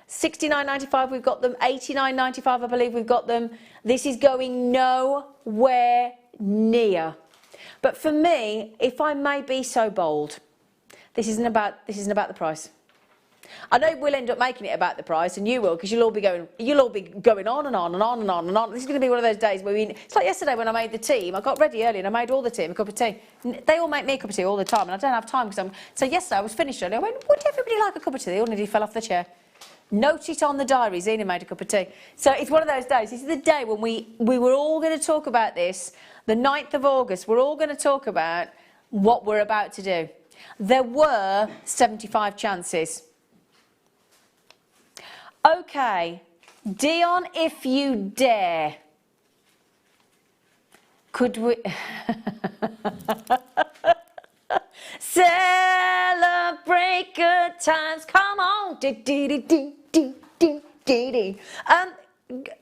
$69.95, we've got them. $89.95, I believe we've got them. This is going nowhere near. But for me, if I may be so bold, this isn't about the price. I know we'll end up making it about the price, and you will, because you'll all be going on and on and on and on and on. This is going to be one of those days where it's like yesterday when I made the tea. I got ready early and I made all the team a cup of tea. They all make me a cup of tea all the time, and I don't have time so yesterday I was finished early. I went, would everybody like a cup of tea? They all nearly fell off the chair. Note it on the diary, Zena made a cup of tea. So it's one of those days. This is the day when we were all going to talk about this, the 9th of August. We're all going to talk about what we're about to do. There were 75 chances. Okay, Dion, if you dare, could we celebrate good times? Come on,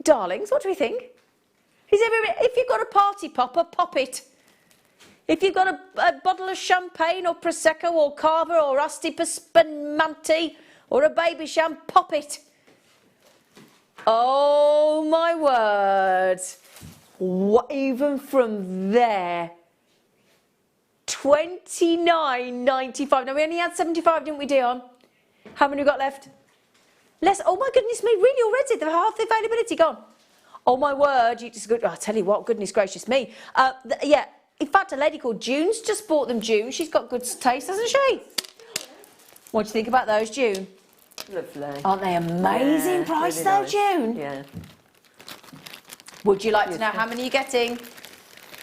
darlings, what do we think? Is everybody? If you've got a party popper, pop it. If you've got a bottle of champagne or Prosecco or Cava or Asti per Spumante or a baby sham, pop it. Oh my word. What, even from there, $29.95. Now we only had 75, didn't we, Dion? How many we got left? Less. Oh my goodness me, really already? The half the availability gone. Oh my word, you just good. I'll tell you what, goodness gracious me. Yeah, in fact, a lady called June's just bought them. June, she's got good taste, hasn't she? What do you think about those, June? Lovely. Aren't they amazing price really though, nice. June? Yeah. Would you like to know how many you're getting?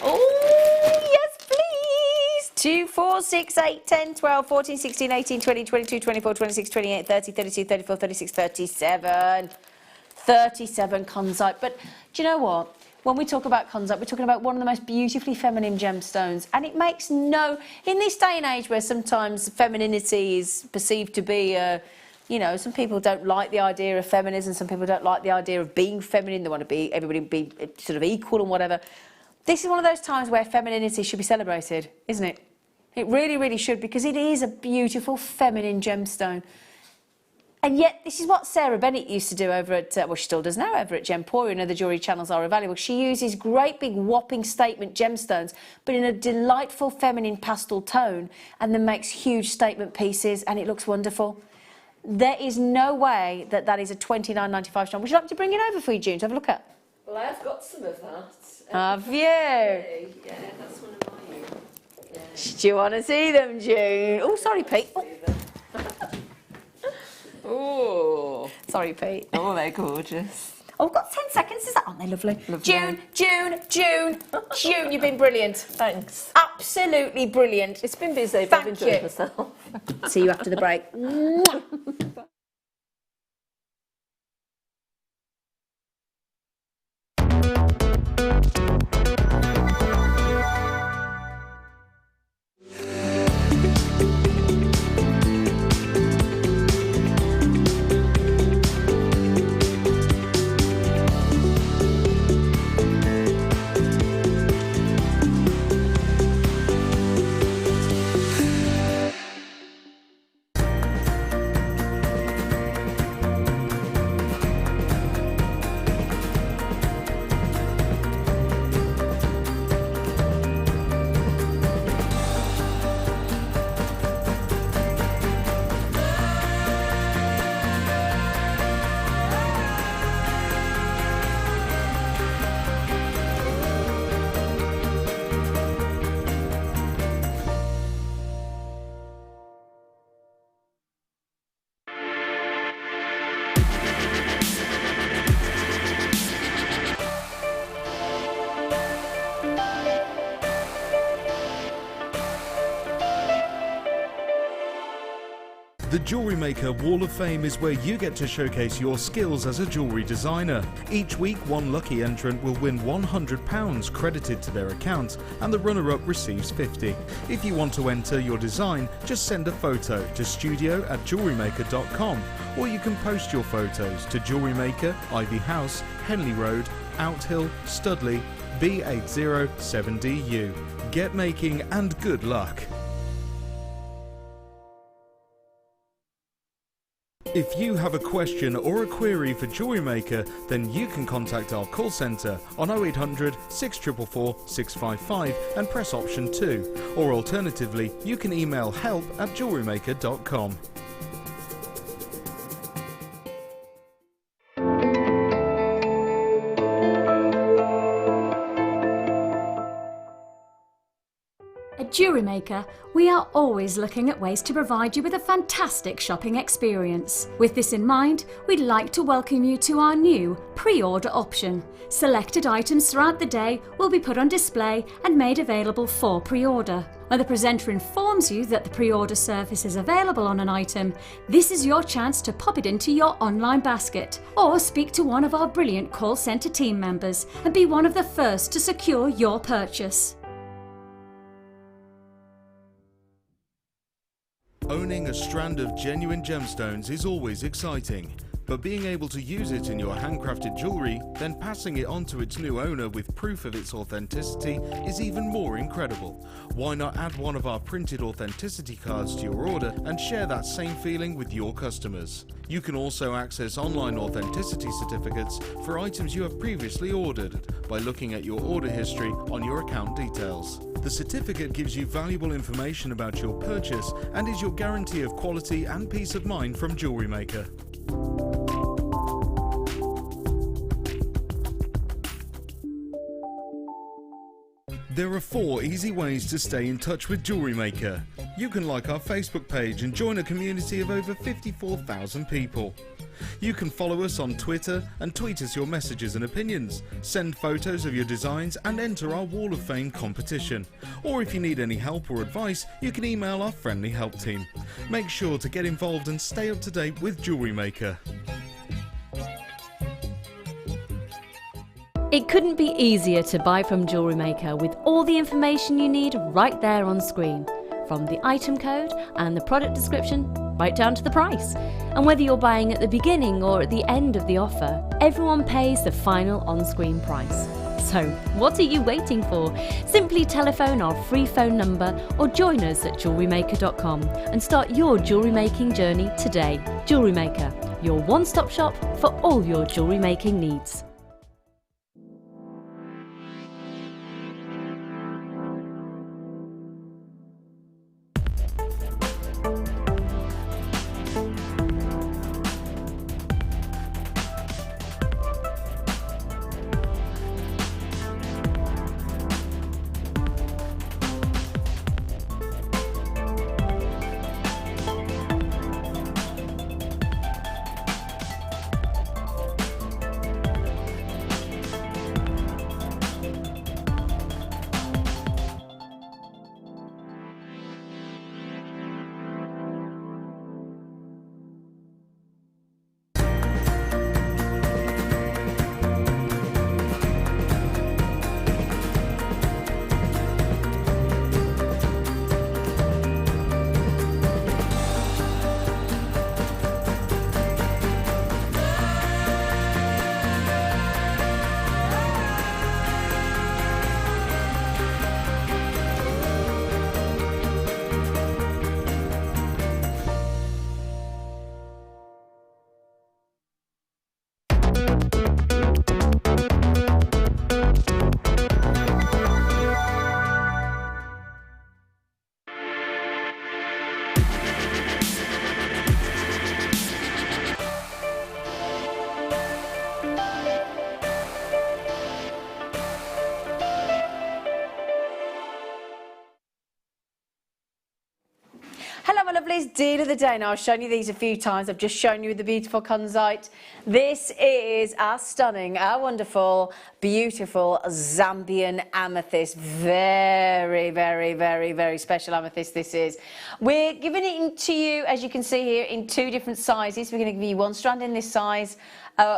Oh, yes, please. 2, 4, 6, 8, 10, 12, 14, 16, 18, 20, 22, 24, 26, 28, 30, 32, 34, 36, 37. 37 Conzite. But do you know what? When we talk about Conzite, we're talking about one of the most beautifully feminine gemstones. And it makes no... In this day and age where sometimes femininity is perceived to be... you know, some people don't like the idea of feminism, some people don't like the idea of being feminine, they want to be everybody be sort of equal and whatever. This is one of those times where femininity should be celebrated, isn't it? It really, really should, because it is a beautiful feminine gemstone. And yet, this is what Sarah Bennett used to do over at, well, she still does now over at Gemporia, and other jewellery channels are available. She uses great big whopping statement gemstones, but in a delightful feminine pastel tone, and then makes huge statement pieces, and it looks wonderful. There is no way that that is a $29.95 stone. Would you like me to bring it over for you, June, to have a look at? Well, I have got some of that. Have you? Yeah, that's one of mine. Yeah. Do you want to see them, June? Oh, sorry, Pete. Oh. Sorry, Pete. Oh, they're gorgeous. Oh, I've got 10 seconds. Is that? Aren't they lovely? Lovely. June, June, you've been brilliant. Thanks. Absolutely brilliant. It's been busy, but I've Thank enjoyed you. myself. See you after the break. The Jewellery Maker Wall of Fame is where you get to showcase your skills as a jewellery designer. Each week, one lucky entrant will win £100 credited to their account, and the runner-up receives £50. If you want to enter your design, just send a photo to studio@jewellerymaker.com, or you can post your photos to Jewellery Maker, Ivy House, Henley Road, Outhill, Studley, B807DU. Get making and good luck. If you have a question or a query for Jewellery Maker, then you can contact our call centre on 0800 644 655 and press option 2. Or alternatively, you can email help@jewellerymaker.com. At Jewellery Maker, we are always looking at ways to provide you with a fantastic shopping experience. With this in mind, we'd like to welcome you to our new pre-order option. Selected items throughout the day will be put on display and made available for pre-order. When the presenter informs you that the pre-order service is available on an item, this is your chance to pop it into your online basket or speak to one of our brilliant call centre team members and be one of the first to secure your purchase. Owning a strand of genuine gemstones is always exciting, But being able to use it in your handcrafted jewellery, then passing it on to its new owner with proof of its authenticity is even more incredible. Why not add one of our printed authenticity cards to your order and share that same feeling with your customers? You can also access online authenticity certificates for items you have previously ordered by looking at your order history on your account details. The certificate gives you valuable information about your purchase and is your guarantee of quality and peace of mind from Jewellery Maker. There are 4 easy ways to stay in touch with Jewellery Maker. You can like our Facebook page and join a community of over 54,000 people. You can follow us on Twitter and tweet us your messages and opinions, send photos of your designs and enter our Wall of Fame competition. Or if you need any help or advice, you can email our friendly help team. Make sure to get involved and stay up to date with Jewellery Maker. It couldn't be easier to buy from Jewellery Maker with all the information you need right there on screen, from the item code and the product description right down to the price. And whether you're buying at the beginning or at the end of the offer, everyone pays the final on-screen price. So what are you waiting for? Simply telephone our free phone number or join us at JewelleryMaker.com and start your jewellery making journey today. Jewellery Maker, your one-stop shop for all your jewellery making needs. Hello my lovelies, deal of the day. Now I've shown you these a few times, I've just shown you the beautiful kunzite. This is our stunning, our wonderful, beautiful Zambian amethyst. Very, very, very, very special amethyst this is. We're giving it to you, as you can see here, in 2 different sizes. We're going to give you 1 strand in this size,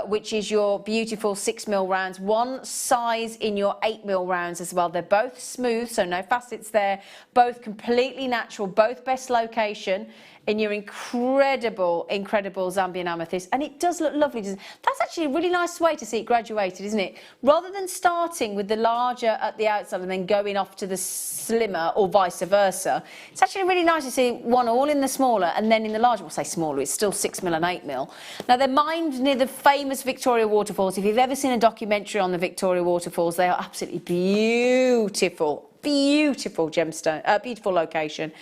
which is your beautiful 6mm rounds, 1 size in your 8mm rounds as well. They're both smooth, so no facets there, both completely natural, both best location in your incredible, incredible Zambian amethyst, and it does look lovely. That's actually a really nice way to see it graduated, isn't it? Rather than starting with the larger at the outside and then going off to the slimmer or vice versa, it's actually really nice to see one all in the smaller and then in the larger. We'll say smaller, it's still 6mm and 8mm. Now they're mined near the famous Victoria waterfalls. If you've ever seen a documentary on the Victoria waterfalls, they are absolutely beautiful. Beautiful gemstone, beautiful location,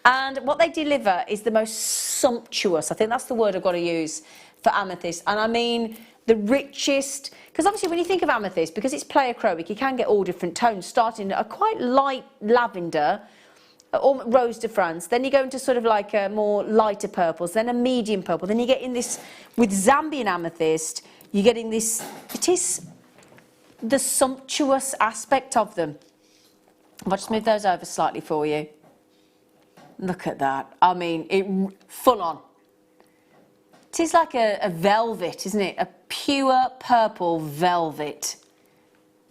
and what they deliver is the most sumptuous, I think that's the word I've got to use for amethyst, and I mean the richest, because obviously when you think of amethyst, because it's pleochroic, you can get all different tones, starting at a quite light lavender or rose de France, then you go into sort of like a more lighter purples, then a medium purple, then you get in this, with Zambian amethyst, you're getting this, it is the sumptuous aspect of them. I'll just move those over slightly for you. Look at that. I mean, it full on. It is like a velvet, isn't it? A pure purple velvet.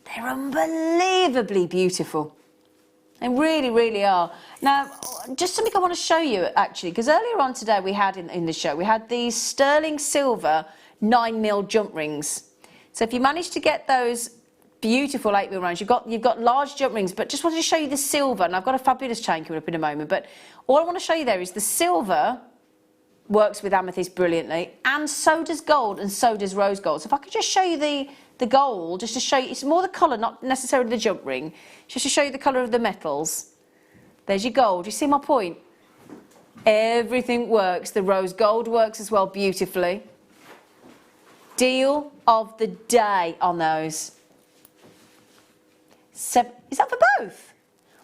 They're unbelievably beautiful. They really, really are. Now, just something I want to show you, actually, because earlier on today we had in the show, we had these sterling silver 9mm jump rings. So if you manage to get those beautiful 8mm rounds, you've got large jump rings, but just wanted to show you the silver, and I've got a fabulous chain coming up in a moment, but all I want to show you there is the silver works with amethyst brilliantly, and so does gold, and so does rose gold. So if I could just show you the gold, just to show you, it's more the colour, not necessarily the jump ring, just to show you the colour of the metals. There's your gold, you see my point? Everything works. The rose gold works as well beautifully. Deal of the day on those. Is that for both?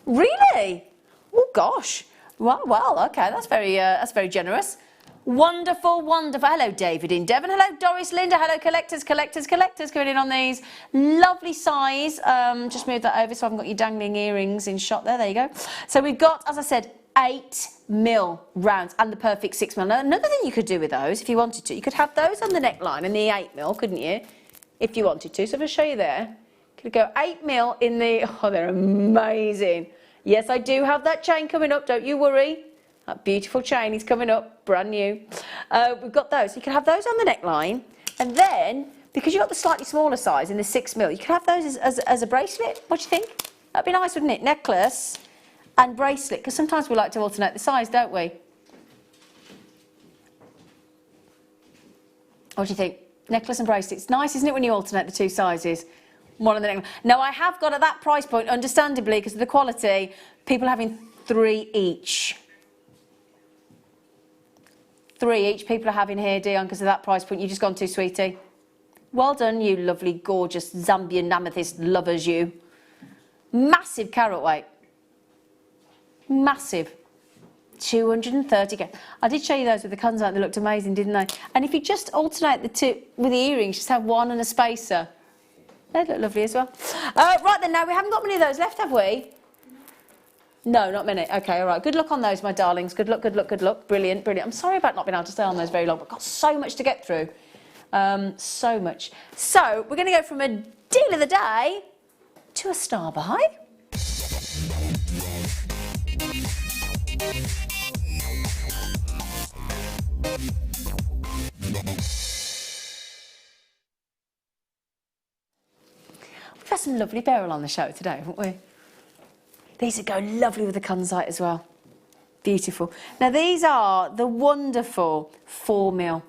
Really? Oh gosh. Well, okay, that's very generous. Wonderful, wonderful. Hello, David in Devon. Hello, Doris, Linda. Hello, collectors coming in on these. Lovely size. Just move that over so I haven't got your dangling earrings in shot there. There you go. So we've got, as I said, 8mm rounds and the perfect 6mm. Now, another thing you could do with those, if you wanted to, you could have those on the neckline and the 8mm, couldn't you? If you wanted to. So if I show you there, you could go 8mm in the, oh, they're amazing. Yes, I do have that chain coming up, don't you worry. That beautiful chain is coming up, brand new. We've got those. So you can have those on the neckline, and then, because you've got the slightly smaller size in the 6mm, you can have those as a bracelet. What do you think? That'd be nice, wouldn't it? Necklace and bracelet, because sometimes we like to alternate the size, don't we? What do you think? Necklace and bracelet. It's nice, isn't it, when you alternate the two sizes? One on the neckline. Now, I have got at that price point, understandably, because of the quality, people having 3 each. 3 each people are having here, Dion, because of that price point. You've just gone too, sweetie. Well done, you lovely, gorgeous Zambian amethyst lovers, you. Massive carat weight. Massive. 230. I did show you those with the Kunzite. They looked amazing, didn't they? And if you just alternate the two with the earrings, just have one and a spacer. They look lovely as well. Right then, now we haven't got many of those left, have we? No, not many. Okay, all right. Good luck on those, my darlings. Good luck, good luck, good luck. Brilliant, brilliant. I'm sorry about not being able to stay on those very long, but I've got so much to get through. So much. So we're going to go from a deal of the day to a star buy. We've had some lovely beryl on the show today, haven't we? These would go lovely with the Kunzite as well. Beautiful. Now, these are the wonderful 4mm.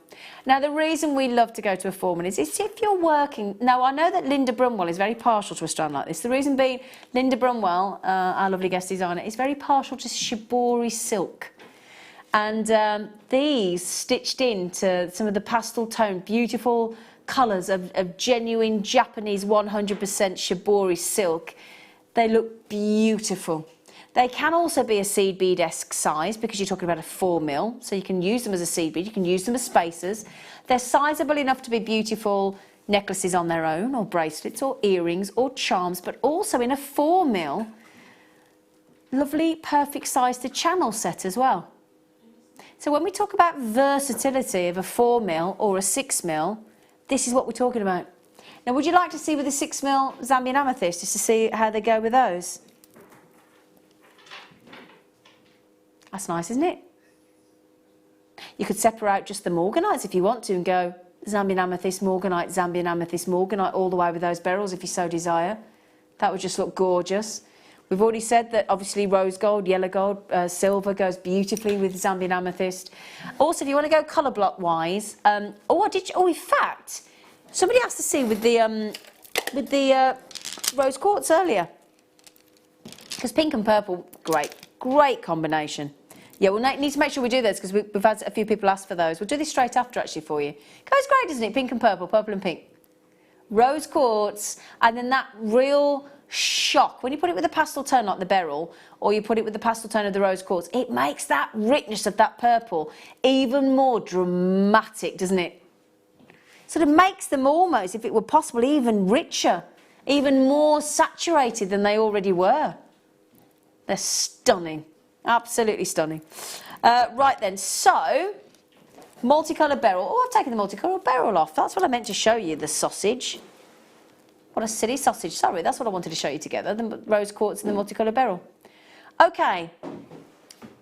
Now, the reason we love to go to a 4mm is if you're working... Now, I know that Linda Brunwell is very partial to a strand like this. The reason being, Linda Brunwell, our lovely guest designer, is very partial to shibori silk. And these stitched into some of the pastel tone, beautiful colours of genuine Japanese 100% shibori silk. They look beautiful. They can also be a seed bead-esque size because you're talking about a 4mm, so you can use them as a seed bead, you can use them as spacers. They're sizable enough to be beautiful necklaces on their own, or bracelets, or earrings, or charms, but also in a 4mm, lovely, perfect size to channel set as well. So when we talk about versatility of a 4mm or a 6mm, this is what we're talking about. Now, would you like to see with the 6mm Zambian Amethyst, just to see how they go with those? That's nice, isn't it? You could separate out just the Morganites if you want to and go Zambian Amethyst, Morganite, all the way with those beryls if you so desire. That would just look gorgeous. We've already said that obviously rose gold, yellow gold, silver goes beautifully with Zambian Amethyst. Also, if you want to go colour block wise, in fact, somebody asked to see with the rose quartz earlier, because pink and purple, great combination. Yeah, we'll need to make sure we do this because we've had a few people ask for those. We'll do this straight after actually for you. Goes great, doesn't it? Pink and purple, purple and pink. Rose quartz, and then that real shock. When you put it with a pastel tone like the beryl, or you put it with the pastel tone of the rose quartz, it makes that richness of that purple even more dramatic, doesn't it? Sort of makes them almost, if it were possible, even richer, even more saturated than they already were. They're stunning, absolutely stunning. Right then, so multicoloured beryl. Oh, I've taken the multicoloured beryl off. That's what I meant to show you, the sausage. What a silly sausage. Sorry, that's what I wanted to show you together, the rose quartz and the multicoloured beryl. Okay,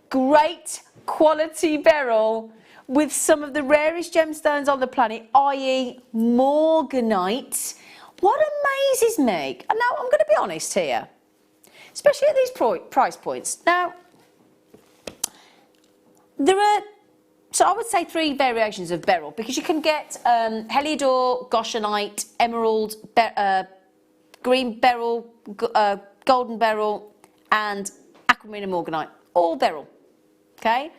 great quality beryl with some of the rarest gemstones on the planet, i.e. morganite. What amazes me, and now I'm going to be honest here, especially at these price points. Now, there are, so I would say 3 variations of beryl, because you can get Heliodor, Goshenite, Emerald, green beryl, golden beryl, and aquamarine and morganite, all beryl, okay?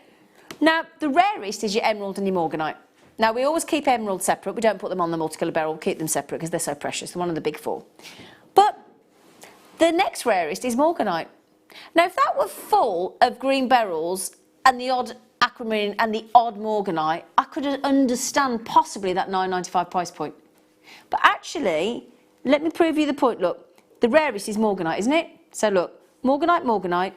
Now, the rarest is your emerald and your morganite. Now, we always keep emerald separate. We don't put them on the multicolour beryl. We keep them separate because they're so precious. They're one of the big 4. But the next rarest is morganite. Now, if that were full of green beryls and the odd aquamarine and the odd morganite, I could understand possibly that £9.95 price point. But actually, let me prove you the point. Look, the rarest is morganite, isn't it? So look, morganite, morganite,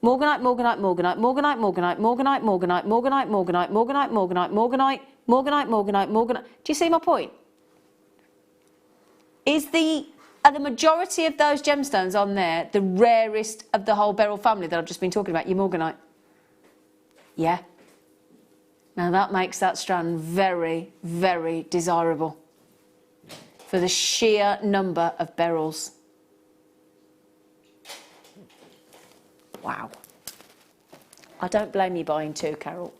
morganite, morganite, morganite, morganite, morganite, morganite, morganite, morganite, morganite, morganite, morganite, morganite, morganite, morganite, morganite. Do you see my point? Are the majority of those gemstones on there the rarest of the whole beryl family that I've just been talking about, your morganite? Yeah. Now that makes that strand very, very desirable for the sheer number of beryls. Wow. I don't blame you buying 2, Carol.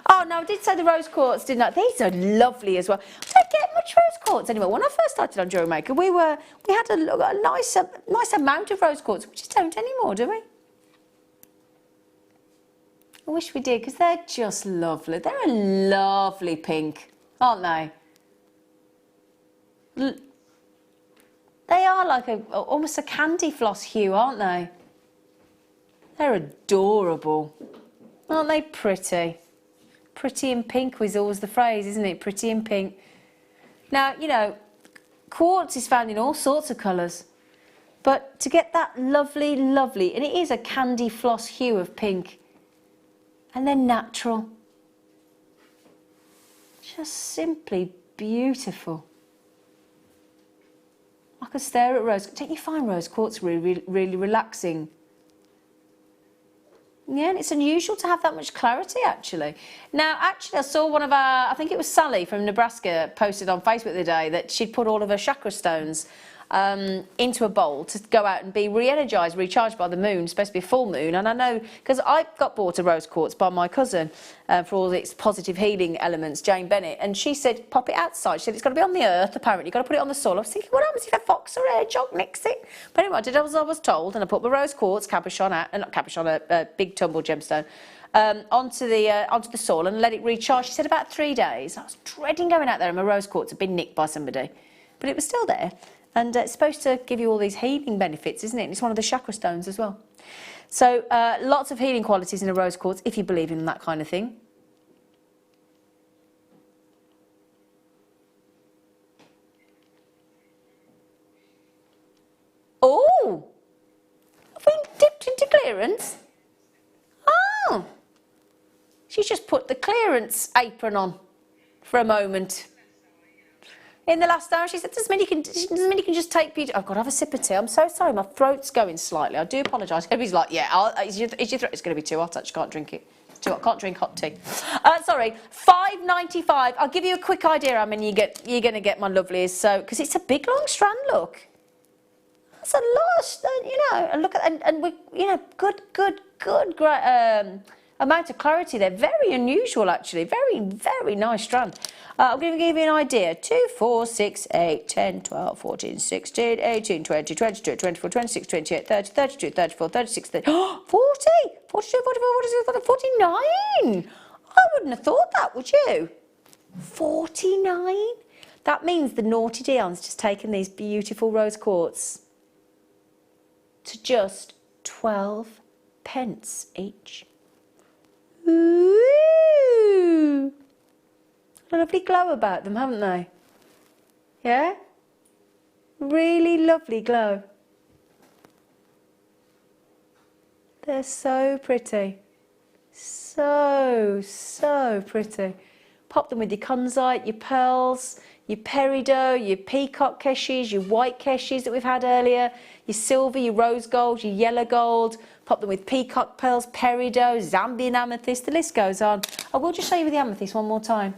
Oh, no, I did say the rose quartz, didn't I? These are lovely as well. I don't get much rose quartz anymore. When I first started on Jewellery Maker, we had a nice amount of rose quartz. We just don't anymore, do we? I wish we did, because they're just lovely. They're a lovely pink, aren't they? They are like almost a candy floss hue, aren't they? They're adorable. Aren't they pretty? Pretty in pink was always the phrase, isn't it? Pretty in pink. Now, you know, quartz is found in all sorts of colours. But to get that lovely, lovely, and it is a candy floss hue of pink. And they're natural. Just simply beautiful. I could stare at rose. Don't you find rose quartz really, really relaxing? Yeah, and it's unusual to have that much clarity, actually. Now, actually, I saw one of our, I think it was Sally from Nebraska, posted on Facebook the other day that she'd put all of her chakra stones into a bowl to go out and be re-energised, recharged by the moon. It's supposed to be full moon, and I know because I got bought a rose quartz by my cousin for all its positive healing elements, Jane Bennett, and she said pop it outside. She said it's got to be on the earth, apparently. You've got to put it on the soil. I was thinking, what happens if a fox or a hedgehog nicks it? But anyway, I did as I was told, and I put my rose quartz cabochon out, not cabochon, a big tumble gemstone, onto the soil and let it recharge. She said about 3 days. I was dreading going out there and my rose quartz had been nicked by somebody, but it was still there. And it's supposed to give you all these healing benefits, isn't it? And it's one of the chakra stones as well. So lots of healing qualities in a rose quartz, if you believe in that kind of thing. Oh! Have we dipped into clearance? Oh! She's just put the clearance apron on for a moment. In the last hour, she said, doesn't mean you can just take beauty. I've got to have a sip of tea. I'm so sorry, my throat's going slightly. I do apologise. Everybody's like, yeah, is your throat? It's going to be too hot. I just can't drink it. It's too hot. Can't drink hot tea. Sorry, $5.95. I'll give you a quick idea how many you're going to get, my lovelies. So, because it's a big long strand. Look, that's a lot. You know, and look at and we, you know, good, great. Amount of clarity there. Very unusual, actually. Very, very nice strand. I'm going to give you an idea. 2, 4, 6, 8, 10, 12, 14, 16, 18, 20, 22, 24, 26, 28, 30, 32, 34, 36, 40, 42, 44, 46, 49. I wouldn't have thought that, would you? 49? That means the naughty Dion's just taken these beautiful rose quartz to just 12 pence each. Ooh! A lovely glow about them, haven't they? Yeah? Really lovely glow. They're so pretty. So pretty. Pop them with your kunzite, your pearls, your peridot, your peacock caches, your white caches that we've had earlier, your silver, your rose gold, your yellow gold, pop them with peacock pearls, peridot, Zambian amethyst, the list goes on. I will just show you with the amethyst one more time.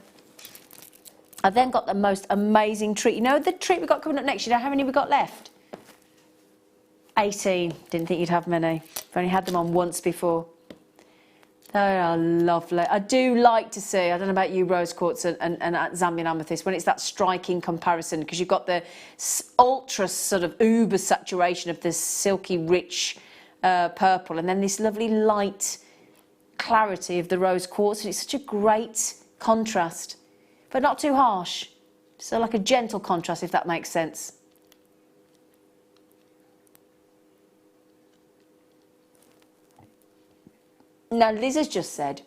I've then got the most amazing treat. You know the treat we've got coming up next, you know how many we've got left? 18. Didn't think you'd have many. I've only had them on once before. They are lovely. I do like to see, I don't know about you, rose quartz and Zambian amethyst, when it's that striking comparison, because you've got the ultra sort of uber saturation of this silky rich purple, and then this lovely light clarity of the rose quartz, and it's such a great contrast, but not too harsh. So like a gentle contrast, if that makes sense. Now, Liz has just said,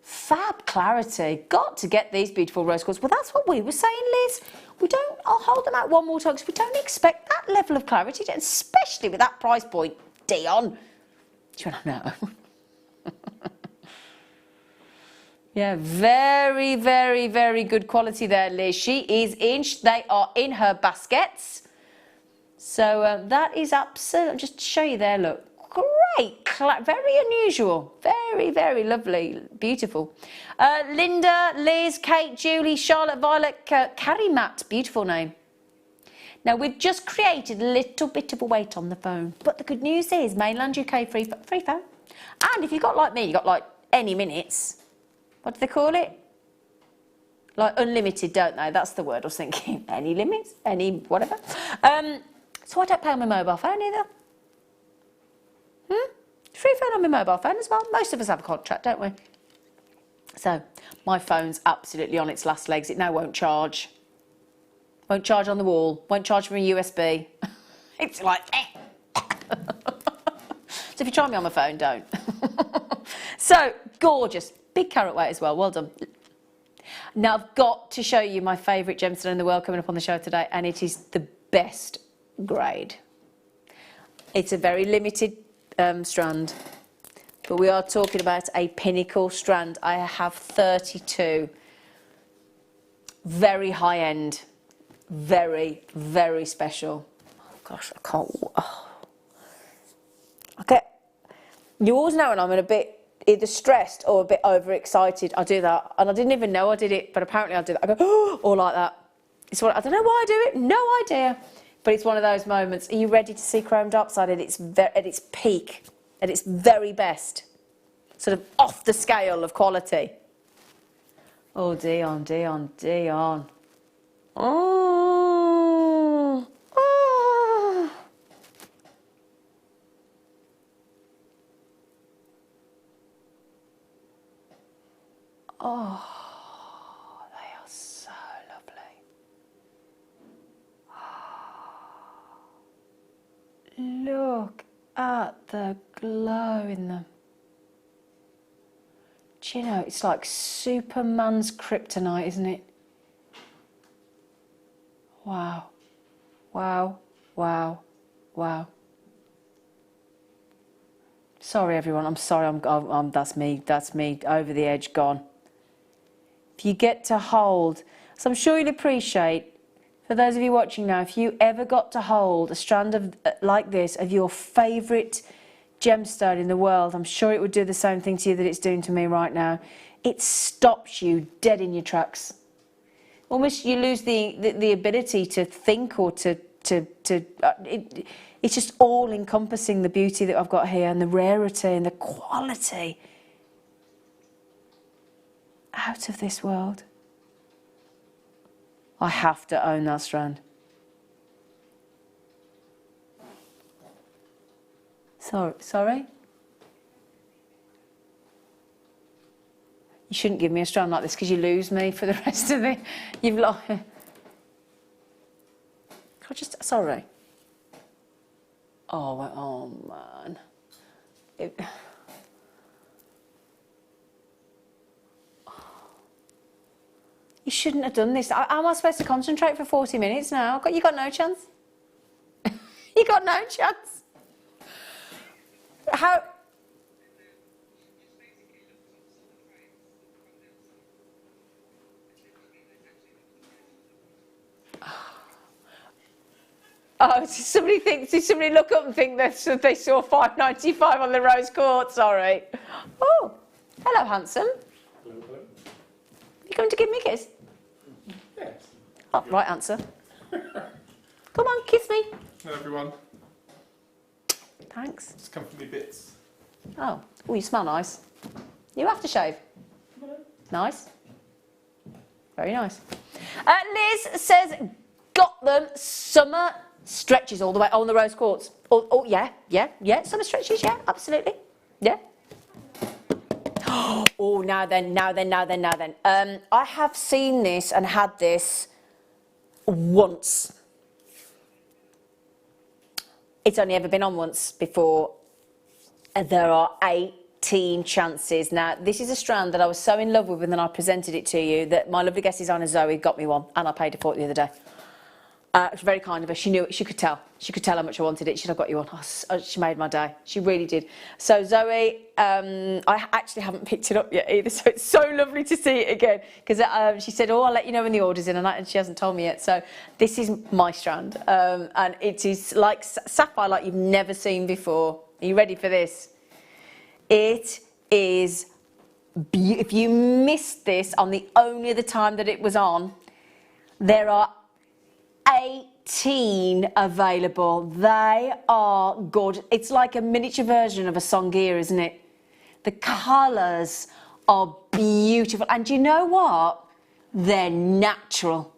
fab clarity, got to get these beautiful rose quartz. Well, that's what we were saying, Liz. We don't, I'll hold them out one more time, because we don't expect that level of clarity, especially with that price point, Dion. Do you want to know? Yeah, very, very, very good quality there, Liz. She is in, they are in her baskets. So that is absolute, just to show you there, look. Great, very unusual, very, very lovely, beautiful. Linda, Liz, Kate, Julie, Charlotte, Violet, Carrie Matt, beautiful name. Now we've just created a little bit of a wait on the phone, but the good news is mainland UK free phone. And if you've got like me, you've got like any minutes, what do they call it? Like unlimited, don't they? That's the word I was thinking. Any limits, any whatever. So I don't pay on my mobile phone either. Free phone on my mobile phone as well. Most of us have a contract, don't we? So my phone's absolutely on its last legs. It now won't charge. Won't charge on the wall. Won't charge from a USB. It's like, So if you try me on my phone, don't. So gorgeous. Big carat weight as well. Well done. Now I've got to show you my favourite gemstone in the world coming up on the show today, and it is the best grade. It's a very limited strand, but we are talking about a pinnacle strand. I have 32, very high end, very, very special. Oh gosh, I can't. Oh. Okay, you always know when I'm a bit either stressed or a bit overexcited. I do that, and I didn't even know I did it, but apparently I do that. I go, oh, or like that. It's what I don't know why I do it. No idea. But it's one of those moments. Are you ready to see chrome dioxide at its peak, at its very best? Sort of off the scale of quality. Oh, Dion, Dion, Dion. Oh. Oh. Oh. Look at the glow in them. Do you know, it's like Superman's kryptonite, isn't it? Wow. Wow. Wow. Wow. Sorry, everyone. I'm sorry. That's me, over the edge, gone. If you get to hold, so I'm sure you'll appreciate, for those of you watching now, if you ever got to hold a strand of like this of your favourite gemstone in the world, I'm sure it would do the same thing to you that it's doing to me right now. It stops you dead in your tracks. Almost you lose the ability to think or it's just all encompassing, the beauty that I've got here and the rarity and the quality. Out of this world. I have to own that strand. Sorry? You shouldn't give me a strand like this because you lose me for the rest of it. You've lost. Sorry. Oh man. You shouldn't have done this. How am I supposed to concentrate for 40 minutes now? You got no chance. You got no chance. How? Oh, did somebody look up and think that they saw £5.95 on the rose quartz? Sorry. Oh, hello, handsome. Hello, hello. You coming to give me a kiss? Yes. Oh, right answer. Come on, kiss me. Hello, everyone. Thanks. Just come for me bits. Oh, you smell nice. You have to shave. Nice. Very nice. Liz says, got them summer stretches all the way on the rose quartz. Oh, yeah, summer stretches, yeah, absolutely, yeah. Oh, now then. I have seen this and had this once. It's only ever been on once before. There are 18 chances. Now, this is a strand that I was so in love with when I presented it to you that my lovely guest designer Zoe got me one, and I paid her for it the other day. It was very kind of her. She knew it. She could tell. She could tell how much I wanted it. She said, I've got you one. She made my day. She really did. So Zoe, I actually haven't picked it up yet either. So it's so lovely to see it again. Because she said, oh, I'll let you know when the order's in. And she hasn't told me yet. So this is my strand. And it is like sapphire like you've never seen before. Are you ready for this? It is beautiful. If you missed this on the only other time that it was on, there are 18 available. They are good. It's like a miniature version of a Sangear, isn't it? The colours are beautiful. And you know what? They're natural.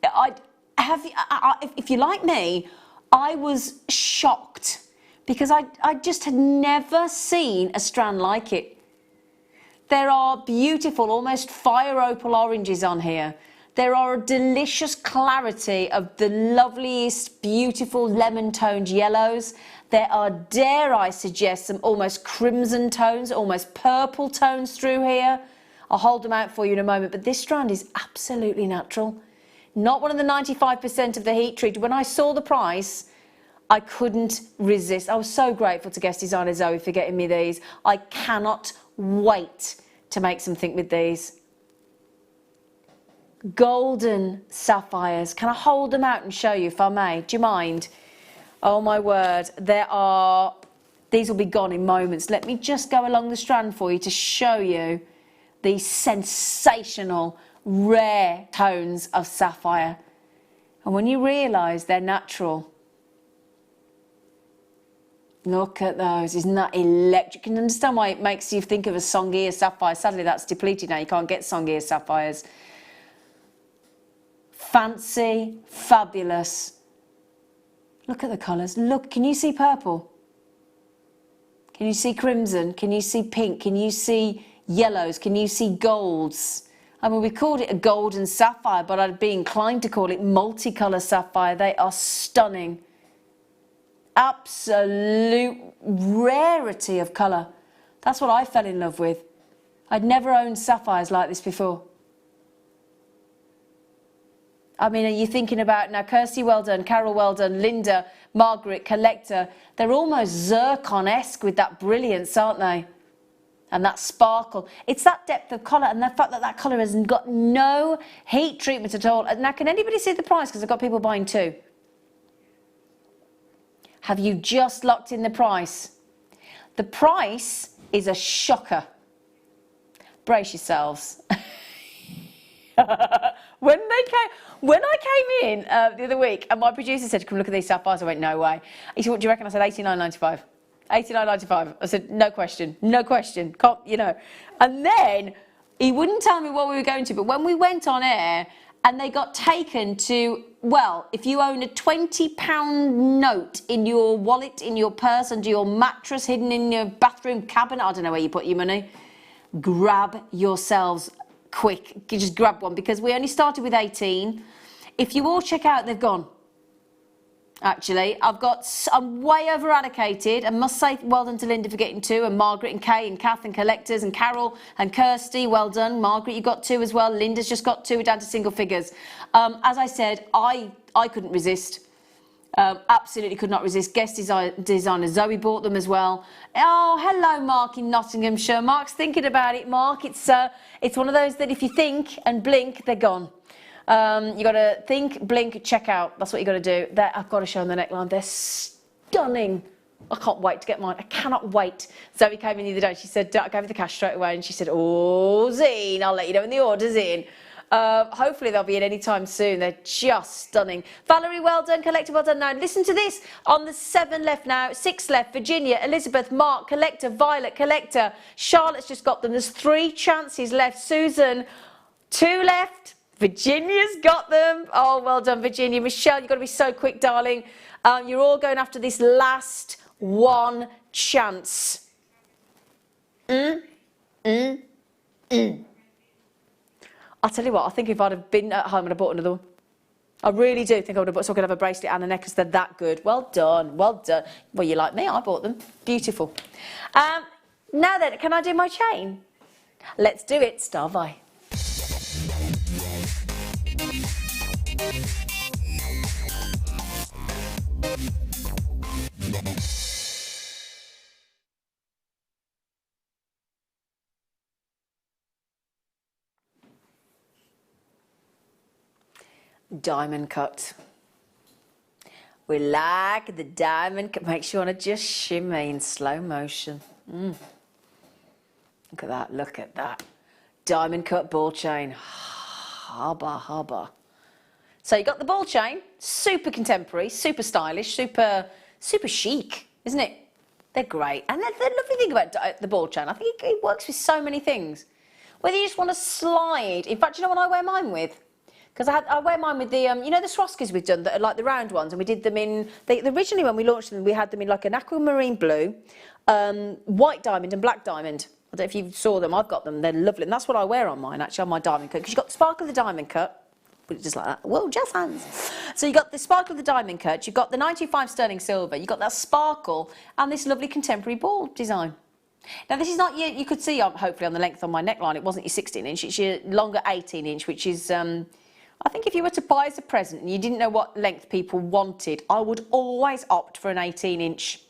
If you're like me, I was shocked because I just had never seen a strand like it. There are beautiful, almost fire opal oranges on here. There are a delicious clarity of the loveliest, beautiful lemon-toned yellows. There are, dare I suggest, some almost crimson tones, almost purple tones through here. I'll hold them out for you in a moment, but this strand is absolutely natural. Not one of the 95% of the heat treated. When I saw the price, I couldn't resist. I was so grateful to guest designer Zoe for getting me these. I cannot wait to make something with these. Golden sapphires. Can I hold them out and show you if I may? Do you mind? Oh my word, these will be gone in moments. Let me just go along the strand for you to show you these sensational, rare tones of sapphire. And when you realise they're natural, look at those. Isn't that electric? You can understand why it makes you think of a Sangear sapphire. Sadly, that's depleted now. You can't get Sangear sapphires. Fancy, fabulous. Look at the colours. Look, can you see purple? Can you see crimson? Can you see pink? Can you see yellows? Can you see golds? I mean, we called it a golden sapphire, but I'd be inclined to call it multicolour sapphire. They are stunning. Absolute rarity of colour. That's what I fell in love with. I'd never owned sapphires like this before. I mean, are you thinking about now Kirsty, well done, Carol, well done, Linda, Margaret, Collector. They're almost zircon-esque with that brilliance, aren't they? And that sparkle. It's that depth of colour and the fact that that colour has got no heat treatment at all. Now, can anybody see the price? Because I've got people buying two. Have you just locked in the price? The price is a shocker. Brace yourselves. When I came in the other week and my producer said, come look at these sapphires, I went, no way. He said, what do you reckon? I said, $89.95. $89.95. I said, no question, can't, you know. And then he wouldn't tell me what we were going to, but when we went on air and they got taken to, well, if you own a £20 note in your wallet, in your purse, under your mattress, hidden in your bathroom cabinet, I don't know where you put your money, grab yourselves quick. You just grab one because we only started with 18. If you all check out, they've gone. Actually, I'm way over allocated. I must say well done to Linda for getting two, and Margaret and Kay and Kath and Collectors and Carol and Kirsty, well done. Margaret, you got two as well. Linda's just got two. We're down to single figures. As I said, I couldn't resist. Absolutely could not resist. Guest designer Zoe bought them as well. Oh, hello, Mark in Nottinghamshire. Mark's thinking about it, Mark. It's one of those that if you think and blink, they're gone. You got to think, blink, check out. That's what you got to do. There, I've got to show them the neckline. They're stunning. I can't wait to get mine. I cannot wait. Zoe came in the other day. She said, I gave her the cash straight away, and she said, oh, Zine, I'll let you know when the order's in. Hopefully they'll be in any time soon. They're just stunning. Valerie, well done. Collector, well done. Now listen to this. On the 7 left now, 6 left. Virginia, Elizabeth, Mark, Collector, Violet, Collector. Charlotte's just got them. There's 3 chances left. Susan, 2 left. Virginia's got them. Oh, well done, Virginia. Michelle, you've got to be so quick, darling. You're all going after this last 1 chance. I'll tell you what, I think if I'd have been at home and I bought another one. I really do think I would have bought, so I could have a bracelet and a necklace. They're that good. Well done, well done. Well, you like me, I bought them. Beautiful. Now then, can I do my chain? Let's do it, star Vi. Diamond cut. We like the diamond cut. Makes you want to just shimmy in slow motion. Look at that, look at that. Diamond cut ball chain. Hubba, hubba. So you got the ball chain, super contemporary, super stylish, super chic, isn't it? They're great. And the lovely thing about the ball chain, I think it works with so many things. Whether you just want to slide. In fact, you know what I wear mine with? Because I wear mine with the, you know the Swarovskis we've done that are like the round ones, and we did them in, originally when we launched them, we had them in like an aquamarine blue, white diamond and black diamond. I don't know if you saw them, I've got them, they're lovely, and that's what I wear on mine actually, on my diamond cut, because you've got the sparkle of the diamond cut, just like that, whoa, jazz hands. So you've got the sparkle of the diamond cut, you've got the 95 sterling silver, you've got that sparkle, and this lovely contemporary ball design. Now this is not, you could see hopefully on the length on my neckline, it wasn't your 16 inch, it's your longer 18 inch, which is, I think if you were to buy as a present and you didn't know what length people wanted, I would always opt for an 18 inch.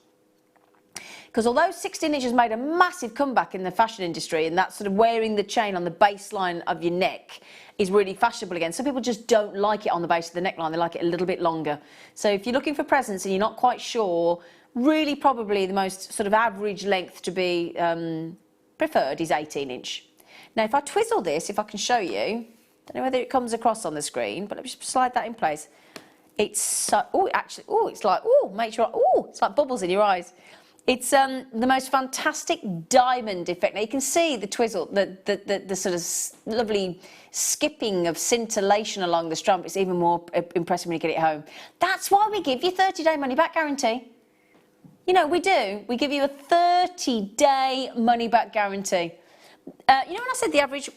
Because although 16 inches made a massive comeback in the fashion industry, and that sort of wearing the chain on the baseline of your neck is really fashionable again, some people just don't like it on the base of the neckline, they like it a little bit longer. So if you're looking for presents and you're not quite sure, really probably the most sort of average length to be preferred is 18 inch. Now if I twizzle this, if I can show you, I don't know whether it comes across on the screen, but let me just slide that in place. It's so, it's like, make sure, it's like bubbles in your eyes. It's the most fantastic diamond effect. Now you can see the twizzle, the sort of lovely skipping of scintillation along the strump. It's even more impressive when you get it home. That's why we give you 30-day money-back guarantee. You know, we do. We give you a 30-day money-back guarantee. You know when I said the average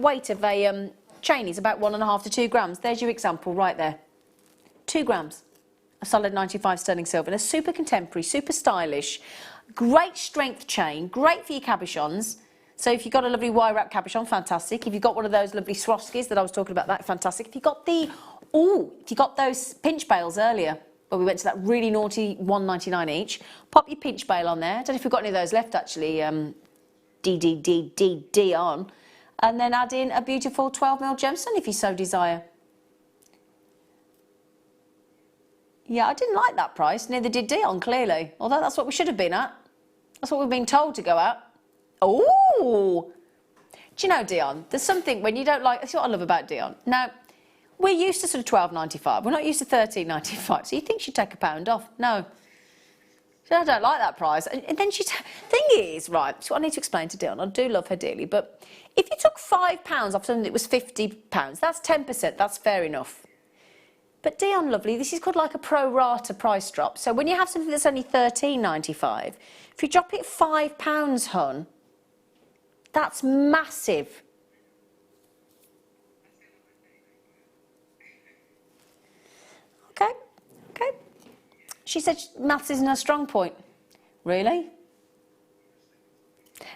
weight of a chain is about 1.5 to 2 grams? There's your example right there. 2 grams of solid 95 sterling silver. They're super contemporary, super stylish, great strength chain, great for your cabochons. So if you've got a lovely wire wrap cabochon, fantastic. If you've got one of those lovely Swarovskis that I was talking about, that fantastic. If you got those pinch bails earlier, where we went to that really naughty $1.99 each, pop your pinch bail on there. I don't know if we've got any of those left actually. D on, and then add in a beautiful 12mm gemstone if you so desire. Yeah, I didn't like that price, neither did Dion, clearly, although that's what we should have been at. That's what we've been told to go at. Oh, do you know, Dion, there's something when you don't like, that's what I love about Dion. Now, we're used to sort of $12.95, we're not used to $13.95, so you think she'd take a pound off. No. I don't like that price. And then thing is, right, so I need to explain to Dion, I do love her dearly, but if you took £5 off something that was £50, that's 10%, that's fair enough. But Dion, lovely, this is called like a pro rata price drop. So when you have something that's only $13.95, if you drop it £5, hun, that's massive. Okay. She said maths isn't her strong point. Really?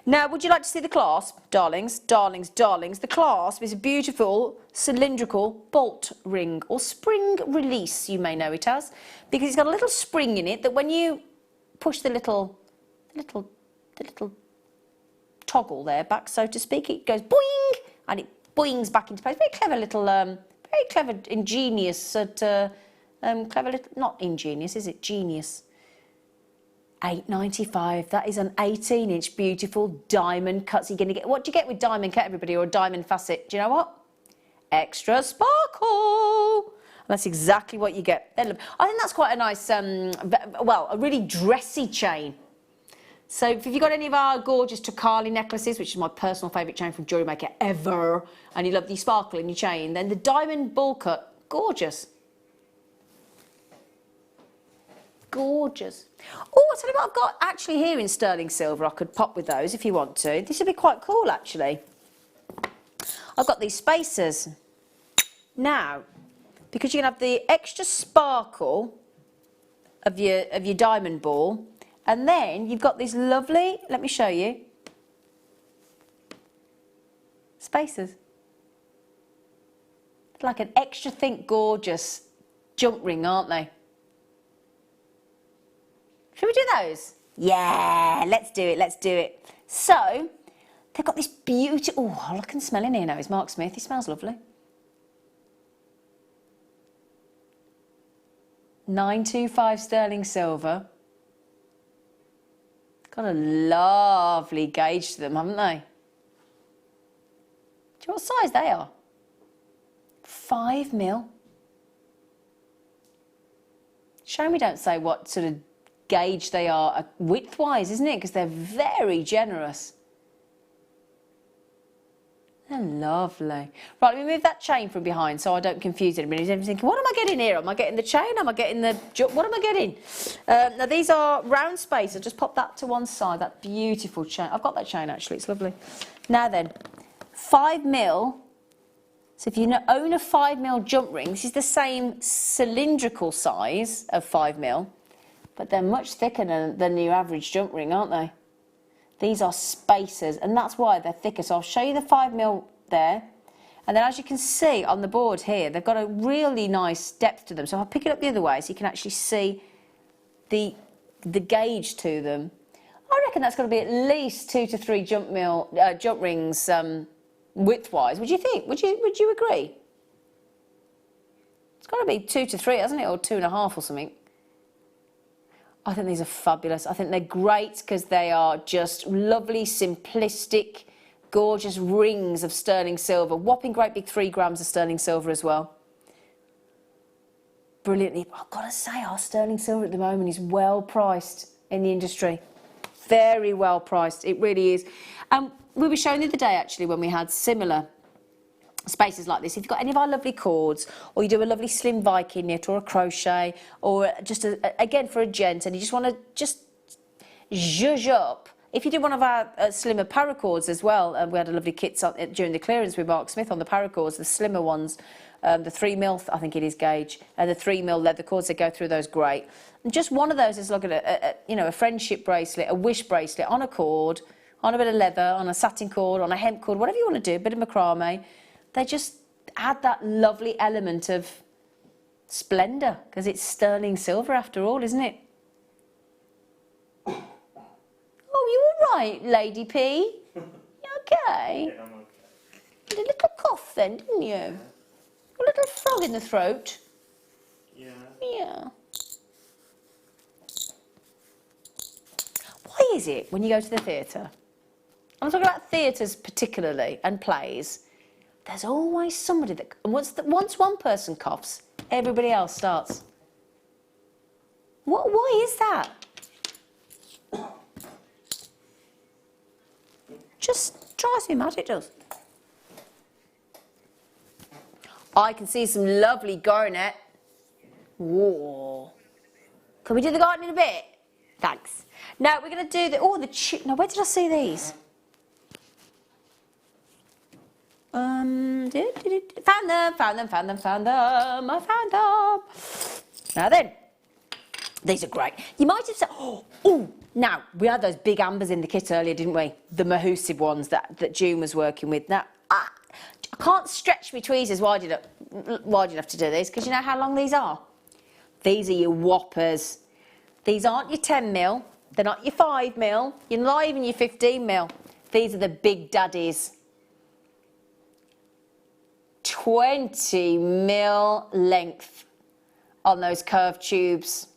Now, would you like to see the clasp? Darlings. The clasp is a beautiful cylindrical bolt ring, or spring release, you may know it as, because it's got a little spring in it that when you push the little toggle there back, so to speak, it goes boing, and it boings back into place. Very clever little, very clever, ingenious, clever little, not ingenious, is it? Genius. £8.95. That is an 18-inch beautiful diamond cut. So you're going to get, what do you get with diamond cut, everybody, or a diamond facet? Do you know what? Extra sparkle. That's exactly what you get. I think that's quite a nice, well, a really dressy chain. So if you've got any of our gorgeous Tokali necklaces, which is my personal favourite chain from Jewellery Maker ever, and you love the sparkle in your chain, then the diamond ball cut, gorgeous. Gorgeous. Oh, I'll tell you what I've got actually here in sterling silver. I could pop with those if you want to. This would be quite cool, actually. I've got these spacers. Now, because you can have the extra sparkle of your diamond ball, and then you've got these lovely, let me show you, spacers. It's like an extra thick gorgeous jump ring, aren't they? Should we do those? Yeah, let's do it, let's do it. So, they've got this beautiful, oh, I can smell in here now, it's Mark Smith, he smells lovely. 925 sterling silver. Got a lovely gauge to them, haven't they? Do you know what size they are? 5mm. Shame we don't say what sort of gauge they are width-wise, isn't it? Because they're very generous. They're lovely. Right, let me move that chain from behind so I don't confuse anybody. Everyone's thinking, what am I getting here? Am I getting the chain? Am I getting the... What am I getting? Now, these are round spacers. Just pop that to one side, that beautiful chain. I've got that chain, actually. It's lovely. Now then, 5mm. So if you own a 5mm jump ring, this is the same cylindrical size of 5mm, but they're much thicker than your average jump ring, aren't they? These are spacers, and that's why they're thicker. So I'll show you the 5mm there. And then as you can see on the board here, they've got a really nice depth to them. So I'll pick it up the other way so you can actually see the gauge to them. I reckon that's going to be at least 2 to 3 jump rings width-wise. Would you think? Would you agree? It's got to be 2 to 3, hasn't it? Or 2.5 or something. I think these are fabulous. I think they're great because they are just lovely, simplistic, gorgeous rings of sterling silver. Whopping great big 3 grams of sterling silver as well. Brilliantly. I've got to say, our sterling silver at the moment is well priced in the industry. Very well priced. It really is. We were showing the other day, actually, when we had similar spaces like this. If you've got any of our lovely cords, or you do a lovely slim Viking knit or a crochet, or just again for a gent, and you just want to just zhuzh up. If you do one of our slimmer paracords as well, we had a lovely kit during the clearance with Mark Smith on the paracords, the slimmer ones, the 3mm, I think it is gauge, and the 3mm leather cords that go through those great. And just one of those is like a friendship bracelet, a wish bracelet on a cord, on a bit of leather, on a satin cord, on a hemp cord, whatever you want to do, a bit of macrame. They just add that lovely element of splendour, because it's sterling silver after all, isn't it? Oh, you all right, Lady P? You okay? Yeah, I'm okay. You had a little cough then, didn't you? A little frog in the throat. Yeah. Yeah. Why is it when you go to the theatre? I'm talking about theatres particularly, and plays. There's always somebody that, once one person coughs, everybody else starts. Why is that? Just drives me mad, it does. I can see some lovely garnet. Whoa. Can we do the garden in a bit? Thanks. Now we're going to do now where did I see these? Found them. I found them. Now then, these are great. You might have said, now, we had those big ambers in the kit earlier, didn't we? The Mahusib ones that June was working with. Now, I can't stretch my tweezers wide enough to do this, because you know how long these are? These are your whoppers. These aren't your 10mm, they're not your 5mm, you're not even your 15mm. These are the big daddies. 20 mil length on those curved tubes.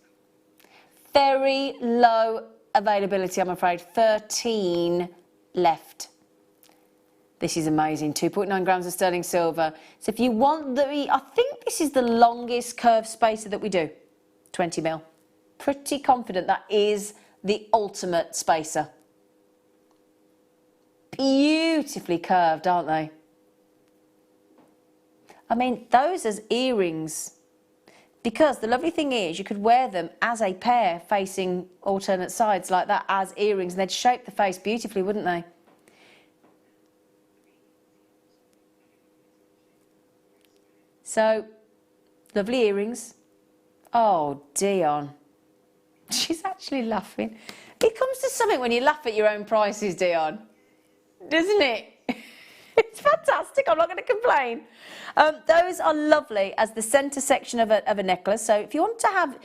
Very low availability, I'm afraid. 13 left. This is amazing. 2.9 grams of sterling silver. So if you want I think this is the longest curved spacer that we do. 20 mil. Pretty confident that is the ultimate spacer. Beautifully curved, aren't they? I mean, those as earrings, because the lovely thing is you could wear them as a pair facing alternate sides like that as earrings, and they'd shape the face beautifully, wouldn't they? So, lovely earrings. Oh, Dion. She's actually laughing. It comes to something when you laugh at your own prices, Dion. Doesn't it? It's fantastic. I'm not going to complain. Those are lovely as the centre section of a necklace. So if you want to have,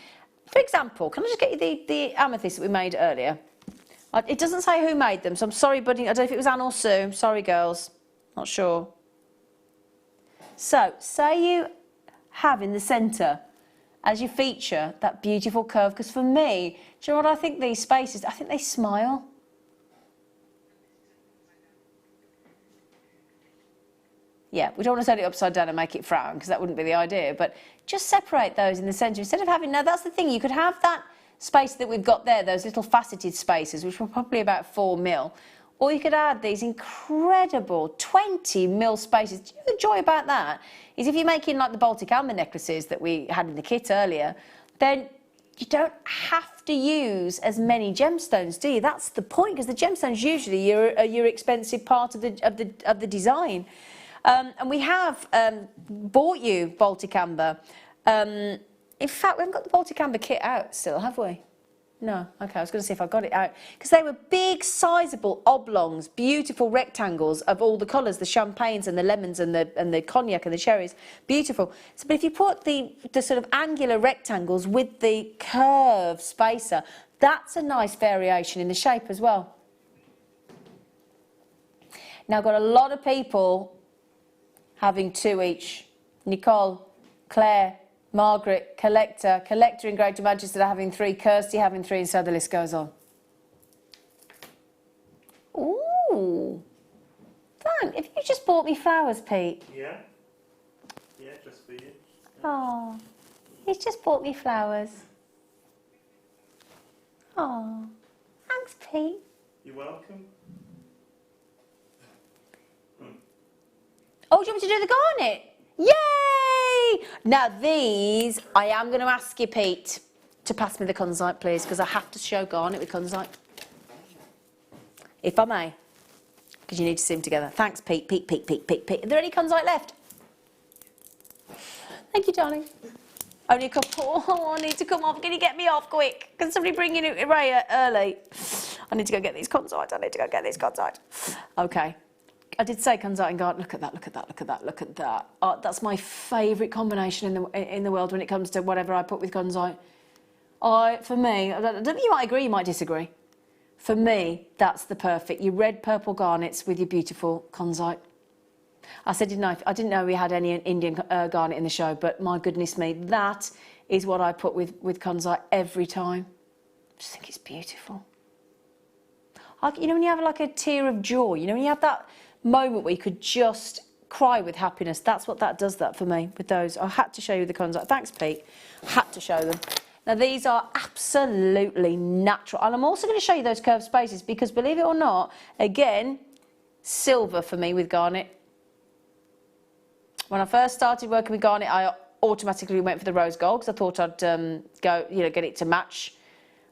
for example, can I just get you the amethyst that we made earlier? It doesn't say who made them, so I'm sorry, buddy. I don't know if it was Anne or Sue. Sorry, girls. Not sure. So, say you have in the centre as your feature that beautiful curve, because for me, do you know what I think these spaces, I think they smile. Yeah, we don't want to turn it upside down and make it frown, because that wouldn't be the idea, but just separate those in the centre. Instead of having, now that's the thing, you could have that space that we've got there, those little faceted spaces, which were probably about 4 mil, or you could add these incredible 20 mil spaces. Do you know the joy about that? Is if you're making like the Baltic amber necklaces that we had in the kit earlier, then you don't have to use as many gemstones, do you? That's the point, because the gemstones usually your expensive part of the design. And we have bought you Baltic amber. In fact, we haven't got the Baltic amber kit out still, have we? No. Okay, I was going to see if I got it out. Because they were big, sizable oblongs, beautiful rectangles of all the colours, the champagnes and the lemons and the cognac and the cherries. Beautiful. So, but if you put the sort of angular rectangles with the curved spacer, that's a nice variation in the shape as well. Now, I've got a lot of people having 2 each. Nicole, Claire, Margaret, Collector in Greater Manchester having 3, Kirsty having 3, and so the list goes on. Ooh. Thank. Have you just bought me flowers, Pete? Yeah. Yeah, just for you. Oh, he's just bought me flowers. Oh, thanks, Pete. You're welcome. Oh, do you want me to do the garnet? Yay! Now these, I am going to ask you, Pete, to pass me the Conzite, please, because I have to show garnet with Conzite. If I may, because you need to see them together. Thanks, Pete. Pete. Are there any Conzite left? Thank you, darling. Only a couple. Oh, I need to come off. Can you get me off quick? Can somebody bring in Ray early? I need to go get these Conzite. Okay. I did say Conzite and garnet. Look at that. Oh, that's my favourite combination in the world when it comes to whatever I put with Conzite. For me, I don't think you might agree, you might disagree. For me, that's the perfect. Your red purple garnets with your beautiful Conzite. I didn't know we had any Indian garnet in the show, but my goodness me, that is what I put with Conzite every time. I just think it's beautiful. You know when you have like a tear of joy, you know when you have that moment where you could just cry with happiness, that's what that does that for me with those. I had to show you the Conzite. Thanks, Pete. Had to show them. Now these are absolutely natural, and I'm also going to show you those curved spaces because, believe it or not, again, silver for me with garnet. When I first started working with garnet, I automatically went for the rose gold because I thought I'd get it to match.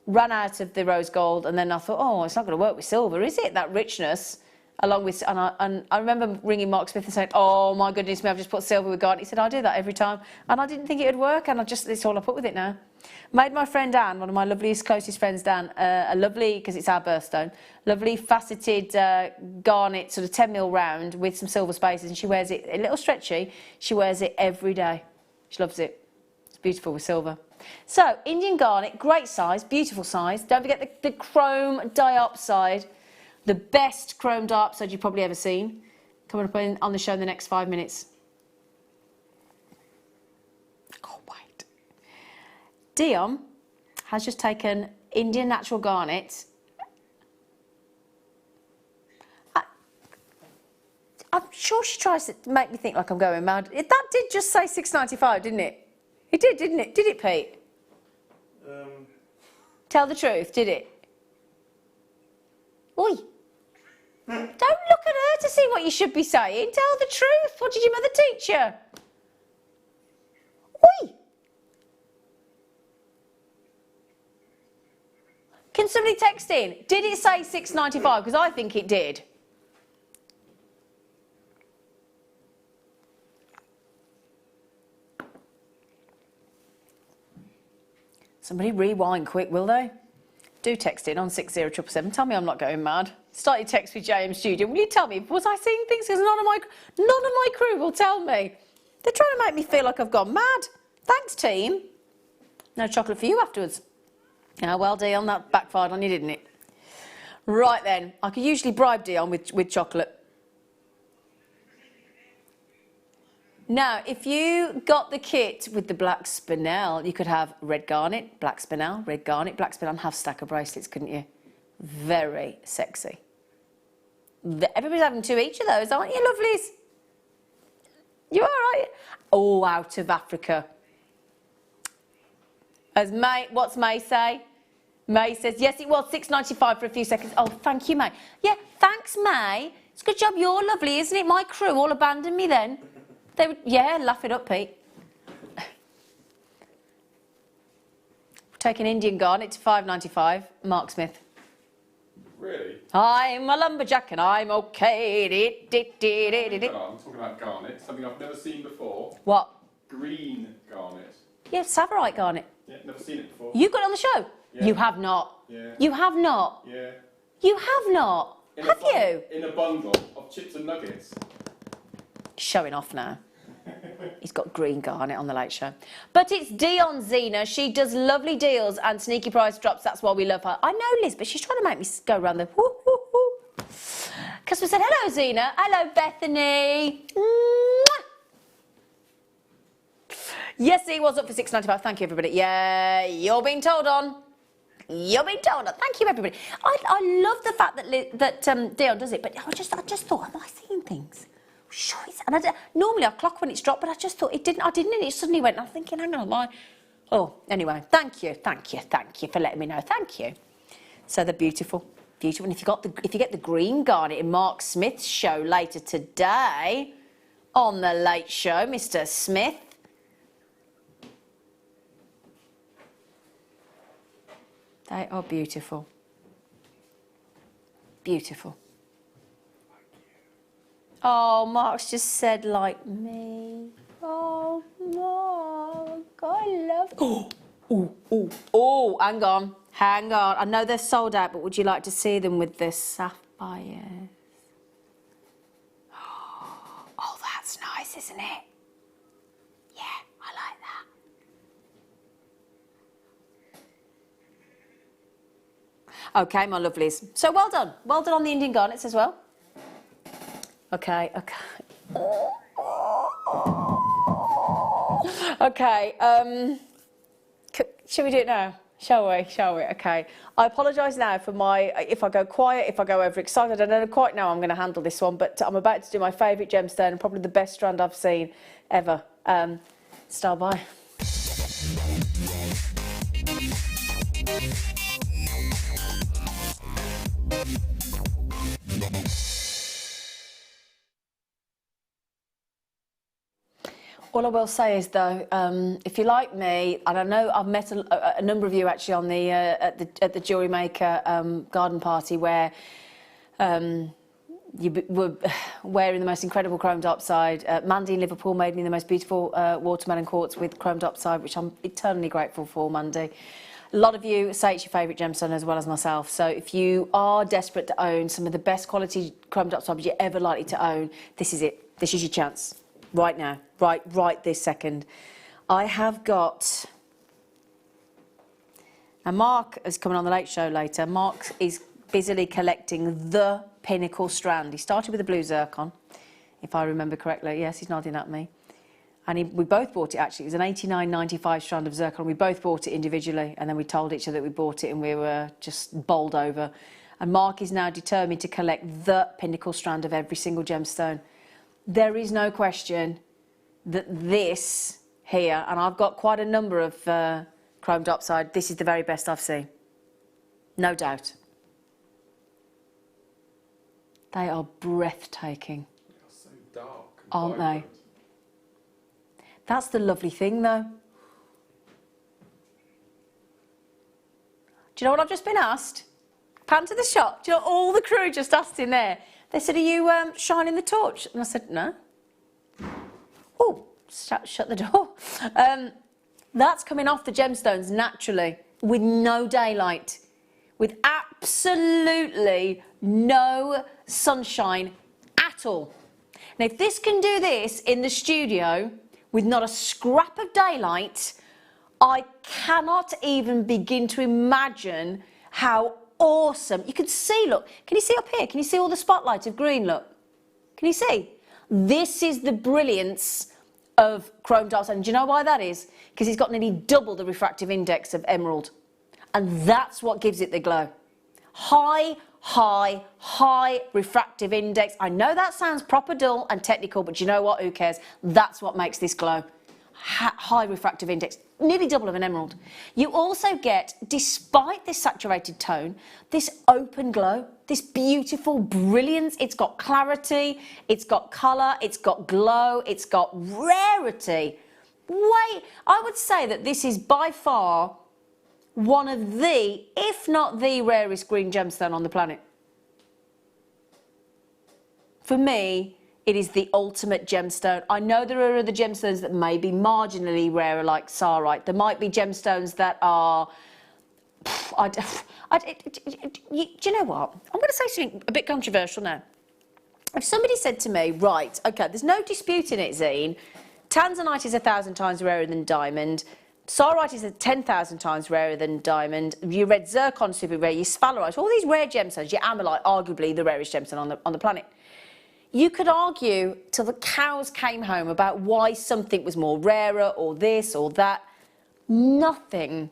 Ran out of the rose gold, and then I thought, oh, it's not going to work with silver, is it? That richness. Along with, and I remember ringing Mark Smith and saying, oh my goodness me, I've just put silver with garnet. He said, I do that every time. And I didn't think it would work, and it's all I put with it now. Made my friend Anne, one of my loveliest, closest friends, Dan, a lovely, because it's our birthstone, lovely faceted garnet, sort of 10 mil round with some silver spaces, and she wears it, a little stretchy, she wears it every day. She loves it. It's beautiful with silver. So, Indian garnet, great size, beautiful size. Don't forget the chrome diopside. The best chrome diopside you've probably ever seen. Coming up on the show in the next 5 minutes. Dion has just taken Indian natural garnet. I'm sure she tries to make me think like I'm going mad. That did just say £6.95, didn't it? It did, didn't it? Did it, Pete? Tell the truth, did it? Oi. Don't look at her to see what you should be saying. Tell the truth. What did your mother teach you? Oi. Can somebody text in? Did it say £6.95? Because I think it did. Somebody rewind quick, will they? Do text in on 60777. Tell me I'm not going mad. Start your text with JM Studio. Will you tell me, was I seeing things? Because none of my crew will tell me. They're trying to make me feel like I've gone mad. Thanks, team. No chocolate for you afterwards. Oh, well, Dion, that backfired on you, didn't it? Right then, I could usually bribe Dion with chocolate. Now, if you got the kit with the black spinel, you could have red garnet, black spinel, red garnet, black spinel, and have stacker bracelets, couldn't you? Very sexy. Everybody's having 2 each of those, aren't you, lovelies? You all right? Oh, out of Africa. As May, what's May say? May says, yes, it was £6.95 for a few seconds. Oh, thank you, May. Yeah, thanks, May. It's a good job you're lovely, isn't it? My crew all abandoned me then. They would, yeah, laugh it up, Pete. Taking Indian garnet to £5.95. Mark Smith. Really? I'm a lumberjack and I'm okay. I'm talking about garnet, something I've never seen before. What? Green garnet. Yeah, Savarite garnet. Yeah, never seen it before. You got it on the show? Yeah. You have not. Yeah. You have not. Yeah. You have not. Have you? In a bundle of chips and nuggets. Showing off now. He's got green garnet on the Late Show. But it's Dion Zena. She does lovely deals and sneaky price drops. That's why we love her. I know, Liz, but she's trying to make me go around the whoo, whoo, whoo. Because we said, hello, Zena. Hello, Bethany. Mwah. Yes, he was up for £6.95. Thank you, everybody. Yeah, you're being told on. You're being told on. Thank you, everybody. I love the fact that Dion does it, but I just thought, am I seeing things? Sure, and normally I clock when it's dropped, but I just thought it didn't. I didn't, and it suddenly went. I'm thinking, hang on, why? Oh, anyway, thank you for letting me know. Thank you. So they're beautiful, beautiful. And if you get the green garnet in Mark Smith's show later today, on the Late Show, Mr. Smith. They are beautiful. Beautiful. Oh, Mark's just said like me. Oh, Mark, I love. Oh, hang on. I know they're sold out, but would you like to see them with the sapphires? Oh, that's nice, isn't it? Yeah, I like that. Okay, my lovelies. So well done. Well done on the Indian garnets as well. Okay. Okay, shall we do it now? Shall we? Okay. I apologise now for if I go quiet, if I go overexcited. I don't know quite now I'm going to handle this one, but I'm about to do my favourite gemstone and probably the best strand I've seen ever. Style by. All I will say is, though, if you like me, and I know I've met a number of you actually on the at the Jewellery Maker garden party where you were wearing the most incredible chrome diopside. Mandy in Liverpool made me the most beautiful watermelon quartz with chrome diopside, which I'm eternally grateful for, Mandy. A lot of you say it's your favourite gemstone as well as myself. So if you are desperate to own some of the best quality chrome diopside you're ever likely to own, this is it. This is your chance. Right now, right this second. I have got... Now, Mark is coming on the Late Show later. Mark is busily collecting the pinnacle strand. He started with a blue zircon, if I remember correctly. Yes, he's nodding at me. And we both bought it, actually. It was an 89.95 strand of zircon. We both bought it individually, and then we told each other that we bought it, and we were just bowled over. And Mark is now determined to collect the pinnacle strand of every single gemstone. There is no question that this here, and I've got quite a number of chromed oxide, this is the very best I've seen. No doubt. They are breathtaking. They are so dark. Aren't they? That's the lovely thing, though. Do you know what I've just been asked? Pan to the shop. Do you know what all the crew just asked in there? They said, are you shining the torch? And I said, no. Oh, shut the door. That's coming off the gemstones naturally, with no daylight, with absolutely no sunshine at all. Now, if this can do this in the studio with not a scrap of daylight, I cannot even begin to imagine how awesome. You can see, look, can you see up here? Can you see all the spotlight of green, look? Can you see? This is the brilliance of chromed oxide. And do you know why that is? Because it's got nearly double the refractive index of emerald. And that's what gives it the glow. High refractive index. I know that sounds proper dull and technical, but you know what? Who cares? That's what makes this glow. High refractive index, nearly double of an emerald. You also get, despite this saturated tone, this open glow, this beautiful brilliance. It's got clarity, it's got colour, it's got glow, it's got rarity. I would say that this is by far one of the, if not the rarest green gemstone on the planet. For me, it is the ultimate gemstone. I know there are other gemstones that may be marginally rarer, like sarite. There might be gemstones that are... do you know what? I'm going to say something a bit controversial now. If somebody said to me, right, OK, there's no disputing it, Zine, tanzanite is 1,000 times rarer than diamond, sarite is 10,000 times rarer than diamond, your red zircon super rare, your sphalerite, all these rare gemstones, your amylite, arguably the rarest gemstone on the planet. You could argue till the cows came home about why something was more rarer or this or that. Nothing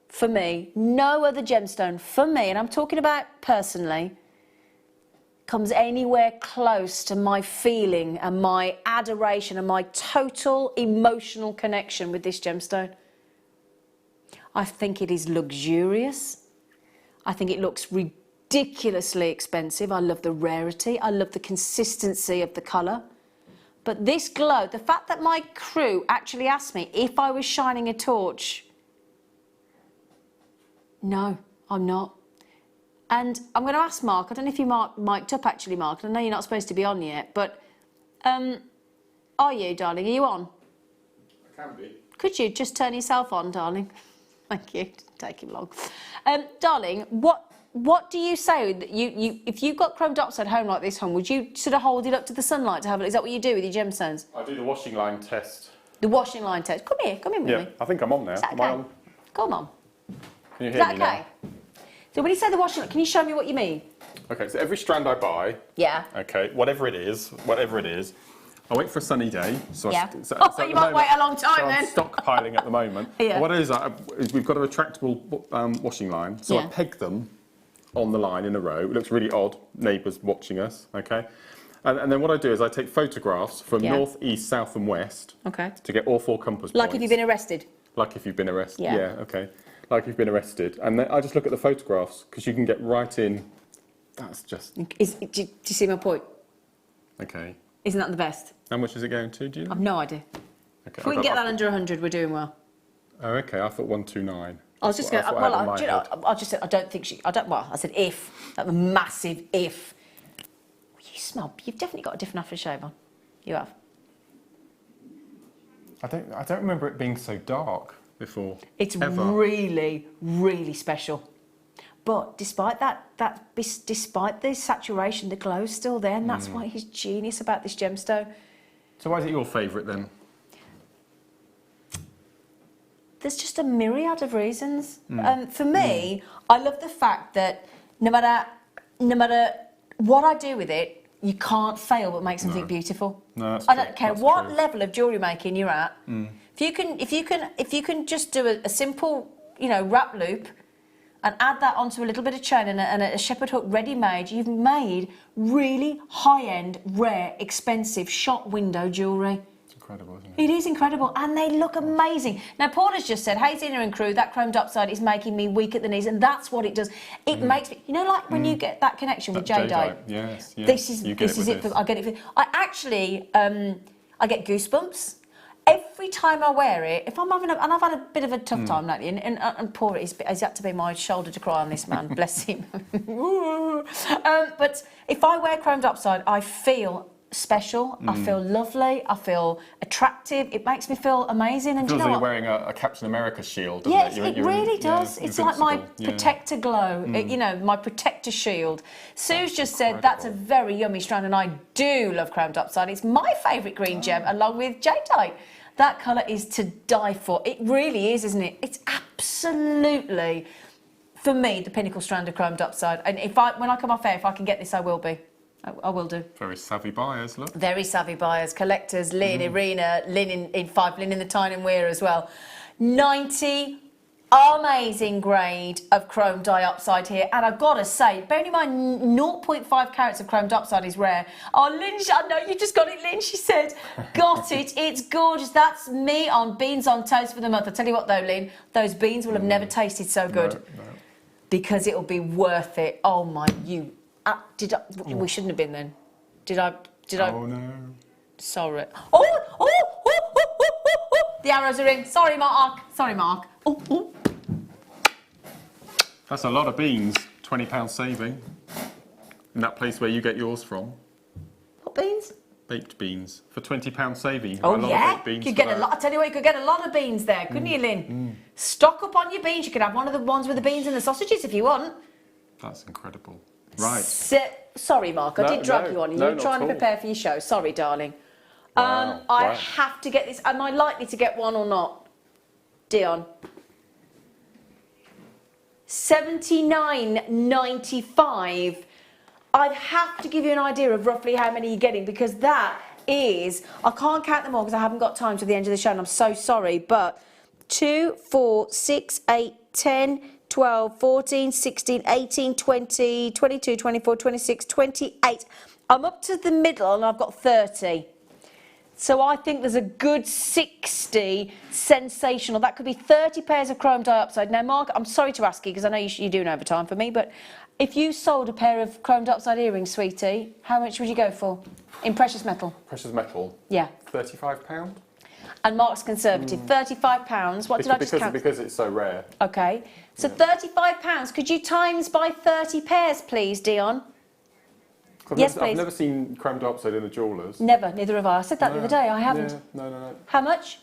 for me, no other gemstone for me, and I'm talking about personally, comes anywhere close to my feeling and my adoration and my total emotional connection with this gemstone. I think it is luxurious. I think it looks ridiculously expensive. I love the rarity. I love the consistency of the colour. But this glow, the fact that my crew actually asked me if I was shining a torch, no, I'm not. And I'm going to ask Mark, I don't know if you mic'd up actually, Mark, I know you're not supposed to be on yet, but are you, darling? Are you on? I can be. Could you just turn yourself on, darling? Thank you. Take him long. Darling, what do you say that if you've got chromed oxide home like this home, would you sort of hold it up to the sunlight to have it? Is that what you do with your gemstones? I do the washing line test. The washing line test. Come in with me. Yeah, I think I'm on now. Is that Am I okay? on? Come on. Can you Is hear that me okay? now? So when you say the washing line, can you show me what you mean? Okay, so every strand I buy, Yeah. okay, whatever it is, I wait for a sunny day. So Yeah. so Oh, at you the might moment- wait a long time so then. I'm stockpiling at the moment. Yeah. What it is we've got a retractable washing line, so Yeah. I peg them on the line in a row. It looks really odd, neighbours watching us, okay? And then what I do is I take photographs from Yeah. north, east, south and west Okay. to get all four compass points. Like if you've been arrested. Like if you've been arrested, Yeah. yeah, okay. Like you've been arrested. And then I just look at the photographs, because you can get right in. That's just... Do you see my point? Okay. Isn't that the best? How much is it going to, do you know? I've no idea. Okay, If we can get that under 100, we're doing well. Oh, okay, I thought 129. I was just going to, well, I just said, I don't think I said if, that was a massive if. You smell, you've definitely got a different aftershave on. You have. I don't remember it being so dark before. It's ever. really, really special. But despite despite the saturation, the glow's still there, and that's why he's genius about this gemstone. So why is it your favourite then? There's just a myriad of reasons. For me, I love the fact that no matter what I do with it, you can't fail but make something beautiful. No, that's I true. don't care That's what true. level of jewellery making you're at. If you can just do a simple, you know, wrap loop and add that onto a little bit of chain and a shepherd hook ready-made, you've made really high-end, rare, expensive shop window jewellery. It's incredible, isn't it? It is incredible, and they look amazing. Now, Paula's just said, "Hey, Zena and crew, that chromed upside is making me weak at the knees," and that's what it does. It makes me, you know, like when you get that connection with jadeite. Yes, yes. This is it. I get it. I actually, I get goosebumps every time I wear it. If I'm having and I've had a bit of a tough time lately, and poor he's had to be my shoulder to cry on this man, bless him. But if I wear chromed upside, I feel special, I feel lovely, I feel attractive, it makes me feel amazing. And It feels you know like what? you're wearing a Captain America shield, doesn't Yes, it? it really does. Yeah, it's like my invincible. protector glow, you know, my protector shield. Sue's just said that's a very yummy strand, and I do love chromed upside. It's my favourite green gem, along with jadeite. That colour is to die for. It really is, isn't it? It's absolutely, for me, the pinnacle strand of chromed upside. And when I come off air, if I can get this, I will be. I will do. Very savvy buyers, look. Very savvy buyers, collectors, Lynn, Irina, Lynn in 5, Lynn in the Tyne and Weir as well. 90 amazing grade of chrome diopside here, and I've got to say, bearing in mind 0.5 carats of chrome diopside is rare. Oh, Lynn, I know you just got it, Lynn, she said. Got it, it's gorgeous. That's me on beans on toast for the month. I tell you what though, Lynn, those beans will have never tasted so good. No. Because it'll be worth it. Oh my, we shouldn't have been then. Did I? Oh no. Sorry. The arrows are in. Sorry, Mark. Oh. That's a lot of beans. £20 saving. In that place where you get yours from. What beans? Baked beans. For £20 saving. You can Oh buy a lot yeah, of baked beans you for get that. a lot. I tell you what, you could get a lot of beans there, couldn't you, Lynn? Stock up on your beans. You could have one of the ones with the beans and the sausages if you want. That's incredible. Right. Sorry, Mark, I did drag you on. You were trying to prepare for your show. Sorry, darling. Wow. I have to get this. Am I likely to get one or not? Dion. $79.95. I'd have to give you an idea of roughly how many you're getting, because that is, I can't count them all because I haven't got time to the end of the show and I'm so sorry, but 2, 4, 6, 8, 10, 12, 14, 16, 18, 20, 22, 24, 26, 28. I'm up to the middle and I've got 30. So I think there's a good 60 sensational. That could be 30 pairs of chrome diopside. Now, Mark, I'm sorry to ask you because I know you're doing overtime for me, but if you sold a pair of chromed upside earrings, sweetie, how much would you go for in precious metal? Precious metal. Yeah. £35. And Mark's conservative, £35. What did I just count? Because it's so rare. Okay. So £35. Could you times by 30 pairs, please, Dion? Yes, please. I've never seen chrome diopside in a jeweller's. Never, neither have I. I said that the other day, I haven't. Yeah, no. How much?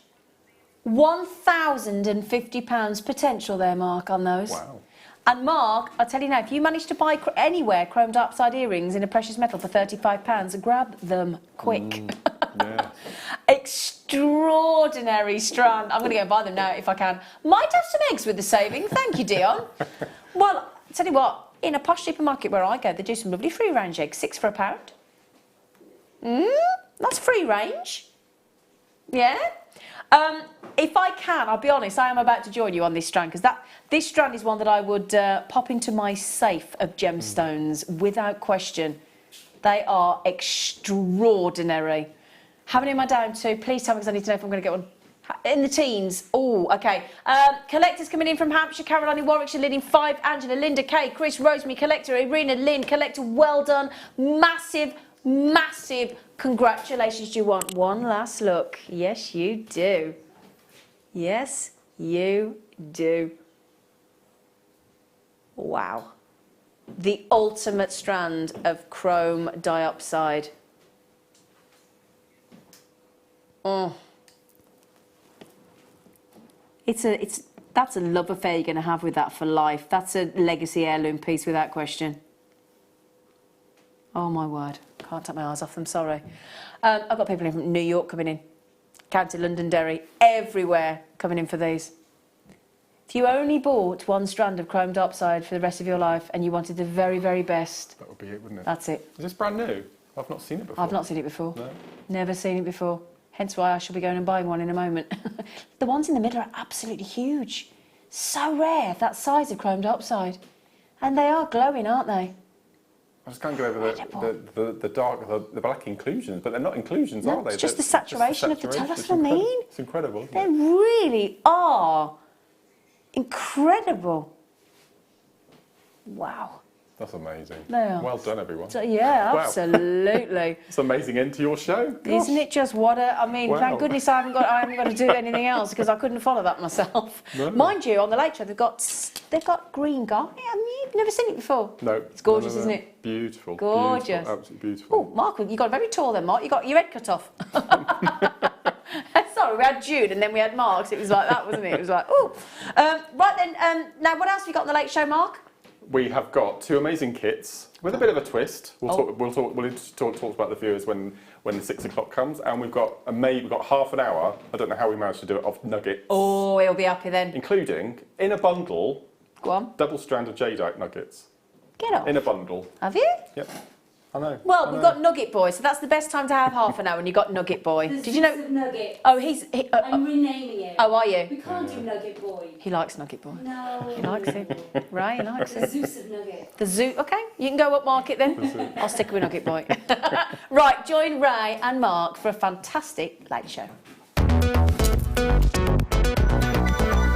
£1,050 potential there, Mark, on those. Wow. And Mark, I'll tell you now, if you manage to buy anywhere chromed upside earrings in a precious metal for £35, grab them quick. Yeah. Extraordinary strand. I'm going to go and buy them now if I can. Might have some eggs with the saving. Thank you, Dion. Well, I'll tell you what, in a posh supermarket where I go, they do some lovely free range eggs, 6 for £1. That's free range. Yeah. If I can, I'll be honest, I am about to join you on this strand because this strand is one that I would pop into my safe of gemstones without question. They are extraordinary. How many am I down to? Please tell me because I need to know if I'm going to get one. In the teens. Oh, okay. Collectors coming in from Hampshire, Caroline in Warwickshire, Lynn in 5, Angela, Linda, Kay, Chris, Rosemary, Collector, Irina, Lynn, Collector, well done. Massive, massive congratulations. Do you want one last look? Yes, you do. Yes, you do. Wow. The ultimate strand of chrome diopside. Oh. That's a love affair you're going to have with that for life. That's a legacy heirloom piece without question. Oh my word, can't take my eyes off them, sorry. I've got people in from New York coming in, County Londonderry, everywhere coming in for these. If you only bought one strand of chromed upside for the rest of your life and you wanted the very, very best. That would be it, wouldn't it? That's it. Is this brand new? I've not seen it before. I've not seen it before. No. Never seen it before. Hence why I shall be going and buying one in a moment. The ones in the middle are absolutely huge. So rare, that size of chrome dioxide. And they are glowing, aren't they? I just can't get over the dark, the black inclusions, but they're not inclusions, No, are they? it's just They're the saturation of the colour, that's what I mean. It's incredible. Isn't They it? really are incredible. Wow. That's amazing. They are. Well done, everyone. So, yeah, Wow. absolutely. It's an amazing end to your show. Isn't it just what a... I mean, Wow. thank goodness I haven't got to do anything else because I couldn't follow that myself. No. Mind you, on the Late Show, they've got green garnet. I mean, you've never seen it before. No. It's gorgeous, No. isn't it? Beautiful. Gorgeous. Beautiful, absolutely beautiful. Oh, Mark, you got very tall then, Mark. You got your head cut off. Sorry, we had June and then we had Mark. So it was like that, wasn't it? It was like, oh. Right then, now what else have you got on the Late Show, Mark? We have got 2 amazing kits with a bit of a twist. We'll talk about the viewers when the 6 o'clock comes, and we've got half an hour. I don't know how we managed to do it of nuggets. Oh, he'll be happy then. Including in a bundle. Go on. Double strand of jadeite nuggets. Get off. In a bundle. Have you? Yep. I know. Well, I we've know. got Nugget Boy, so that's the best time to have half an hour when you've got Nugget Boy. The Did you know? Zeus of Nugget. Oh, I'm renaming it. Oh, are you? We can't do Nugget Boy. He likes Nugget Boy. No. He likes it. Right, he likes The it. Zeus of Nugget. The zoo. Okay, you can go up market then. I'll stick with Nugget Boy. Right, join Ray and Mark for a fantastic Late Show.